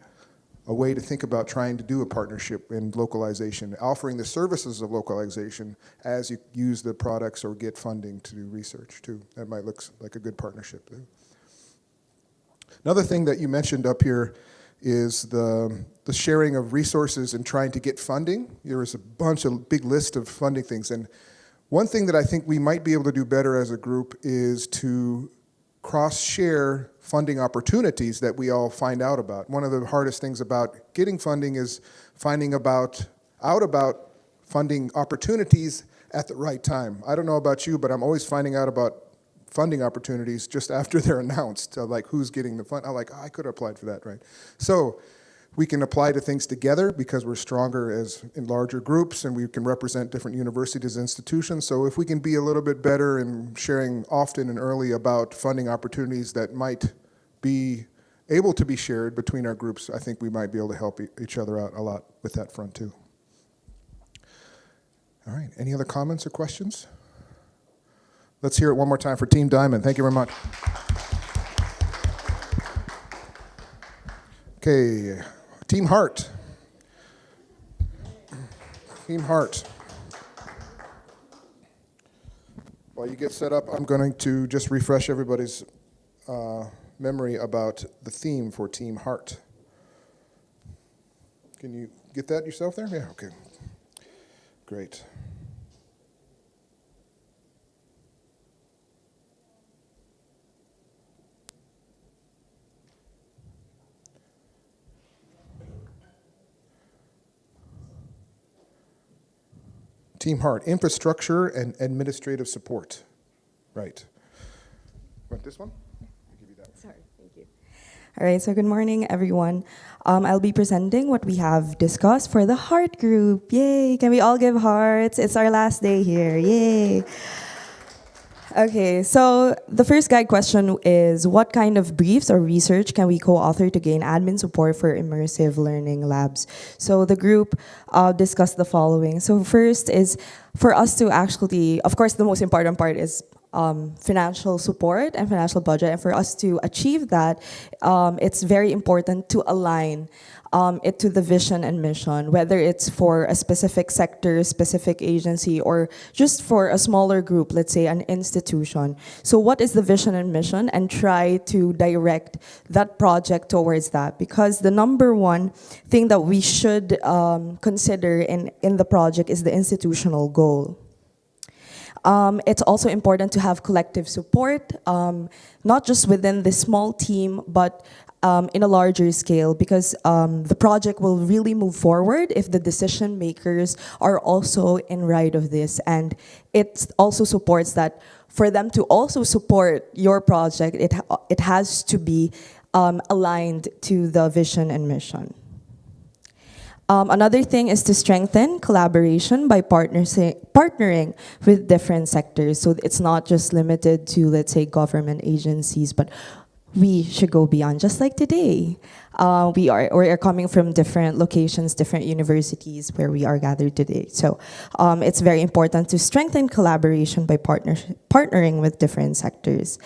a way to think about trying to do a partnership in localization, offering the services of localization as you use the products or get funding to do research too. That might look like a good partnership too. Another thing that you mentioned up here is the sharing of resources and trying to get funding. There was a big list of funding things, and one thing that I think we might be able to do better as a group is to cross-share funding opportunities that we all find out about. One of the hardest things about getting funding is finding out about funding opportunities at the right time. I don't know about you, but I'm always finding out about funding opportunities just after they're announced, like who's getting the fund. I'm like, I could have applied for that, right? So we can apply to things together because we're stronger in larger groups and we can represent different universities and institutions. So if we can be a little bit better in sharing often and early about funding opportunities that might be able to be shared between our groups, I think we might be able to help each other out a lot with that front too. All right, any other comments or questions? Let's hear it one more time for Team Diamond. Thank you very much. Okay. Team Heart. Team Heart. While you get set up, I'm going to just refresh everybody's memory about the theme for Team Heart. Can you get that yourself there? Yeah, okay. Great. Team Heart, infrastructure and administrative support. Right. Want this one? I'll give you that. Sorry, thank you. All right, so good morning, everyone. I'll be presenting what we have discussed for the Heart Group. Yay! Can we all give hearts? It's our last day here. Yay! Okay, so the first guide question is, what kind of briefs or research can we co-author to gain admin support for immersive learning labs? So the group discussed the following. So first is for us to actually, of course, the most important part is financial support and financial budget. And for us to achieve that, it's very important to align it to the vision and mission, whether it's for a specific sector, specific agency, or just for a smaller group, let's say an institution. So what is the vision and mission, and try to direct that project towards that, because the number one thing that we should consider in the project is the institutional goal. It's also important to have collective support, not just within this small team, but in a larger scale, because the project will really move forward if the decision makers are also in right of this. And it also supports that for them to also support your project, it has to be aligned to the vision and mission. Another thing is to strengthen collaboration by partnering with different sectors. So it's not just limited to, let's say, government agencies, but we should go beyond. Just like today, we are coming from different locations, different universities where we are gathered today. So it's very important to strengthen collaboration by partnering with different sectors.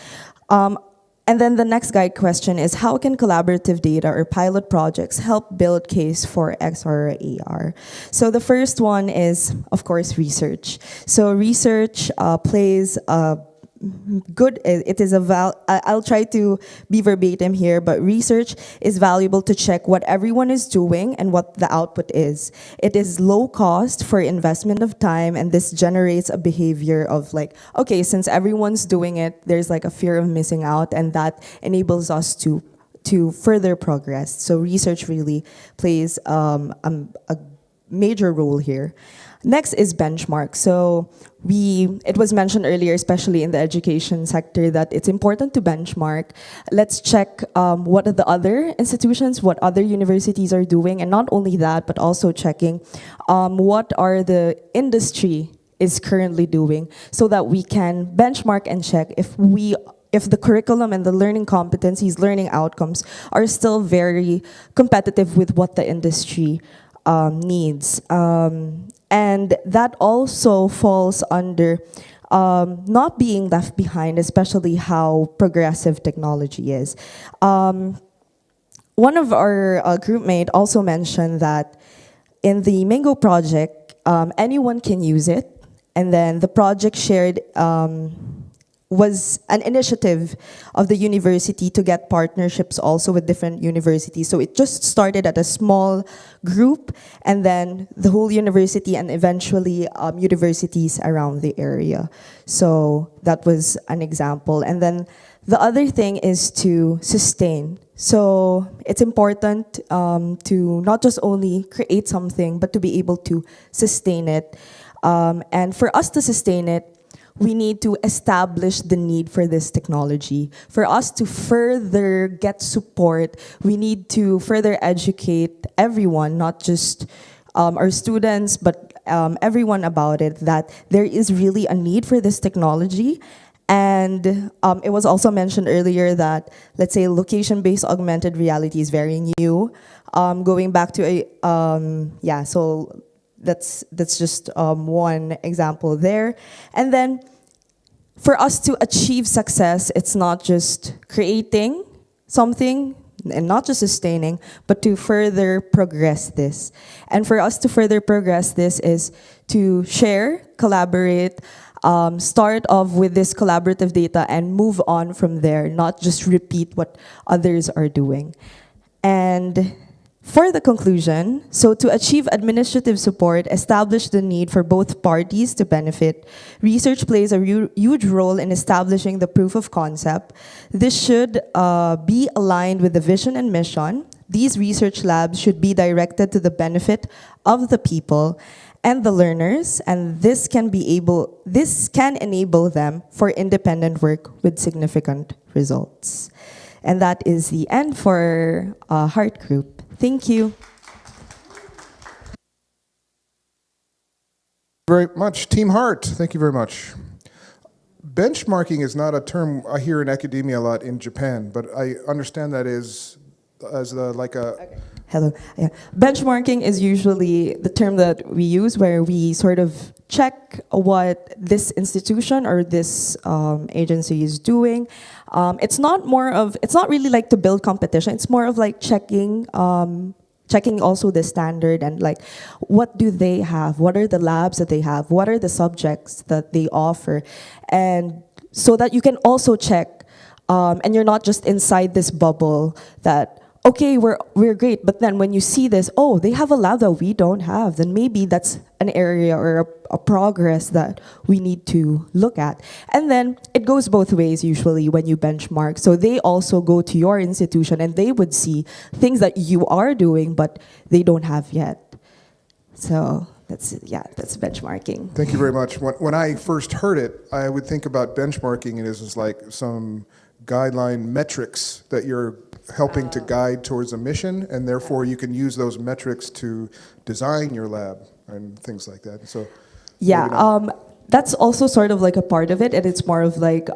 And then the next guide question is, how can collaborative data or pilot projects help build case for XR or AR? So the first one is, of course, research. So research plays a good, it is I'll try to be verbatim here, but research is valuable to check what everyone is doing and what the output is. It is low cost for investment of time, and this generates a behavior of like, okay, since everyone's doing it, there's like a fear of missing out, and that enables us to further progress. So research really plays a major role here. Next is benchmark. So it was mentioned earlier, especially in the education sector, that it's important to benchmark. Let's check what are the other institutions, what other universities are doing, and not only that, but also checking what are the industry is currently doing, so that we can benchmark and check if the curriculum and the learning competencies, learning outcomes are still very competitive with what the industry needs. And that also falls under not being left behind, especially how progressive technology is. One of our groupmate also mentioned that in the Mango project, anyone can use it, and then the project shared was an initiative of the university to get partnerships also with different universities. So it just started at a small group, and then the whole university, and eventually universities around the area. So that was an example. And then the other thing is to sustain. So it's important to not just only create something, but to be able to sustain it. And for us to sustain it, we need to establish the need for this technology. For us to further get support, we need to further educate everyone, not just our students, but everyone about it, that there is really a need for this technology. And it was also mentioned earlier that, let's say, location-based augmented reality is very new. Going back to so that's just one example there. And then for us to achieve success, it's not just creating something and not just sustaining, but to further progress this. And for us to further progress this is to share, collaborate, start off with this collaborative data and move on from there, not just repeat what others are doing. And For the conclusion, so to achieve administrative support, establish the need for both parties to benefit. Research plays a huge role in establishing the proof of concept. This should be aligned with the vision and mission. These research labs should be directed to the benefit of the people and the learners, and this can enable them for independent work with significant results. And that is the end for Heart Group. Thank you. Very much. Team Heart, thank you very much. Benchmarking is not a term I hear in academia a lot in Japan, but I understand that is as like a... Okay. Hello. Yeah. Benchmarking is usually the term that we use where we sort of check what this institution or this agency is doing. It's not really like to build competition. It's more of like checking also the standard and like what do they have? What are the labs that they have? What are the subjects that they offer? And so that you can also check and you're not just inside this bubble that okay, we're great, but then when you see this, oh, they have a lab that we don't have, then maybe that's an area or a progress that we need to look at. And then it goes both ways usually when you benchmark. So they also go to your institution and they would see things that you are doing, but they don't have yet. So that's benchmarking. Thank you very much. When I first heard it, I would think about benchmarking and it was like some guideline metrics that you're helping to guide towards a mission, and therefore you can use those metrics to design your lab and things like that. So yeah, that's also sort of like a part of it, and it's more of like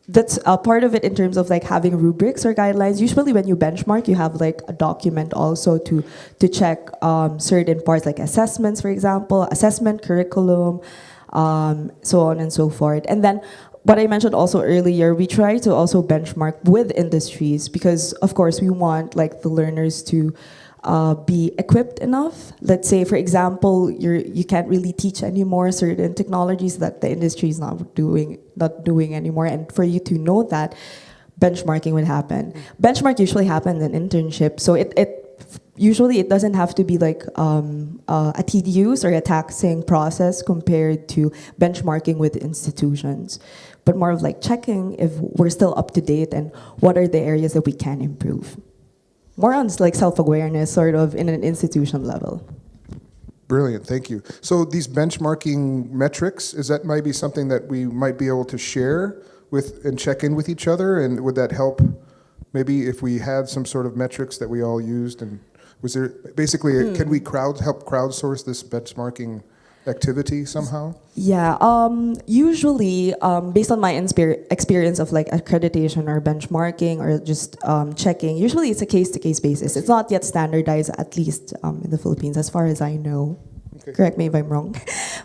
that's a part of it in terms of like having rubrics or guidelines. Usually when you benchmark, you have like a document also to check certain parts like assessments, for example, assessment, curriculum, so on and so forth. And then what I mentioned also earlier, we try to also benchmark with industries because, of course, we want like the learners to be equipped enough. Let's say, for example, you can't really teach anymore certain technologies that the industry is not doing anymore, and for you to know that, benchmarking would happen. Benchmark usually happens in internship, so usually it doesn't have to be like a tedious or a taxing process compared to benchmarking with institutions, but more of like checking if we're still up to date and what are the areas that we can improve. More on like self-awareness sort of in an institution level. Brilliant, thank you. So these benchmarking metrics, is that maybe something that we might be able to share with and check in with each other, and would that help maybe if we had some sort of metrics that we all used? And was there basically, can we help crowdsource this benchmarking activity somehow? Yeah, usually based on my experience of like accreditation or benchmarking or just checking, usually it's a case-to-case basis. It's not yet standardized, at least in the Philippines, as far as I know. Okay. Correct me if I'm wrong.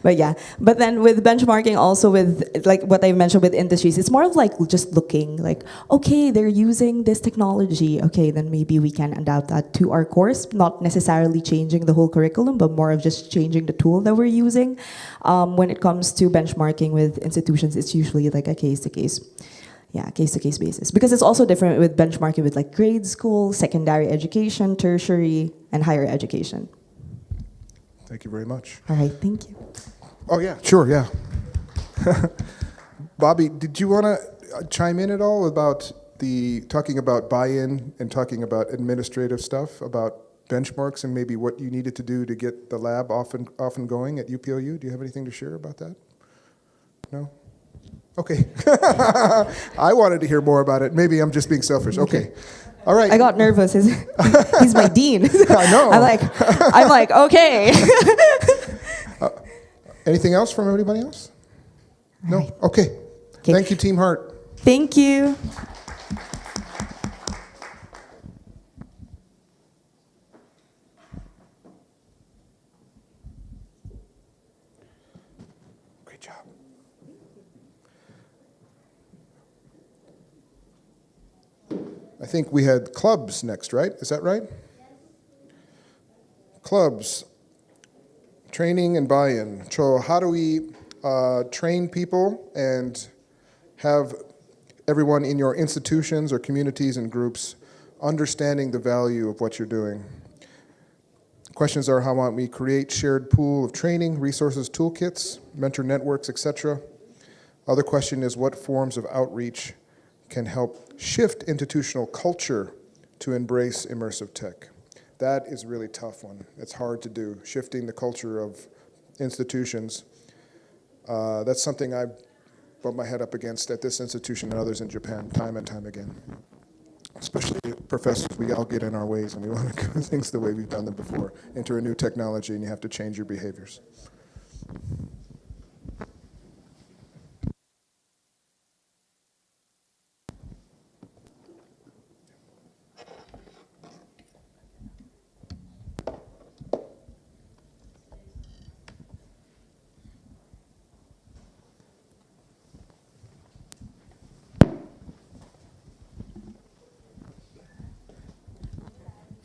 But yeah, but then with benchmarking also with like what I mentioned with industries, it's more of like just looking like, okay, they're using this technology. Okay, then maybe we can adapt that to our course, not necessarily changing the whole curriculum, but more of just changing the tool that we're using. When it comes to benchmarking with institutions, it's usually like a case-to-case. Yeah, case-to-case basis. Because it's also different with benchmarking with like grade school, secondary education, tertiary, and higher education. Thank you very much. All right, thank you. Oh yeah, sure, yeah. Bobby, did you want to chime in at all about talking about buy-in and talking about administrative stuff, about benchmarks and maybe what you needed to do to get the lab off and going at UPLU? Do you have anything to share about that? No? Okay. I wanted to hear more about it. Maybe I'm just being selfish. Okay. All right. I got nervous. He's my dean. I know. I'm like, okay. Anything else from anybody else? No? Right. Okay. Thank you, Team Heart. Thank you. Great job. I think we had clubs next, right? Is that right? Clubs, training and buy-in. So how do we train people and have everyone in your institutions or communities and groups understanding the value of what you're doing. Questions are, how might we create shared pool of training, resources, toolkits, mentor networks, etc.? Other question is, what forms of outreach can help shift institutional culture to embrace immersive tech? That is a really tough one. It's hard to do, shifting the culture of institutions. That's something I bumped my head up against at this institution and others in Japan time and time again. Especially professors, we all get in our ways and we want to do things the way we've done them before. Enter a new technology and you have to change your behaviors.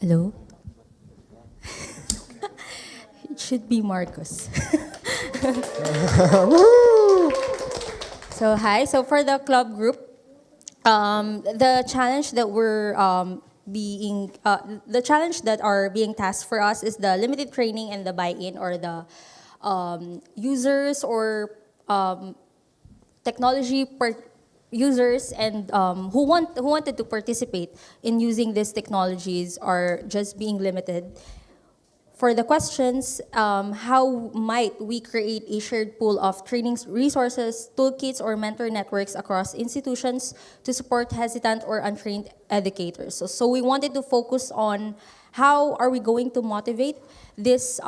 Hello? It should be Marcos. So hi, so for the club group, the challenge that the challenge that are being tasked for us is the limited training and the buy-in, or the users or technology users and who wanted to participate in using these technologies are just being limited. For the questions, how might we create a shared pool of training resources, toolkits, or mentor networks across institutions to support hesitant or untrained educators? So we wanted to focus on how are we going to motivate these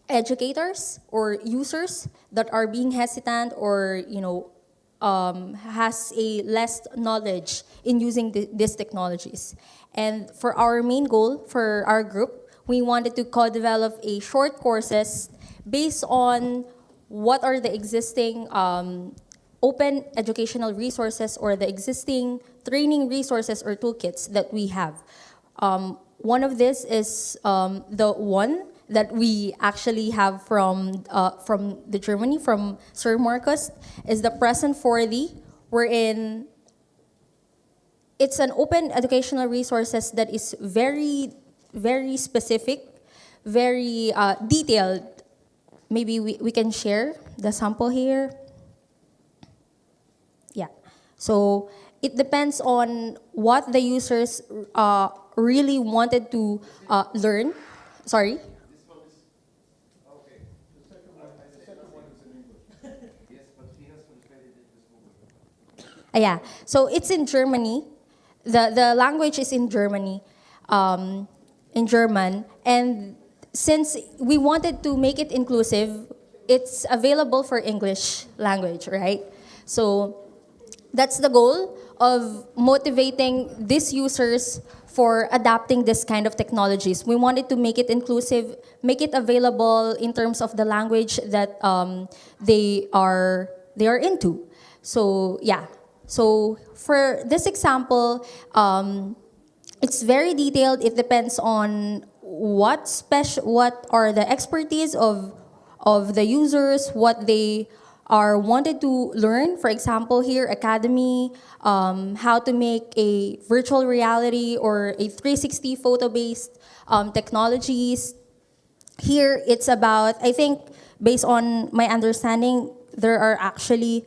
educators or users that are being hesitant or has a less knowledge in using these technologies. And for our main goal for our group, we wanted to co-develop a short courses based on what are the existing open educational resources or the existing training resources or toolkits that we have. One of this is the one that we actually have from the Germany, from Sir Marcos, is the Present 4D, wherein it's an open educational resources that is very, very specific, very detailed. Maybe we can share the sample here. Yeah, so it depends on what the users really wanted to learn. Sorry? Yeah, so it's in Germany. The language is in Germany, in German. And since we wanted to make it inclusive, it's available for English language, right? So that's the goal of motivating these users for adapting this kind of technologies. We wanted to make it inclusive, make it available in terms of the language that they are into. So yeah. So for this example, it's very detailed. It depends on what are the expertise of the users, what they are wanted to learn. For example, here, Academy, how to make a virtual reality or a 360 photo-based technologies. Here, it's about, I think, based on my understanding, there are actually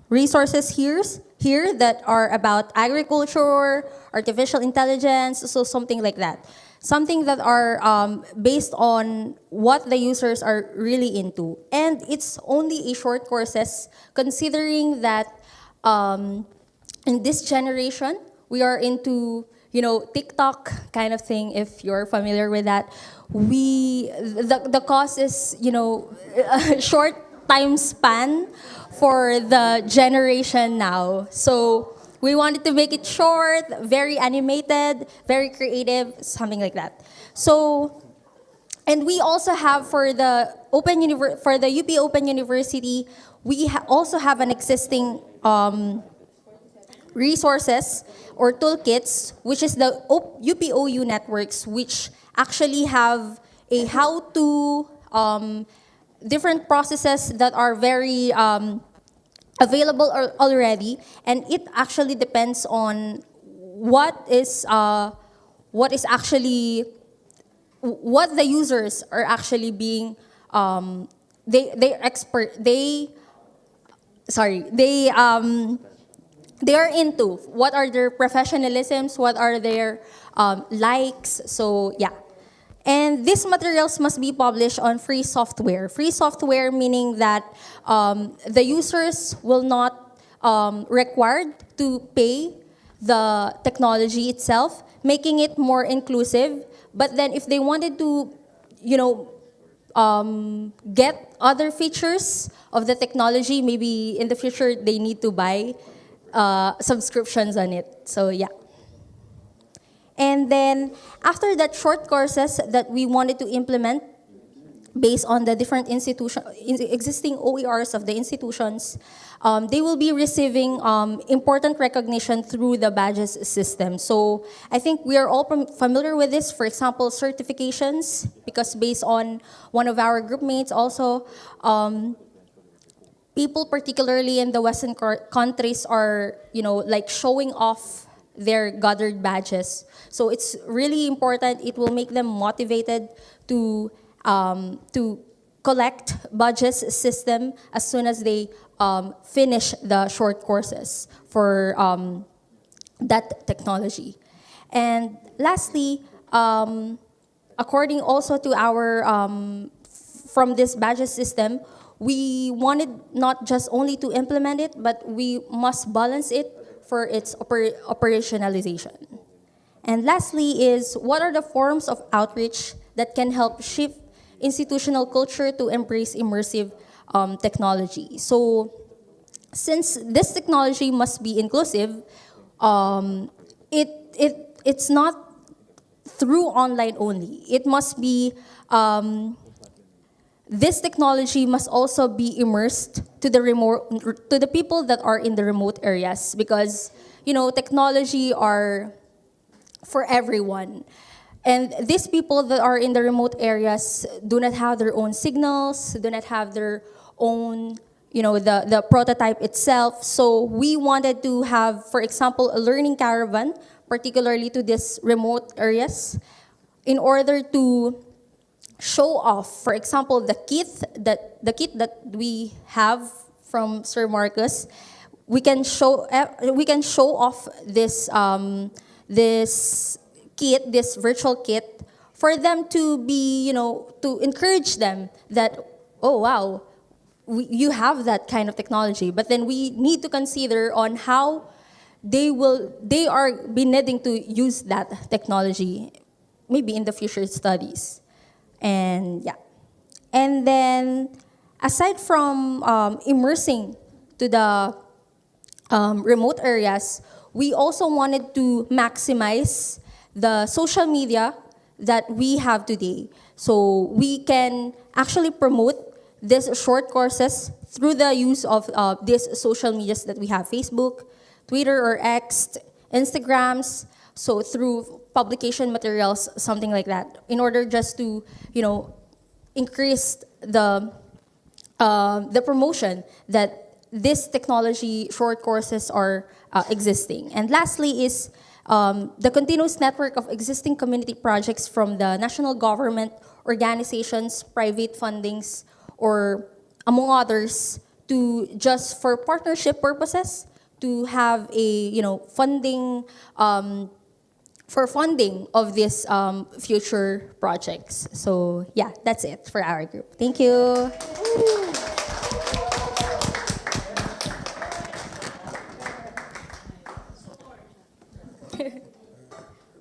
resources here that are about agriculture, artificial intelligence, so something like that. Something that are based on what the users are really into. And it's only a short courses, considering that in this generation, we are into, TikTok kind of thing, if you're familiar with that. The cost is, a short time span for the generation now. So we wanted to make it short, very animated, very creative, something like that. So, and we also have for the UP Open University, we also have an existing resources or toolkits, which is the UPOU networks, which actually have a how-to different processes that are very available already, and it actually depends on what the users are actually being they are into. What are their professionalisms? What are their likes? So yeah. And these materials must be published on free software. Free software meaning that the users will not required to pay the technology itself, making it more inclusive. But then if they wanted to, get other features of the technology, maybe in the future they need to buy subscriptions on it. So yeah. And then after that, short courses that we wanted to implement based on the different existing OERs of the institutions, they will be receiving important recognition through the badges system. So I think we are all familiar with this. For example, certifications, because based on one of our group mates also, people particularly in the Western countries are, like showing off their gathered badges. So it's really important. It will make them motivated to collect badges system as soon as they finish the short courses for that technology. And lastly, according also to our, from this badges system, we wanted not just only to implement it, but we must balance it for its operationalization. And lastly is, what are the forms of outreach that can help shift institutional culture to embrace immersive technology? So since this technology must be inclusive, it's not through online only. It must be, this technology must also be immersed to the people that are in the remote areas, because technology are for everyone. And these people that are in the remote areas do not have their own signals, do not have their own, the prototype itself. So we wanted to have, for example, a learning caravan, particularly to these remote areas, in order to show off, for example, the kit that we have from Sir Marcus. We can show off this this virtual kit, for them to be, to encourage them that, oh wow, you have that kind of technology. But then we need to consider on how they are be needing to use that technology, maybe in the future studies. And yeah. And then aside from immersing to the remote areas, we also wanted to maximize the social media that we have today. So we can actually promote these short courses through the use of these social medias that we have: Facebook, Twitter or X, Instagrams, so through publication materials, something like that, in order just to, increase the promotion that this technology short courses are existing. And lastly is the continuous network of existing community projects from the national government, organizations, private fundings, or among others, to just for partnership purposes, to have a funding for funding of these future projects. So yeah, that's it for our group. Thank you.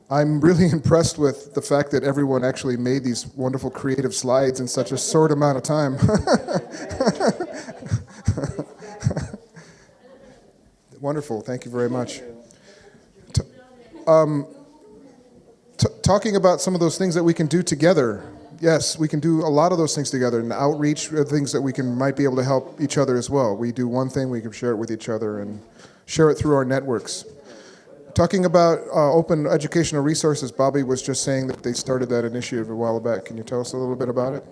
I'm really impressed with the fact that everyone actually made these wonderful creative slides in such a short amount of time. Wonderful, thank you very much. Talking about some of those things that we can do together. Yes, we can do a lot of those things together, and outreach are things that we might be able to help each other as well. We do one thing, we can share it with each other and share it through our networks. Talking about open educational resources, Bobby was just saying that they started that initiative a while back. Can you tell us a little bit about it?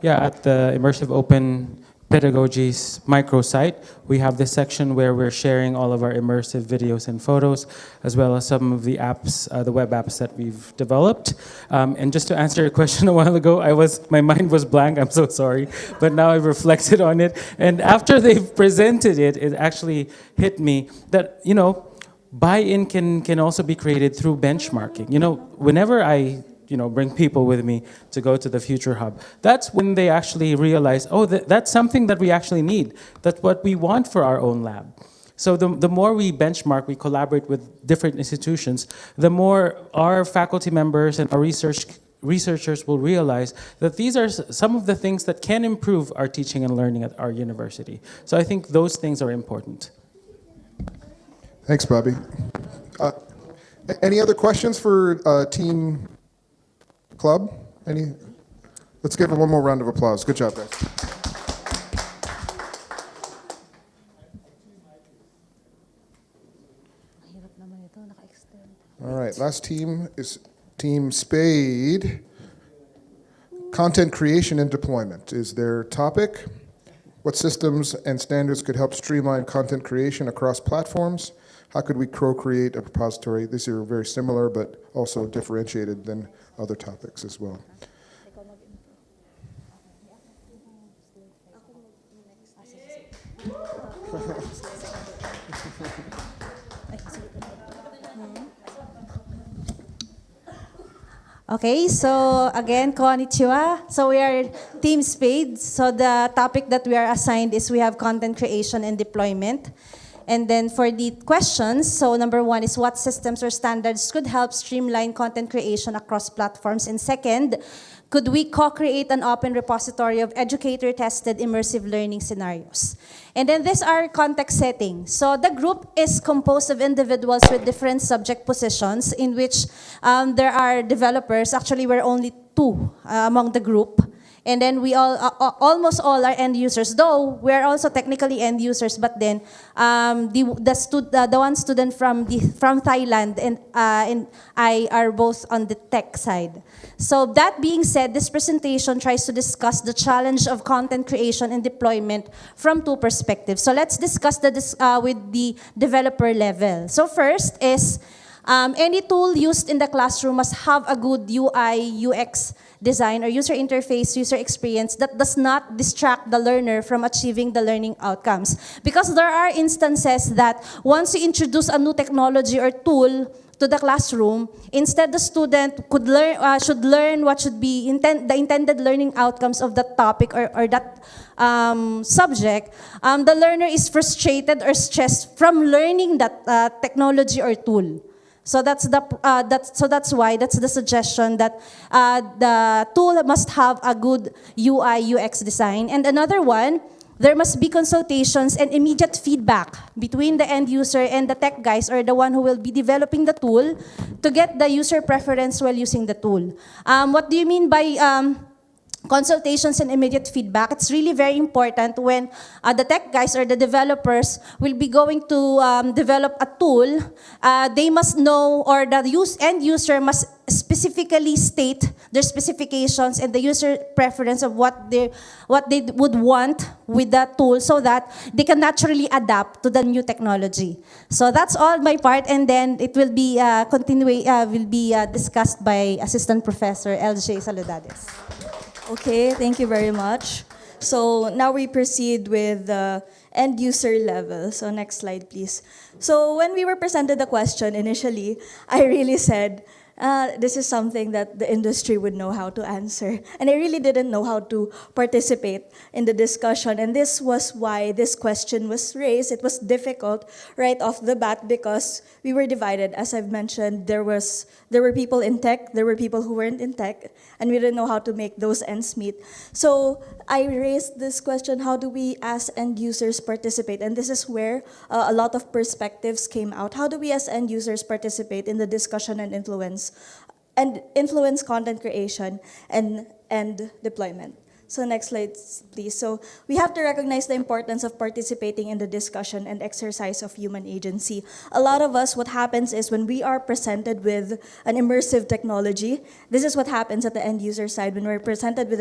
Yeah, at the Immersive Open Pedagogy's microsite. We have this section where we're sharing all of our immersive videos and photos, as well as some of the apps, the web apps that we've developed. And just to answer your question a while ago, my mind was blank, I'm so sorry, but now I've reflected on it. And after they've presented it, it actually hit me that, buy-in can also be created through benchmarking. Whenever I bring people with me to go to the Future Hub, that's when they actually realize, oh, that's something that we actually need. That's what we want for our own lab. So the more we benchmark, we collaborate with different institutions, the more our faculty members and our researchers will realize that these are some of the things that can improve our teaching and learning at our university. So I think those things are important. Thanks, Bobby. Any other questions for Team Club? Let's give it one more round of applause. Good job, guys. All right, last team is Team Spade. Content creation and deployment is their topic. What systems and standards could help streamline content creation across platforms? How could we co-create a repository? These are very similar, but also differentiated than other topics as well. Okay, so again, konnichiwa. So we are Team Spade. So the topic that we are assigned is we have content creation and deployment. And then for the questions, so number one is what systems or standards could help streamline content creation across platforms? And second, could we co-create an open repository of educator-tested immersive learning scenarios? And then these are context setting. So the group is composed of individuals with different subject positions in which there are developers. Actually, we're only two among the group. And then we almost all are end users, though we're also technically end users. But then the one student from Thailand and I are both on the tech side. So that being said, this presentation tries to discuss the challenge of content creation and deployment from two perspectives. So let's discuss with the developer level. So first is any tool used in the classroom must have a good UI, UX design or user interface, user experience that does not distract the learner from achieving the learning outcomes. Because there are instances that once you introduce a new technology or tool to the classroom, instead the student should learn what should be the intended learning outcomes of that topic or that subject, the learner is frustrated or stressed from learning that technology or tool. So that's the suggestion that the tool must have a good UI UX design. And another one, there must be consultations and immediate feedback between the end user and the tech guys or the one who will be developing the tool to get the user preference while using the tool. What do you mean by consultations and immediate feedback? It's really very important when the tech guys or the developers will be going to develop a tool. They must know, or the end user must specifically state their specifications and the user preference of what they would want with that tool so that they can naturally adapt to the new technology. So that's all my part, and then it will be discussed by Assistant Professor LJ Saludades. Okay, thank you very much. So now we proceed with the end user level. So next slide, please. So when we were presented the question initially, I really said, this is something that the industry would know how to answer. And I really didn't know how to participate in the discussion. And this was why this question was raised. It was difficult right off the bat because we were divided. As I've mentioned, there were people in tech, there were people who weren't in tech, and we didn't know how to make those ends meet. So I raised this question, how do we as end users participate? And this is where a lot of perspectives came out. How do we as end users participate in the discussion and influence content creation and deployment? So next slide, please. So we have to recognize the importance of participating in the discussion and exercise of human agency. A lot of us, what happens is when we are presented with an immersive technology, this is what happens at the end user side. When we're presented with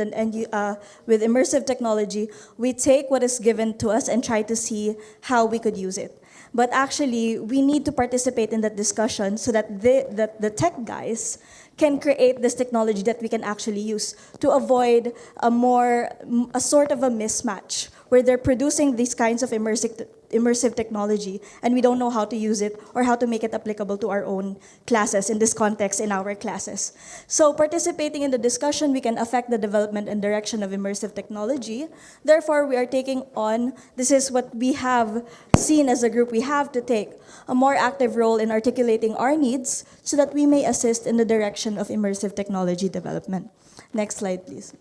with immersive technology, we take what is given to us and try to see how we could use it. But actually, we need to participate in that discussion so that the tech guys can create this technology that we can actually use to avoid a sort of a mismatch where they're producing these kinds of immersive technology and we don't know how to use it or how to make it applicable to our own classes in this context in our classes. So participating in the discussion, we can affect the development and direction of immersive technology. Therefore, we are taking on, this is what we have seen as a group, we have to take a more active role in articulating our needs so that we may assist in the direction of immersive technology development. Next slide, please.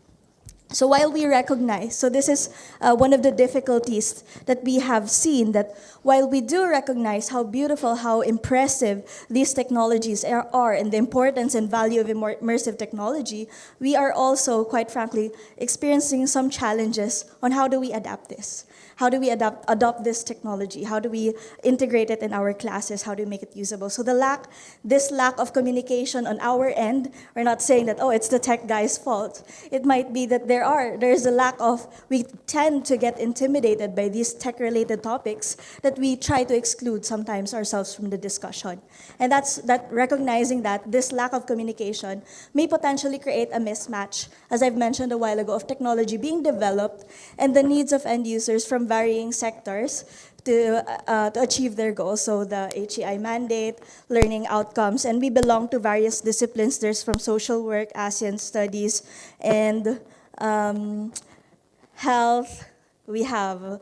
So while we recognize, so this is one of the difficulties that we have seen, that while we do recognize how beautiful, how impressive these technologies are and the importance and value of immersive technology, we are also, quite frankly, experiencing some challenges on how do we adapt this. How do we adopt this technology? How do we integrate it in our classes? How do we make it usable? So this lack of communication on our end, we're not saying that, oh, it's the tech guy's fault. It might be that there's a lack of, we tend to get intimidated by these tech-related topics that we try to exclude sometimes ourselves from the discussion. And that recognizing that this lack of communication may potentially create a mismatch, as I've mentioned a while ago, of technology being developed and the needs of end users from varying sectors to achieve their goals. So the HEI mandate, learning outcomes, and we belong to various disciplines. There's from social work, ASEAN studies, and health. We have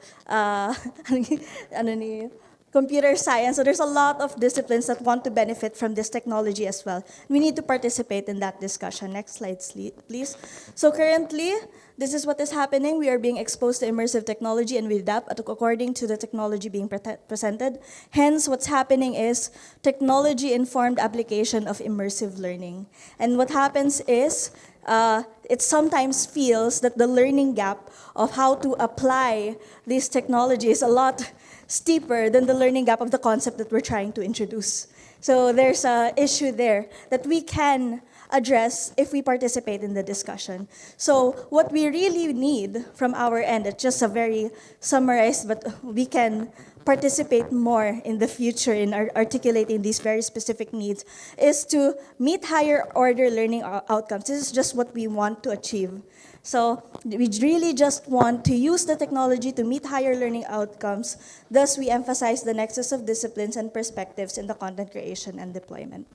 computer science. So there's a lot of disciplines that want to benefit from this technology as well. We need to participate in that discussion. Next slide, please. So currently, this is what is happening. We are being exposed to immersive technology and we adapt according to the technology being presented. Hence, what's happening is technology-informed application of immersive learning. And what happens is, it sometimes feels that the learning gap of how to apply these technologies is a lot steeper than the learning gap of the concept that we're trying to introduce. So there's an issue there that we can address if we participate in the discussion. So what we really need from our end, it's just a very summarized, but we can participate more in the future in articulating these very specific needs, is to meet higher order learning outcomes. This is just what we want to achieve. So we really just want to use the technology to meet higher learning outcomes. Thus, we emphasize the nexus of disciplines and perspectives in the content creation and deployment.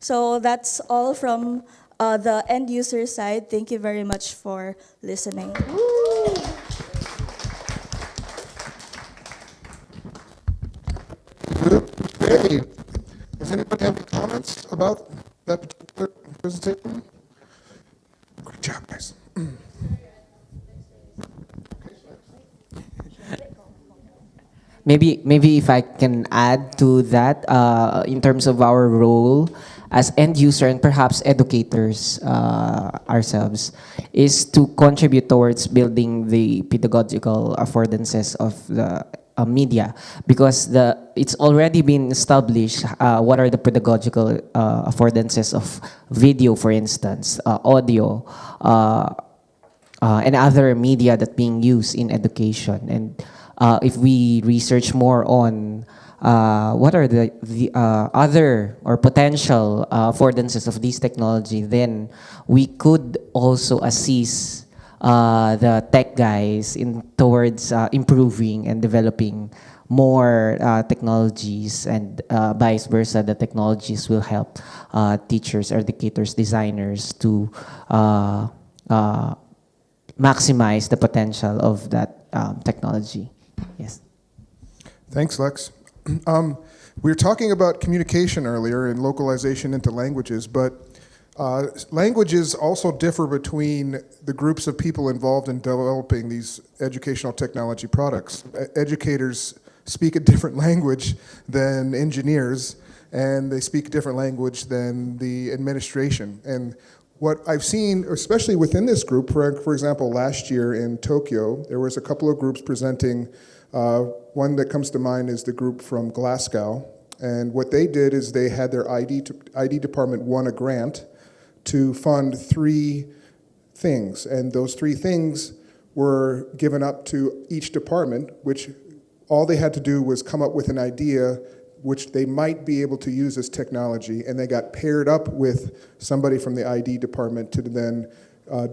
So that's all from the end user side. Thank you very much for listening. Okay. Does anybody have any comments about that particular presentation? Great job, guys. Maybe if I can add to that, in terms of our role as end user and perhaps educators ourselves, is to contribute towards building the pedagogical affordances of the media, because it's already been established what are the pedagogical affordances of video, for instance, audio, and other media that being used in education. And if we research more on what are the other or potential affordances of these technology, then we could also assist the tech guys towards improving and developing more technologies, and vice versa, the technologies will help teachers, educators, designers to maximize the potential of that technology. Yes. Thanks, Lex. We were talking about communication earlier and localization into languages, but languages also differ between the groups of people involved in developing these educational technology products. Educators speak a different language than engineers, and they speak a different language than the administration. And what I've seen, especially within this group, for example, last year in Tokyo, there was a couple of groups presenting. One that comes to mind is the group from Glasgow. And what they did is they had their ID department won a grant to fund 3 things. And those 3 things were given up to each department, which all they had to do was come up with an idea which they might be able to use as technology, and they got paired up with somebody from the ID department to then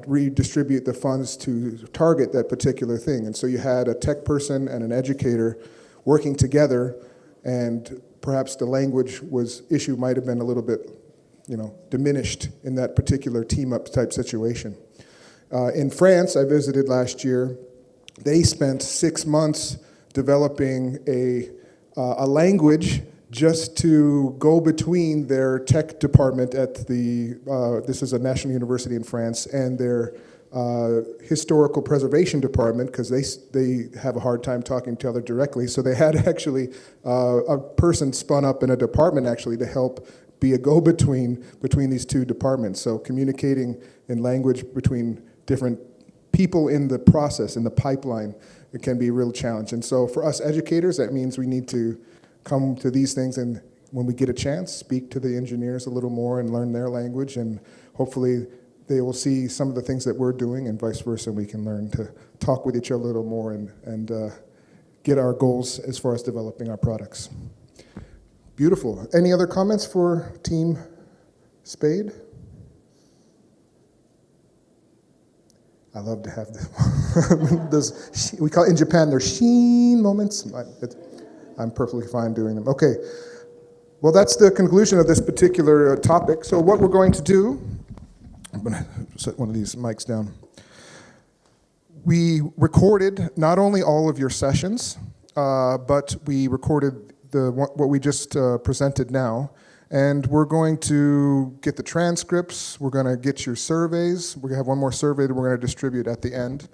redistribute the funds to target that particular thing. And so you had a tech person and an educator working together, and perhaps the language issue might have been a little bit, diminished in that particular team-up type situation. In France, I visited last year. They spent 6 months developing a language just to go between their tech department at this is a national university in France, and their historical preservation department, because they have a hard time talking to each other directly. So they had actually a person spun up in a department actually to help be a go-between between these 2 departments. So communicating in language between different people in the process, in the pipeline, it can be a real challenge. And so for us educators, that means we need to come to these things, and when we get a chance, speak to the engineers a little more and learn their language, and hopefully they will see some of the things that we're doing and vice versa, and we can learn to talk with each other a little more and get our goals as far as developing our products. Beautiful. Any other comments for Team Spade? I love to have those, we call it in Japan, they're sheen moments. I'm perfectly fine doing them. Okay, well, that's the conclusion of this particular topic. So what we're going to do, I'm going to set one of these mics down. We recorded not only all of your sessions, but we recorded what we just presented now. And we're going to get the transcripts, we're going to get your surveys, we're going to have one more survey that we're going to distribute at the end,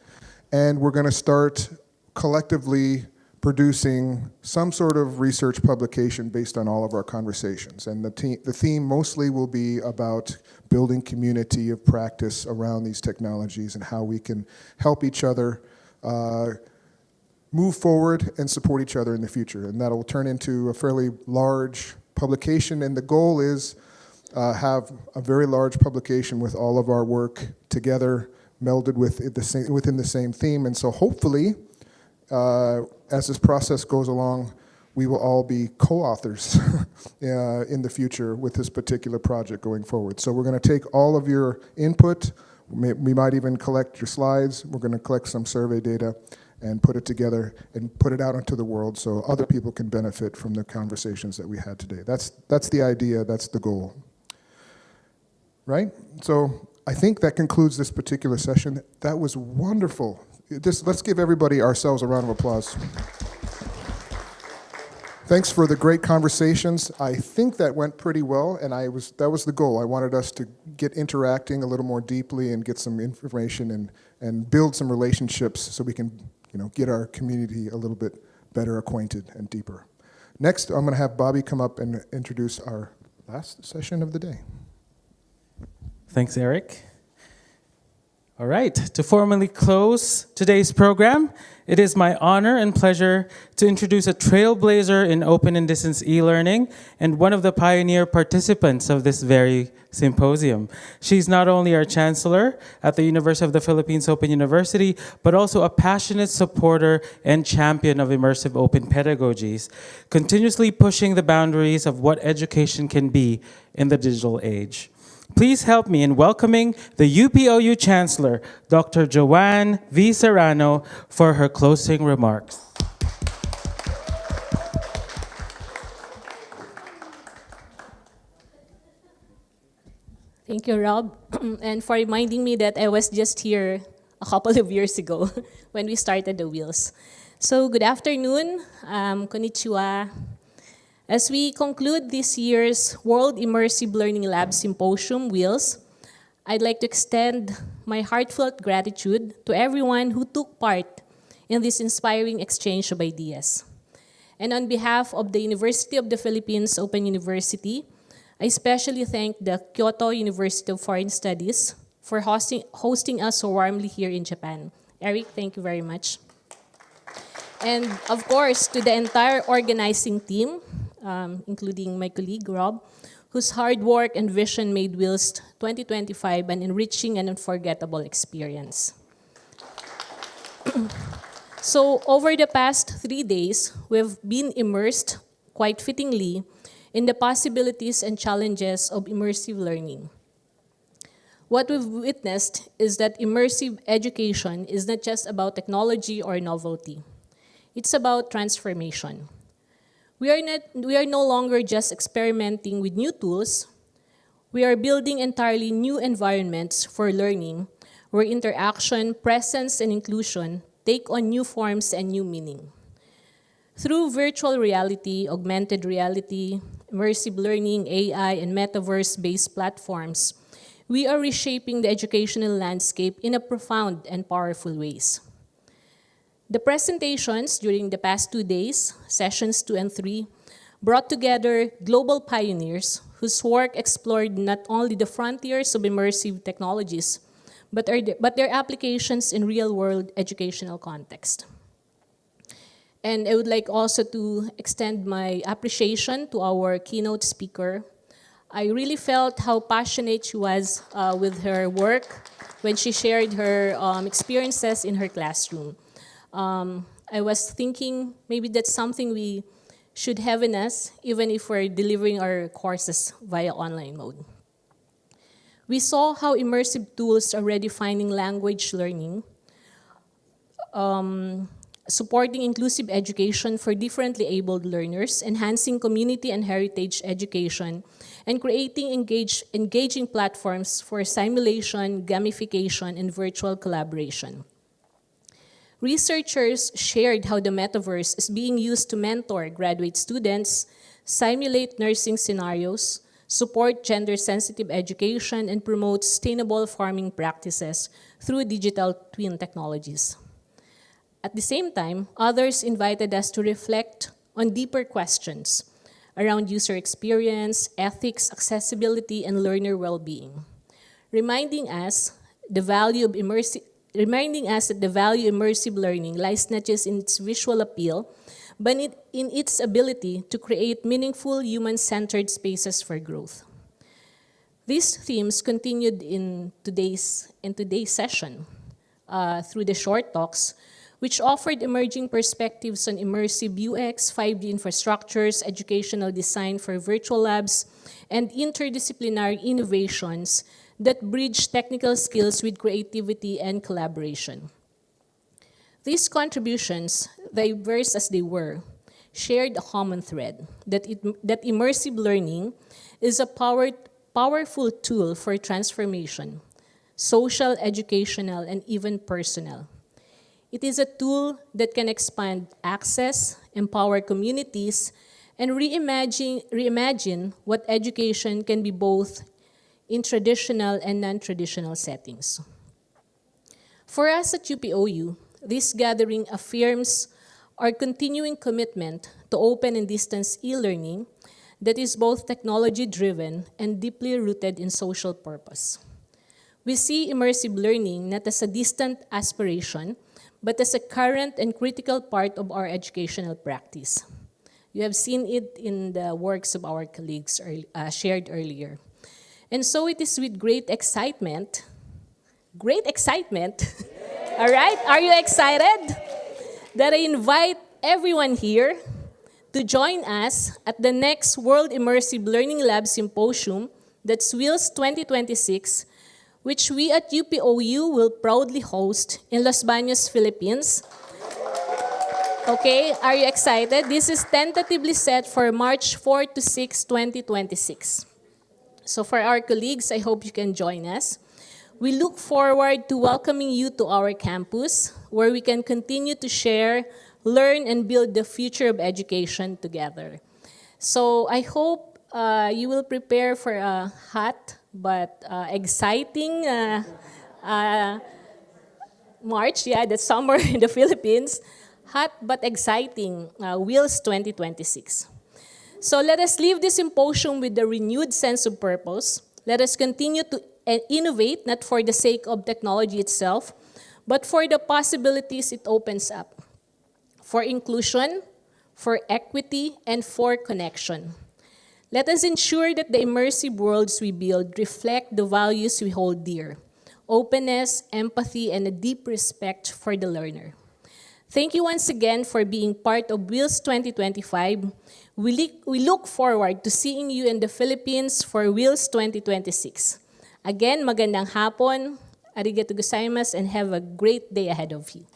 and we're going to start collectively producing some sort of research publication based on all of our conversations. And the theme mostly will be about building community of practice around these technologies and how we can help each other move forward and support each other in the future. And that'll turn into a fairly large publication, and the goal is have a very large publication with all of our work together, melded within the same theme. And so hopefully, as this process goes along, we will all be co-authors in the future with this particular project going forward. So we're going to take all of your input. We might even collect your slides. We're going to collect some survey data and put it together and put it out into the world so other people can benefit from the conversations that we had today. That's the idea, that's the goal. Right? So I think that concludes this particular session. That was wonderful. Let's give everybody ourselves a round of applause. Thanks for the great conversations. I think that went pretty well, and that was the goal. I wanted us to get interacting a little more deeply and get some information and build some relationships so we can get our community a little bit better acquainted and deeper. Next, I'm going to have Bobby come up and introduce our last session of the day. Thanks, Eric. All right, to formally close today's program, it is my honor and pleasure to introduce a trailblazer in open and distance e-learning and one of the pioneer participants of this very symposium. She's not only our chancellor at the University of the Philippines Open University, but also a passionate supporter and champion of immersive open pedagogies, continuously pushing the boundaries of what education can be in the digital age. Please help me in welcoming the UPOU Chancellor, Dr. Joanne V. Serrano, for her closing remarks. Thank you, Rob, and for reminding me that I was just here a couple of years ago when we started the Wheels. So good afternoon, konnichiwa. As we conclude this year's World Immersive Learning Lab Symposium, Wheels, I'd like to extend my heartfelt gratitude to everyone who took part in this inspiring exchange of ideas. And on behalf of the University of the Philippines Open University, I especially thank the Kyoto University of Foreign Studies for hosting us so warmly here in Japan. Eric, thank you very much. And of course, to the entire organizing team, including my colleague Rob, whose hard work and vision made WILS 2025 an enriching and unforgettable experience. So over the past 3 days, we've been immersed, quite fittingly, in the possibilities and challenges of immersive learning. What we've witnessed is that immersive education is not just about technology or novelty. It's about transformation. We are no longer just experimenting with new tools. We are building entirely new environments for learning where interaction, presence, and inclusion take on new forms and new meaning. Through virtual reality, augmented reality, immersive learning, AI, and metaverse-based platforms, we are reshaping the educational landscape in a profound and powerful ways. The presentations during the past 2 days, sessions 2 and 3, brought together global pioneers whose work explored not only the frontiers of immersive technologies, but their applications in real-world educational context. And I would like also to extend my appreciation to our keynote speaker. I really felt how passionate she was with her work when she shared her experiences in her classroom. I was thinking maybe that's something we should have in us, even if we're delivering our courses via online mode. We saw how immersive tools are redefining language learning, supporting inclusive education for differently abled learners, enhancing community and heritage education, and creating engaging platforms for simulation, gamification, and virtual collaboration. Researchers shared how the metaverse is being used to mentor graduate students, simulate nursing scenarios, support gender-sensitive education, and promote sustainable farming practices through digital twin technologies. At the same time, others invited us to reflect on deeper questions around user experience, ethics, accessibility, and learner well-being, reminding us that the value of immersive learning lies not just in its visual appeal, but in its ability to create meaningful, human-centered spaces for growth. These themes continued in today's session through the short talks, which offered emerging perspectives on immersive UX, 5D infrastructures, educational design for virtual labs, and interdisciplinary innovations that bridge technical skills with creativity and collaboration. These contributions, diverse as they were, shared a common thread, that immersive learning is a powerful tool for transformation, social, educational, and even personal. It is a tool that can expand access, empower communities, and reimagine what education can be both in traditional and non-traditional settings. For us at UPOU, this gathering affirms our continuing commitment to open and distance e-learning that is both technology-driven and deeply rooted in social purpose. We see immersive learning not as a distant aspiration, but as a current and critical part of our educational practice. You have seen it in the works of our colleagues shared earlier. And so it is with great excitement, all right, are you excited? That I invite everyone here to join us at the next World Immersive Learning Lab Symposium, that's WILS 2026, which we at UPOU will proudly host in Los Baños, Philippines. Okay, are you excited? This is tentatively set for March 4 to 6, 2026. So for our colleagues, I hope you can join us. We look forward to welcoming you to our campus, where we can continue to share, learn, and build the future of education together. So I hope you will prepare for a hot but exciting March, that's summer in the Philippines. Hot but exciting WILS 2026. So let us leave this symposium with a renewed sense of purpose. Let us continue to innovate, not for the sake of technology itself, but for the possibilities it opens up, for inclusion, for equity, and for connection. Let us ensure that the immersive worlds we build reflect the values we hold dear: openness, empathy, and a deep respect for the learner. Thank you once again for being part of WheEls 2025. We look forward to seeing you in the Philippines for WheEls 2026. Again, magandang hapon, arigato gozaimasu, and have a great day ahead of you.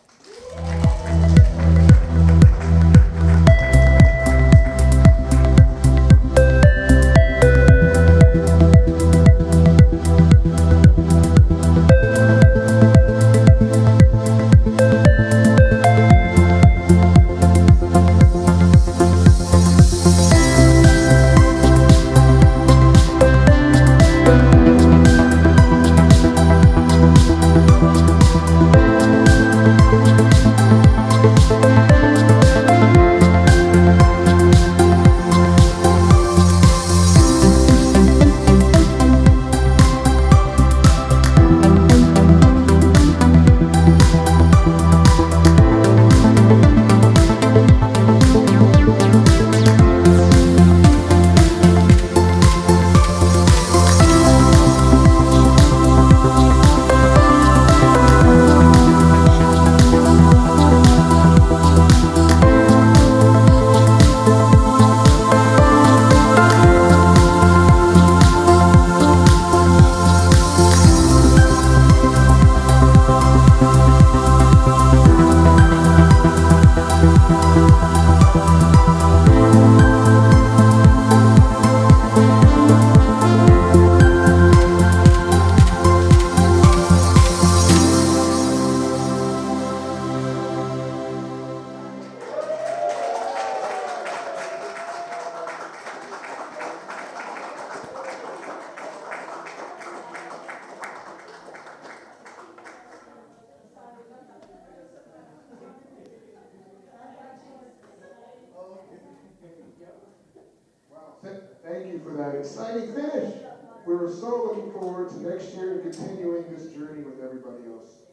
Thank you for that exciting finish. We're so looking forward to next year and continuing this journey with everybody else.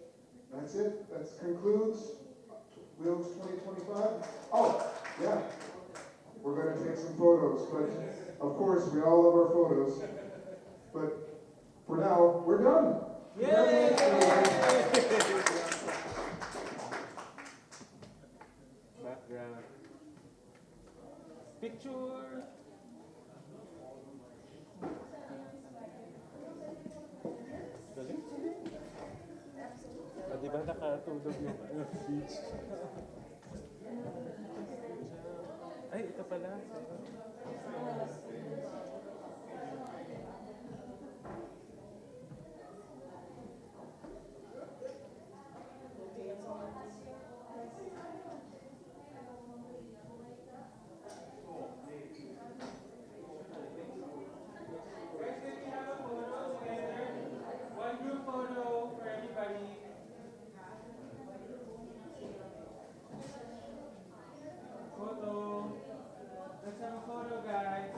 That's it. That concludes WHEELS 2025. Oh, yeah. We're going to take some photos, but of course, we all love our photos. But for now, we're done. Yay! Background. Picture. Di ba nakatulog yung beach? Ay, ito pala. One group photo for everybody. Photo. Let's have a photo, guys.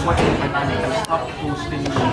what if I stop posting